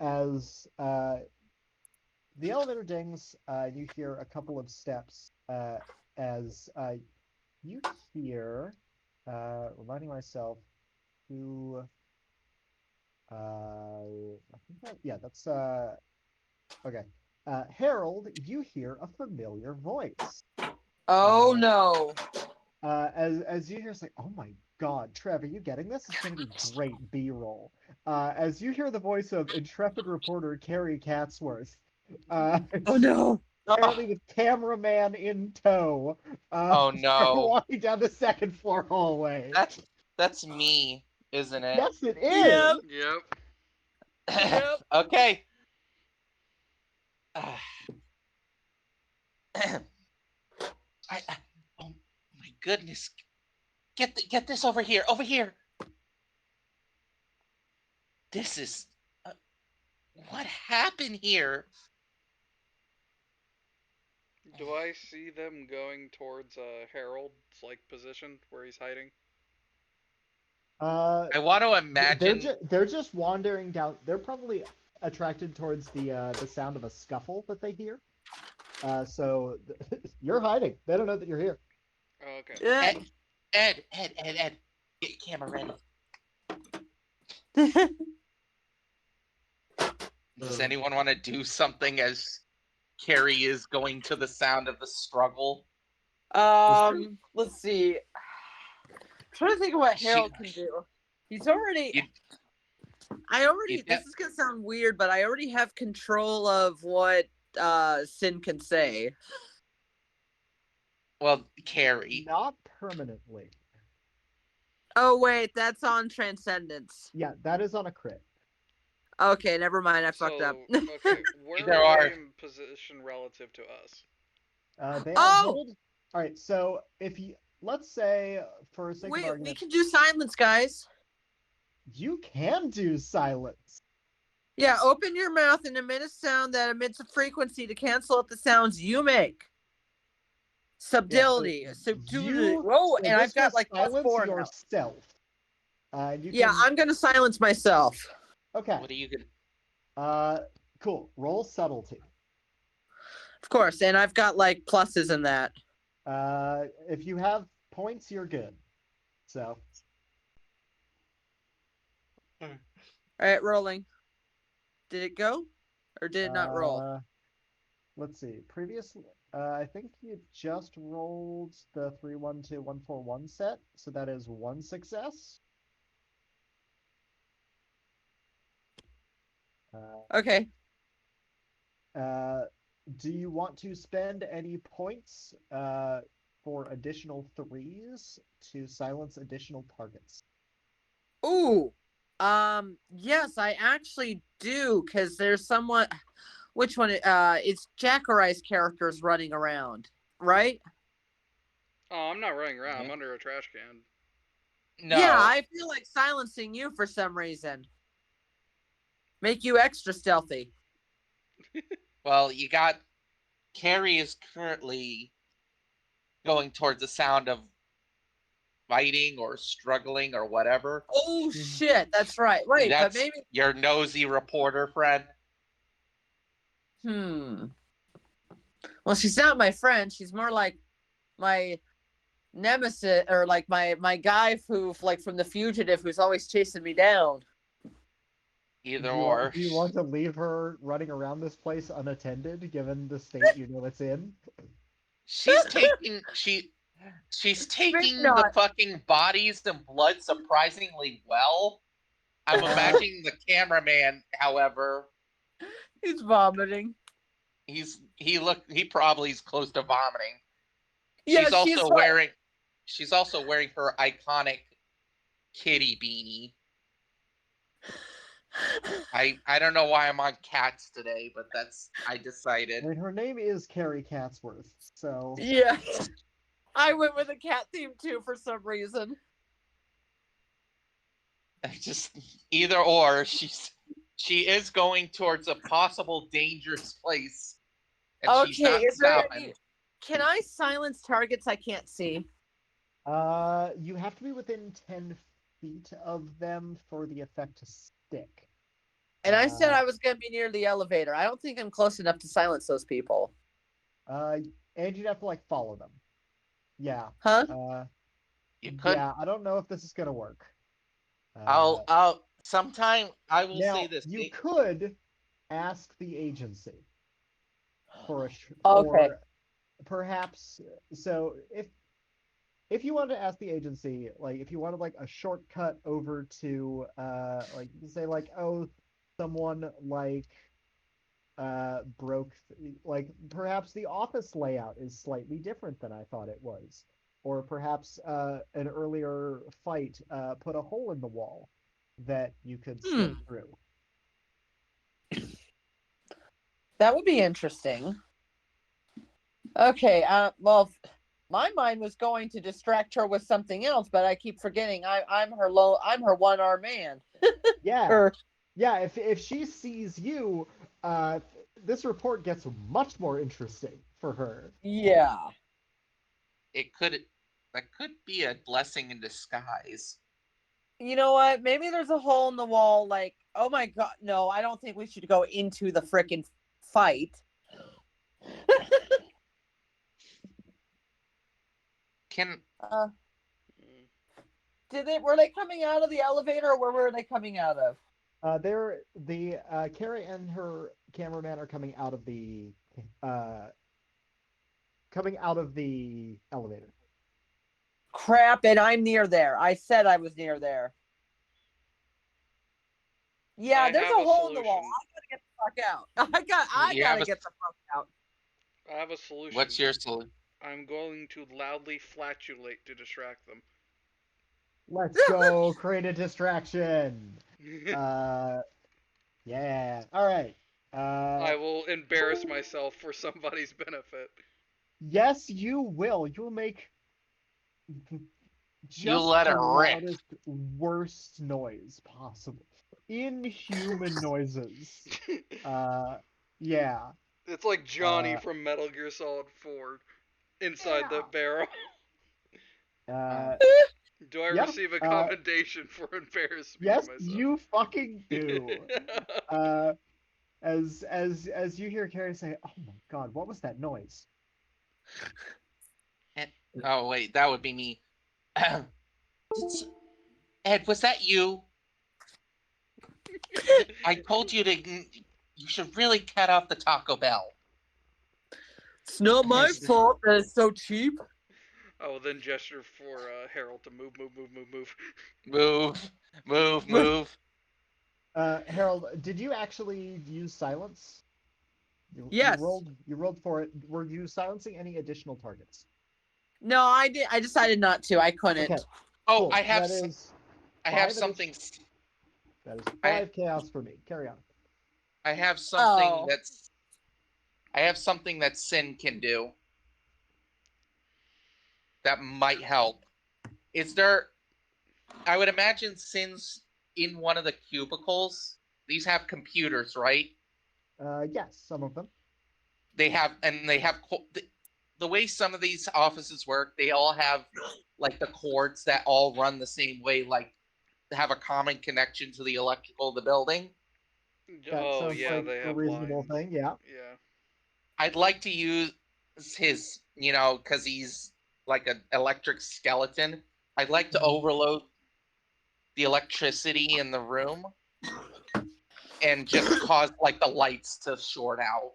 as the elevator dings, you hear a couple of steps. As you hear, reminding myself who. I think yeah, that's okay. Harold, you hear a familiar voice. Oh Uh, no. as you hear, it's like, oh my God, Trev, are you getting this? It's going to be great B-roll. As you hear the voice of intrepid reporter Carrie Catsworth, uh, Oh no. apparently with cameraman in tow, Oh start no. walking down the second floor hallway. That's me, isn't it? Yes, it Yep. is. Yep. Yep. Okay. Oh my goodness. Get this over here. Over here. This is what happened here? Do I see them going towards Harold's like position where he's hiding? I want to imagine. They're just wandering down. They're probably attracted towards the sound of a scuffle that they hear. So you're hiding. They don't know that you're here. Oh, okay. Yeah. Ed, get your camera ready. Does anyone want to do something as Carrie is going to the sound of the struggle? Let's see. I'm trying to think of what She- Harold can do. He's already. You- This is gonna sound weird, but I already have control of what Sin can say. Well, Carrie. Not permanently. Oh wait, that's on Transcendence. Yeah, that is on a crit. Okay, never mind. I fucked up. Okay, where There are are- they in position relative to us? They are Oh! huddled. All right, so if you let's say for sake of Wait, we argument, can do silence, guys. you can do silence. Yeah, open your mouth and emit a sound that emits a frequency to cancel out the sounds you make. Subtility, subtility. Whoa, so and I've this will got like silence +4 now. yourself. You Yeah, can, I'm gonna silence myself. okay. What are you gonna? Cool. Roll subtlety. Of course, and I've got like pluses in that. If you have points, you're good. So All right, rolling. Did it go, or did it not roll? let's see. Previously, I think you just rolled the 3-1-2-1-4-1 set, so that is one success. Okay. Do you want to spend any points for additional threes to silence additional targets? Ooh. Yes, I actually do, because there's someone. Which one? It's Jackarai's characters running around, right? Oh, I'm not running around. I'm Yeah. under a trash can. No. Yeah, I feel like silencing you for some reason. Make you extra stealthy. Well, you got. Carrie is currently going towards the sound of fighting or struggling or whatever. Oh shit, that's right. Wait, That's but maybe. your nosy reporter friend. Well, she's not my friend. She's more like my nemesis, or like my guy who, like, from The Fugitive, who's always chasing me down. Either Do or. you want to leave her running around this place unattended, given the state you know it's in? She's taking the not. fucking bodies and blood surprisingly well. I'm imagining the cameraman, however, He's vomiting. he probably is close to vomiting. Yeah, She's also like, wearing her iconic kitty beanie. I don't know why I'm on cats today, but I decided. I mean, her name is Carrie Catsworth, so Yeah. I went with a cat theme too for some reason. Just either or. She is going towards a possible dangerous place, and she's Okay, not is there stopping. any? Can I silence targets I can't see? you have to be within 10 feet of them for the effect to stick. And I said Uh, I was going to be near the elevator. I don't think I'm close enough to silence those people. and you'd have to like follow them. Yeah. Huh? You could. Yeah, I don't know if this is gonna work. I'll sometime I will say Now this. you could ask the agency for Okay. for perhaps so if you wanted to ask the agency, like if you wanted like a shortcut over to like you can say like, oh, someone like broke like perhaps the office layout is slightly different than I thought it was. Or perhaps an earlier fight put a hole in the wall that you could slip through. That would be interesting. Okay. Well, my mind was going to distract her with something else, but I keep forgetting I'm her I'm her one arm man. Yeah. Or Yeah, if she sees you, this report gets much more interesting for her. yeah. it could that could be a blessing in disguise. You know what? Maybe there's a hole in the wall. Like, oh my god, no! I don't think we should go into the frickin' fight. Can Uh, were they coming out of the elevator, or where were they coming out of? They're the Carrie and her cameraman are uh, coming out of the elevator. Crap! And I'm near there. I said I was near there. Yeah, I there's have a a hole in the wall. solution. I gotta get the fuck out. I you have gotta a get the fuck out. I have a solution. what's your solution? I'm going to loudly flatulate to distract them. Let's go create a distraction. Uh, yeah. All right. I will embarrass myself for somebody's benefit. Yes, you will. You'll make You just let the it rip. loudest, worst noise possible. Inhuman noises. Yeah. It's like Johnny Uh, from Metal Gear Solid 4 inside yeah. the barrel. Uh, Do I yeah. receive a commendation for embarrassing Yes, myself? you fucking do. As you hear Carrie say, "Oh my God, what was that noise?" Oh wait, that would be me. Ed, was that you? I told you you should really cut off the Taco Bell. It's not my fault that it's so cheap. I will then gesture for Harold to move, move, move, move, move. Move, move, move. Harold, did you actually use silence? Yes. You rolled for it. Were you silencing any additional targets? No, I did. I decided not to. I couldn't. Okay. Oh, Cool. I have That is something. that is I 5 chaos for me. Carry on. I have something Oh. that's I have something that Sin can do that might help. Is there? I would imagine Sin's in one of the cubicles. These have computers, right? Yes, some of them. They have the way some of these offices work. They all have like the cords that all run the same way, like have a common connection to the electrical of the building. That Oh sounds yeah, like they a have reasonable lines. thing. Yeah. Yeah. I'd like to use his, because he's like an electric skeleton. I'd like to overload the electricity in the room and just cause like the lights to short out.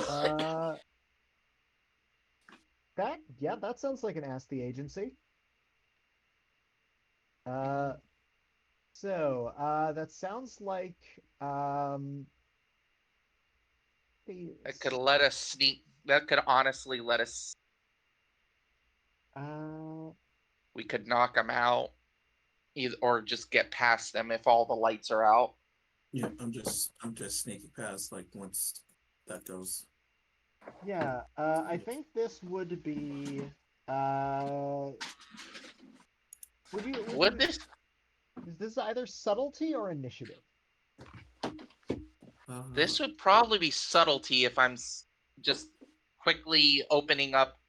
Uh, that sounds like an ask the agency. Uh, that sounds like That could let us sneak. That could honestly let us. uh We could knock him out. or just get past them if all the lights are out. Yeah, I'm just sneaking past like once that goes. Yeah, I think this would be. Would you? Would Would you? this Is this either subtlety or initiative? this would probably be subtlety if I'm just quickly opening up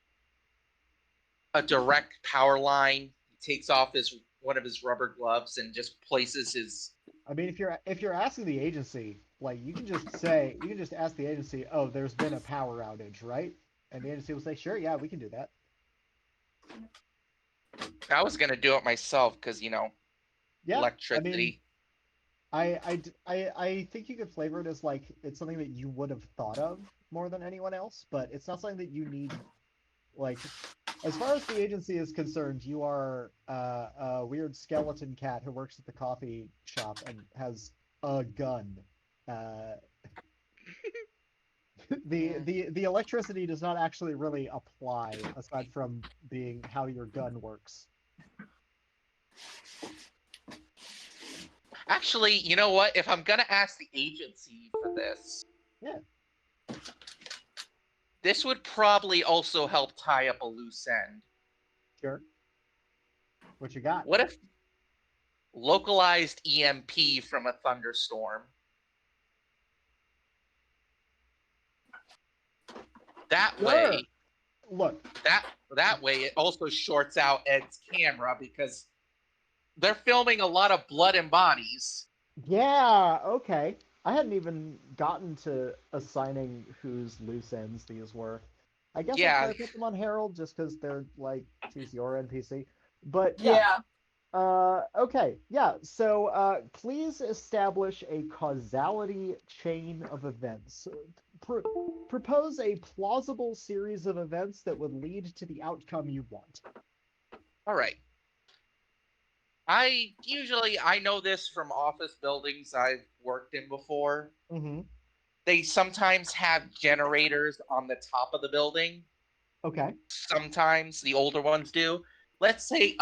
a direct power line. He takes off his one of his rubber gloves and just places his. I mean, if you're asking the agency, like you can just ask the agency, oh, there's been a power outage, right? And the agency will say, sure, yeah, we can do that. I was gonna do it myself because Yeah, I mean, electricity. I think you could flavor it as like it's something that you would have thought of more than anyone else, but it's not something that you need. Like, as far as the agency is concerned, you are a weird skeleton cat who works at the coffee shop and has a gun. Uh, the electricity does not actually really apply aside from being how your gun works. Actually, you know what? If I'm gonna ask the agency for this, Yeah, this would probably also help tie up a loose end. sure. What you got? What if localized EMP from a thunderstorm? That Sure. way, Look, that way it also shorts out Ed's camera because they're filming a lot of blood and bodies. yeah, okay. I hadn't even gotten to assigning whose loose ends these were. I guess I'll Yeah, try to put them on Harold just because they're like she's your NPC. But yeah, Yeah. okay, yeah. So please establish a causality chain of events. Pr Propose a plausible series of events that would lead to the outcome you want. all right. I know this from office buildings I've worked in before. Mm-hmm. They sometimes have generators on the top of the building. Okay. Sometimes the older ones do. Let's say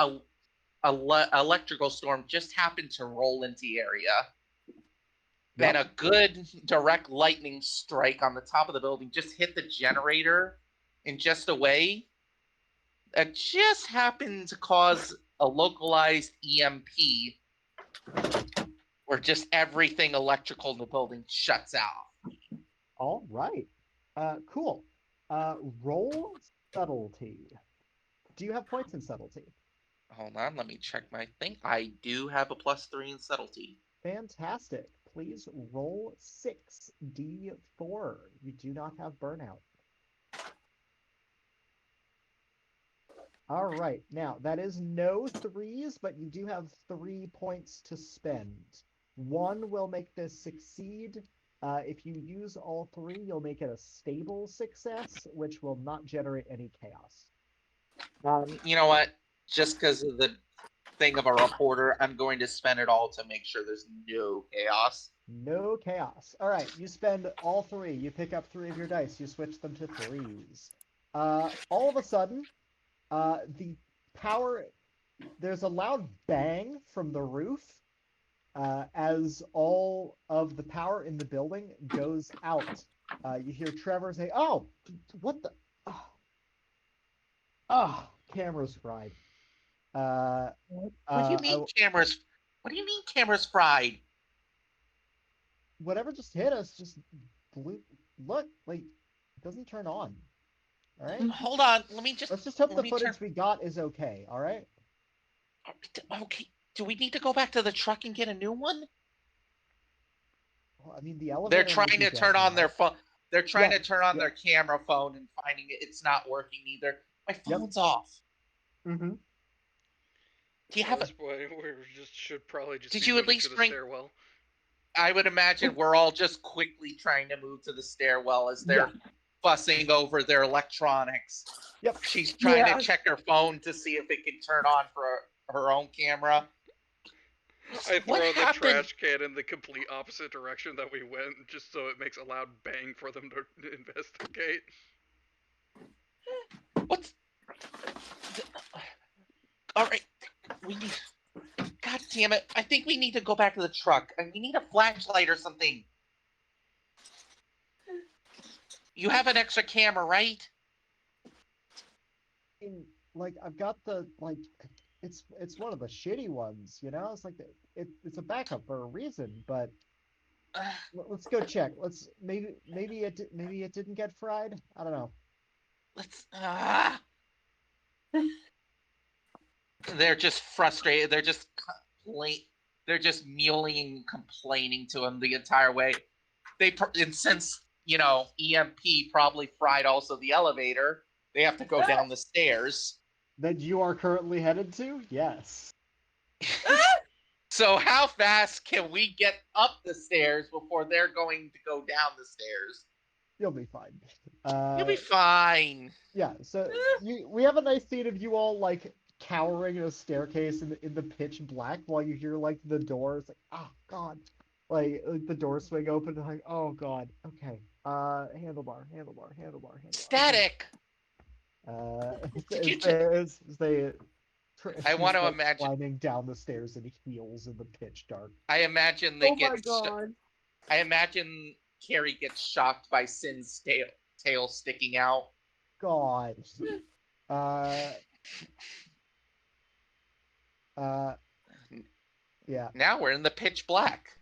electrical storm just happened to roll into the area, Yep. and a good direct lightning strike on the top of the building just hit the generator in just a way that just happened to cause a localized EMP where just everything electrical in the building shuts out. All right. Cool. Roll subtlety. Do you have points in subtlety? Hold on, let me check my thing. I do have a +3 in subtlety. Fantastic. Please roll 6d4. You do not have burnout. All right. Now, that is no threes, but you do have 3 points to spend. One will make this succeed. If you use all three, you'll make it a stable success, which will not generate any chaos. You know what? Just because of the thing of a reporter, I'm going to spend it all to make sure there's no chaos. No chaos. All right, you spend all three. You pick up three of your dice. You switch them to threes. All of a sudden, the power. There's a loud bang from the roof as all of the power in the building goes out. You hear Trevor say, "Oh, what the? Oh, camera's fried." What do you mean cameras? What do you mean cameras fried? Whatever just hit us just blew. Look, like it doesn't turn on. All right. Hold on, Let's just hope let the me footage we got is okay. All right. Okay, do we need to go back to the truck and get a new one? Well, I mean, the They're elevator trying may be to dead turn on now. their phone. They're trying Yeah. to turn on Yep. their camera phone and finding it's not working either. My Yep. phone's off. Mm-hmm. Do you At have this a? point, we should probably just Did be you at moving to least the bring? stairwell. I would imagine we're all just quickly trying to move to the stairwell as they're Yeah. fussing over their electronics. Yep. She's trying Yeah. to check her phone to see if it can turn on for her own camera. I What throw the happened? trash can in the complete opposite direction that we went, just so it makes a loud bang for them to investigate. What's? All right, we need. God damn it. I think we need to go back to the truck. And we need a flashlight or something. You have an extra camera, right? Like I've got the like it's one of the shitty ones, you know? It's like it's a backup for a reason, but let's go check. Let's maybe it didn't get fried. I don't know. Let's. They're just frustrated. They're just They're just mewling and complaining to him the entire way. And since EMP probably fried also the elevator, they have to go down the stairs. That you are currently headed to? Yes. So how fast can we get up the stairs before they're going to go down the stairs? You'll be fine. You'll be fine. Yeah, so we have a nice scene of you all like cowering in a staircase in the pitch black while you hear like the doors like, oh god. Like the doors swing open and like, oh god, okay. Handlebar. Static. As they I want to like, imagine climbing down the stairs in heels in the pitch dark. I imagine they Oh get my god. I imagine Carrie gets shocked by Sin's tail sticking out. God. Yeah. Now we're in the pitch black.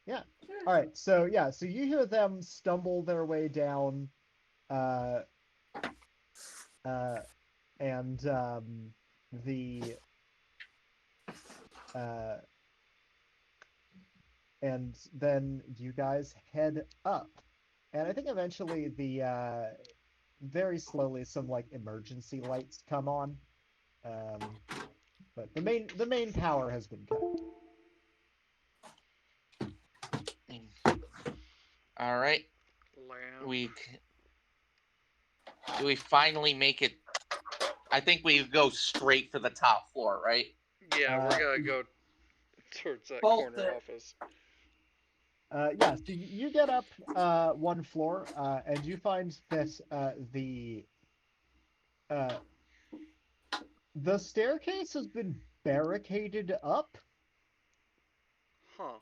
Yeah. All right. So yeah. So you hear them stumble their way down, and and then you guys head up, and I think eventually very slowly some like emergency lights come on, but the main power has been cut. All right. Lamb. Do we finally make it? I think we go straight for the top floor, right? Yeah, we're gonna go towards that Bolt corner it. office. Yeah, so you get up one floor, and you find that the staircase has been barricaded up. Huh.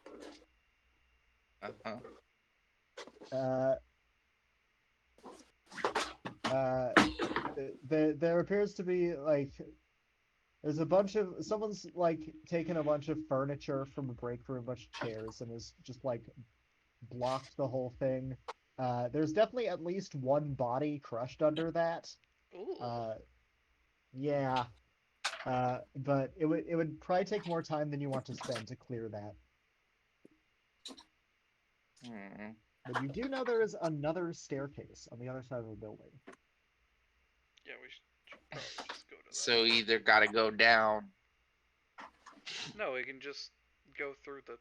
Uh-huh. There appears to be like there's a bunch of someone's like taken a bunch of furniture from a break room, a bunch of chairs, and has just like blocked the whole thing. There's definitely at least one body crushed under that. Ooh. Yeah. But it would probably take more time than you want to spend to clear that. But you do know there is another staircase on the other side of the building. Yeah, we should probably just go to that. So either gotta go down. No, we can just go through the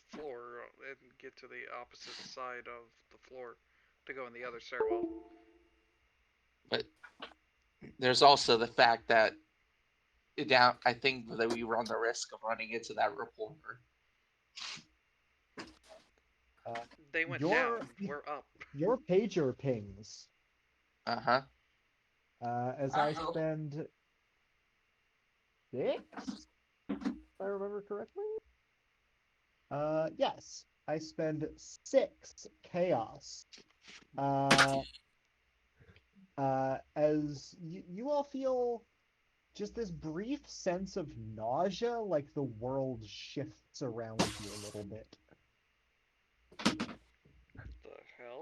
floor and get to the opposite side of the floor to go in the other stairwell. But there's also the fact that I think that we run the risk of running into that reporter. They went down. We're up. Your pager pings. Uh-huh. As I spend 6, if I remember correctly. Yes, I spend 6 chaos. As you all feel just this brief sense of nausea, like the world shifts around you a little bit. The hell?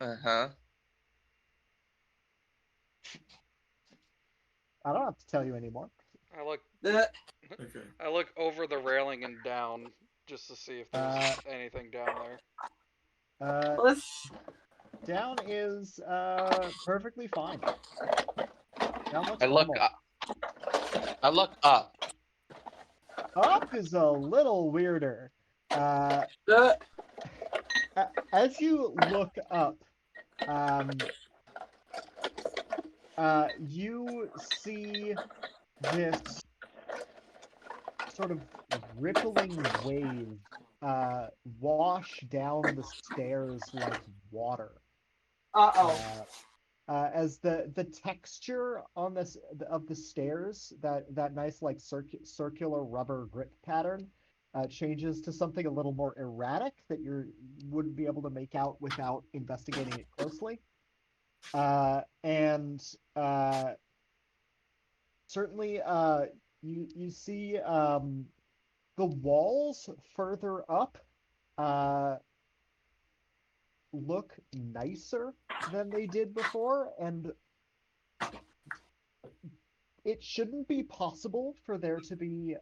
Uh-huh. I don't have to tell you anymore. I look. Okay. I look over the railing and down just to see if there's anything down there. Let's. Down is perfectly fine. Down looks I look normal. up. I look up. Up is a little weirder. As you look up, you see this sort of rippling wave wash down the stairs like water. Uh-oh. as the texture on this of the stairs, that nice like circular rubber grip pattern, changes to something a little more erratic that you wouldn't be able to make out without investigating it closely. And certainly, you see the walls further up look nicer than they did before, and it shouldn't be possible for there to be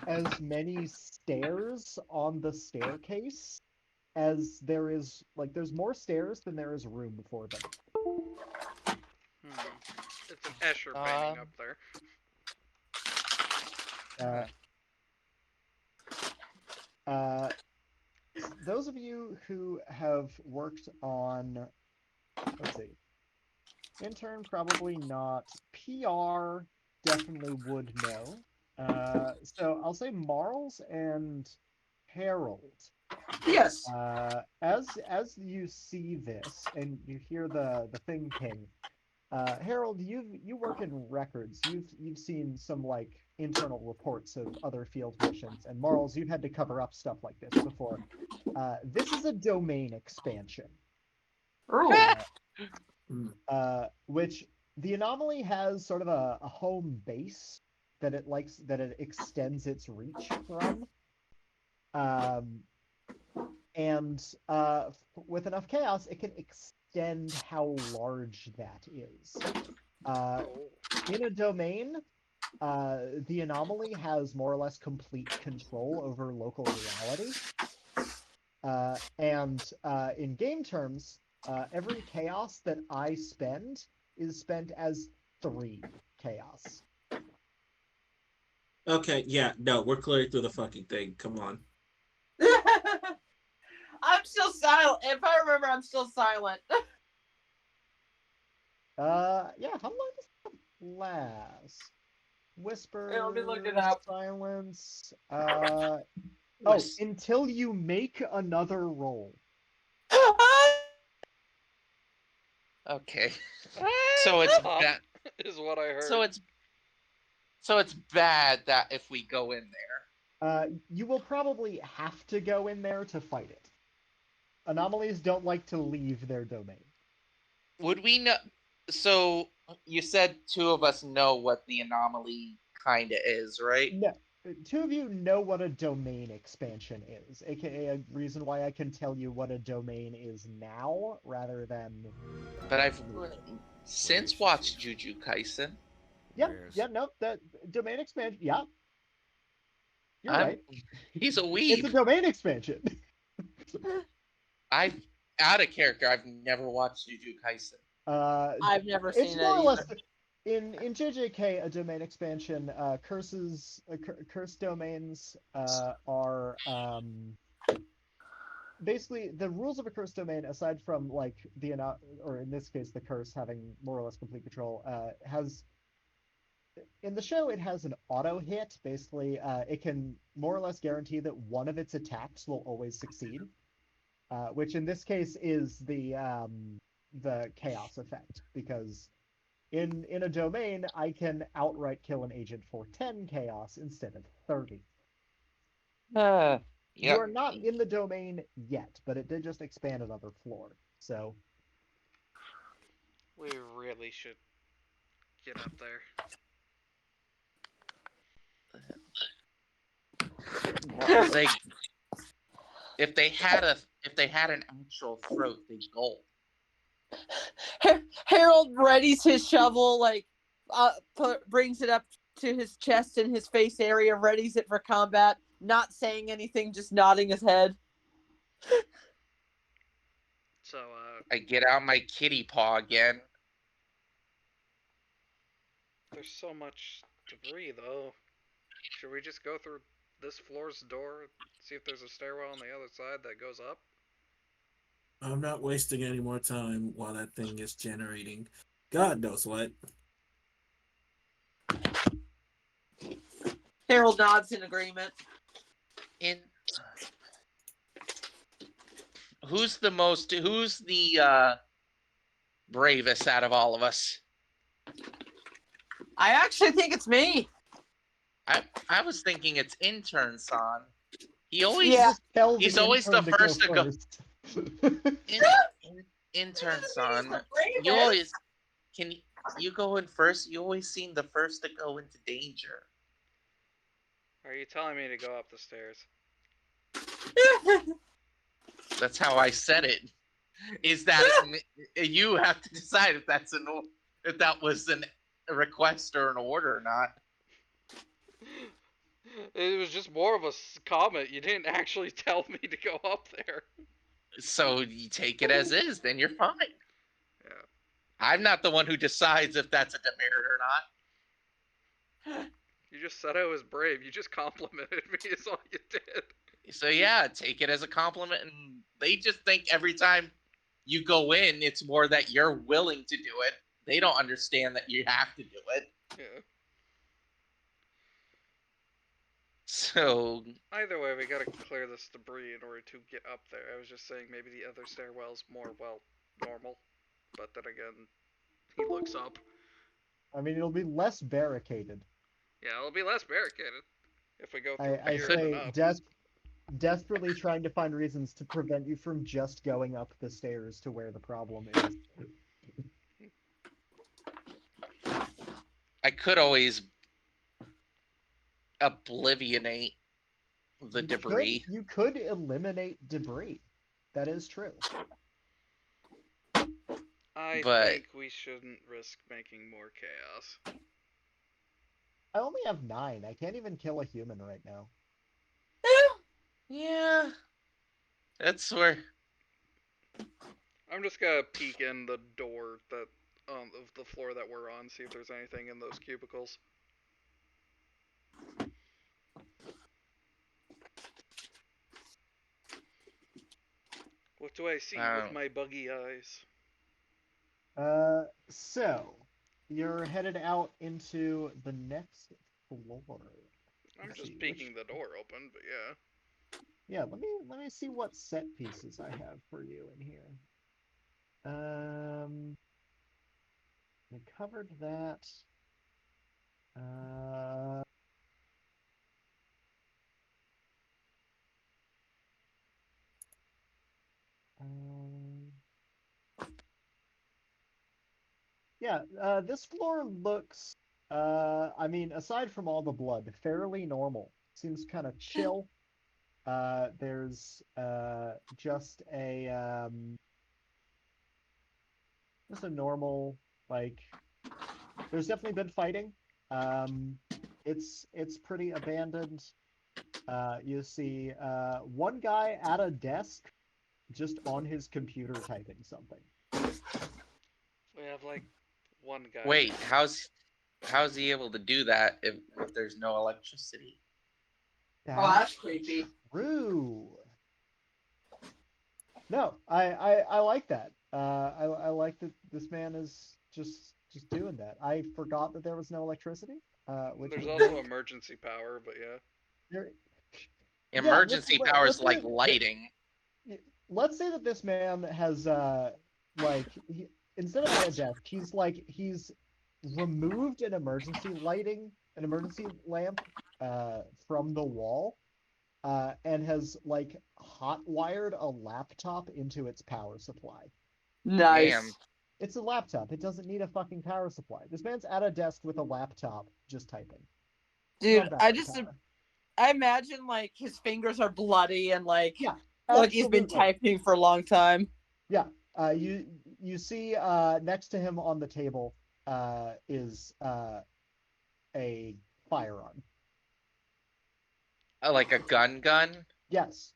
as many stairs on the staircase as there is. Like, there's more stairs than there is room for them. It's an Escher painting up there. Uh, uh, those of you who have worked on, let's see, intern probably not, PR definitely would know. So I'll say Marls and Harold. Yes. As you see this and you hear the thing ping, Harold, you work in records. You've seen some like internal reports of other field missions, and Marls, you've had to cover up stuff like this before. This is a domain expansion. Oh. Which the anomaly has sort of a home base that it likes, that it extends its reach from. And with enough chaos, it can extend how large that is. In a domain, the anomaly has more or less complete control over local reality. And in game terms, every chaos that I spend is spent as 3 chaos. Okay, yeah, no, we're clearing through the fucking thing. Come on. I'm still silent. If I remember, I'm still silent. Yeah, how long does that last? Whisper, Let me look it up. silence. Oh, until you make another roll. Okay. So it's bad. Is what I heard. So it's bad that if we go in there. You will probably have to go in there to fight it. Anomalies don't like to leave their domain. Would we know? So you said 2 of us know what the anomaly kind of is, right? No, 2 of you know what a domain expansion is, aka a reason why I can tell you what a domain is now rather than. But I've since watched Jujutsu Kaisen. Yeah, no, that domain expansion. Yeah, you're right. He's a weeb. It's a domain expansion. I've out of character. I've never watched Jujutsu Kaisen. I've never seen it. It's more or less in JJK a domain expansion. Curse domains are basically the rules of a curse domain. Aside from like or in this case the curse having more or less complete control, has. In the show, it has an auto hit. Basically, it can more or less guarantee that one of its attacks will always succeed, which in this case is the chaos effect. Because in a domain, I can outright kill an agent for 10 chaos instead of 30. Yep. You are not in the domain yet, but it did just expand another floor. So we really should get up there. If they had an actual throat, they'd gulp. Harold readies his shovel, like brings it up to his chest and his face area, readies it for combat, not saying anything, just nodding his head. So I get out my kitty paw again. There's so much debris, though. Should we just go through this floor's door, see if there's a stairwell on the other side that goes up? I'm not wasting any more time while that thing is generating God knows what. Harold nods in agreement. Who's the bravest out of all of us. I actually think it's me. I was thinking it's intern son. He always Yeah. Just tell he's the always the intern to first to go. first. Intern son, you always can you go in first? You always seem the first to go into danger. Are you telling me to go up the stairs? That's how I said it. Is that you have to decide if that's if that was a request or an order or not. It was just more of a comment. You didn't actually tell me to go up there. So you take it as is, then you're fine. Yeah. I'm not the one who decides if that's a demerit or not. You just said I was brave. You just complimented me. Is all you did. So yeah, take it as a compliment, and they just think every time you go in, it's more that you're willing to do it. They don't understand that you have to do it. Yeah. So Either way, we gotta clear this debris in order to get up there. I was just saying maybe the other stairwell's more, well, normal. But then again, he looks up. I mean, it'll be less barricaded. Yeah, it'll be less barricaded if we go through I here say and up. desperately trying to find reasons to prevent you from just going up the stairs to where the problem is. I could always oblivionate the debris. You could eliminate debris. That is true. I But think we shouldn't risk making more chaos. I only have 9. I can't even kill a human right now. yeah, that's where I'm just gonna peek in the door that of the floor that we're on, see if there's anything in those cubicles. What do I see with my buggy eyes? So you're headed out into the next floor. I'm Let's just see, peeking the door open, but yeah. Yeah, let me see what set pieces I have for you in here. We covered that. Uh, um, yeah, this floor looks, I mean, aside from all the blood, fairly normal. Seems kind of chill. There's just a normal, like, there's definitely been fighting. Um, it's pretty abandoned. You see one guy at a desk just on his computer typing something. We have like one guy. wait. How's he able to do that if there's no electricity? That's creepy. True. No, I like that. I like that this man is just doing that. I forgot that there was no electricity. Which There's is also emergency power, but yeah. there, yeah. Emergency powers like lighting. Let's say that this man has like instead of at a desk, he's removed an emergency lamp from the wall and has like hot wired a laptop into its power supply. Nice. Damn. It's a laptop. It doesn't need a fucking power supply. This man's at a desk with a laptop just typing. Dude, Not I battery just power. I imagine like his fingers are bloody and like Yeah, like he's been absolutely. typing for a long time. Yeah. You see next to him on the table is a firearm. Like a gun? Yes.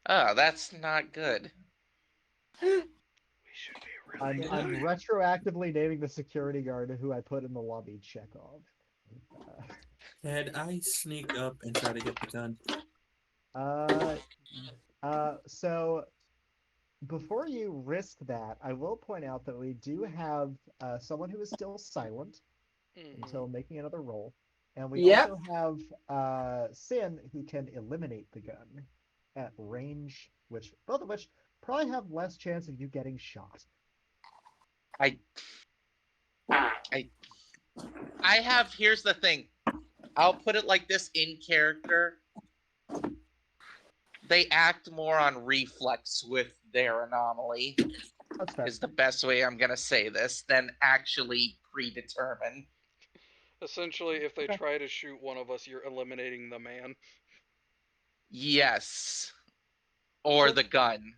Oh, that's not good. We should be really I'm retroactively naming the security guard who I put in the lobby Chekhov. Can I sneak up and try to get the gun? So before you risk that, I will point out that we do have someone who is still silent until making another roll. And we Yep. also have Sin who can eliminate the gun at range, both of which probably have less chance of you getting shot. I I I have here's the thing. I'll put it like this in character. They act more on reflex with their anomaly, That's fair. is the best way I'm gonna say this, than actually predetermined. Essentially, if they Okay. try to shoot one of us, you're eliminating the man. Yes. Or Sure. the gun.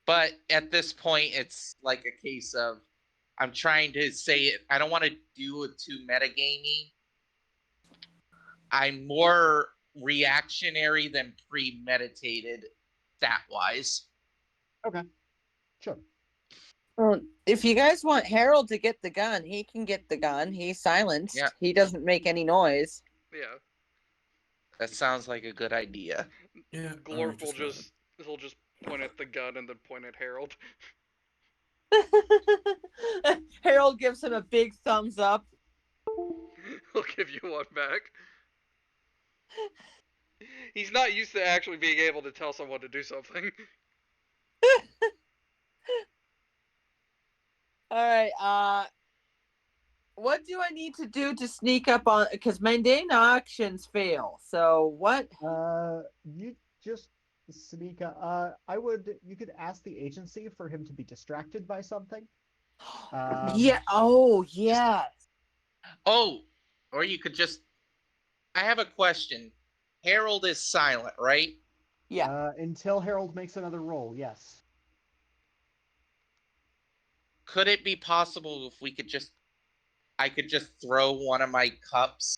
But at this point, it's like a case of I'm trying to say it. I don't want to do it too metagamey. I'm more reactionary than premeditated, that wise. Okay. Sure. Well, if you guys want Harold to get the gun, he can get the gun. He's Yeah, silenced. He doesn't make any noise. Yeah, that sounds like a good idea. Yeah. All right, Glorp will just go ahead. just he'll just point at the gun and then point at Harold. Harold gives him a big thumbs up. He'll give you one back. He's not used to actually being able to tell someone to do something. All right. What do I need to do to sneak up on? Because mundane actions fail. So what? You just sneak. You could ask the agency for him to be distracted by something. Yeah. Oh, yeah. Oh, or you could just. I have a question. Harold is silent, right? Yeah. Until Harold makes another roll. Yes. Could it be possible if we could just. I could just throw one of my cups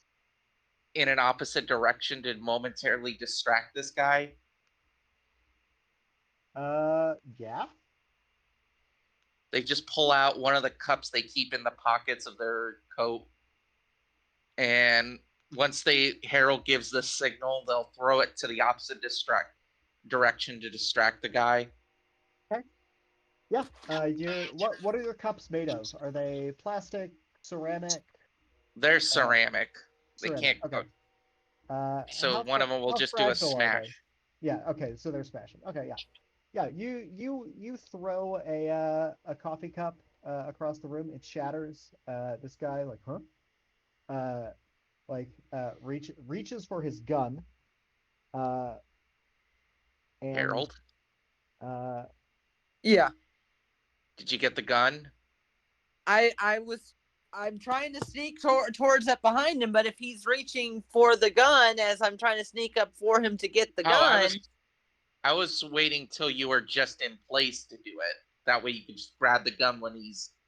in an opposite direction to momentarily distract this guy? Yeah. They just pull out one of the cups they keep in the pockets of their coat, and once they Harold gives the signal, they'll throw it to the opposite direction to distract the guy. Okay. Yeah. What are your cups made of? Are they plastic, ceramic? They're Uh, ceramic. They ceramic. can't. Okay. So one of them will How just do a fragile are they? smash. Yeah. Okay. So they're smashing. Okay. Yeah. Yeah. You throw a coffee cup across the room. It shatters. This guy like, huh? Reaches for his gun. Uh, and Harold, uh, Yeah. did you get the gun? I'm trying to sneak towards up behind him, but if he's reaching for the gun as I'm trying to sneak up for him to get the Oh, gun. I was waiting till you were just in place to do it. That way you can just grab the gun when he's yeah,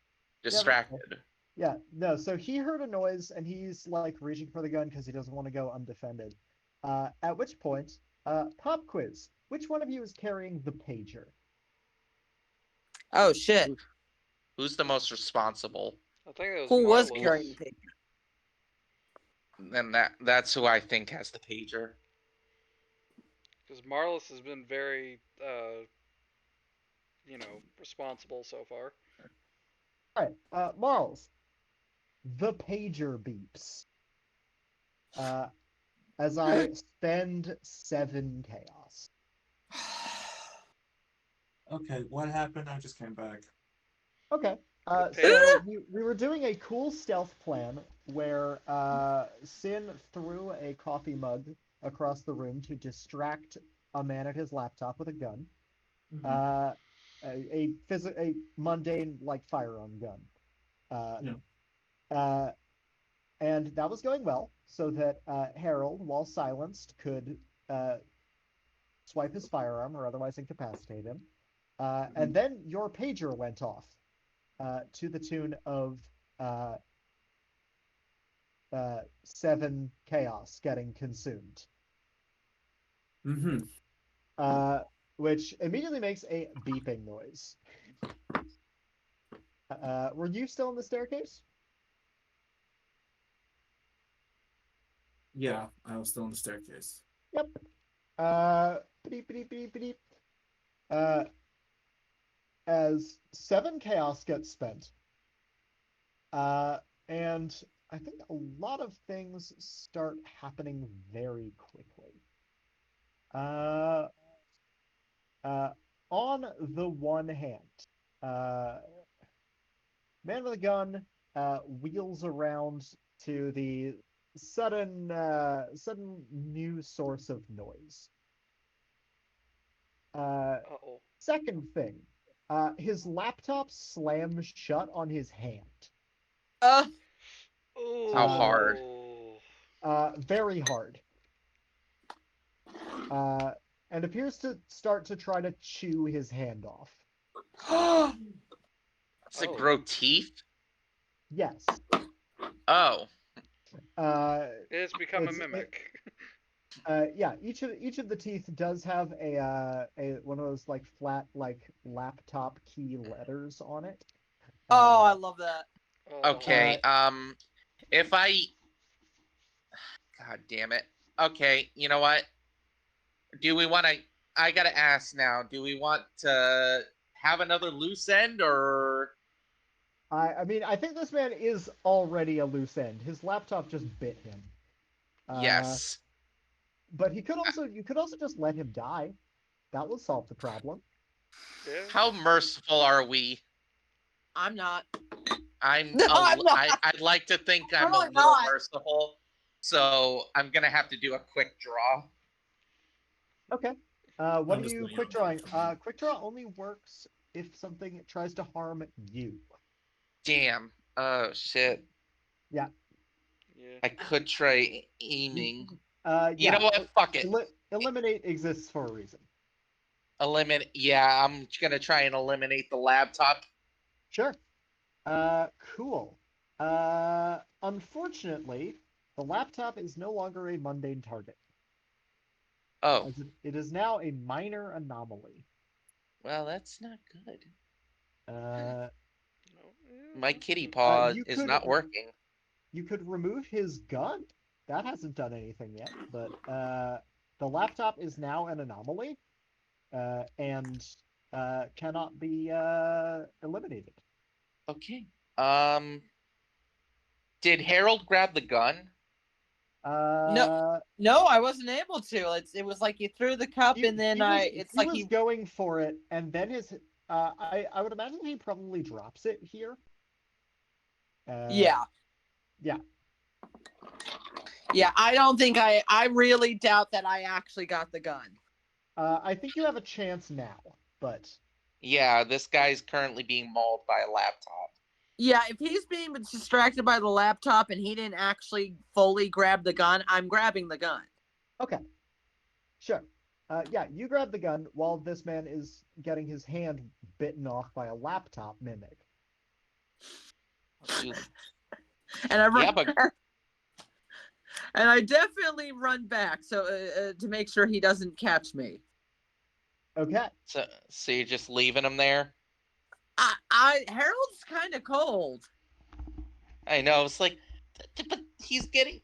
that's cool. distracted. Yeah, no. So he heard a noise and he's like reaching for the gun because he doesn't want to go undefended. At which point, pop quiz. Which one of you is carrying the pager? Oh shit. Who's the most responsible? I think it was Who was Marlos. carrying the paper? Then that's who I think has the pager. Because Marlos has been very, responsible so far. All right, Marls. The pager beeps. Uh, as I spend 7 chaos. Okay, what happened? I just came back. Okay. The So pager. we were doing a cool stealth plan where Sin threw a coffee mug across the room to distract a man at his laptop with a gun. Mhm. Uh, a mundane like firearm gun. Uh, Yeah. uh, and that was going well, so that Harold, while silenced, could uh, swipe his firearm or otherwise incapacitate him. And Mhm. then your pager went off to the tune of uh, 7 chaos getting consumed, Mhm. uh, which immediately makes a beeping noise. Were you still in the staircase? Yeah, I was still on the staircase. Yep. Beep, beep, beep, beep. Uh, as 7 chaos gets spent, uh, and I think a lot of things start happening very quickly. Uh, on the one hand, uh, man with a gun wheels around to the sudden new source of noise. Uh-oh. Second thing, his laptop slams shut on his hand. Uh, How hard? Oh. Very hard. Uh, and appears to start to try to chew his hand off. Does it Oh. grow teeth? Yes. Oh, Uh, It's become a It's- it- mimic. yeah, each of the teeth does have a one of those like flat like laptop key letters on it. oh, I Uh, love that. Oh. okay. If I, God damn it. Okay, you know what? Do we want to? I gotta ask now. Do we want to have another loose end, or I mean, I think this man is already a loose end. His laptop just bit him. Uh, yes? but you could also just let him die. That would solve the problem. Yeah. How merciful are we? I'm not. I'm. No, I'm not. I'd like to think I'm a Really little not. merciful, so I'm gonna have to do a quick draw. Okay. What I'm are just you laying quick on drawing? top. Quick draw only works if something tries to harm you. Damn. Oh shit. Yeah. Yeah. I could try You, aiming. You know yeah. what? Fuck it. Eliminate exists for a reason. Eliminate. Yeah, I'm gonna try and eliminate the laptop. Sure. Cool. Unfortunately, the laptop is no longer a mundane target, Oh, as it is now a minor anomaly. well, that's not good. Uh, No, yeah, My that's kitty good. paw you is could not working. you could remove his gun. That hasn't done anything yet, but the laptop is now an anomaly, and cannot be eliminated. Okay. Um, did Harold grab the gun? No, Uh, no, I wasn't able to. It was like you threw the cup, and then it's he like was he. going for it, and then his I would imagine he probably drops it here. Yeah, Yeah. yeah. I don't think I really doubt that I actually got the gun. I think you have a chance now, but Yeah, this guy's currently being mauled by a laptop. Yeah, if he's being distracted by the laptop and he didn't actually fully grab the gun, I'm grabbing the gun. okay, sure. Yeah, you grab the gun while this man is getting his hand bitten off by a laptop mimic. Dude. And I run, Yeah, but and I definitely run back to make sure he doesn't catch me. Okay. so you're just leaving him there? Harold's kind of cold. I know. It's like, but he's panic.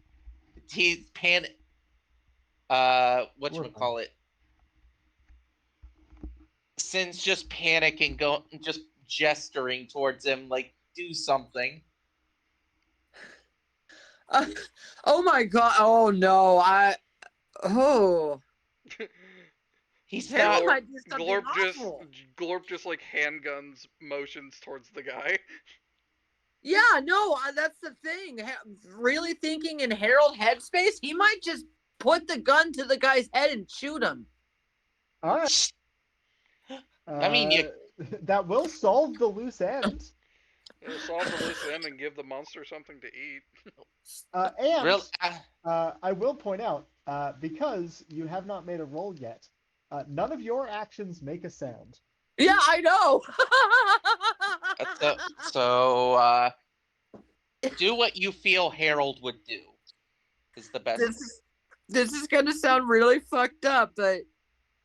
Whatchamacallit? Sin's just panicking, just gesturing towards him, like, do something. Oh my god! Oh no! Oh. He's Harold not. might do something Glorp just awful. Glorp just like handguns motions towards the guy. Yeah, no, that's the thing. Really thinking in Harold headspace, he might just put the gun to the guy's head and shoot him. All right. I mean, you. That will solve the loose end. It'll solve the loose end and give the monster something to eat. And Real. I will point out, because you have not made a roll yet, none of your actions make a sound. Yeah, I know. So, do what you feel Harold would do. Is the best. This is gonna sound really fucked up, but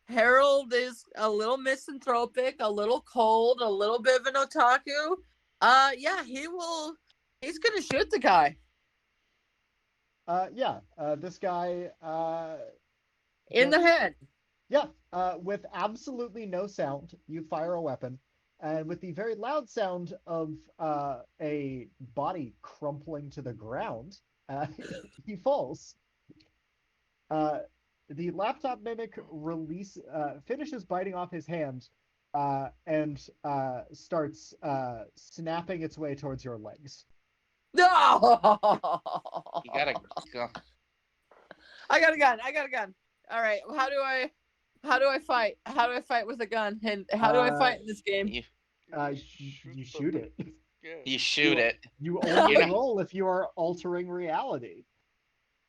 Harold is a little misanthropic, a little cold, a little bit of an otaku. Yeah, he's gonna shoot the guy Yeah, this guy, in the head. yeah, with absolutely no sound, you fire a weapon, and with the very loud sound of a body crumpling to the ground, he falls. The laptop mimic finishes biting off his hand, and starts snapping its way towards your legs. No! You gotta go. I got a gun. I got a gun. All right. How do I fight? How do I fight with a gun? And how do I fight in this game? You You shoot it. Yeah. you shoot it. You only You're not- roll if you are altering reality.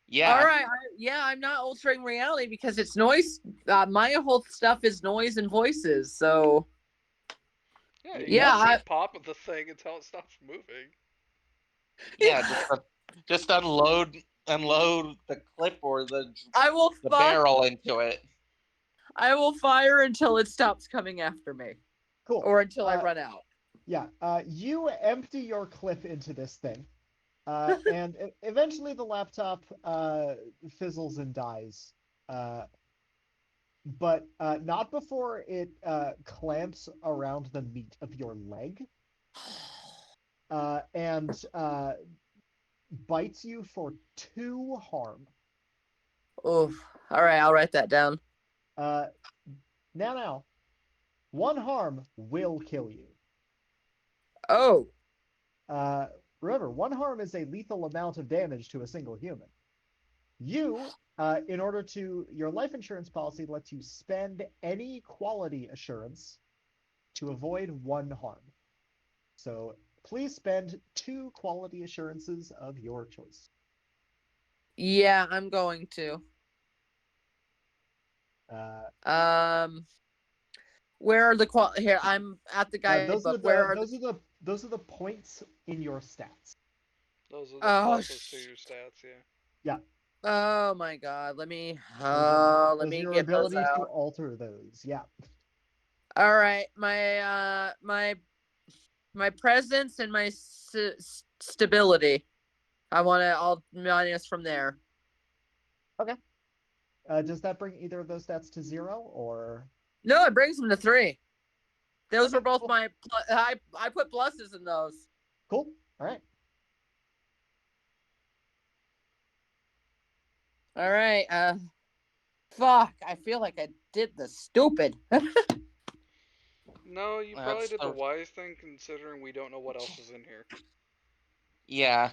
Yeah. All right. I'm not altering reality because it's noise. My whole stuff is noise and voices. So Yeah, you Yeah, gotta I- keep popping the thing until it stops moving. Yeah. Just unload the clip or the I will barrel into it. I will fire until it stops coming after me, Cool. or until I run out. Yeah. You empty your clip into this thing, and eventually the laptop fizzles and dies. But not before it clamps around the meat of your leg and bites you for 2 harm. Oof. All right, I'll write that down. Now, 1 harm will kill you. Oh. Remember, 1 harm is a lethal amount of damage to a single human. You, in order to, your life insurance policy lets you spend any quality assurance to avoid 1 harm. So please spend 2 quality assurances of your choice. Yeah, I'm going to. Where are the here? I'm at the guidebook. Where are those are the points in your stats. Those are the Oh, pluses to your stats, yeah. Yeah. Oh my God! Let me Those are your get those abilities to out. alter those. Yeah. All right, my presence and my stability. I want to all minus from there. Okay. Does that bring either of those stats to 0 or? No, it brings them to 3. Those Okay, were both cool. my. I put pluses in those. Cool. All right. All right. Fuck. I feel like I did the stupid. No, you probably That's did the the wise thing considering we don't know what else is in here. yeah.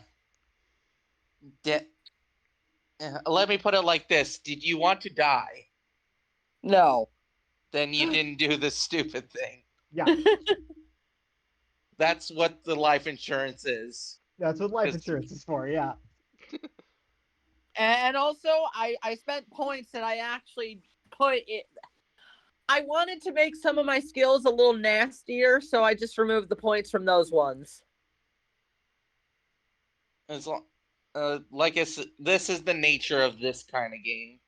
Let me put it like this: did you want to die? No. Then you didn't do the stupid thing. Yeah. That's what the life insurance is. That's what life insurance is for. Yeah. And also, I spent points that I actually put it. I wanted to make some of my skills a little nastier, so I just removed the points from those ones. As long, like this is the nature of this kind of game.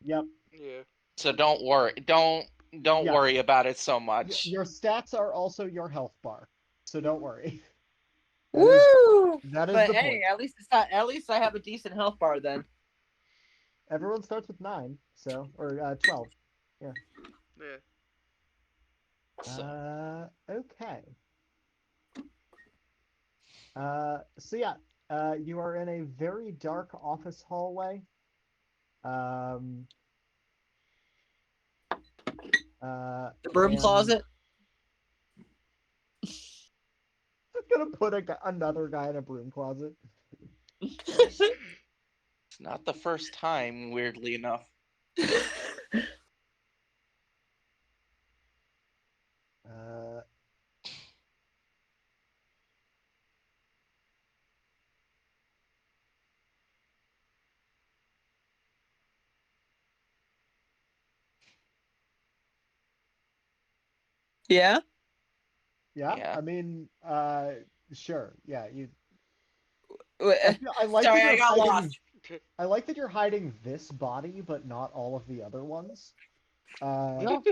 Yep. Yeah. So don't worry. Don't Yeah. worry about it so much. Your stats are also your health bar, so don't worry. Woo! That is But the hey, point. at least it's not. At least I have a decent health bar then. Everyone starts with 9, so or 12. Yeah. Yeah. Okay. So yeah, you are in a very dark office hallway. The The broom closet. Gonna put another guy in a broom closet. It's not the first time, weirdly enough. Yeah. Yeah. I mean, sure. Yeah, you. I like Sorry, that I you're got hiding. lost. I like that you're hiding this body, but not all of the other ones. No,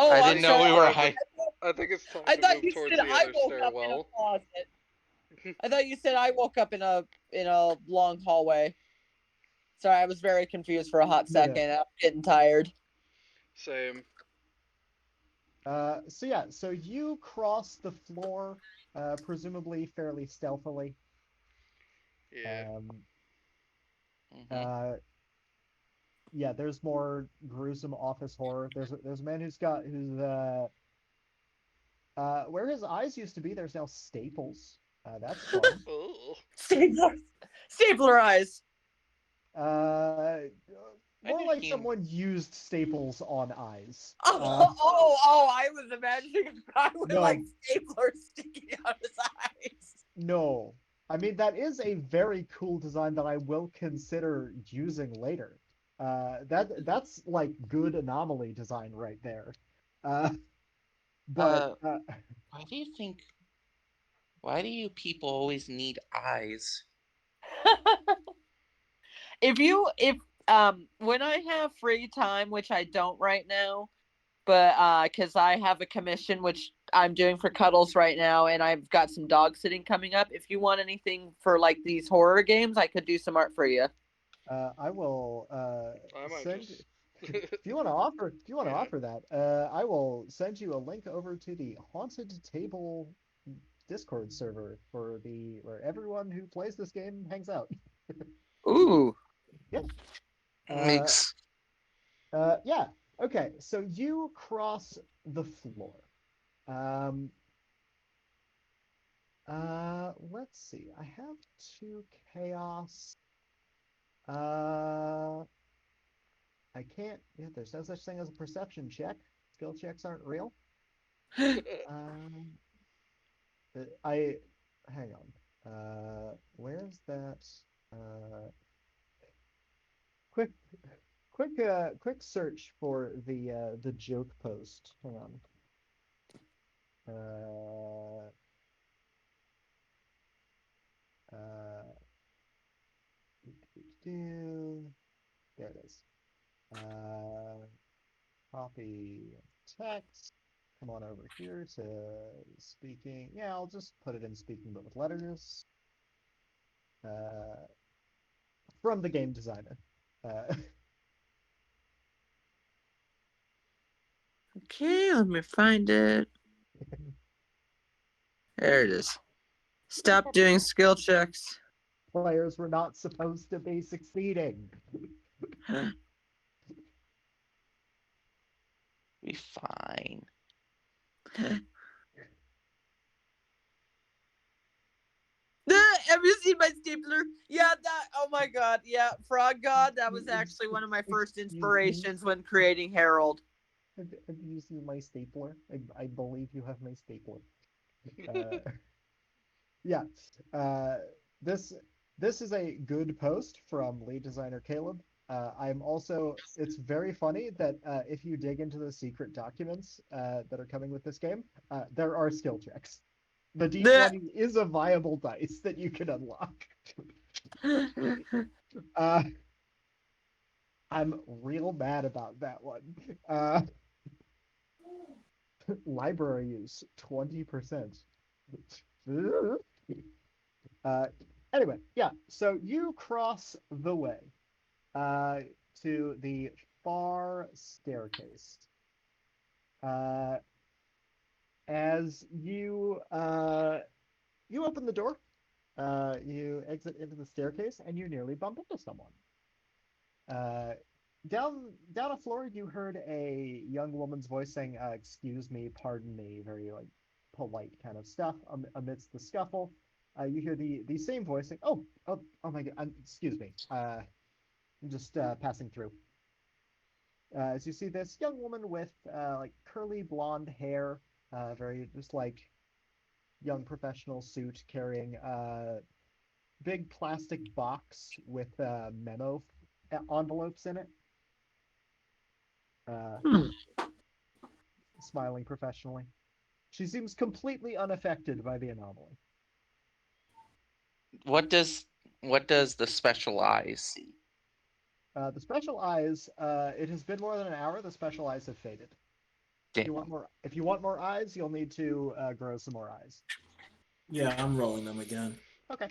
Oh, I I'm didn't know sorry. we were hiding. I think it's time I to thought move you towards said the I other woke up in a stairwell. closet. I thought you said I woke up in a long hallway. Sorry, I was very confused for a hot No, no. second. I'm getting tired. Same. So yeah, so you cross the floor, presumably fairly stealthily. Yeah. Um, Mhm. yeah, there's more gruesome office horror. There's a man who's where his eyes used to be, there's now staples. That's fun. Ugh. Stapler, stapler eyes. Uh, I more did like he someone used staples on eyes. Oh! I was imagining a guy with like No, stapler sticking out his eyes. no. I mean, that is a very cool design that I will consider using later. That's like good anomaly design right there. Uh, but uh why do you think why do you people always need eyes? If when I have free time, which I don't right now, but because I have a commission which I'm doing for Cuddles right now, and I've got some dog sitting coming up. If you want anything for like these horror games, I could do some art for you. I will I might send just. if you want to Yeah. offer that, I will send you a link over to the Haunted Table Discord server for the where everyone who plays this game hangs out. Ooh. Yeah. Uh, Makes yeah. Okay. So you cross the floor. Um, let's see. I have two chaos. Uh, I can't. Yeah, there's no such thing as a perception check. Skill checks aren't real. Um, I hang on. Where's that? Uh, quick, quick search for the joke post. Hang on. Uh, uh, there it is. Uh, copy text. Come on over here to speaking. Yeah, I'll just put it in speaking, but with letters. Uh, from the game designer. Uh, Okay, let me find it. There it is. Stop doing skill checks. players were not supposed to be succeeding. be fine. Have you seen my stapler? Yeah, that. Oh my god. Yeah, Frog God. That was actually one of my first Excuse me. inspirations when creating Harold. Have you seen my stapler? I believe you have my stapler. Uh, yeah. Uh, this this is a good post from lead designer Caleb. I'm also. It's very funny that if you dig into the secret documents that are coming with this game, there are skill checks. The The D20 is a viable dice that you can unlock. Uh, I'm real mad about that one. Uh, library use 20%. Uh, anyway, yeah. So you cross the way uh, to the far staircase. Uh, as you open the door, you exit into the staircase, and you nearly bump into someone. Uh, down a floor, you heard a young woman's voice saying, "Excuse me, pardon me," very like polite kind of stuff. Amidst the scuffle, you hear the same voice saying, "Oh my God, excuse me. I'm just passing through." As you see this young woman with like curly blonde hair, very just like young professional suit, carrying a big plastic box with memo envelopes in it. Uh, Hmm. smiling professionally. She seems completely unaffected by the anomaly. What does what does the special eyes see? The special eyes, it has been more than an hour. The special eyes have faded. Damn. If you want more eyes, you'll need to grow some more eyes. Yeah, I'm rolling them again. Okay.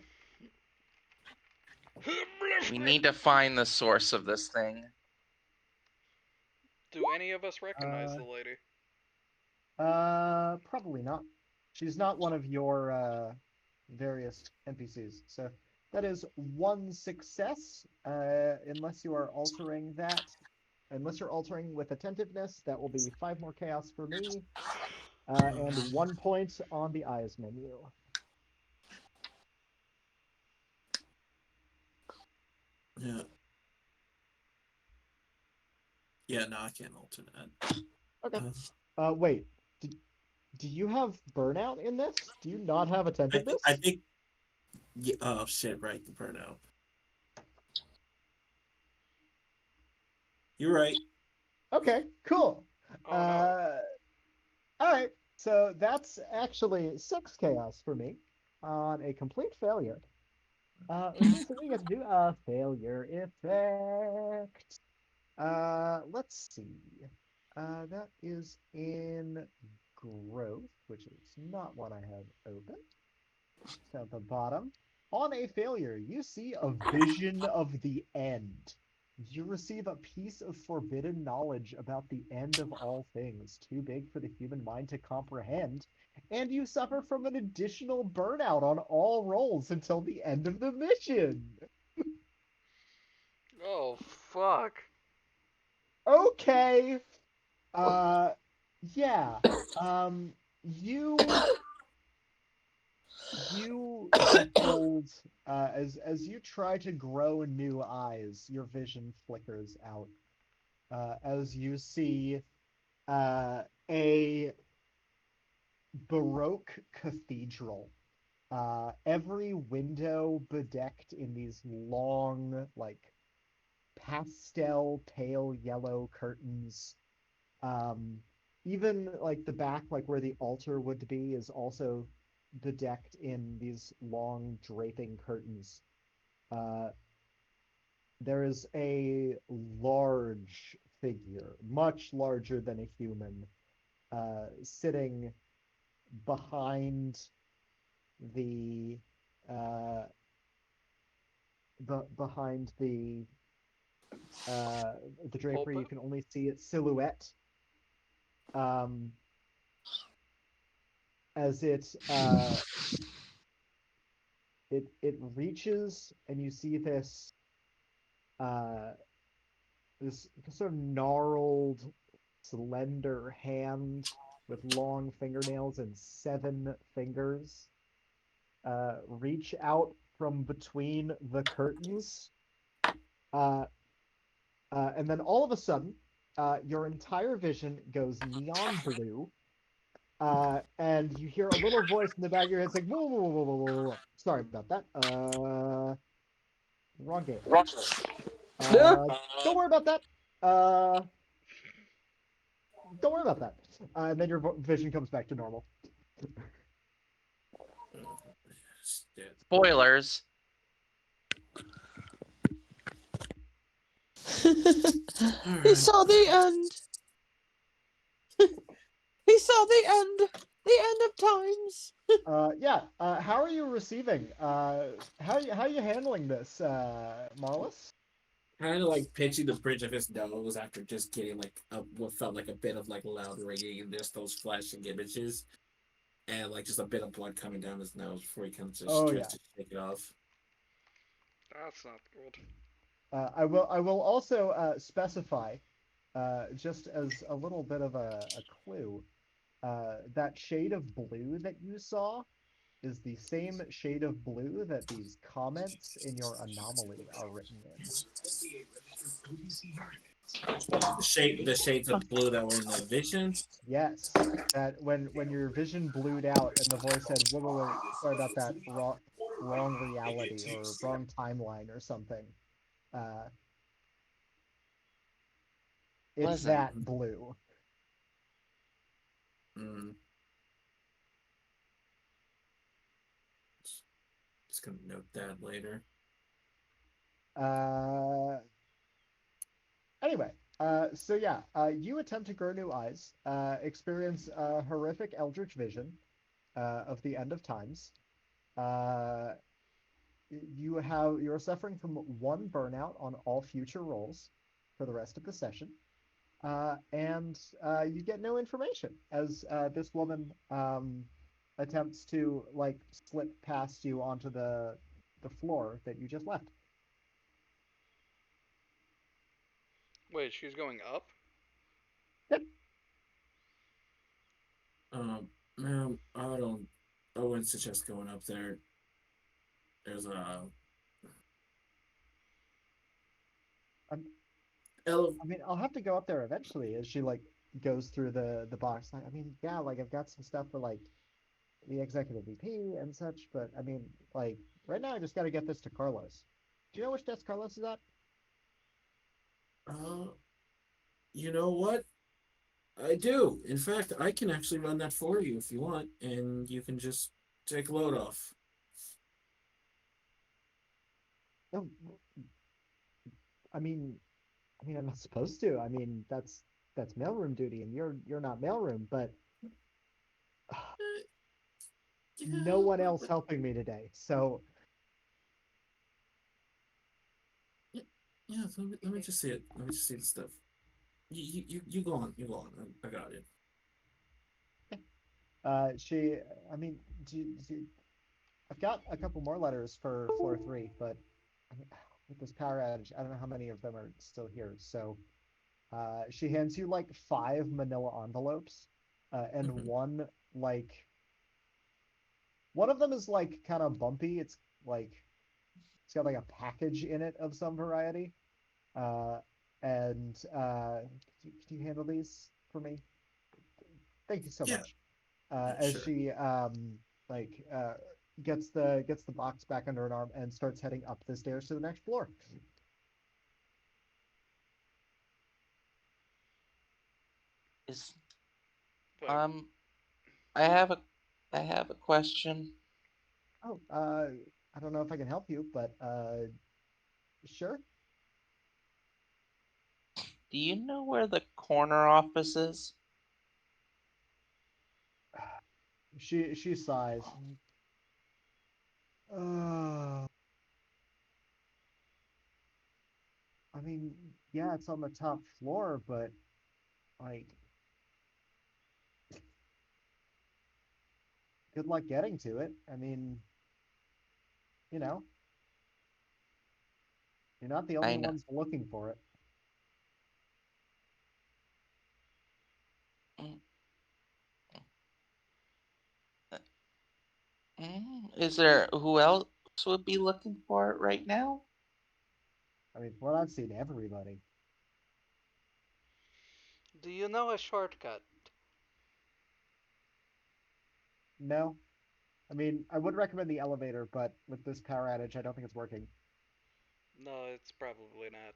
We need to find the source of this thing. Do any of us recognize Uh, the lady? probably not. She's not one of your various NPCs. So That is one success, unless you are altering that. Unless you're altering with attentiveness, that will be 5 more chaos for me, and 1 point on the eyes menu. Yeah. Yeah, no, I can't alter that. Okay. Wait. Do you have burnout in this? Do you not have I, I attentiveness? think. Yeah, oh shit! Right, the burnout. You're right. Okay, cool. Oh no. Uh, all right. So that's actually 6 chaos for me on a complete failure. Which means that we get to do a failure effect. Let's see. That is in growth, which is not what I have open. It's at the bottom. On a failure, you see a vision of the end. You receive a piece of forbidden knowledge about the end of all things, too big for the human mind to comprehend, and you suffer from an additional burnout on all rolls until the end of the mission. Oh fuck. Okay. Uh, yeah. Um, you you behold, as you try to grow new eyes, your vision flickers out, as you see a Baroque cathedral. Every window bedecked in these long, like pastel pale yellow curtains. Um, Even like the back, like where the altar would be, is also bedecked in these long draping curtains. Uh, there is a large figure, much larger than a human, sitting behind the uh, behind uh, the drapery. You Pulpit. can only see its silhouette. Um, as it reaches and you see uh this sort of gnarled, slender hand with long fingernails and 7 fingers reach out from between the curtains. Uh, and then all of a sudden, your entire vision goes neon blue, and you hear a little voice in the back of your head saying, whoa, whoa, whoa, whoa, whoa, whoa. Sorry about that. Wrong game. Yeah. Uh, don't worry about that. Uh, don't worry about that. And then your vision comes back to normal. Shit. Spoilers. All He right. saw the end. He saw the end. The end of times. Yeah. How are you receiving? How are you handling this, Marlis? Kind of like pitching the bridge of his nose after just getting like what felt like a bit of like loud ringing and just those flashing images and like just a bit of blood coming down his nose before he comes Oh tries yeah. to shake it off. That's not good. I will also specify, just as a little bit of a clue, that shade of blue that you saw is the same shade of blue that these comments in your anomaly are written in. The shades of blue that were in the vision. Yes, that when your vision blued out and the voice said, "Whoa, whoa, whoa, sorry about that, wrong reality or wrong timeline or something." Uh, it's Listen, that blue. Mm. Just gonna note that later. Uh, Anyway, so yeah, you attempt to grow new eyes, experience horrific eldritch vision of the end of times. Uh, you're suffering from 1 burnout on all future rolls for the rest of the session, and you get no information as this woman attempts to like slip past you onto the the floor that you just left. Wait, she's going up? Yep. Ma'am, I wouldn't suggest going up there. There's a I'm, ele- I mean, I'll have to go up there eventually as she like goes through the box. Like, I mean, yeah, like I've got some stuff for like the executive VP and such, but I mean, like right now I just got to get this to Carlos. Do you know which desk Carlos is at? uh, you know what? I do. In fact, I can actually run that for you if you want, and you can just take a load off. No, I mean, I'm not supposed to. I mean, that's mailroom duty, and you're not mailroom, but Uh, no yeah, one else helping me today. So yeah, yeah. Let me just see it. Let me just see the stuff. You go on. You go on. I got it. she, I mean, I've got a couple more letters for floor three, but I mean, with this power outage, I don't know how many of them are still here. So she hands you like five manila envelopes, and Hmm. like one of them is like kind of bumpy. Like it's got like a package in it of some variety. Uh, and can you handle these for me? Thank you so Yeah, much. yeah, As sure. she like gets the box back under an arm and starts heading up the stairs to the next floor. Is Wait, um I have a I have a question. Oh, I don't know if I can help you, but sure. Do you know where the corner office is? She sighs. Uh, I mean, yeah, it's on the top floor, but like, good luck getting to it. I mean, you know, you're not the only I know. ones looking for it. Mm, Is there who else would be looking for it right now? I mean, from what I've seen, everybody. do you know a shortcut? No, I mean, I would recommend the elevator, but with this power outage, I don't think it's working. No, it's probably not.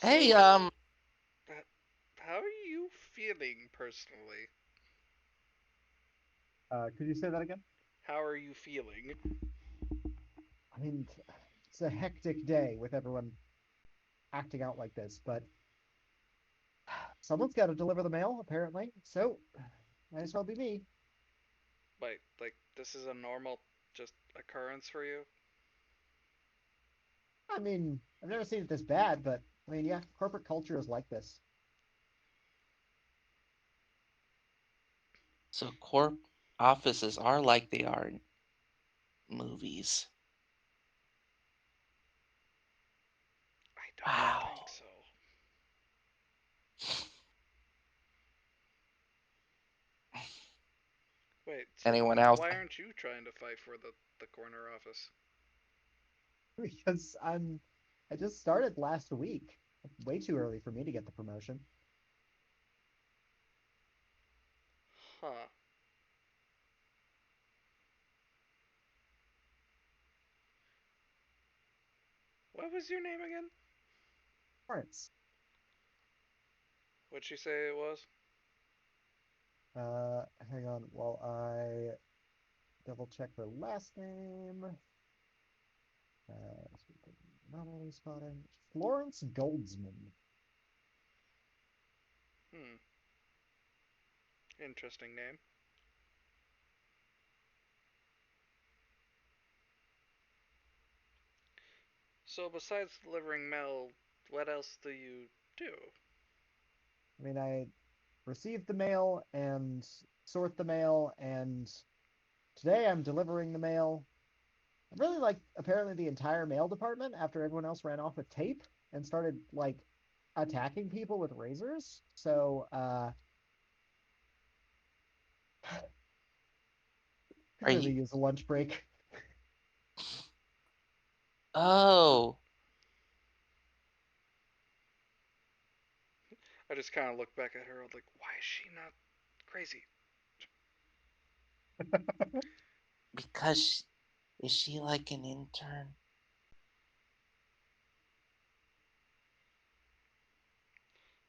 Hey, Also, how are you feeling personally? Could you say that again? How are you feeling? I mean, it's a hectic day with everyone acting out like this, but someone's got to deliver the mail, apparently. So, might as well be me. Wait, like this is a normal just occurrence for you? I mean, I've never seen it this bad, but I mean, yeah, corporate culture is like this. so corp offices are like they are in movies. I don't think Wow. so. Wait, so Anyone else? why aren't you trying to fight for the corner office? Because I just started last week. Way too early for me to get the promotion. Huh. What was your name again? Lawrence, What'd she say it was? hang on while I double check her last name. Not only spotting Florence Goldsman. Hmm. Interesting name. So besides delivering mail, what else do you do? I mean, I receive the mail and sort the mail, and today I'm delivering the mail. I really like apparently the entire mail department after everyone else ran off with tape and started like attacking people with razors. So could Are really you? use a lunch break. Oh, I just kind of look back at her. I was like, why is she not crazy? because is she like an intern?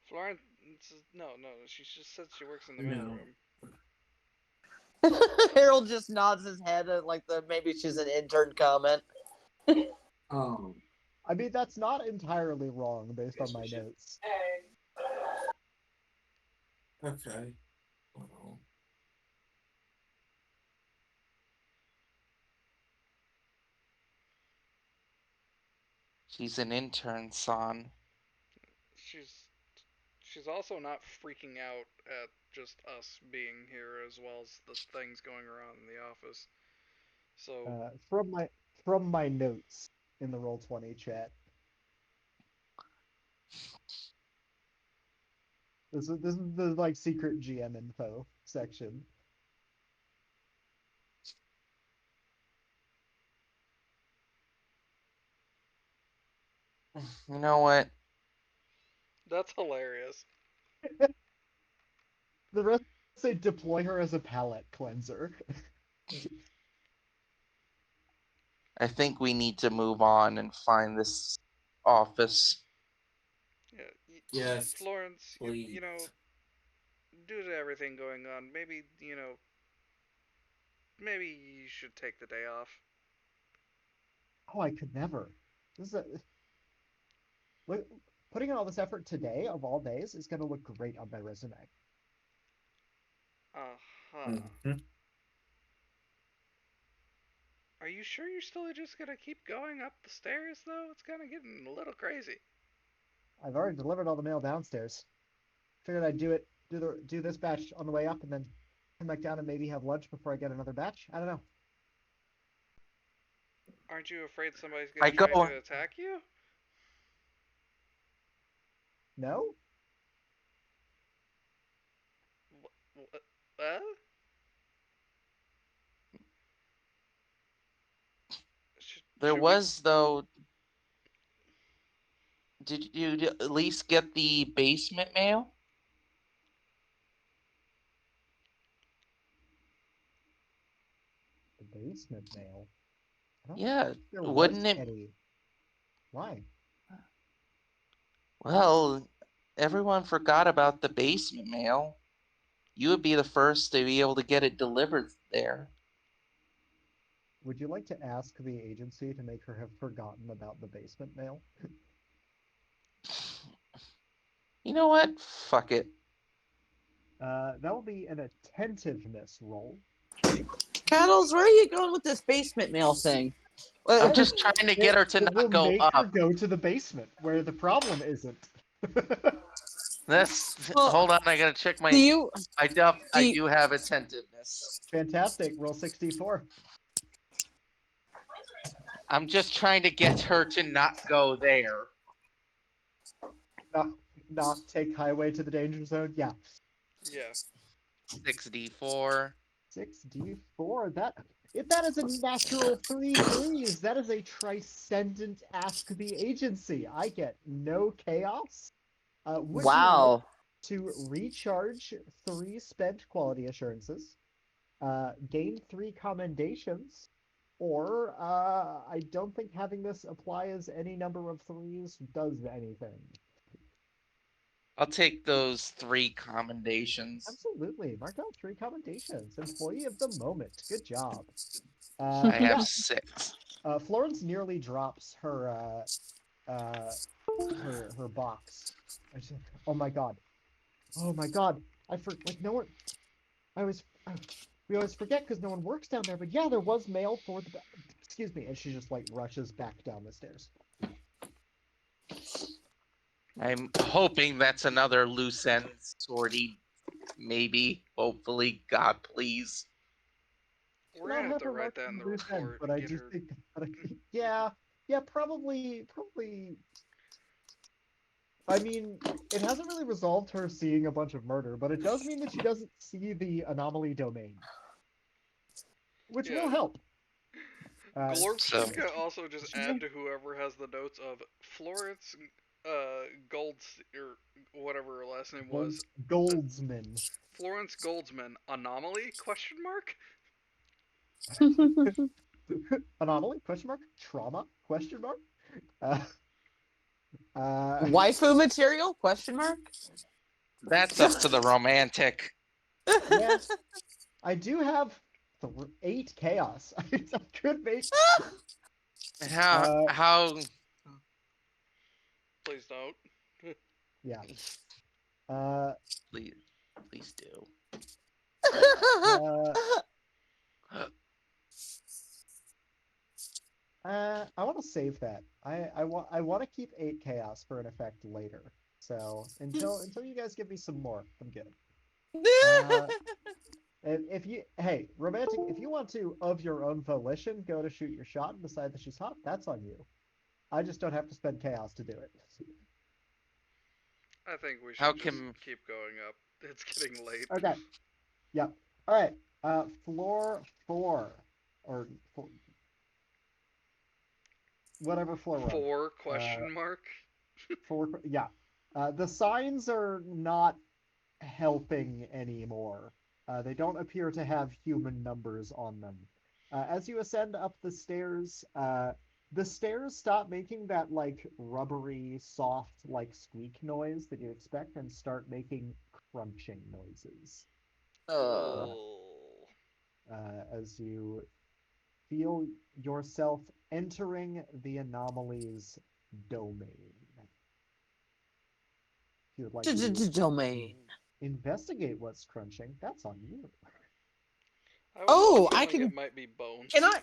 Florence, no. She just said she works in the No. mailroom. Harold just nods his head at like the maybe she's an intern comment. Oh. I mean, that's not entirely wrong based on my notes. Okay. Oh. She's an intern, son. She's she's also not freaking out at just us being here as well as the things going around in the office. So Uh, from my from my notes in the Roll20 chat. This is the like secret GM info section. You know what? that's hilarious. The rest say deploy her as a palate cleanser. I think we need to move on and find this office. Yeah, Yes, Florence, please. due to everything going on, maybe you should take the day off. Oh, I could never. This is a look, putting in all this effort today of all days is going to look great on my resume. Uh huh. Mhm. Are you sure you're still just gonna keep going up the stairs though? It's kind of getting a little crazy. I've already delivered all the mail downstairs. Figured I'd do this batch on the way up and then come back down and maybe have lunch before I get another batch. I don't know. Aren't you afraid somebody's I gonna go. try to attack you? No? What? There Should we? was though. Did you at least get the basement mail? The basement mail. I don't Yeah. think there was Wouldn't it? any. Why? Well, everyone forgot about the basement mail. You would be the first to be able to get it delivered there. Would you like to ask the agency to make her have forgotten about the basement mail? You know what? Fuck it. That will be an attentiveness roll. Cattles, where are you going with this basement mail thing? I'm just trying to get her to It will not go make her up. go to the basement where the problem isn't. That's Well, hold on. I gotta check do my. you I do do have attentiveness. Fantastic. Roll 64. I'm just trying to get her to not go there. Not, not take highway to the danger zone. Yeah. Yeah. 6d4. 6d4. That is a natural 3 3s. That is a transcendent ask the agency. I get no chaos. Would you like wow. to recharge 3 spent quality assurances, gain 3 commendations, or I don't think having this apply as any number of 3s does anything. I'll take those 3 commendations. Absolutely. Mark down 3 commendations. Employee of the moment. Good job. I have Yeah, 6. Florence nearly drops her box. Oh my god. Oh my god. Like no one. I always we always forget because no one works down there. But yeah, there was mail for the. Excuse me, and she just like rushes back down the stairs. I'm hoping that's another loose end sortie Maybe, hopefully, God, please. We're Not gonna have have to her write marked that on in the the loose end, report but and I get do her. think that, yeah, yeah, probably. I mean, it hasn't really resolved her seeing a bunch of murder, but it does mean that she doesn't see the anomaly domain, which will Yeah. help. Glorps So, can also just She add may- to whoever has the notes of Florence Golds or whatever her last name was. Goldsman. Florence Goldsman anomaly question mark? Anomaly? Question mark? Trauma? Question mark? Uh, Waifu material? Question mark. that's up to the romantic. yeah, I do have 8 chaos. I could make. How, Uh, how, Please don't. yeah. Uh, please, please do. uh, I want to save that. I want to keep 8 chaos for an effect later. So until you guys give me some more, I'm good. Uh, if you hey romantic, if you want to of your own volition go to shoot your shot and decide that she's hot, that's on you. I just don't have to spend chaos to do it. I think we How should just can keep going up. It's getting late. Okay. Yep. All right. Floor 4 or whatever floor we're on. Four question mark? Four. Yeah. The signs are not helping anymore. They don't appear to have human numbers on them. As you ascend up the stairs stop making that like rubbery, soft, like squeak noise that you expect and start making crunching noises. Uh, Oh. As you feel yourself entering the anomaly's domain. If you would like to domain. investigate what's crunching, that's on you. I have a Oh, I feeling it can. might be bones. Can I?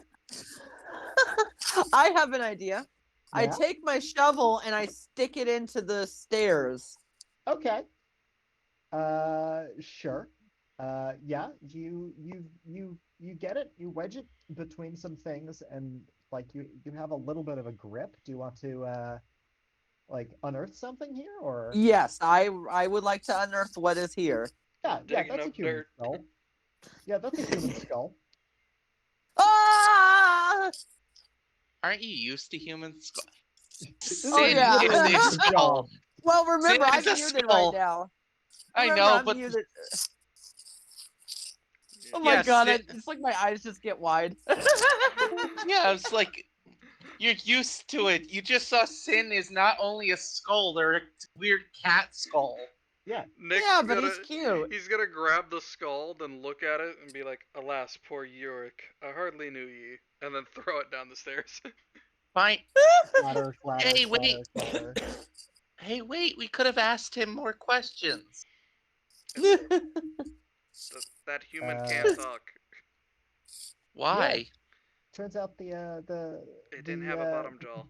I have an idea. I Yeah? take my shovel and I stick it into the stairs. Okay. Sure. Yeah, you get it. You wedge it between some things, and like you have a little bit of a grip. Do you want to like unearth something here, or Yes, I would like to unearth what is here. yeah, Digging that's a up human dirt. skull. Yeah, that's a human skull. Ah! aren't you used to human skull? This Oh Sin yeah. is a literally the skull. job. Well, Sin remember I'm is a muted right skull. now. I Remember know, I'm but muted. Yeah. Oh my yeah, god! Sin, It's like my eyes just get wide. yeah, it's like you're used to it. You just saw Sin is not only a skull, they're a weird cat skull. Yeah, Nick's Yeah, but gonna he's cute. he's gonna grab the skull, then look at it and be like, "Alas, poor Yorick, I hardly knew ye," and then throw it down the stairs. Fine. clatter, clatter, Hey, wait. clatter, clatter. Hey, wait. We could have asked him more questions. That human Uh, can't talk. yeah, Why? turns out It didn't have a bottom jaw.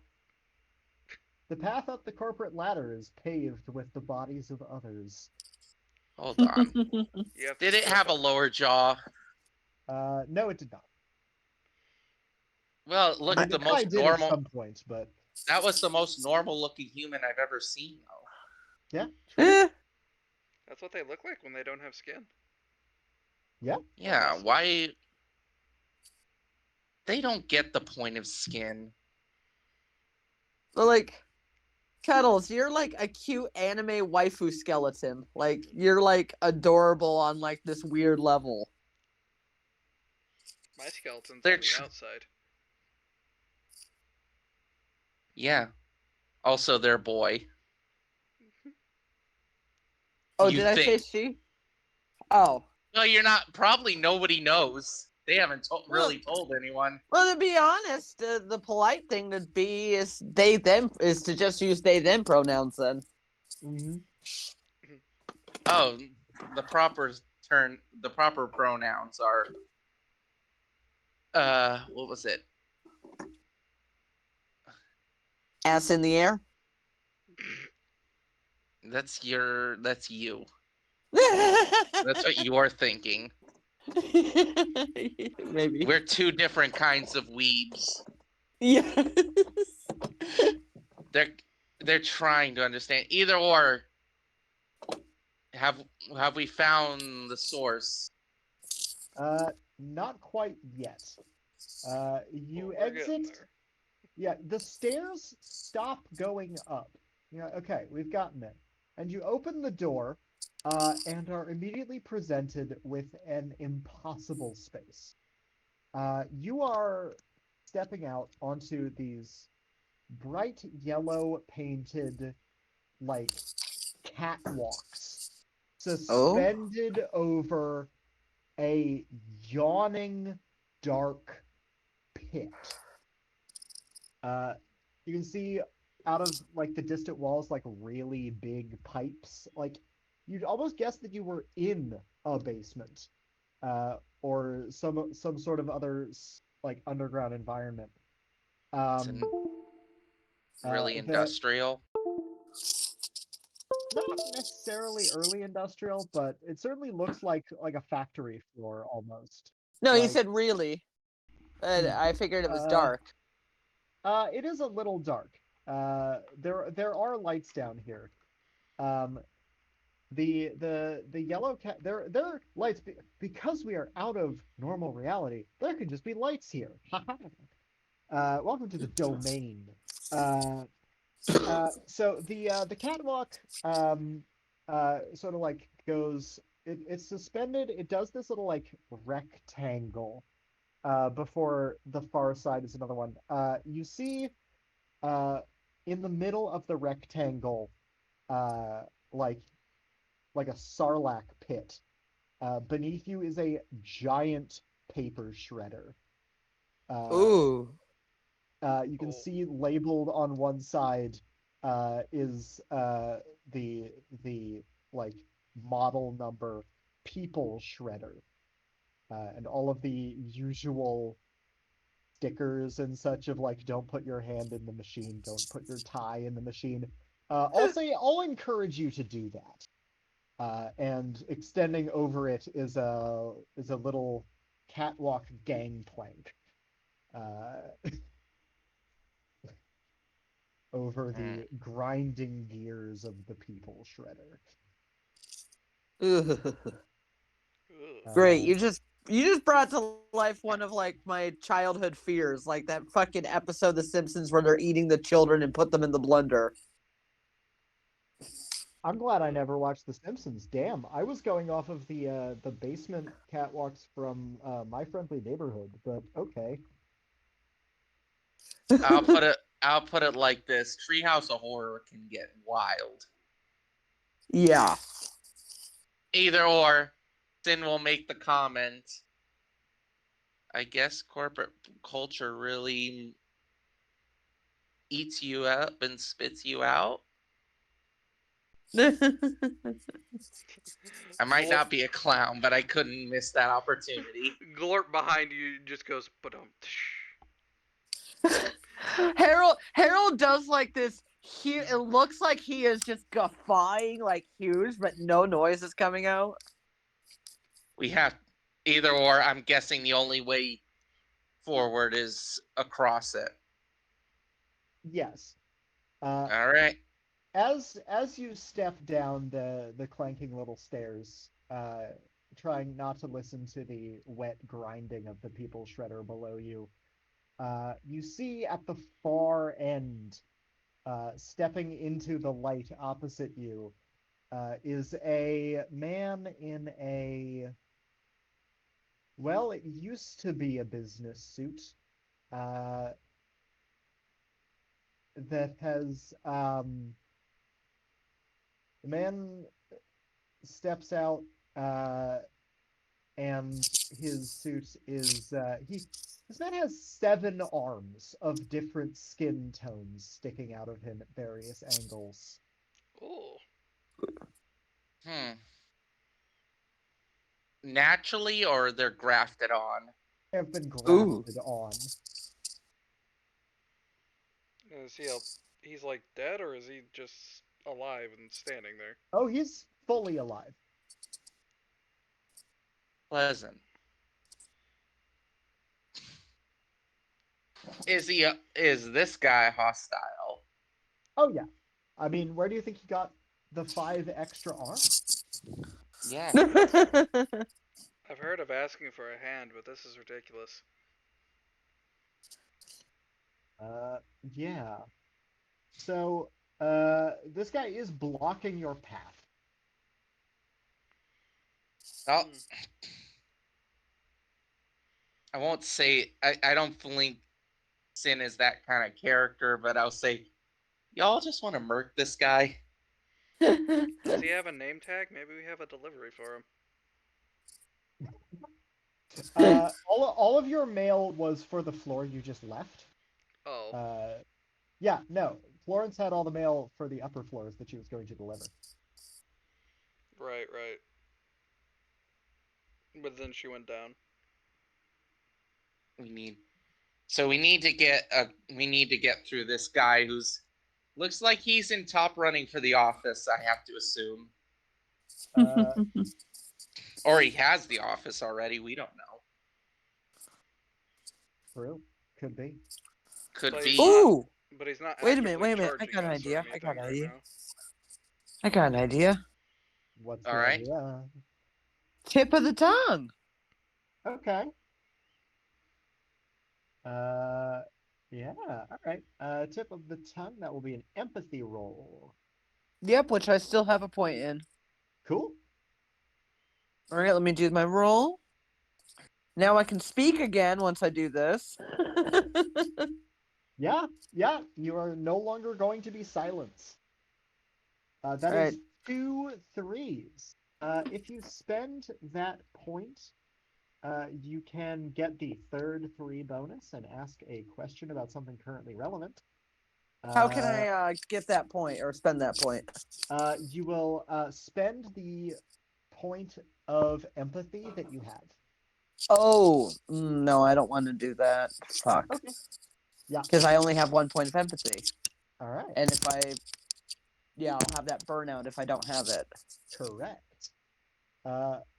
the path up the corporate ladder is paved with the bodies of others. Hold on. You have to Did it step have a up. lower jaw? No, it did not. Well, it I mean, looked the it probably most did at normal. some point, but That was the most normal looking human I've ever seen, though. yeah, Eh, That's what they look like when they don't have skin. yeah. Yeah, Honestly. why? They don't get the point of skin. but like, Kettles, you're like a cute anime waifu skeleton. Like you're like adorable on like this weird level. My skeleton's They're on the outside. Yeah. Also, their boy. Oh, You did I say think? she? Oh. No, you're not. Probably nobody knows. They haven't Well, really told anyone. well, to be honest, the polite thing to be is they them is to just use they them pronouns then. Mm-hmm. Oh, the proper the proper pronouns are. What was it? Ass in the air. That's you. That's what you're thinking. Maybe. We're two different kinds of weebs. Yes. They're they're trying to understand. Either or, have have we found the source? Not quite yet. You Well, we're getting exit. there. Yeah, the stairs stop going up. Yeah, okay, we've gotten there. And you open the door, and are immediately presented with an impossible space. You are stepping out onto these bright yellow painted, like, catwalks Oh. suspended over a yawning, dark pit. Uh, you can see out of like the distant walls like really big pipes. Like you'd almost guess that you were in a basement, or some sort of other like underground environment. It's Um, really that industrial. not necessarily early industrial, but it certainly looks like a factory floor almost. No, he Like, said really. I figured it was uh, dark. it is a little dark. There are lights down here. Um, the yellow cat there are lights because we are out of normal reality. There can just be lights here. Welcome to the domain. Uh, so the catwalk sort of like goes. It's suspended. It does this little like rectangle. Before the far side is another one. You see uh, in the middle of the rectangle, uh, like a sarlacc pit. Beneath you is a giant paper shredder. Uh, Ooh. you can Cool. see labeled on one side is the like model number people shredder, and all of the usual stickers and such of like don't put your hand in the machine, don't put your tie in the machine. I'll encourage you to do that. And extending over it is a little catwalk gangplank over Hmm. the grinding gears of the people shredder. Ugh. Great. Uh, You just brought to life one of like my childhood fears, like that fucking episode of The Simpsons where they're eating the children and put them in the blender. I'm glad I never watched The Simpsons. Damn, I was going off of the basement catwalks from My Friendly Neighborhood, but okay. I'll put it like this: Treehouse of Horror can get wild. Yeah. Either or, Sin will make the comment. I guess corporate culture really eats you up and spits you out. I might Glorp, not be a clown, but I couldn't miss that opportunity. Glorp behind you just goes, but Harold does like this. It looks like he is just guffawing like huge, but no noise is coming out. We have either or. I'm guessing the only way forward is across it. Yes. Uh, All right. as you step down the clanking little stairs, trying not to listen to the wet grinding of the people shredder below you, you see at the far end, stepping into the light opposite you, is a man in a, well, it used to be a business suit, uh, that has the man steps out, uh, and his suit is he this man has 7 arms of different skin tones sticking out of him at various angles. oh, Hmm. Naturally, or they're grafted on. Have been Ooh. grafted on. is he he's like dead or is he just alive and standing there? Oh, he's fully alive. Pleasant. Is this guy hostile? Oh yeah. I mean, where do you think he got the 5 extra arms? Yeah. I've heard of asking for a hand, but this is ridiculous. Yeah. So, this guy is blocking your path. Oh, Hmm. I won't say I don't think Sin is that kind of character, but I'll say y'all just want to murk this guy. Does he have a name tag? Maybe we have a delivery for him. All of your mail was for the floor you just left. Oh, Yeah, no. Florence had all the mail for the upper floors that she was going to deliver. right, right. But then she went down. We need so we need to get through this guy who's looks like he's in top running for the office, I have to assume. Uh, Or he has the office already, we don't know. True. Could be. Could But be. he's not. Ooh, But he's not wait a minute, actively wait a minute. I charging got an us or idea. I got anything an right idea. now. I got an idea. What's All the right. idea? Tip of the tongue. Okay. Uh, yeah. All right. Tip of the tongue. That will be an empathy roll. Yep, which I still have a point in. Cool. All right, let me do my roll. Now I can speak again once I do this. Yeah. Yeah. You are no longer going to be silenced. That All right. is 2 threes. If you spend that point, you can get the third 3 bonus and ask a question about something currently relevant. How can I get that point or spend that point? You will spend the point of empathy that you have. Oh, no, I don't want to do that. Fuck. Okay. Yeah. Because I only have 1 point of empathy. All right. And if I, yeah, I'll have that burnout if I don't have it. Correct.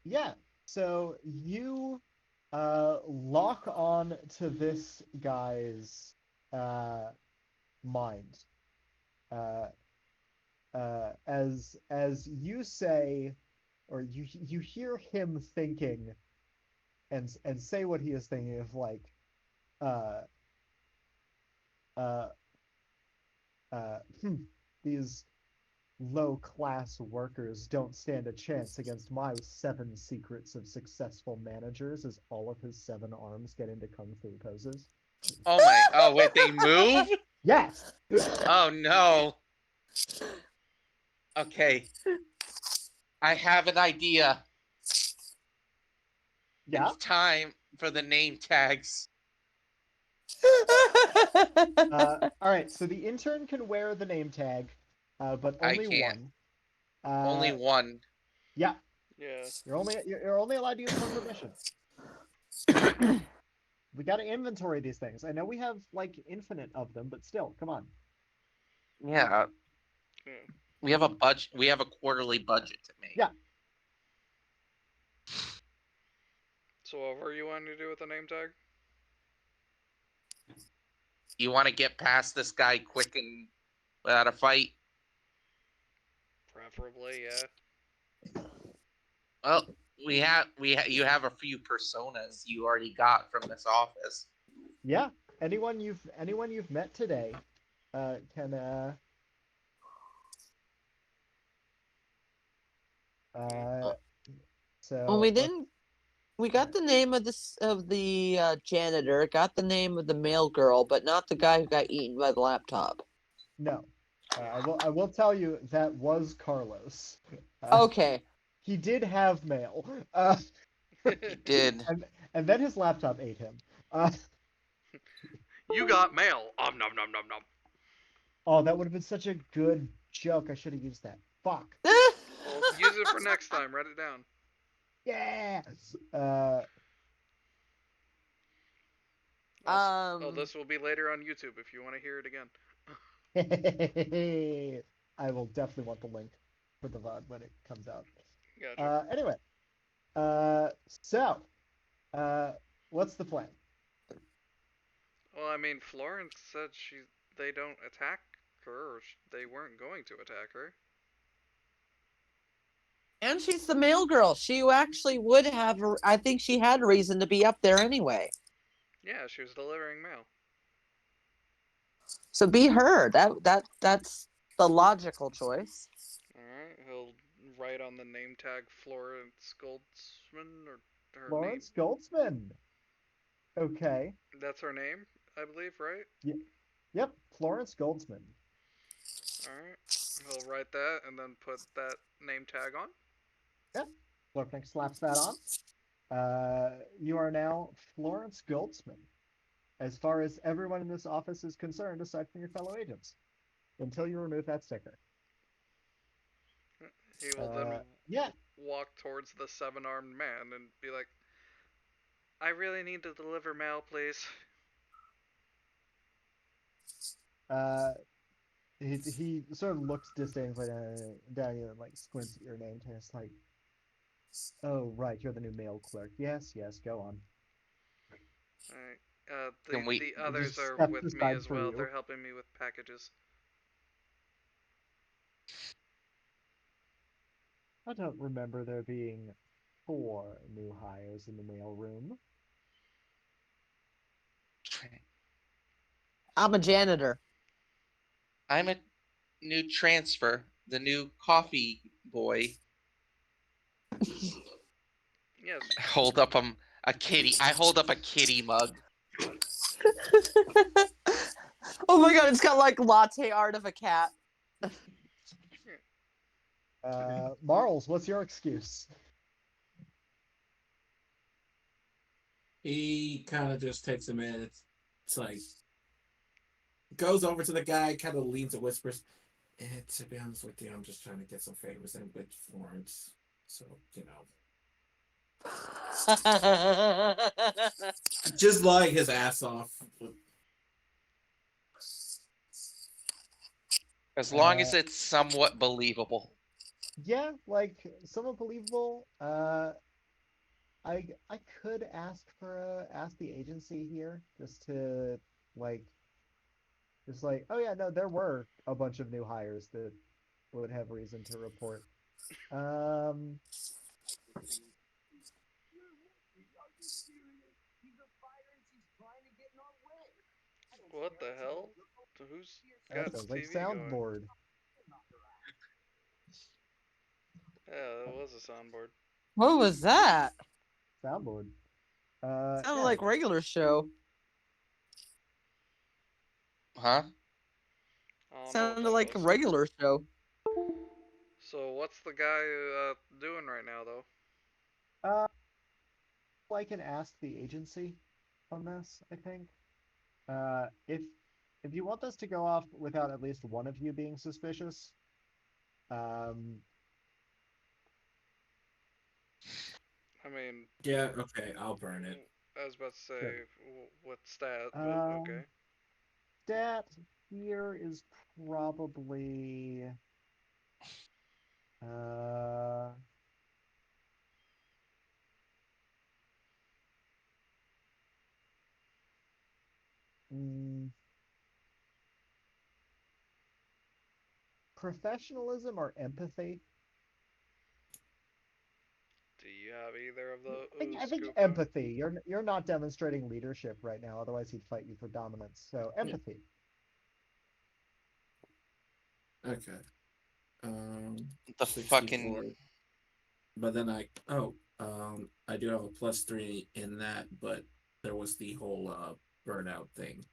Yeah. So you lock on to this guy's mind. Uh, as you say, or you hear him thinking, and say what he is thinking of, like, uh, uh, hmm, these low-class workers don't stand a chance against my 7 secrets of successful managers, as all of his 7 arms get into kung fu poses. Oh my oh wait, they move? Yes. Oh no. Okay. I have an idea. Yeah. It's time for the name tags. All right. So the intern can wear the name tag, but I only can't. one. Only one. Yeah. Yeah. You're only allowed to use one permission. We got to inventory these things. I know we have like infinite of them, but still, come on. Yeah. Yeah. We have a budget. We have a quarterly budget to make. Yeah. So what were you wanting to do with the name tag? You want to get past this guy quick and without a fight? Preferably, yeah. Well, you have a few personas you already got from this office. Yeah. Anyone you've met today can so Well, we didn't. We got the name of the janitor, got the name of the male girl, but not the guy who got eaten by the laptop. no. I will tell you that was Carlos. Uh, Okay. he did have mail. He did. And then his laptop ate him. Uh, You got mail. Nom nom nom nom. oh, that would have been such a good joke. I should have used that. Fuck. Well, use it for next time. Write it down. Yeah. Oh, this will be later on YouTube if you want to hear it again. I will definitely want the link for the VOD when it comes out. Gotcha. Anyway, So, uh, what's the plan? Well, I mean, Florence said they don't attack her, or they weren't going to attack her. And she's the mail girl. She actually would have. I think she had reason to be up there anyway. Yeah, she was delivering mail. So be her. That's the logical choice. All right, he'll write on the name tag Florence Goldsman or her name. Florence Goldsman. Okay. That's her name, I believe, right? Y- yep, Florence Goldsman. All right, he'll write that and then put that name tag on. Yep. Florpnik slaps that on. You are now Florence Goldsman, as far as everyone in this office is concerned, aside from your fellow agents, until you remove that sticker. He will then Yeah. walk towards the seven-armed man and be like, "I really need to deliver mail, please." Uh, he sort of looks disdainfully down you and like squints at your name tag. It's like, oh right, you're the new mail clerk. Yes, yes, go on. All right. Can we? The He others just are steps with me aside as for well. you. They're helping me with packages. I don't remember there being 4 new hires in the mail room. I'm a janitor. I'm a new transfer, the new coffee boy. Yes. Hold up a kitty. I hold up a kitty mug. Oh my god, it's got like latte art of a cat. Marls, what's your excuse? He kind of just takes a minute. It's like goes over to the guy, kind of leans and whispers, to be honest with you, I'm just trying to get some favors in with Florence. So, you know. Just lying his ass off. As long Uh, as it's somewhat believable. yeah, like somewhat believable. I could ask the agency here just to like just like, oh yeah, no, there were a bunch of new hires that would have reason to report. Um, What the hell? Who's that got sounds like TV going? soundboard. Yeah, that was a soundboard. What was that? Soundboard. Sounded Yeah. like regular show. Huh? I don't know what Sounded that like a was. regular show. So what's the guy doing right now, though? Uh, I can ask the agency on this, I think. If you want this to go off without at least one of you being suspicious, um, I mean, Yeah, okay, I'll burn it. I was about to sure. say what stat, but Um, okay. Stat here is probably uh mm, professionalism or empathy. Do you have either of I those, think Koopa? empathy. You're not demonstrating leadership right now, otherwise he'd fight you for dominance. So Yeah, empathy. okay. The fucking 64. But then I do have a +3 in that, but there was the whole burnout thing.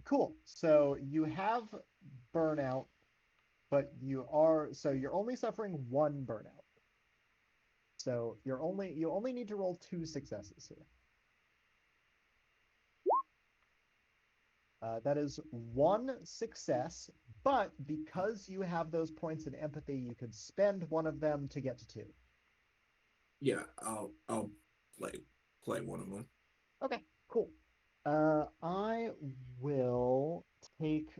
Cool. So you have burnout, but you're only suffering one burnout. So you only need to roll 2 successes here. That is 1 success, but because you have those points in empathy, you could spend one of them to get to 2. Yeah, I'll play play one of them. Okay, cool. I will take,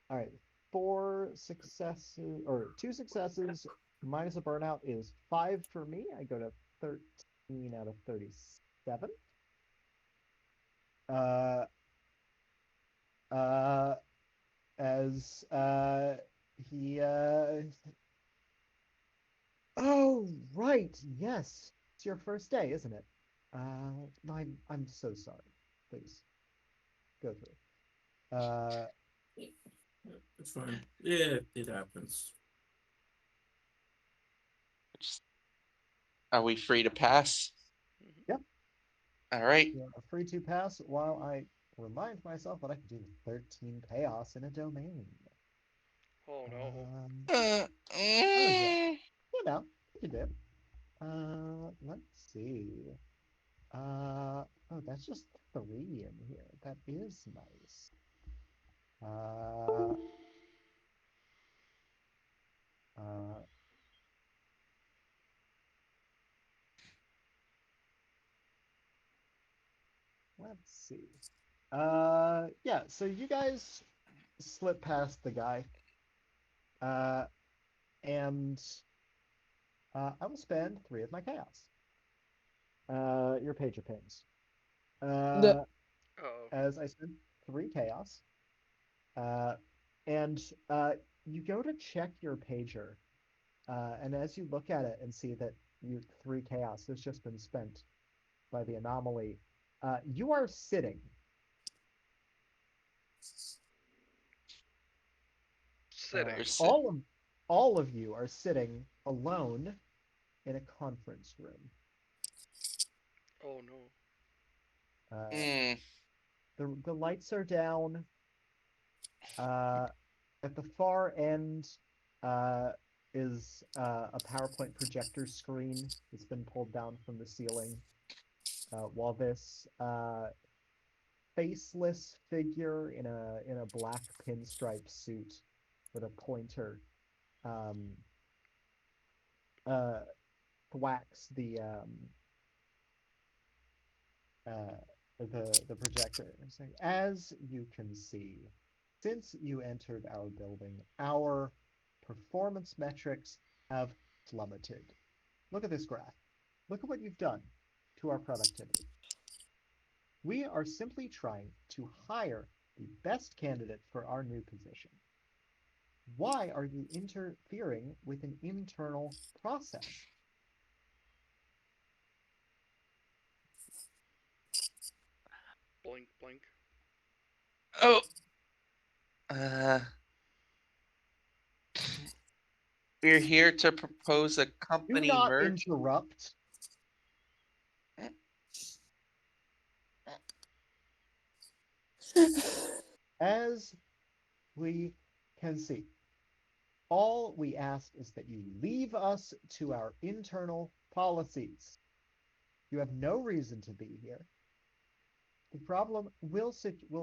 all right, 4 successes or 2 successes minus a burnout is 5 for me. I go to 13 out of 37. Uh, uh, as he Oh, right. Yes. It's your first day, isn't it? I'm so sorry. Please go through. It's fine. Yeah, it happens. Are we free to pass? Mhm. Yep. All right. You're free to pass while I remind myself that I can do 13 chaos in a domain. Oh no. Um, Uh, oh yeah. mm. You can do. Let's see. Oh, that's just 3 in here. That is nice. Uh, uh, let's see. Yeah, so you guys slip past the guy. Uh, and I will spend 3 of my chaos. Your pager pings. The Uh, Oh. as I spend 3 chaos. Uh, and you go to check your pager. And as you look at it and see that 3 chaos has just been spent by the anomaly, you are sitting. Sitting. All of all of you are sitting alone in a conference room. Oh no. Uh, Mm. the lights are down. Uh, at the far end is a PowerPoint projector screen that's been pulled down from the ceiling. While this faceless figure in a black pinstripe suit with a pointer um, uh, thwacks uh, the projector, saying, "As you can see, since you entered our building, our performance metrics have plummeted. Look at this graph. Look at what you've done to our productivity. We are simply trying to hire the best candidate for our new position. Why are you interfering with an internal process?" Blink, blink. Oh. Uh, we're here to propose a Do company not merge. interrupt. As we can see, all we ask is that you leave us to our internal policies. You have no reason to be here. The problem will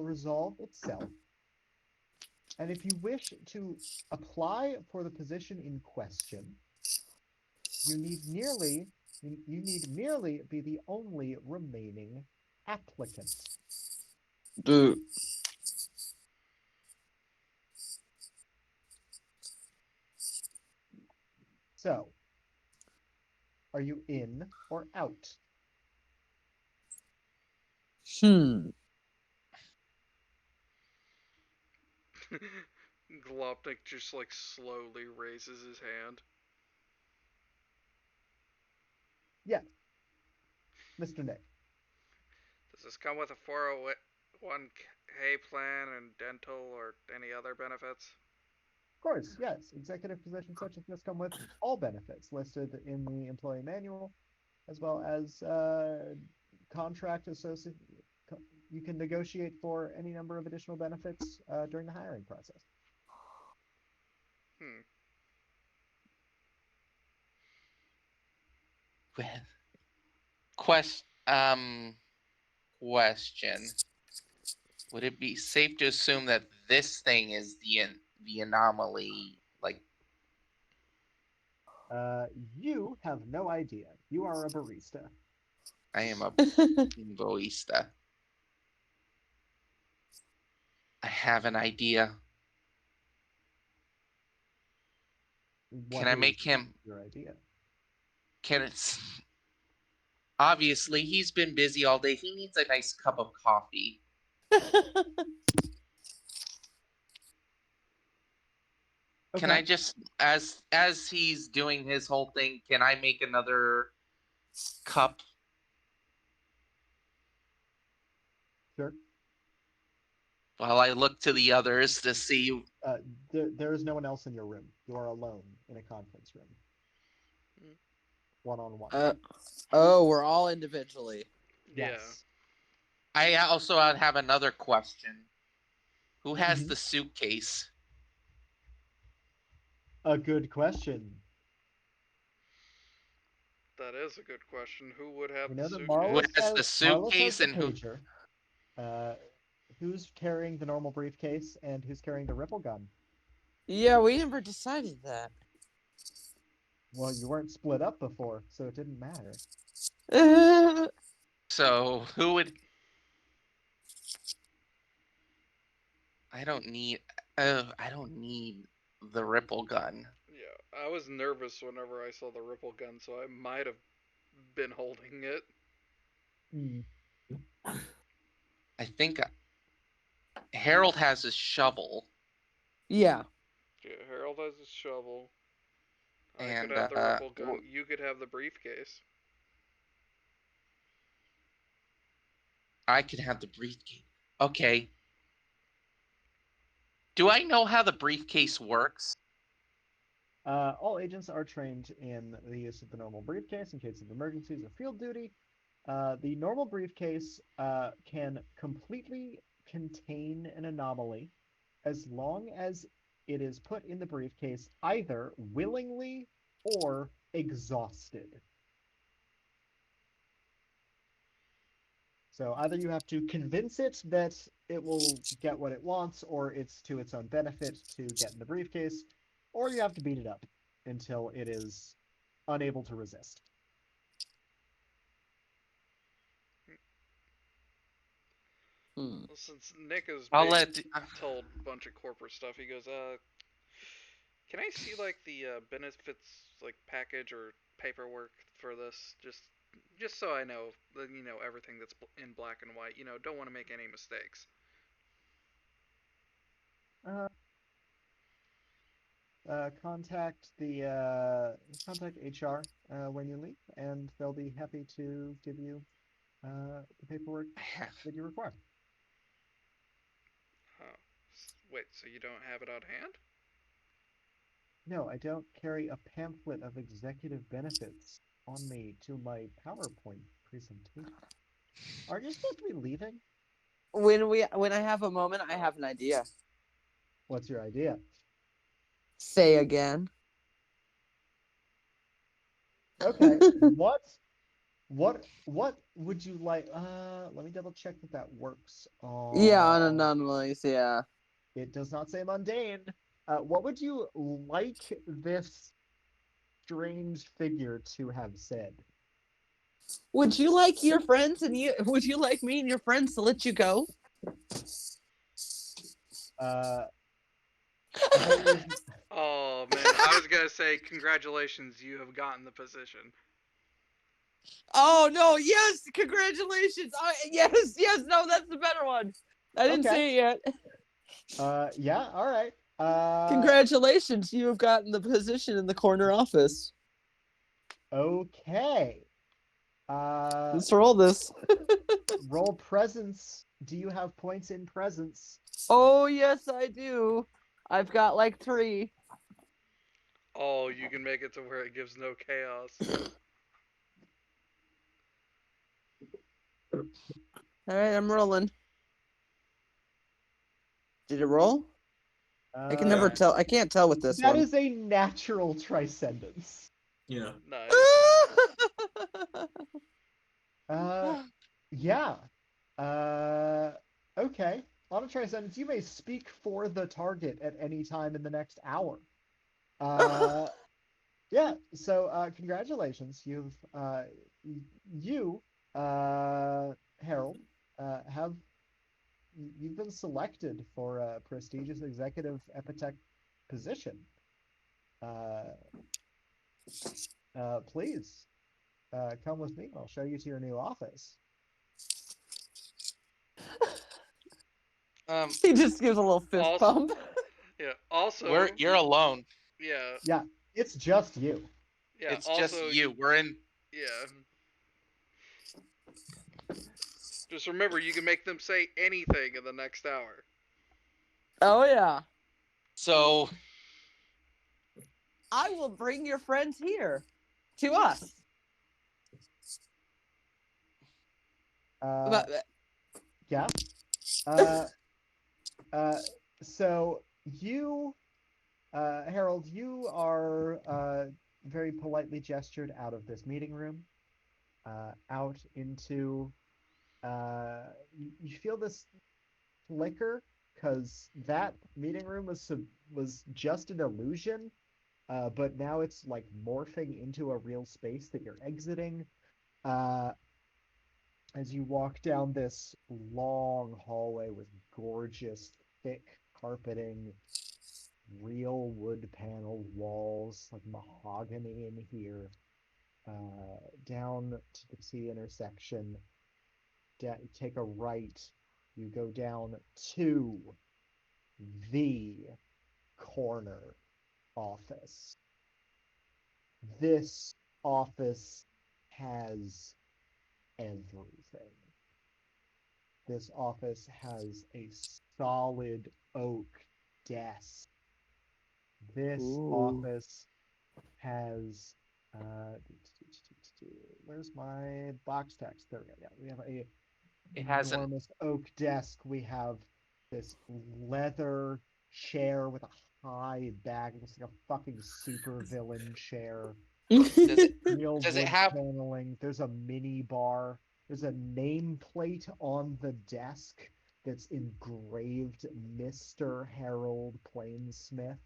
resolve itself. And if you wish to apply for the position in question, you need nearly you need merely be the only remaining applicant. Boo. So, are you in or out? Hmm. Glopnik just like slowly raises his hand. Yes, Mr. Nick. Does this come with a 401k plan and dental or any other benefits? Of course, yes. Executive positions such as this come with all benefits listed in the employee manual, as well as contract associate. You can negotiate for any number of additional benefits during the hiring process. Hmm. Quest. Question. Would it be safe to assume that this thing is the anomaly? Like, You have no idea. You are a barista. I am a invoista. I have an idea. Can What I is make him? your idea? Can it? Obviously, he's been busy all day. He needs a nice cup of coffee. Can I Okay, just, as he's doing his whole thing, can I make another cup sure. while I look to the others to see? Uh, there is no one else in your room. You are alone in a conference room, Mm. one-on-one. Oh, we're all individually. Yeah. Yes. I also have another question. Who has Mhm. the suitcase? A good question. That is a good question. Who would have We the know that Who suitcase? has the Marlis has suitcase the and who? pager. Uh, who's carrying the normal briefcase and who's carrying the ripple gun? Yeah, we never decided that. Well, you weren't split up before, so it didn't matter. So who would? I don't need. I don't need the ripple gun. Yeah, I was nervous whenever I saw the ripple gun, so I might have been holding it. Hmm. I think Harold has his shovel, Yeah. Yeah, Harold has his shovel. I could and have the ripple gun. You could have the briefcase. I could have the briefcase. Okay. Do I know how the briefcase works? All agents are trained in the use of the normal briefcase in case of emergencies or field duty. The normal briefcase can completely contain an anomaly as long as it is put in the briefcase either willingly or exhausted. So either you have to convince it that it will get what it wants, or it's to its own benefit to get in the briefcase, or you have to beat it up until it is unable to resist. Hmm. Well, since Nick is I'll being let. told a bunch of corporate stuff, he goes, can I see like the benefits like package or paperwork for this? Just so I know, everything that's in black and white. Don't want to make any mistakes. Uh, contact HR when you leave, and they'll be happy to give you the paperwork that you require. Oh, wait, so you don't have it on hand? No, I don't carry a pamphlet of executive benefits on me to my PowerPoint presentation. Aren't you supposed to be leaving? When I have a moment, I have an idea. What's your idea? Say again. Okay, what would you like? Let me double check that that works Yeah, on on. anomalies, yeah. It does not say mundane. What would you like this strange figure to have said? Would you like your friends and you would you like me and your friends to let you go? Uh, there is. Oh man, I was gonna say congratulations, you have gotten the position. Oh no, yes, congratulations. Yes, yes, no, that's the better one. I didn't Okay. say it yet. Yeah. All right. Congratulations, you have gotten the position in the corner office. Okay. Uh, Let's roll this. roll presence. Do you have points in presence? Oh yes, I do. I've got like 3. Oh, you can make it to where it gives no chaos. All right, I'm rolling. Did it roll? I can never Uh, Yeah. tell. I can't tell with this that one. is a natural triscendence. Yeah. Nice. Uh, yeah. Uh, okay. On a triscendence, you may speak for the target at any time in the next hour. Uh, yeah. So, congratulations. You, uh, Harold, have you've been selected for a prestigious executive epitech position. Uh, please, come with me. I'll show you to your new office. Um, He just gives a little fist Also, bump. yeah. Also, you're alone. yeah, Yeah, it's just you. yeah. It's just Also, you. We're in. yeah. Just remember, you can make them say anything in the next hour. Oh yeah. So I will bring your friends here to us. Uh, But yeah. Uh, uh, so you, Harold, you are very politely gestured out of this meeting room, out into. You feel this flicker because that meeting room was just an illusion, but now it's like morphing into a real space that you're exiting. Uh, as you walk down this long hallway with gorgeous, thick carpeting, real wood paneled walls, like mahogany in here, down to the T intersection, take a right, you go down to the corner office. This office has everything. This office has a solid oak desk. This ooh. office has uh, where's my box text? There we go. Yeah, we have a it has an. enormous oak desk. We have this leather chair with a high back. It looks like a fucking super villain chair. Does it Real does it wood have paneling. There's a mini bar. There's a nameplate on the desk that's engraved Mr. Harold Plainsmith.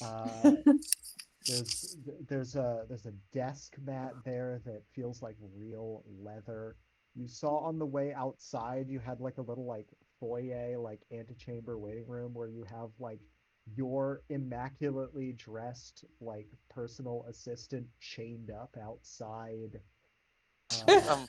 Uh, there's a desk mat there that feels like real leather. You saw on the way outside you had like a little like foyer, like antechamber waiting room where you have like your immaculately dressed like personal assistant chained up outside. Uh, um?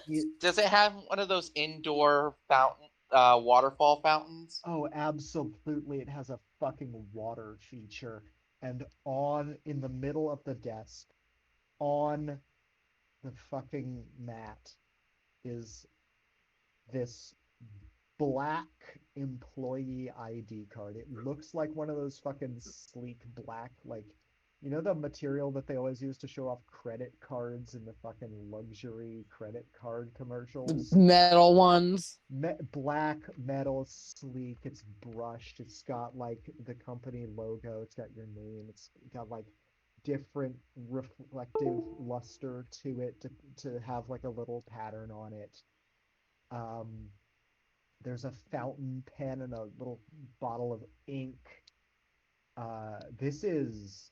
it, Does it have one of those indoor fountain, waterfall fountains? oh, absolutely, it has a fucking water feature, and on in the middle of the desk, on the fucking mat is this black employee ID card. It looks like one of those fucking sleek black, like, you know, the material that they always use to show off credit cards in the fucking luxury credit card commercials. Metal ones. Black metal, sleek. It's brushed. It's got like the company logo. It's got your name. It's got like different reflective luster to it to have like a little pattern on it. Um, there's a fountain pen and a little bottle of ink. This is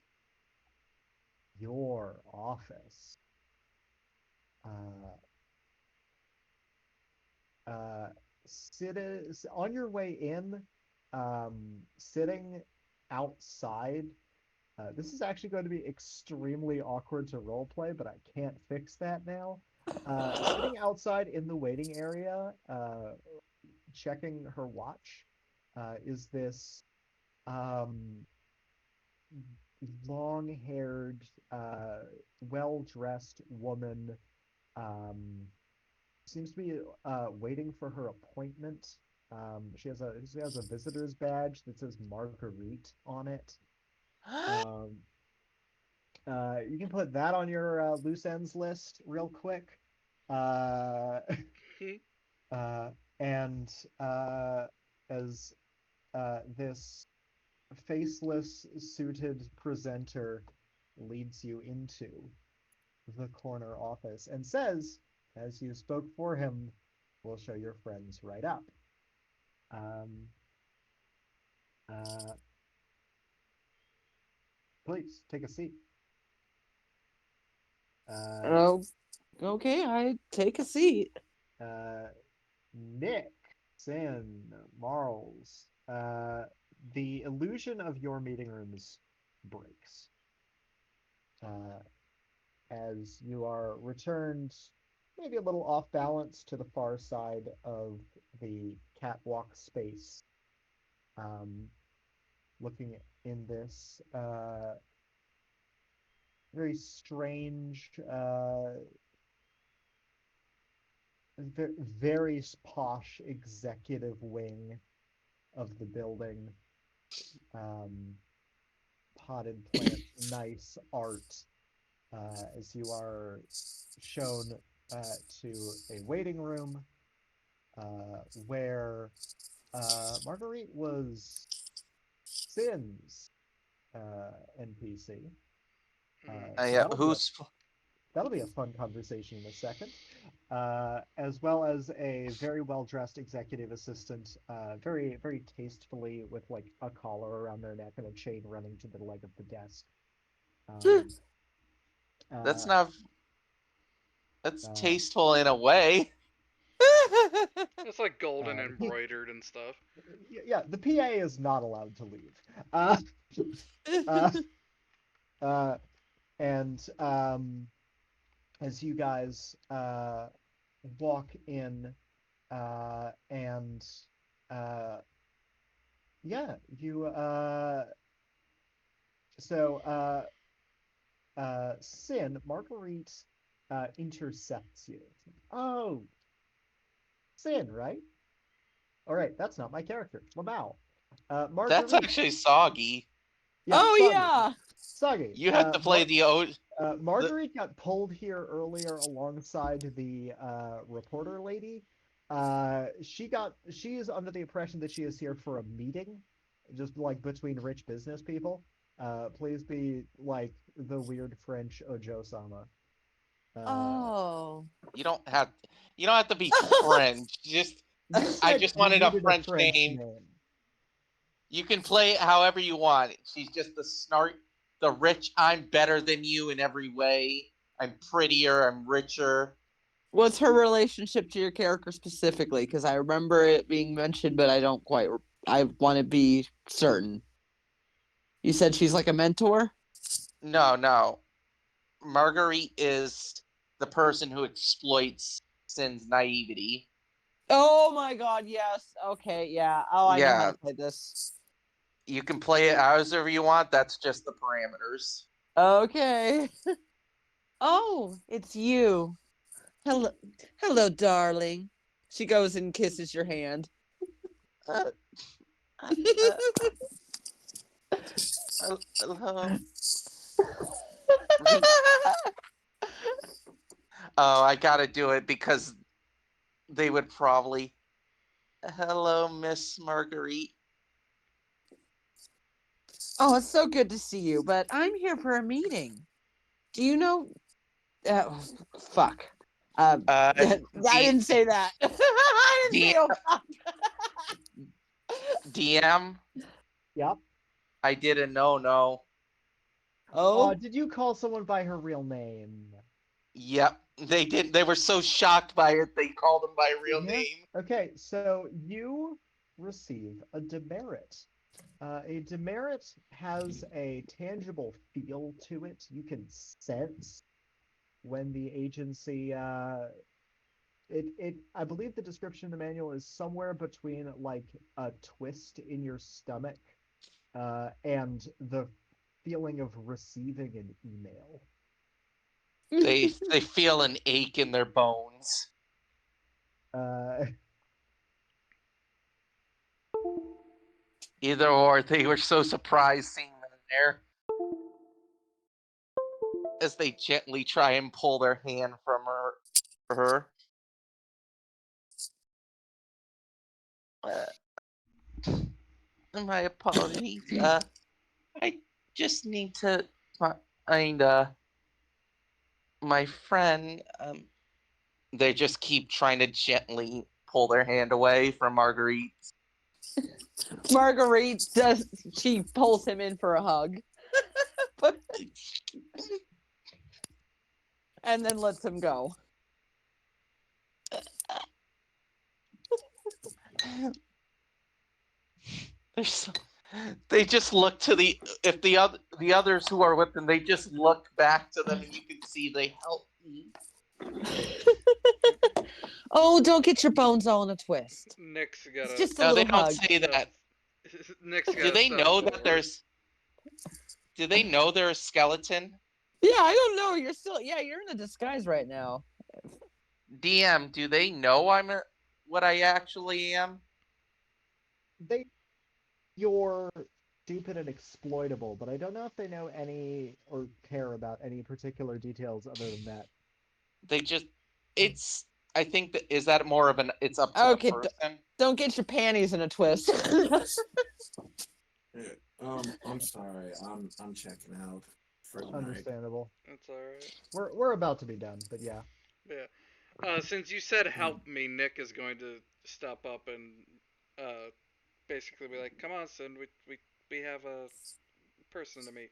your office. Uh, uh, on your way in, sitting outside. This is actually going to be extremely awkward to roleplay, but I can't fix that now. Sitting outside in the waiting area, checking her watch, is this um, long-haired, well-dressed woman. Um, Seems to be waiting for her appointment. She has a visitor's badge that says Marguerite on it. Um, you can put that on your loose ends list real quick. Uh, uh, and as this faceless suited presenter leads you into the corner office and says, as you spoke for him, we'll show your friends right up. Um, uh, please take a seat. Uh, Oh, okay. I take a seat. uh, Nick, Sin, Marls, the illusion of your meeting rooms breaks. Uh, as you are returned maybe a little off balance to the far side of the catwalk space. Um, looking in this very strange, very posh executive wing of the building. Um, potted plants, nice art, as you are shown to a waiting room where Marguerite was Sin's NPC. Mm. So Yeah, that'll be a fun conversation in a second. As well as a very well dressed executive assistant, very tastefully with like a collar around their neck and a chain running to the leg of the desk. Um, that's uh, not that's uh, tasteful in a way. It's like golden he, embroidered and stuff. yeah, the PA is not allowed to leave. Uh, uh, uh, and as you guys walk in, and uh, yeah, you so Sin Marguerite intercepts you. Oh, Sin, right? All right, that's not my character. Lamau. That's Marguerite. actually soggy. Yeah, Oh Soggy. yeah. Soggy. You have to play the Marguerite got pulled here earlier alongside the reporter lady. She is under the impression that she is here for a meeting, just like between rich business people. Please be like the weird French Ojo-sama. Uh, Oh. you don't have to be French. Just you I said just you wanted a needed a French French name. name. You can play it however you want. She's just the rich. I'm better than you in every way. I'm prettier. I'm richer. What's her relationship to your character specifically? Because I remember it being mentioned, but I don't quite. I want to be certain. You said she's like a mentor? No, no. Marguerite is the person who exploits Sin's naivety. Oh my god, yes. Okay, yeah. Oh, I know how to Yeah, play this. you can play it however you want. That's just the parameters. Okay. Oh, it's you. Hello, hello, darling. She goes and kisses your hand. Uh, uh, hello. Oh, I gotta do it because they would probably. Hello, Miss Marguerite. Oh, it's so good to see you, but I'm here for a meeting. Do you know? Uh, fuck. I D, didn't say that. I didn't say D, oh fuck. DM. Yep. I did a no. Oh, Oh, did you call someone by her real name? Yep, they did. They were so shocked by it, they called him by real Yeah. name. Okay, so you receive a demerit. A demerit has a tangible feel to it. You can sense when the agency I believe the description in the manual is somewhere between like a twist in your stomach and the feeling of receiving an email. They feel an ache in their bones. Uh, Either or, they were so surprised seeing them there as they gently try and pull their hand from her. My apologies. I just need to find my friend. They just keep trying to gently pull their hand away from Marguerite. Marguerite does. She pulls him in for a hug, and then lets him go. There's They just look to the others who are with them. They just look back to them, and you can see they help me. Oh, don't get your bones all in a twist. Nick's It's gotta just a No, they little don't hug. say step. that. Nick's Do gotta they step know that forward. Do they know they're a skeleton? Yeah, I don't know. You're in a disguise right now. DM, do they know what I actually am? They, you're stupid and exploitable, but I don't know if they know any or care about any particular details other than that. They just it's I think that is that more of an it's up to the Okay, person. don't get your panties in a twist. Yeah, I'm sorry. I'm checking out for the night. Understandable. That's alright. We're about to be done, but yeah. Yeah. Since you said help me, Nick is going to step up and basically be like, "Come on, son, we have a person to meet.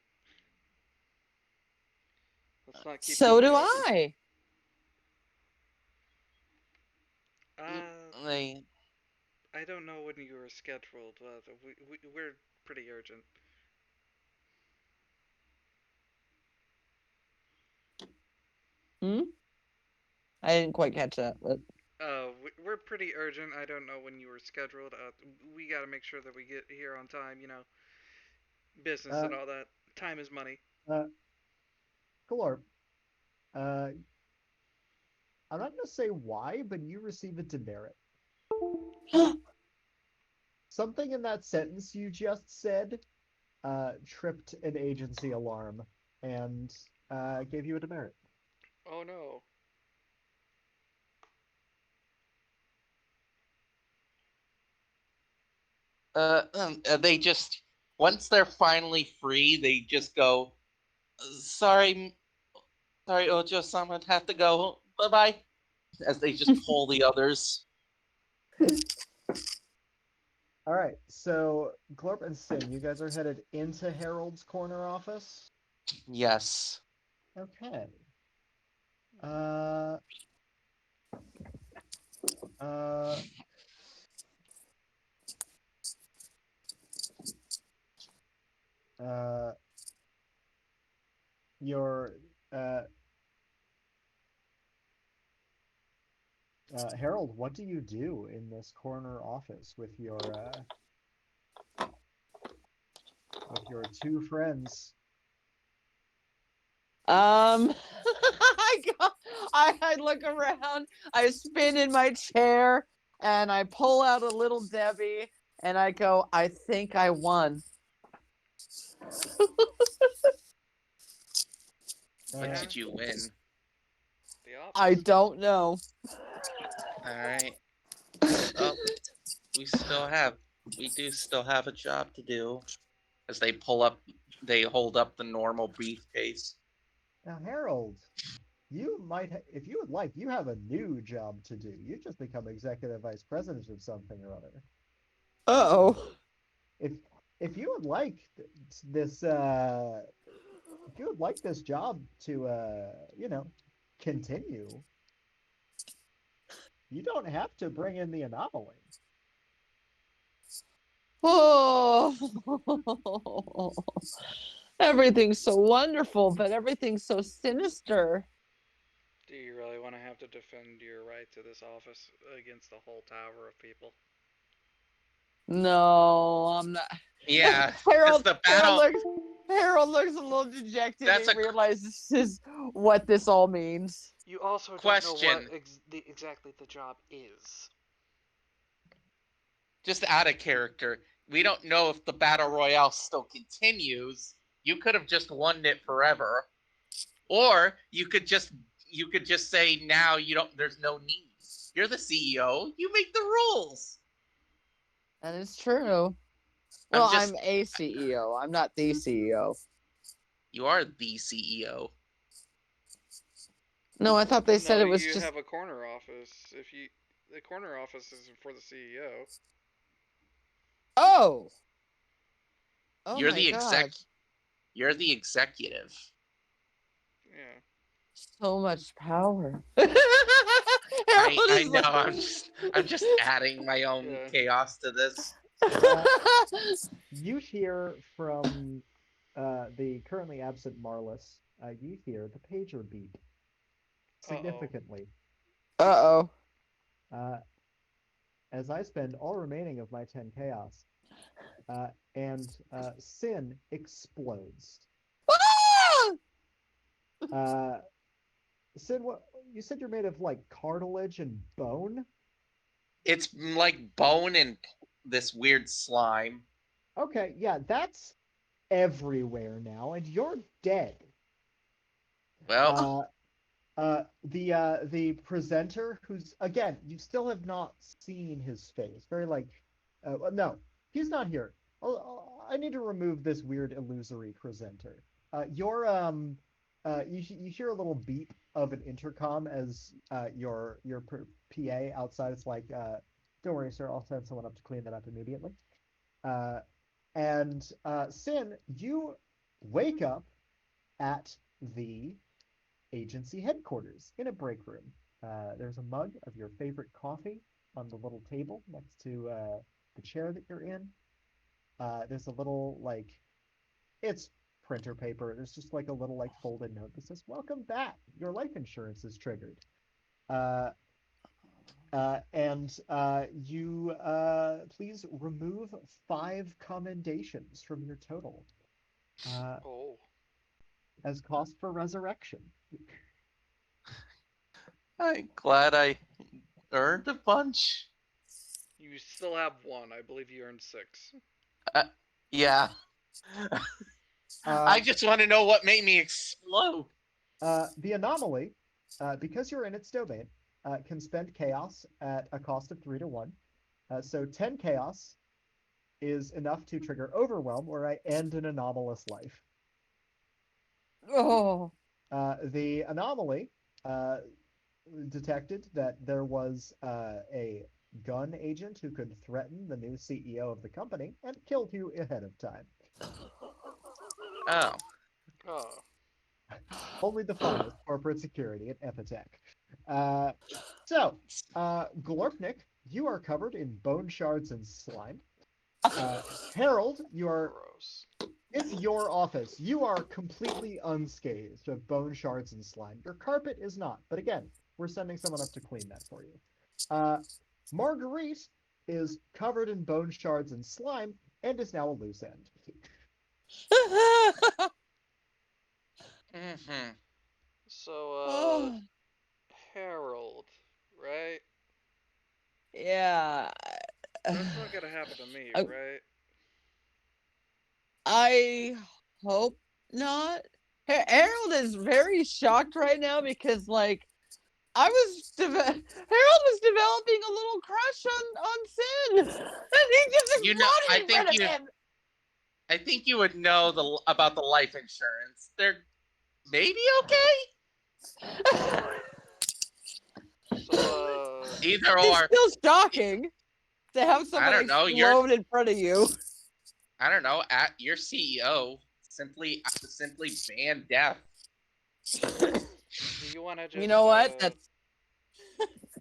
Let's not keep So going do over." I. Uh, They I don't know when you were scheduled. We're pretty urgent. Hmm? I didn't quite catch that, but We're pretty urgent. I don't know when you were scheduled. We gotta make sure that we get here on time. Business Uh, and all that. Time is money. uh, Glorp, uh, I'm not gonna say why, but you receive a demerit. Something in that sentence you just said tripped an agency alarm and gave you a demerit. Oh no. they just once they're finally free, they just go, sorry, sorry, Ojo, someone have to go. Bye bye. As they just pull the others. All right, so Glorp and Sin, you guys are headed into Harold's corner office. Yes. Okay. Uh, uh, uh, your uh, Harold, what do you do in this corner office with your two friends? I go, I look around, I spin in my chair, and I pull out a little Debbie, and I go, I think I won. What Yeah. did you win? The I office. don't know. All right. Well, we do still have a job to do. As they hold up the normal briefcase. Now, Harold, if you would like, you have a new job to do. You just become executive vice president of something or other. Uh-oh. If if you would like this, if you would like this job to, continue, you don't have to bring in the anomaly. Oh, everything's so wonderful, but everything's so sinister. Do you really want to have to defend your right to this office against the whole tower of people? No, I'm not. Yeah, because Harold, the Harold battle. looks, Harold looks a little dejected. That's He a realizes what this all means. You also don't know what question. exactly the job is. Just out of character. We don't know if the battle royale still continues. You could have just won it forever, or you could just say now you don't. There's no need. You're the CEO. You make the rules. That is true. I'm Well, I'm just. a CEO. I'm not the CEO. You are the CEO. No, I thought they said No, it was you just. have a corner office. The corner office isn't for the CEO. Oh, oh You're my the exec. God, You're the executive. Yeah. so much power. I Harold I is know. like, I'm just adding my own Yeah. chaos to this. You hear from the currently absent Marlis. You hear the pager beep Uh-oh. significantly. Uh-oh. Uh, as I spend all remaining of my 10 chaos, and Sin explodes. Ah! Uh, Sin, what you said you're made of like cartilage and bone? It's like bone and this weird slime. Okay, yeah, that's everywhere now, and you're dead. Well, Uh, the presenter, who's again, you still have not seen his face. Very like, well, no, he's not here. I need to remove this weird illusory presenter. You hear a little beep of an intercom as your PA outside is like, don't worry, sir, I'll send someone up to clean that up immediately. Uh, and Sin, you wake up at the agency headquarters in a break room. There's a mug of your favorite coffee on the little table next to the chair that you're in. There's a little like it's printer paper. There's just like a little like folded note that says "Welcome back. Your life insurance is triggered." Uh, and you please remove 5 commendations from your total uh, Oh. as cost for resurrection. I'm glad I earned a bunch. You still have one. I believe you earned 6. Yeah. Uh, I just want to know what made me explode. The anomaly, because you're in its domain, can spend chaos at a cost of 3 to 1. So 10 chaos is enough to trigger overwhelm, where I end an anomalous life. Oh. The anomaly detected that there was a gun agent who could threaten the new CEO of the company and killed you ahead of time. Oh. Oh. Only the finest corporate security at Epitech. Glorpnik, you are covered in bone shards and slime. Harold, Gross. it's your office. You are completely unscathed of bone shards and slime. Your carpet is not, but again, we're sending someone up to clean that for you. Marguerite is covered in bone shards and slime and is now a loose end. Mm-hmm. So, Harold, right? Yeah. That's not gonna happen to me, I, right? I hope not. Harold is very shocked right now because, like, Harold was developing a little crush on Sin, and he just You know, exploded in front of him. I think you would know about the life insurance. They're maybe okay. So, Either It's or. still shocking to have I someone don't know. explode in front of you. I don't know. At your CEO simply ban death. do you want to You just know what? That's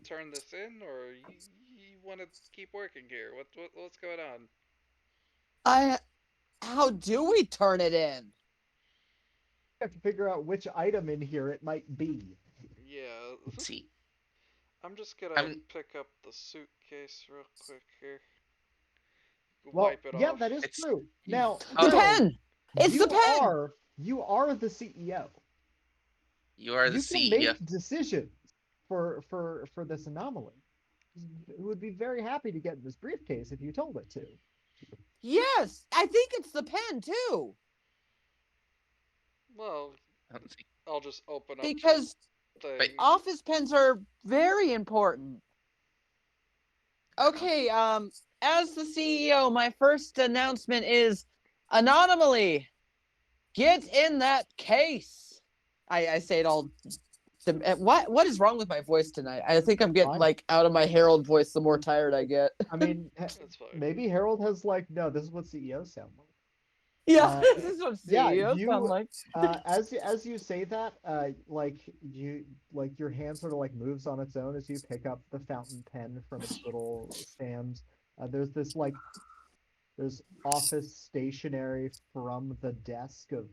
turn this in, or you want to keep working here? What's going on? I. How do we turn it in? You have to figure out which item in here it might be. Yeah, Let's see. I'm just gonna I'm. pick up the suitcase real quick here. Well, Wipe it yeah, off. that is It's true. Now, The okay. Harold, pen. It's the pen. you are the CEO. You are the You can CEO. make decisions for this anomaly. It would be very happy to get this briefcase if you told it to. Yes, I think it's the pen too. Well, Let's see. I'll just open up the Because But thing. office pens are very important. Okay, as the CEO, my first announcement is anonymously get in that case. I say it all. What is wrong with my voice tonight? I think I'm getting Fine. like out of my Harold voice the more tired I get. I mean, That's fine. maybe Harold has like, no, this is what CEOs sound like. Yeah, this is what Yeah, CEOs sound like. as you say that, like your hand sort of like moves on its own as you pick up the fountain pen from its little stand. There's this like There's office stationery from the desk of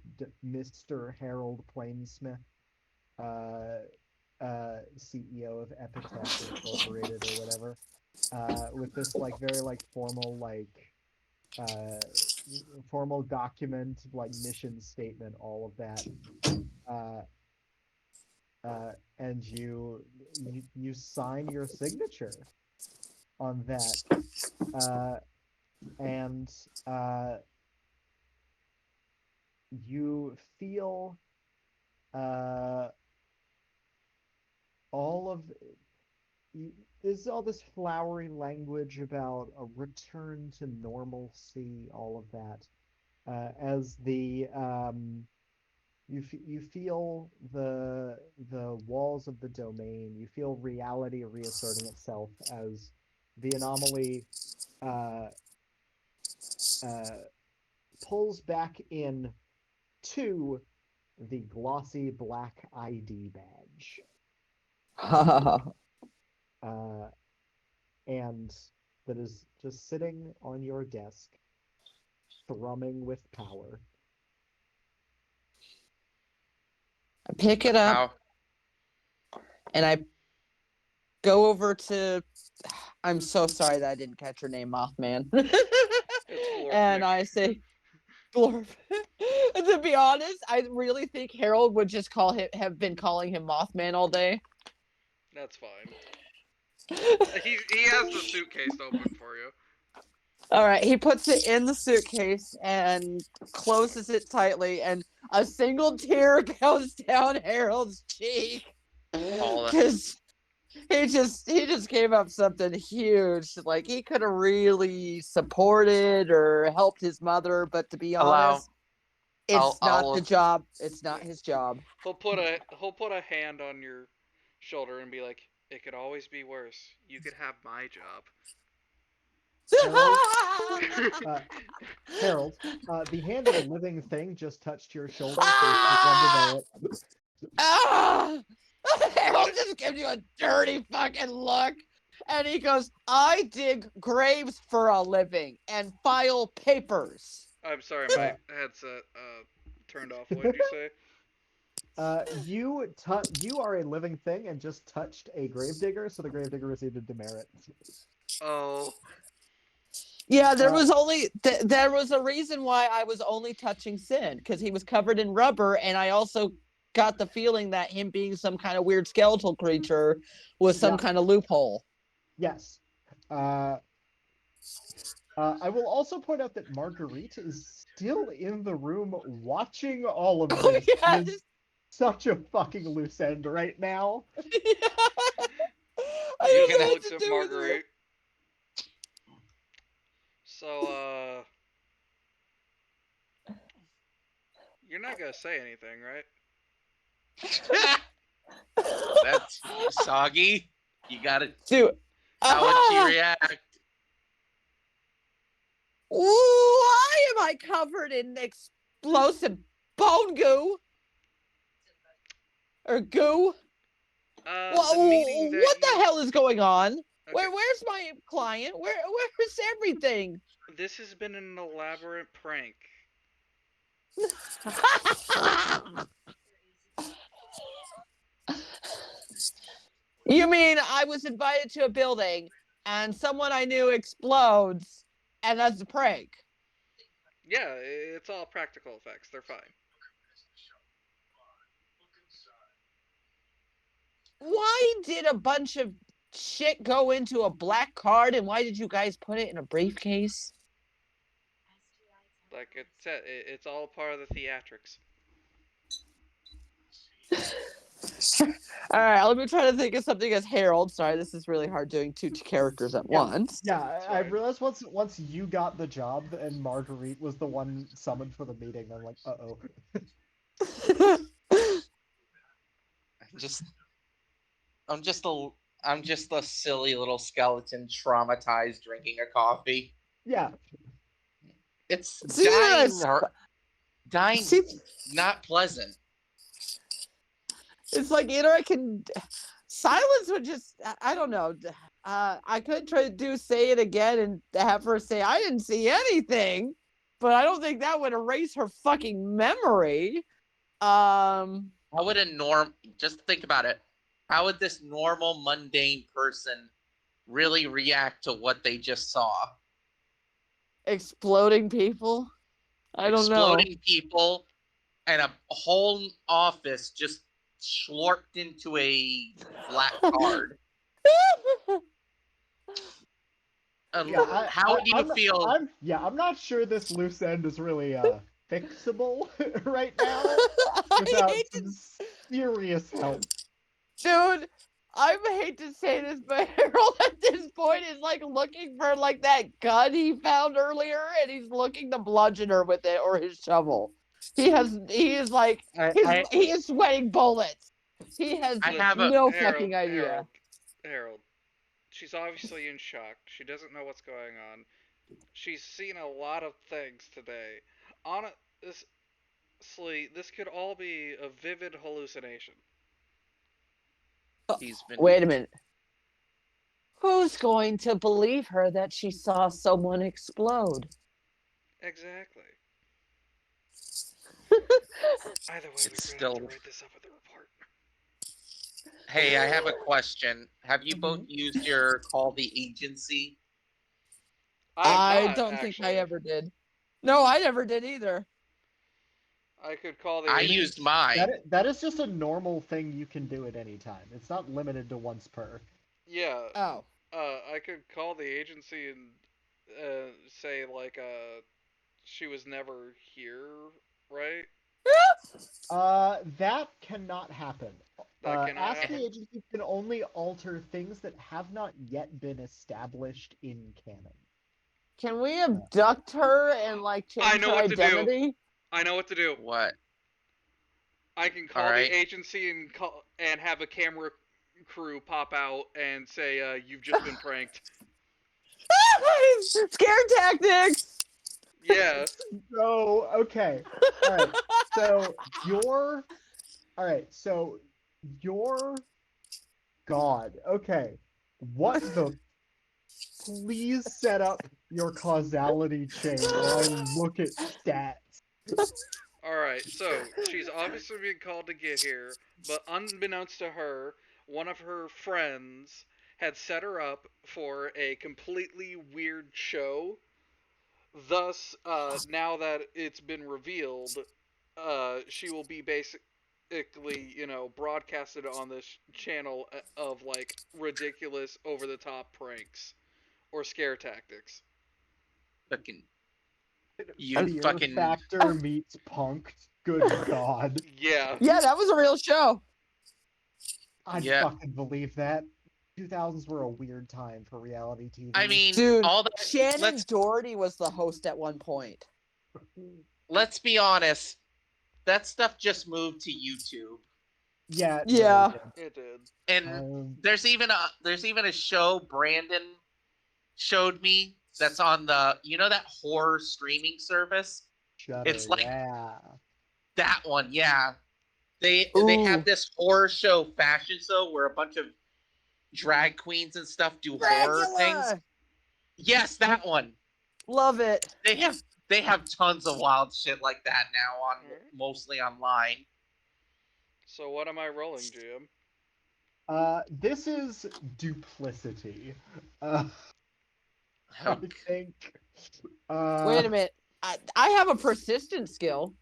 Mr. Harold Plainsmith, uh, CEO of Epitech Incorporated or whatever, with this like very like formal uh, formal document, like mission statement, all of that. Uh, and you sign your signature on that, uh, and you feel uh, all of there's all this flowery language about a return to normalcy, all of that, as the you feel the walls of the domain. You feel reality reasserting itself as the anomaly uh, uh, pulls back in to the glossy black ID badge, uh, and that is just sitting on your desk, thrumming with power. I pick it up How? and I go over to. I'm so sorry that I didn't catch her name, Mothman. It's And Glorfnik. I say, Glorf. To be honest, I really think Harold would just have been calling him Mothman all day. That's fine. He has the suitcase open for you. All right, he puts it in the suitcase and closes it tightly, and a single tear goes down Harold's cheek All the because he just gave up something huge. Like he could have really supported or helped his mother, but to be allow honest, it's not all the of job. It's not his job. He'll put a hand on your shoulder and be like, "It could always be worse. You could have my job." Harold, uh, Harold, the hand of a living thing just touched your shoulder, so if you want to know it. Ah! Harold What? just gives you a dirty fucking look. And he goes, I dig graves for a living and file papers. I'm sorry, Uh, my headset turned off. What did you say? you are a living thing and just touched a gravedigger, so the gravedigger received a demerit. Oh, Yeah, there Uh, was there was a reason why I was only touching Sin, because he was covered in rubber, and I also got the feeling that him being some kind of weird skeletal creature was some Yeah. kind of loophole. Yes. Uh, I will also point out that Marguerite is still in the room watching all of Oh this. It yes. is such a fucking loose end right now. I you don't can know Sin what looks to at do with her. Marguerite. So, you're not gonna say anything, right? that's soggy. You gotta. Dude, How would she react? why am I covered in explosive bone goo or goo? The meeting that What the you. hell is going on? Okay, Where's my client? Where's everything? this has been an elaborate prank. You mean I was invited to a building and someone I knew explodes, and that's a prank? Yeah, it's all practical effects. They're fine. Why did a bunch of shit go into a black card, and why did you guys put it in a briefcase? Like it said, it's all part of the theatrics. All right, let me try to think of something as Harold. Sorry, this is really hard doing two characters at Yeah, once. yeah. It's I fine. realized once you got the job and Marguerite was the one summoned for the meeting, I'm like, uh-oh. Just, I'm just a, I'm just a silly little skeleton, traumatized, drinking a coffee. Yeah. It's See what dying, see, not pleasant. it's like either I can silence would just, I don't know. I could try to say it again and have her say, I didn't see anything, but I don't think that would erase her fucking memory. How would just think about it. How would this normal, mundane person really react to what they just saw? Exploding people? I don't know. Exploding people and a whole office just slurped into a black card. Yeah, How would you feel? I'm not sure this loose end is really fixable right now I without hate some serious help. Dude, I hate to say this, but Harold at this point is like looking for like that gun he found earlier, and he's looking to bludgeon her with it or his shovel. He is like he is sweating bullets. He has I have a no Harold, fucking idea. Harold. She's obviously in shock. She doesn't know what's going on. She's seen a lot of things today. Honestly, this could all be a vivid hallucination. He's been. Wait a minute. Who's going to believe her that she saw someone explode? Exactly. Either way, It's we're gonna still- have to write this up with the report. Hey, I have a question. Have you both Mhm. used your call the agency? I not, don't actually. think I ever did. No, I never did either. I could call the. I agent- used mine. That is just a normal thing you can do at any time. It's not limited to once per. Yeah. Oh. I could call the agency and say like she was never here, right? That cannot happen. That cannot Ask happen. the agency can only alter things that have not yet been established in canon. Can we abduct her and like I change know her what to do. identity? I know what to do. What? I can call Alright. the agency and have a camera crew pop out and say you've just been pranked. Scare tactics. Yeah. So okay, all right. So your God. Okay, what the? Please set up your causality chain while I look at stats. Alright, so she's obviously been called to get here, but unbeknownst to her, one of her friends had set her up for a completely weird show. Thus, now that it's been revealed, she will be basically, broadcasted on this channel of like ridiculous, over the top pranks or scare tactics. Fucking. You Fear fucking. Factor meets Punked. Good God. Yeah. Yeah, that was a real show. I'd Yeah. fucking believe that. 2000s were a weird time for reality TV. I mean, Dude, all that. Shannon Doherty was the host at one point. Let's be honest. That stuff just moved to YouTube, yeah. it Yeah. really did. It did. and there's even a show Brandon showed me that's on the that horror streaming service. Shudder, It's like- yeah. That one, yeah. They Ooh. have this horror show fashion show where a bunch of drag queens and stuff do horror things. Dracula! Yes, that one. Love it. They have tons of wild shit like that now on mostly online. So what am I rolling, GM? This is duplicity. I think. Wait a minute. I have a persistent skill.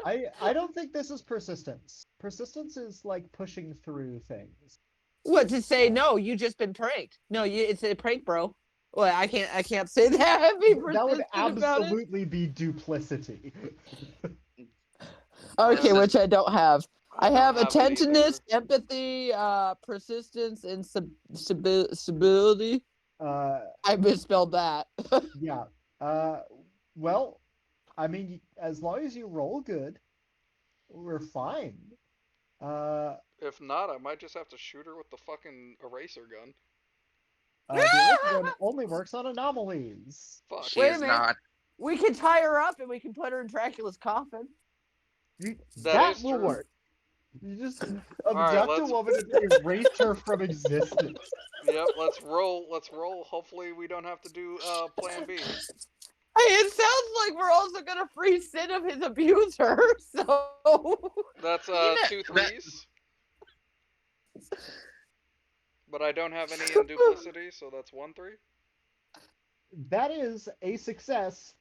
I don't think this is persistence. Persistence is like pushing through things. What to say? No, you just been pranked. No, it's a prank, bro. Well, I can't say that. Be That would persistent about it. absolutely be duplicity. Okay, which I don't have. I have don't have it attentiveness, empathy, persistence, and stability. I misspelled that. Yeah. Well, I mean, as long as you roll good, we're fine. If not, I might just have to shoot her with the fucking eraser gun. The eraser gun only works on anomalies. Fuck. She Wait a is minute. not. We can tie her up and we can put her in Dracula's coffin. That is will true. work. You just right, abduct a let's. woman and erase her from existence. Yep, let's roll. Let's roll. Hopefully, we don't have to do Plan B. Hey, it sounds like we're also gonna free Sid of his abuser. So That's you know, two threes. But I don't have any in duplicity, so that's 1-3. That is a success.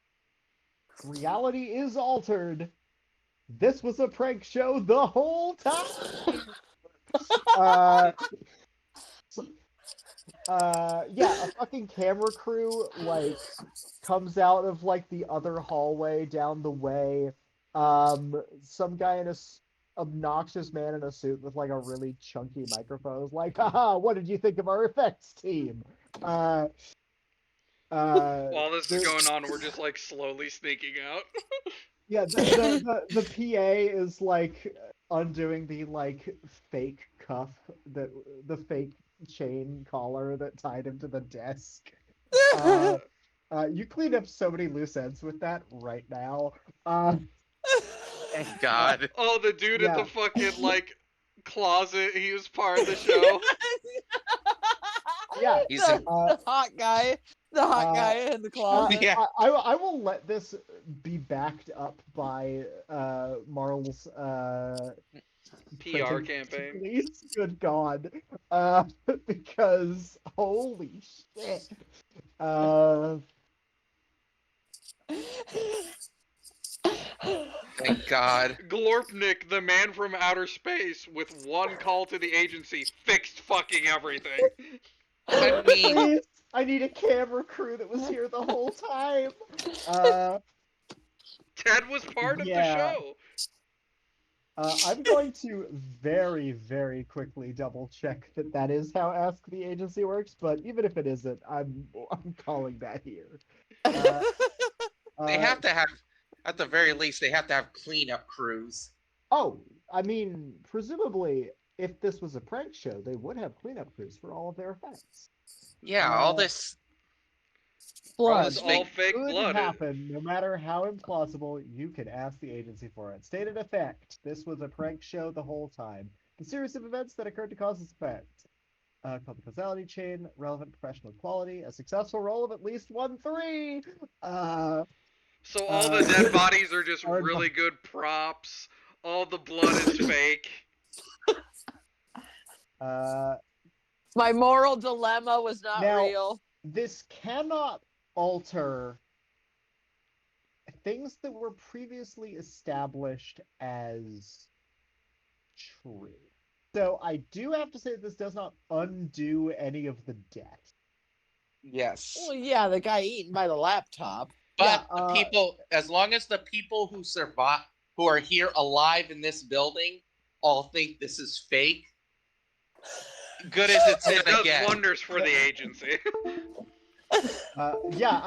Reality is altered. This was a prank show the whole time. Uh, yeah, a fucking camera crew like comes out of like the other hallway down the way. Some guy in a obnoxious man in a suit with like a really chunky microphone is like, haha, what did you think of our effects team? Uh, While this is there, going on, we're just like slowly sneaking out. yeah, the PA is like undoing the like fake cuff that the fake chain collar that tied him to the desk. Uh, you cleaned up so many loose ends with that right now. Uh, Thank God. Oh, the dude at yeah, the fucking like closet. He was part of the show. yeah. He's the, in. Uh, the hot uh, guy in the closet. Yeah. I will let this be backed up by Marl's PR printed campaign. please, good God, because holy shit. Uh, Thank God. Glorpnik, the man from outer space, with one call to the agency, fixed fucking everything. I mean, please, I need a camera crew that was here the whole time. Uh, Ted was part of the yeah. show. I'm going to very, very quickly double check that that is how Ask the Agency works, but even if it isn't, I'm calling that here. Uh, they uh, have to have, at the very least, they have to have cleanup crews. oh, I mean, presumably, if this was a prank show, they would have cleanup crews for all of their effects. Yeah, all this, all Blood. this It's all fake. fake Could blood. happen, no matter how implausible. You can ask the agency for it. Stated effect: this was a prank show the whole time. The series of events that occurred to cause this effect. Called the causality chain, relevant professional quality, a successful roll of at least 1-3. So all the dead Uh, bodies are just Hard really good props. All the blood is fake. uh, My moral dilemma was not now, real. this cannot alter things that were previously established as true. So I do have to say that this does not undo any of the death. Yes. Well, yeah, the guy eaten by the laptop. But Yeah, the people, as long as the people who survive, who are here alive in this building, all think this is fake, good as it's It gonna does get. wonders for the agency. yeah,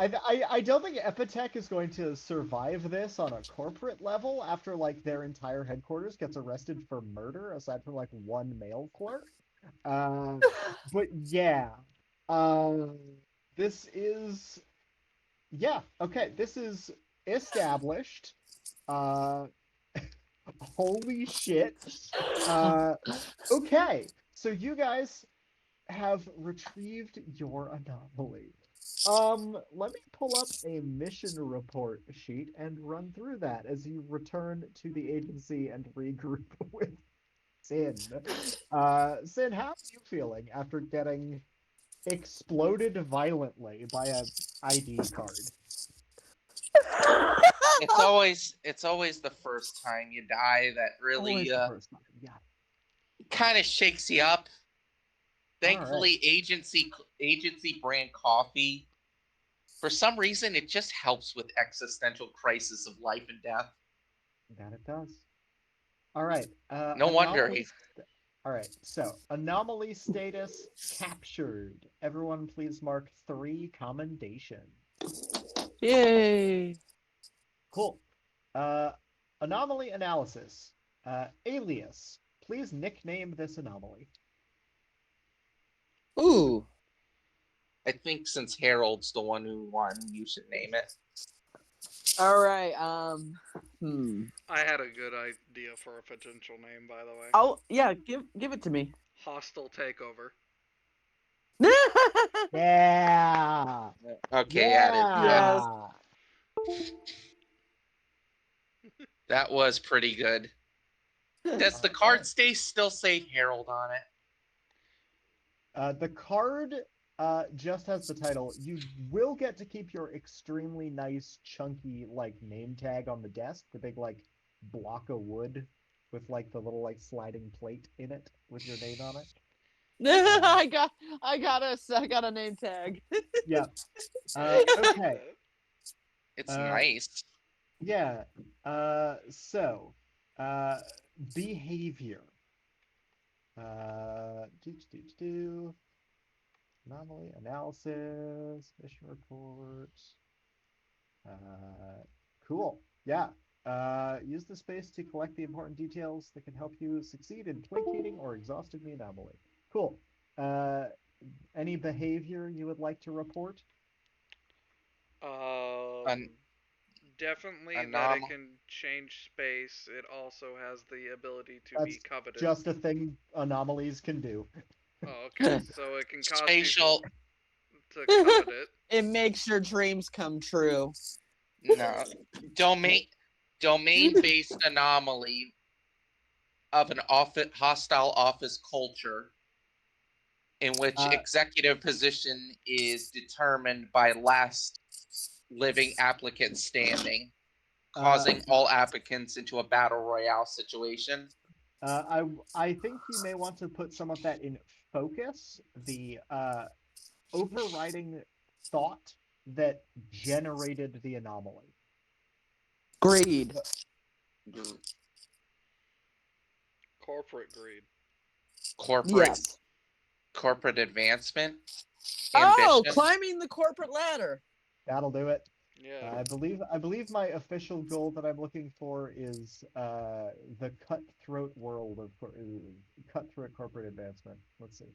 I don't think Epitech is going to survive this on a corporate level after like their entire headquarters gets arrested for murder, aside from like one mail clerk. Uh, but yeah, um, this is okay. This is established. Uh, holy shit. Okay, so you guys have retrieved your anomaly. Let me pull up a mission report sheet and run through that as you return to the agency and regroup with Sin. Sin, how are you feeling after getting exploded violently by a ID card? It's always the first time you die that Always really the first time. Yeah. kind of shakes you up. Thankfully, agency brand coffee, for some reason, it just helps with existential crisis of life and death. That it does. All right. No wonder he. All right. So anomaly status captured. Everyone, please mark 3 commendation. Yay. Cool. Anomaly analysis. Alias. Please nickname this anomaly. Ooh. I think since Harold's the one who won, you should name it. All right. I had a good idea for a potential name, by the way. Yeah. Give it to me. Hostile Takeover. Yeah. Okay, added. Yes. Yeah. That was pretty good. Does the card still say Harold on it? The card just has the title. You will get to keep your extremely nice, chunky, like, name tag on the desk, the big, like, block of wood with, like, the little, like, sliding plate in it with your name on it. I got a name tag. Yeah. I can see Okay. that. It's Uh, nice. Yeah. So, uh, behavior. Do. Anomaly analysis, mission reports. Cool. Yeah. Use the space to collect the important details that can help you succeed in placating or exhausting the anomaly. Cool. Uh, any behavior you would like to report? An Definitely that it anom can change space. It also has the ability to be That's coveted. just a thing anomalies can do. Oh, okay. So it can cause spatial. people to covet it. It makes your dreams come true. No. Domain based anomaly of an hostile office culture in which Uh, executive position is determined by last living applicant standing, causing all applicants into a battle royale situation. I think you may want to put some of that in focus. The overriding thought that generated the anomaly. Greed. Corporate greed. Corporate Yes. corporate advancement, Oh, ambition. climbing the corporate ladder. That'll do it. Yeah. I believe my official goal that I'm looking for is the cutthroat world of cutthroat corporate advancement. Let's see.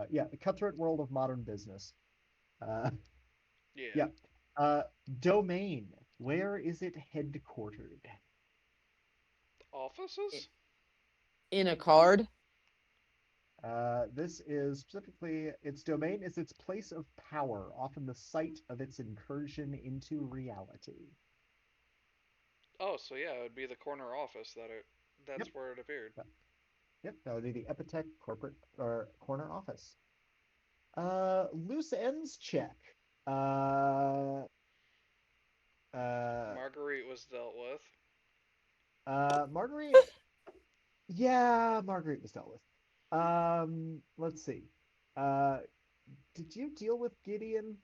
Yeah, the cutthroat world of modern business. Uh, Yeah. yeah. Uh, domain. Where is it headquartered? Offices? In a card. This is specifically its domain is its place of power, often the site of its incursion into reality. Oh, so yeah, it would be the corner office that it. Yep. That's where it appeared. Yep, that would be the Epitech corporate or corner office. Loose ends check. Uh, uh, Marguerite was dealt with. Marguerite. Yeah, Marguerite was dealt with. Let's see. Uh, did you deal with Gideon?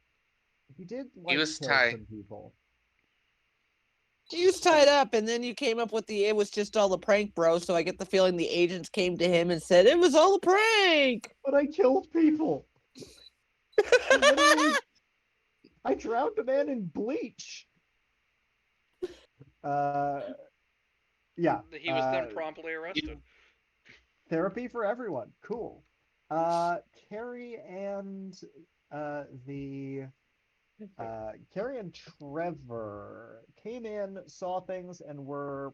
He did He like was kill tied. some people. He was tied up, and then you came up with it was just all a prank, bro. So I get the feeling the agents came to him and said, it was all a prank. But I killed people. I drowned a man in bleach. Uh, yeah. He was then promptly arrested. Therapy for everyone. Cool. Carrie and the Carrie and Trevor came in, saw things, and were.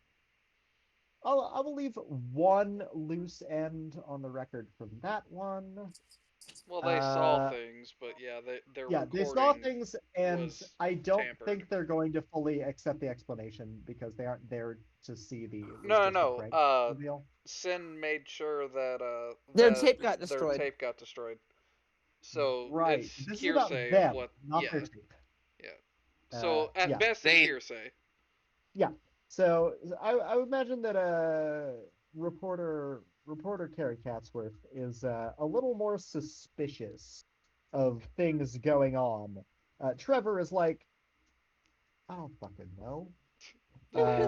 I will leave one loose end on the record from that one. Well, they saw things, but yeah, their Yeah, they saw recording things, and was I don't tampered. think they're going to fully accept the explanation because they aren't there to see the it was No, just a no, prank no. reveal. Sin made sure that Their tape got their destroyed. tape got destroyed. So Right. it's This is about hearsay of them, what. not Yeah, their tape. yeah. So at Yeah. best, it's They hearsay. Yeah. So I would imagine that reporter Carrie Catsworth is a little more suspicious of things going on. Trevor is like, I don't fucking know.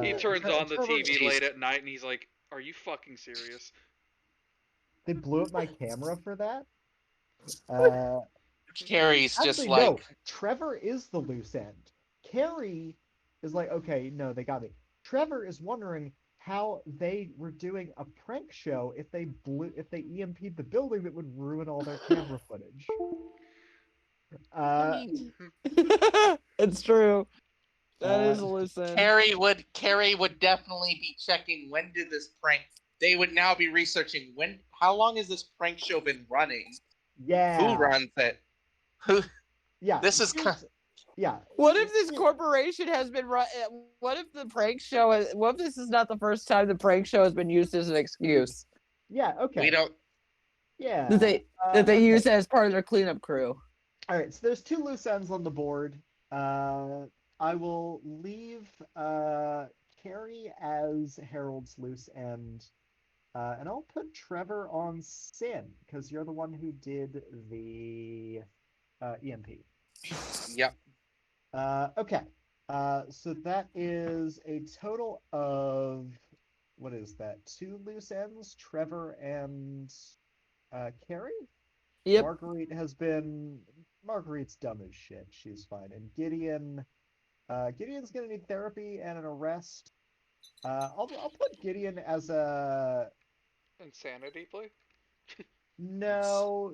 He turns on the Trevor, TV Jeez. late at night and he's like, "Are you fucking serious?" they blew up my camera for that. Uh, Carrie's just Actually, like, no. Trevor is the loose end. Carrie is like, okay, no, they got me. Trevor is wondering how they were doing a prank show if they EMP'd the building that would ruin all their camera footage. I Uh, mean, it's true. That is a loose end. Carrie would definitely be checking when did this prank. They would now be researching how long has this prank show been running? Yeah. Who runs it? Who? Yeah. This is Yeah. What if this corporation has been run? What if the prank show? What if this is not the first time the prank show has been used as an excuse? Yeah. Okay. we don't. Yeah. That they okay. use as part of their cleanup crew. All right. So there's 2 loose ends on the board. I will leave Carrie as Harold's loose end. And I'll put Trevor on Sin because you're the one who did the EMP. Yep. Okay. So that is a total of what is that? 2 loose ends, Trevor and Carrie. Yep. Marguerite's dumb as shit. She's fine. And Gideon's gonna need therapy and an arrest. I'll put Gideon as a Insanity play? no.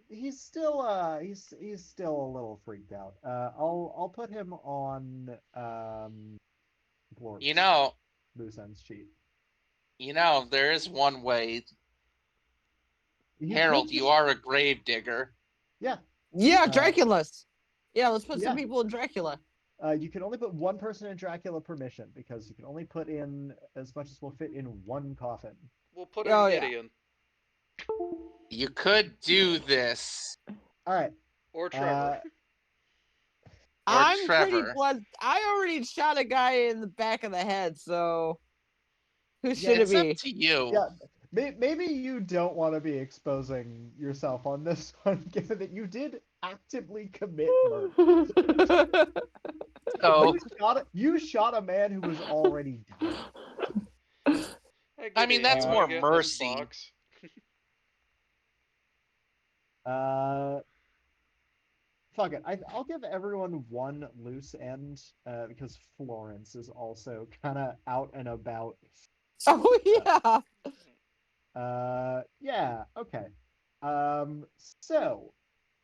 He's still he's still a little freaked out. I'll put him on Glorp's You know. loose ends sheet. There is one way. He Harold, could you just- are a grave digger. Yeah. Yeah, Dracula's. Yeah, let's put some Yeah. people in Dracula. You can only put one person in Dracula per mission because you can only put in as much as will fit in one coffin. We'll put in Oh, yeah. Gideon. You could do this. All right. Or Trevor. I'm pretty Trevor. blood. I already shot a guy in the back of the head, so who Yeah, should It's it up be? to you. Yeah. Maybe you don't want to be exposing yourself on this one, given that you did actively commit murder. So, You shot a man who was already dead. Hey, I mean, Gideon, that's you more wanna get in this mercy. box? Fuck it. I'll give everyone one loose end because Florence is also kind of out and about. Oh yeah. Yeah. Okay. So.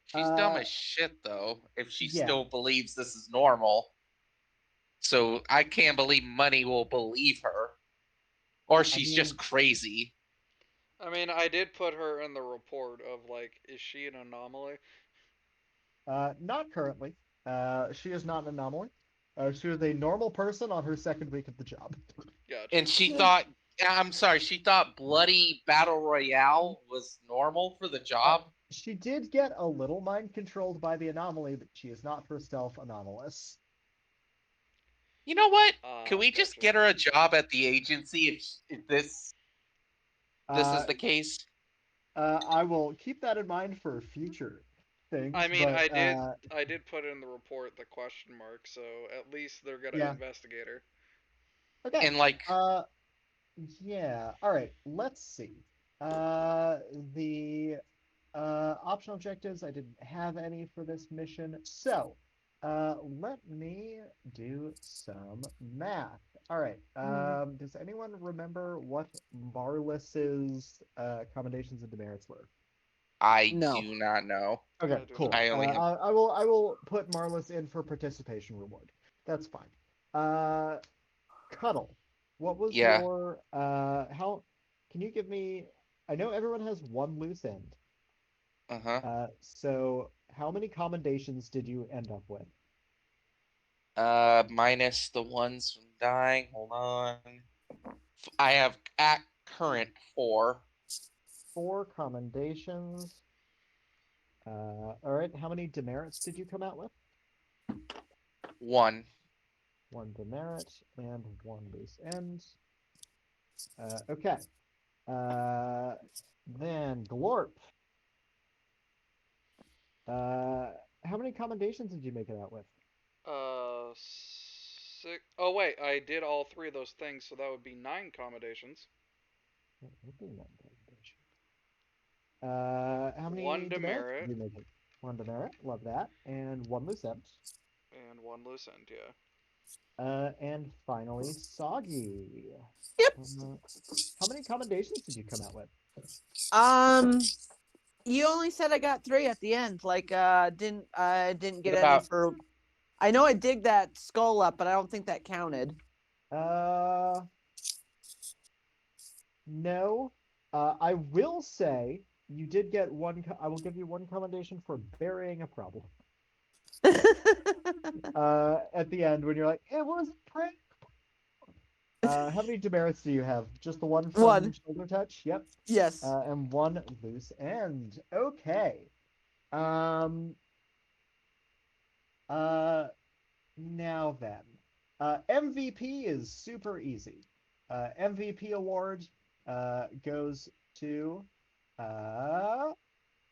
she's dumb as shit, though, if she yeah. still believes this is normal. So, I can't believe Money will believe her. Or she's just crazy. I mean, I did put her in the report of, like, is she an anomaly? Not currently. She is not an anomaly. She was a normal person on her second week of the job. Gotcha. And she thought, she thought Bloody Battle Royale was normal for the job. She did get a little mind controlled by the anomaly, but she is not herself anomalous. You know what? Can we just Gotcha. get her a job at the agency if this is the case? I will keep that in mind for future things. I mean, but, I did put in the report the question mark, so at least they're gonna Yeah. investigate her. Okay. And like, yeah. All right. Let's see. The optional objectives. I didn't have any for this mission, so let me do some math. All right. Does anyone remember what Marlis's accommodations and demerits were? I No. do not know. Okay, I do cool. not. I only have- I will put Marlis in for participation reward. That's fine. Cuddle. What was Yeah. your how can you give me I know everyone has one loose end. Uh-huh. So how many commendations did you end up with? Minus the ones from dying. Hold on. I have at current 4. 4 commendations. All right. How many demerits did you come out with? 1. 1 demerit and 1 loose end. Okay. Then Glorp. How many commendations did you make it out with? 6. Oh wait, I did all 3 of those things, so that would be 9 accommodations. That would be 9 commendations. How many 1 demerits demerit. did you make it? 1 demerit, love that, and 1 loose end. And 1 loose end, yeah. And finally, Soggy. Yep. How many commendations did you come out with? You only said I got 3 at the end. Like, I didn't get What any about- for. I know I dig that skull up, but I don't think that counted. No. I will say you did get one. I will give you one commendation for burying a problem. At the end when you're like, it was a prank. How many demerits do you have? Just the one from One. shoulder touch? Yep. Yes. And one loose end. Okay. Um. Uh. Now then, MVP is super easy. MVP award goes to uh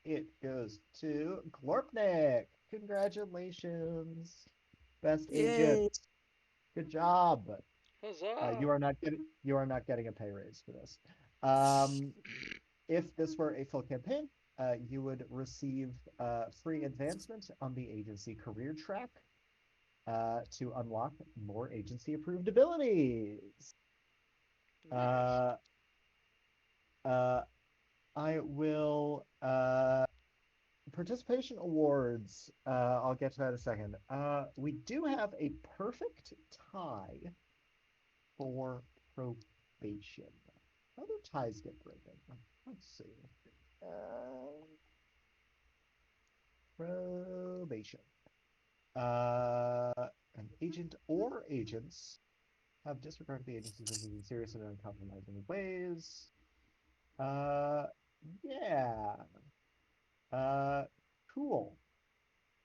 it goes to Glorpnik. Congratulations, best agent. Yay. Good job. Huzzah! You are not getting a pay raise for this. Um, if this were a full campaign, you would receive free advancement on the agency career track to unlock more agency approved abilities. Nice. Uh, uh, I will participation awards. I'll get to that in a second. We do have a perfect tie for probation. How do ties get broken? Let's see. Uh, Probation. Uh, an agent or agents have disregarded the agency's wishes in serious and uncompromising ways. Uh, yeah. Uh, cool.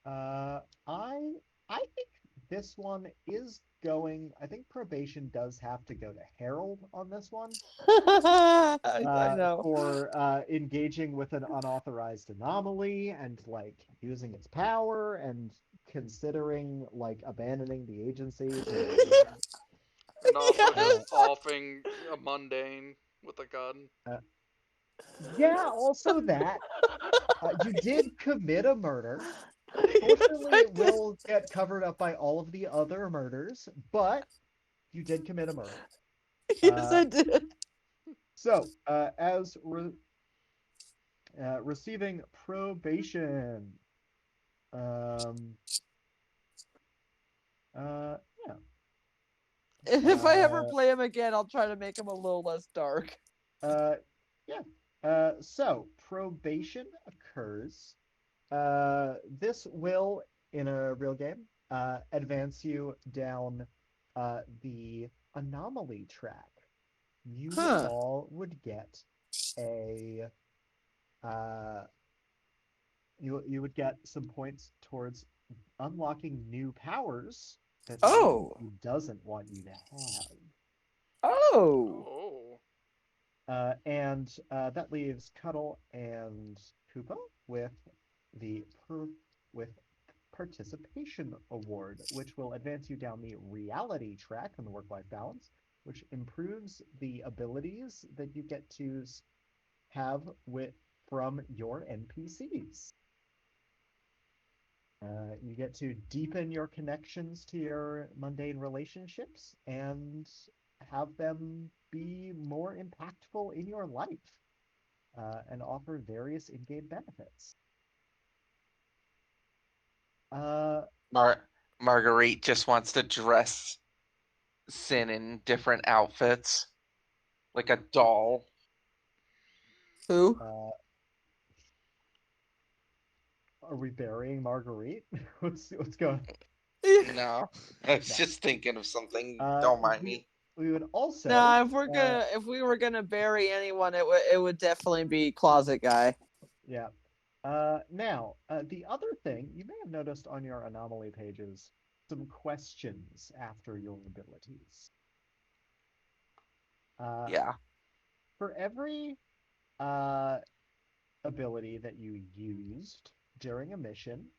Uh, I I think this one is going. I think probation does have to go to Harold on this one. I know. For engaging with an unauthorized anomaly and like using its power and considering like abandoning the agency to And also uh, just Yes. offing a mundane with a gun. uh, yeah, also that you did commit a murder. Yes, Fortunately, I it did. will get covered up by all of the other murders, but you did commit a murder. Yes, Uh, I did. so, as receiving probation, um, yeah, If I ever uh, play him again, I'll try to make him a little less dark. uh, yeah. So probation occurs. This will, in a real game, advance you down the anomaly track. You Huh. all would get a uh, you would get some points towards unlocking new powers that the Oh. agency doesn't want you to have. Oh. Oh. And that leaves Cuddle and Koopa with the with participation award, which will advance you down the reality track on the work-life balance, which improves the abilities that you get to have with from your NPCs. You get to deepen your connections to your mundane relationships and have them be more impactful in your life and offer various in-game benefits. Uh, Marguerite just wants to dress Sin in different outfits, like a doll. Who? uh, are we burying Marguerite? What's going on? No, I was No. just thinking of something. Uh, Don't mind we me. we would also No, if we were gonna bury anyone, it would definitely be Closet Guy. yeah. Now, the other thing you may have noticed on your anomaly pages, some questions after your abilities. Uh, Yeah. for every uh, ability that you used during a mission,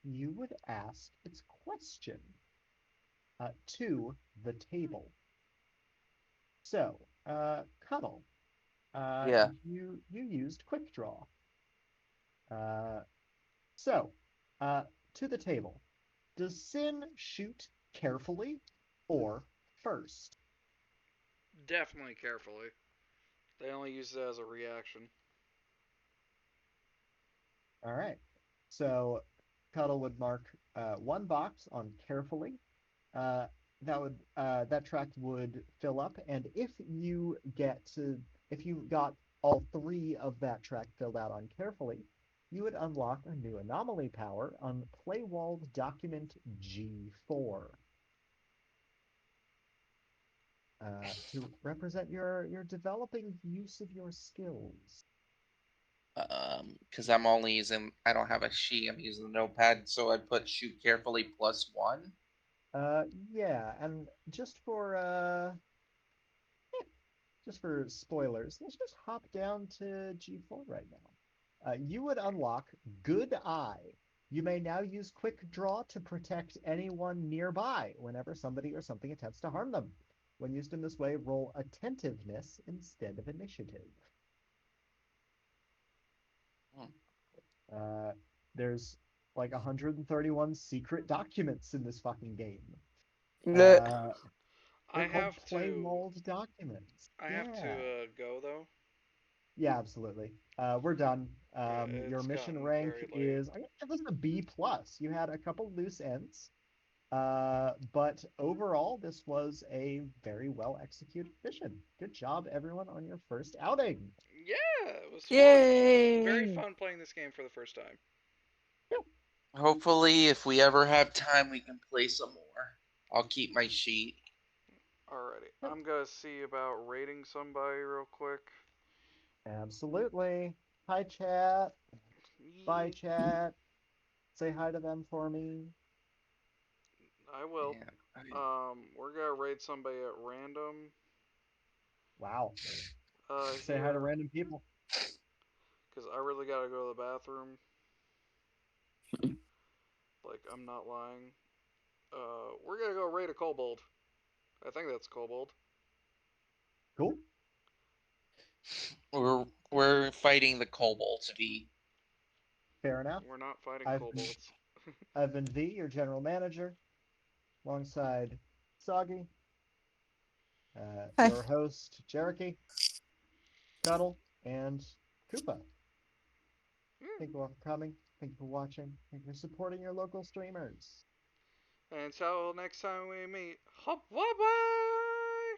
you would ask its question to the table. So, Cuddle, Yeah. you used Quick Draw. Uh, so, uh, to the table. Does Sin shoot carefully or first? Definitely carefully. They only use it as a reaction. All right. So Cuddle would mark one box on carefully. Uh, that track would fill up, and if you got all three of that track filled out on carefully, you would unlock a new anomaly power on Playwalled Document G4 to represent your developing use of your skills. Because I'm only using, I don't have a sheet, I'm using the notepad, so I put shoot carefully +1. Yeah, and just for spoilers, let's just hop down to G4 right now. You would unlock Good Eye. You may now use Quick Draw to protect anyone nearby whenever somebody or something attempts to harm them. When used in this way, roll Attentiveness instead of Initiative. Hmm. There's like 131 secret documents in this fucking game. Bleh. Uh, I they're called have to. Playwalled documents. I have to Yeah. go though. Yeah, absolutely. We're done. Your It's mission gotten rank very late. is, I'm gonna give this a B plus. You had a couple loose ends, but overall, this was a very well executed mission. Good job, everyone, on your first outing. Yeah, it was fun. Very Yay! fun playing this game for the first time. Hopefully, if we ever have time, we can play some more. I'll keep my sheet. Alrighty, Yep, I'm gonna see about rating somebody real quick. absolutely. Hi, chat. Bye, Ye- chat. Say hi to them for me. I will. Yeah. We're gonna rate somebody at random. Wow. Say hi to Here, random people. cause I really gotta go to the bathroom. Like I'm not lying. We're gonna go rate a kobold. I think that's kobold. Cool. We're fighting the kobold to be. Fair enough. We're not fighting I've been kobolds. I've been V, your general manager, alongside Soggy, Hi. your host, Cherokee, Cuddle, and Koopa. Thank you all for coming. Thank you for watching. Thank you for supporting your local streamers. And until next time we meet, hop bye.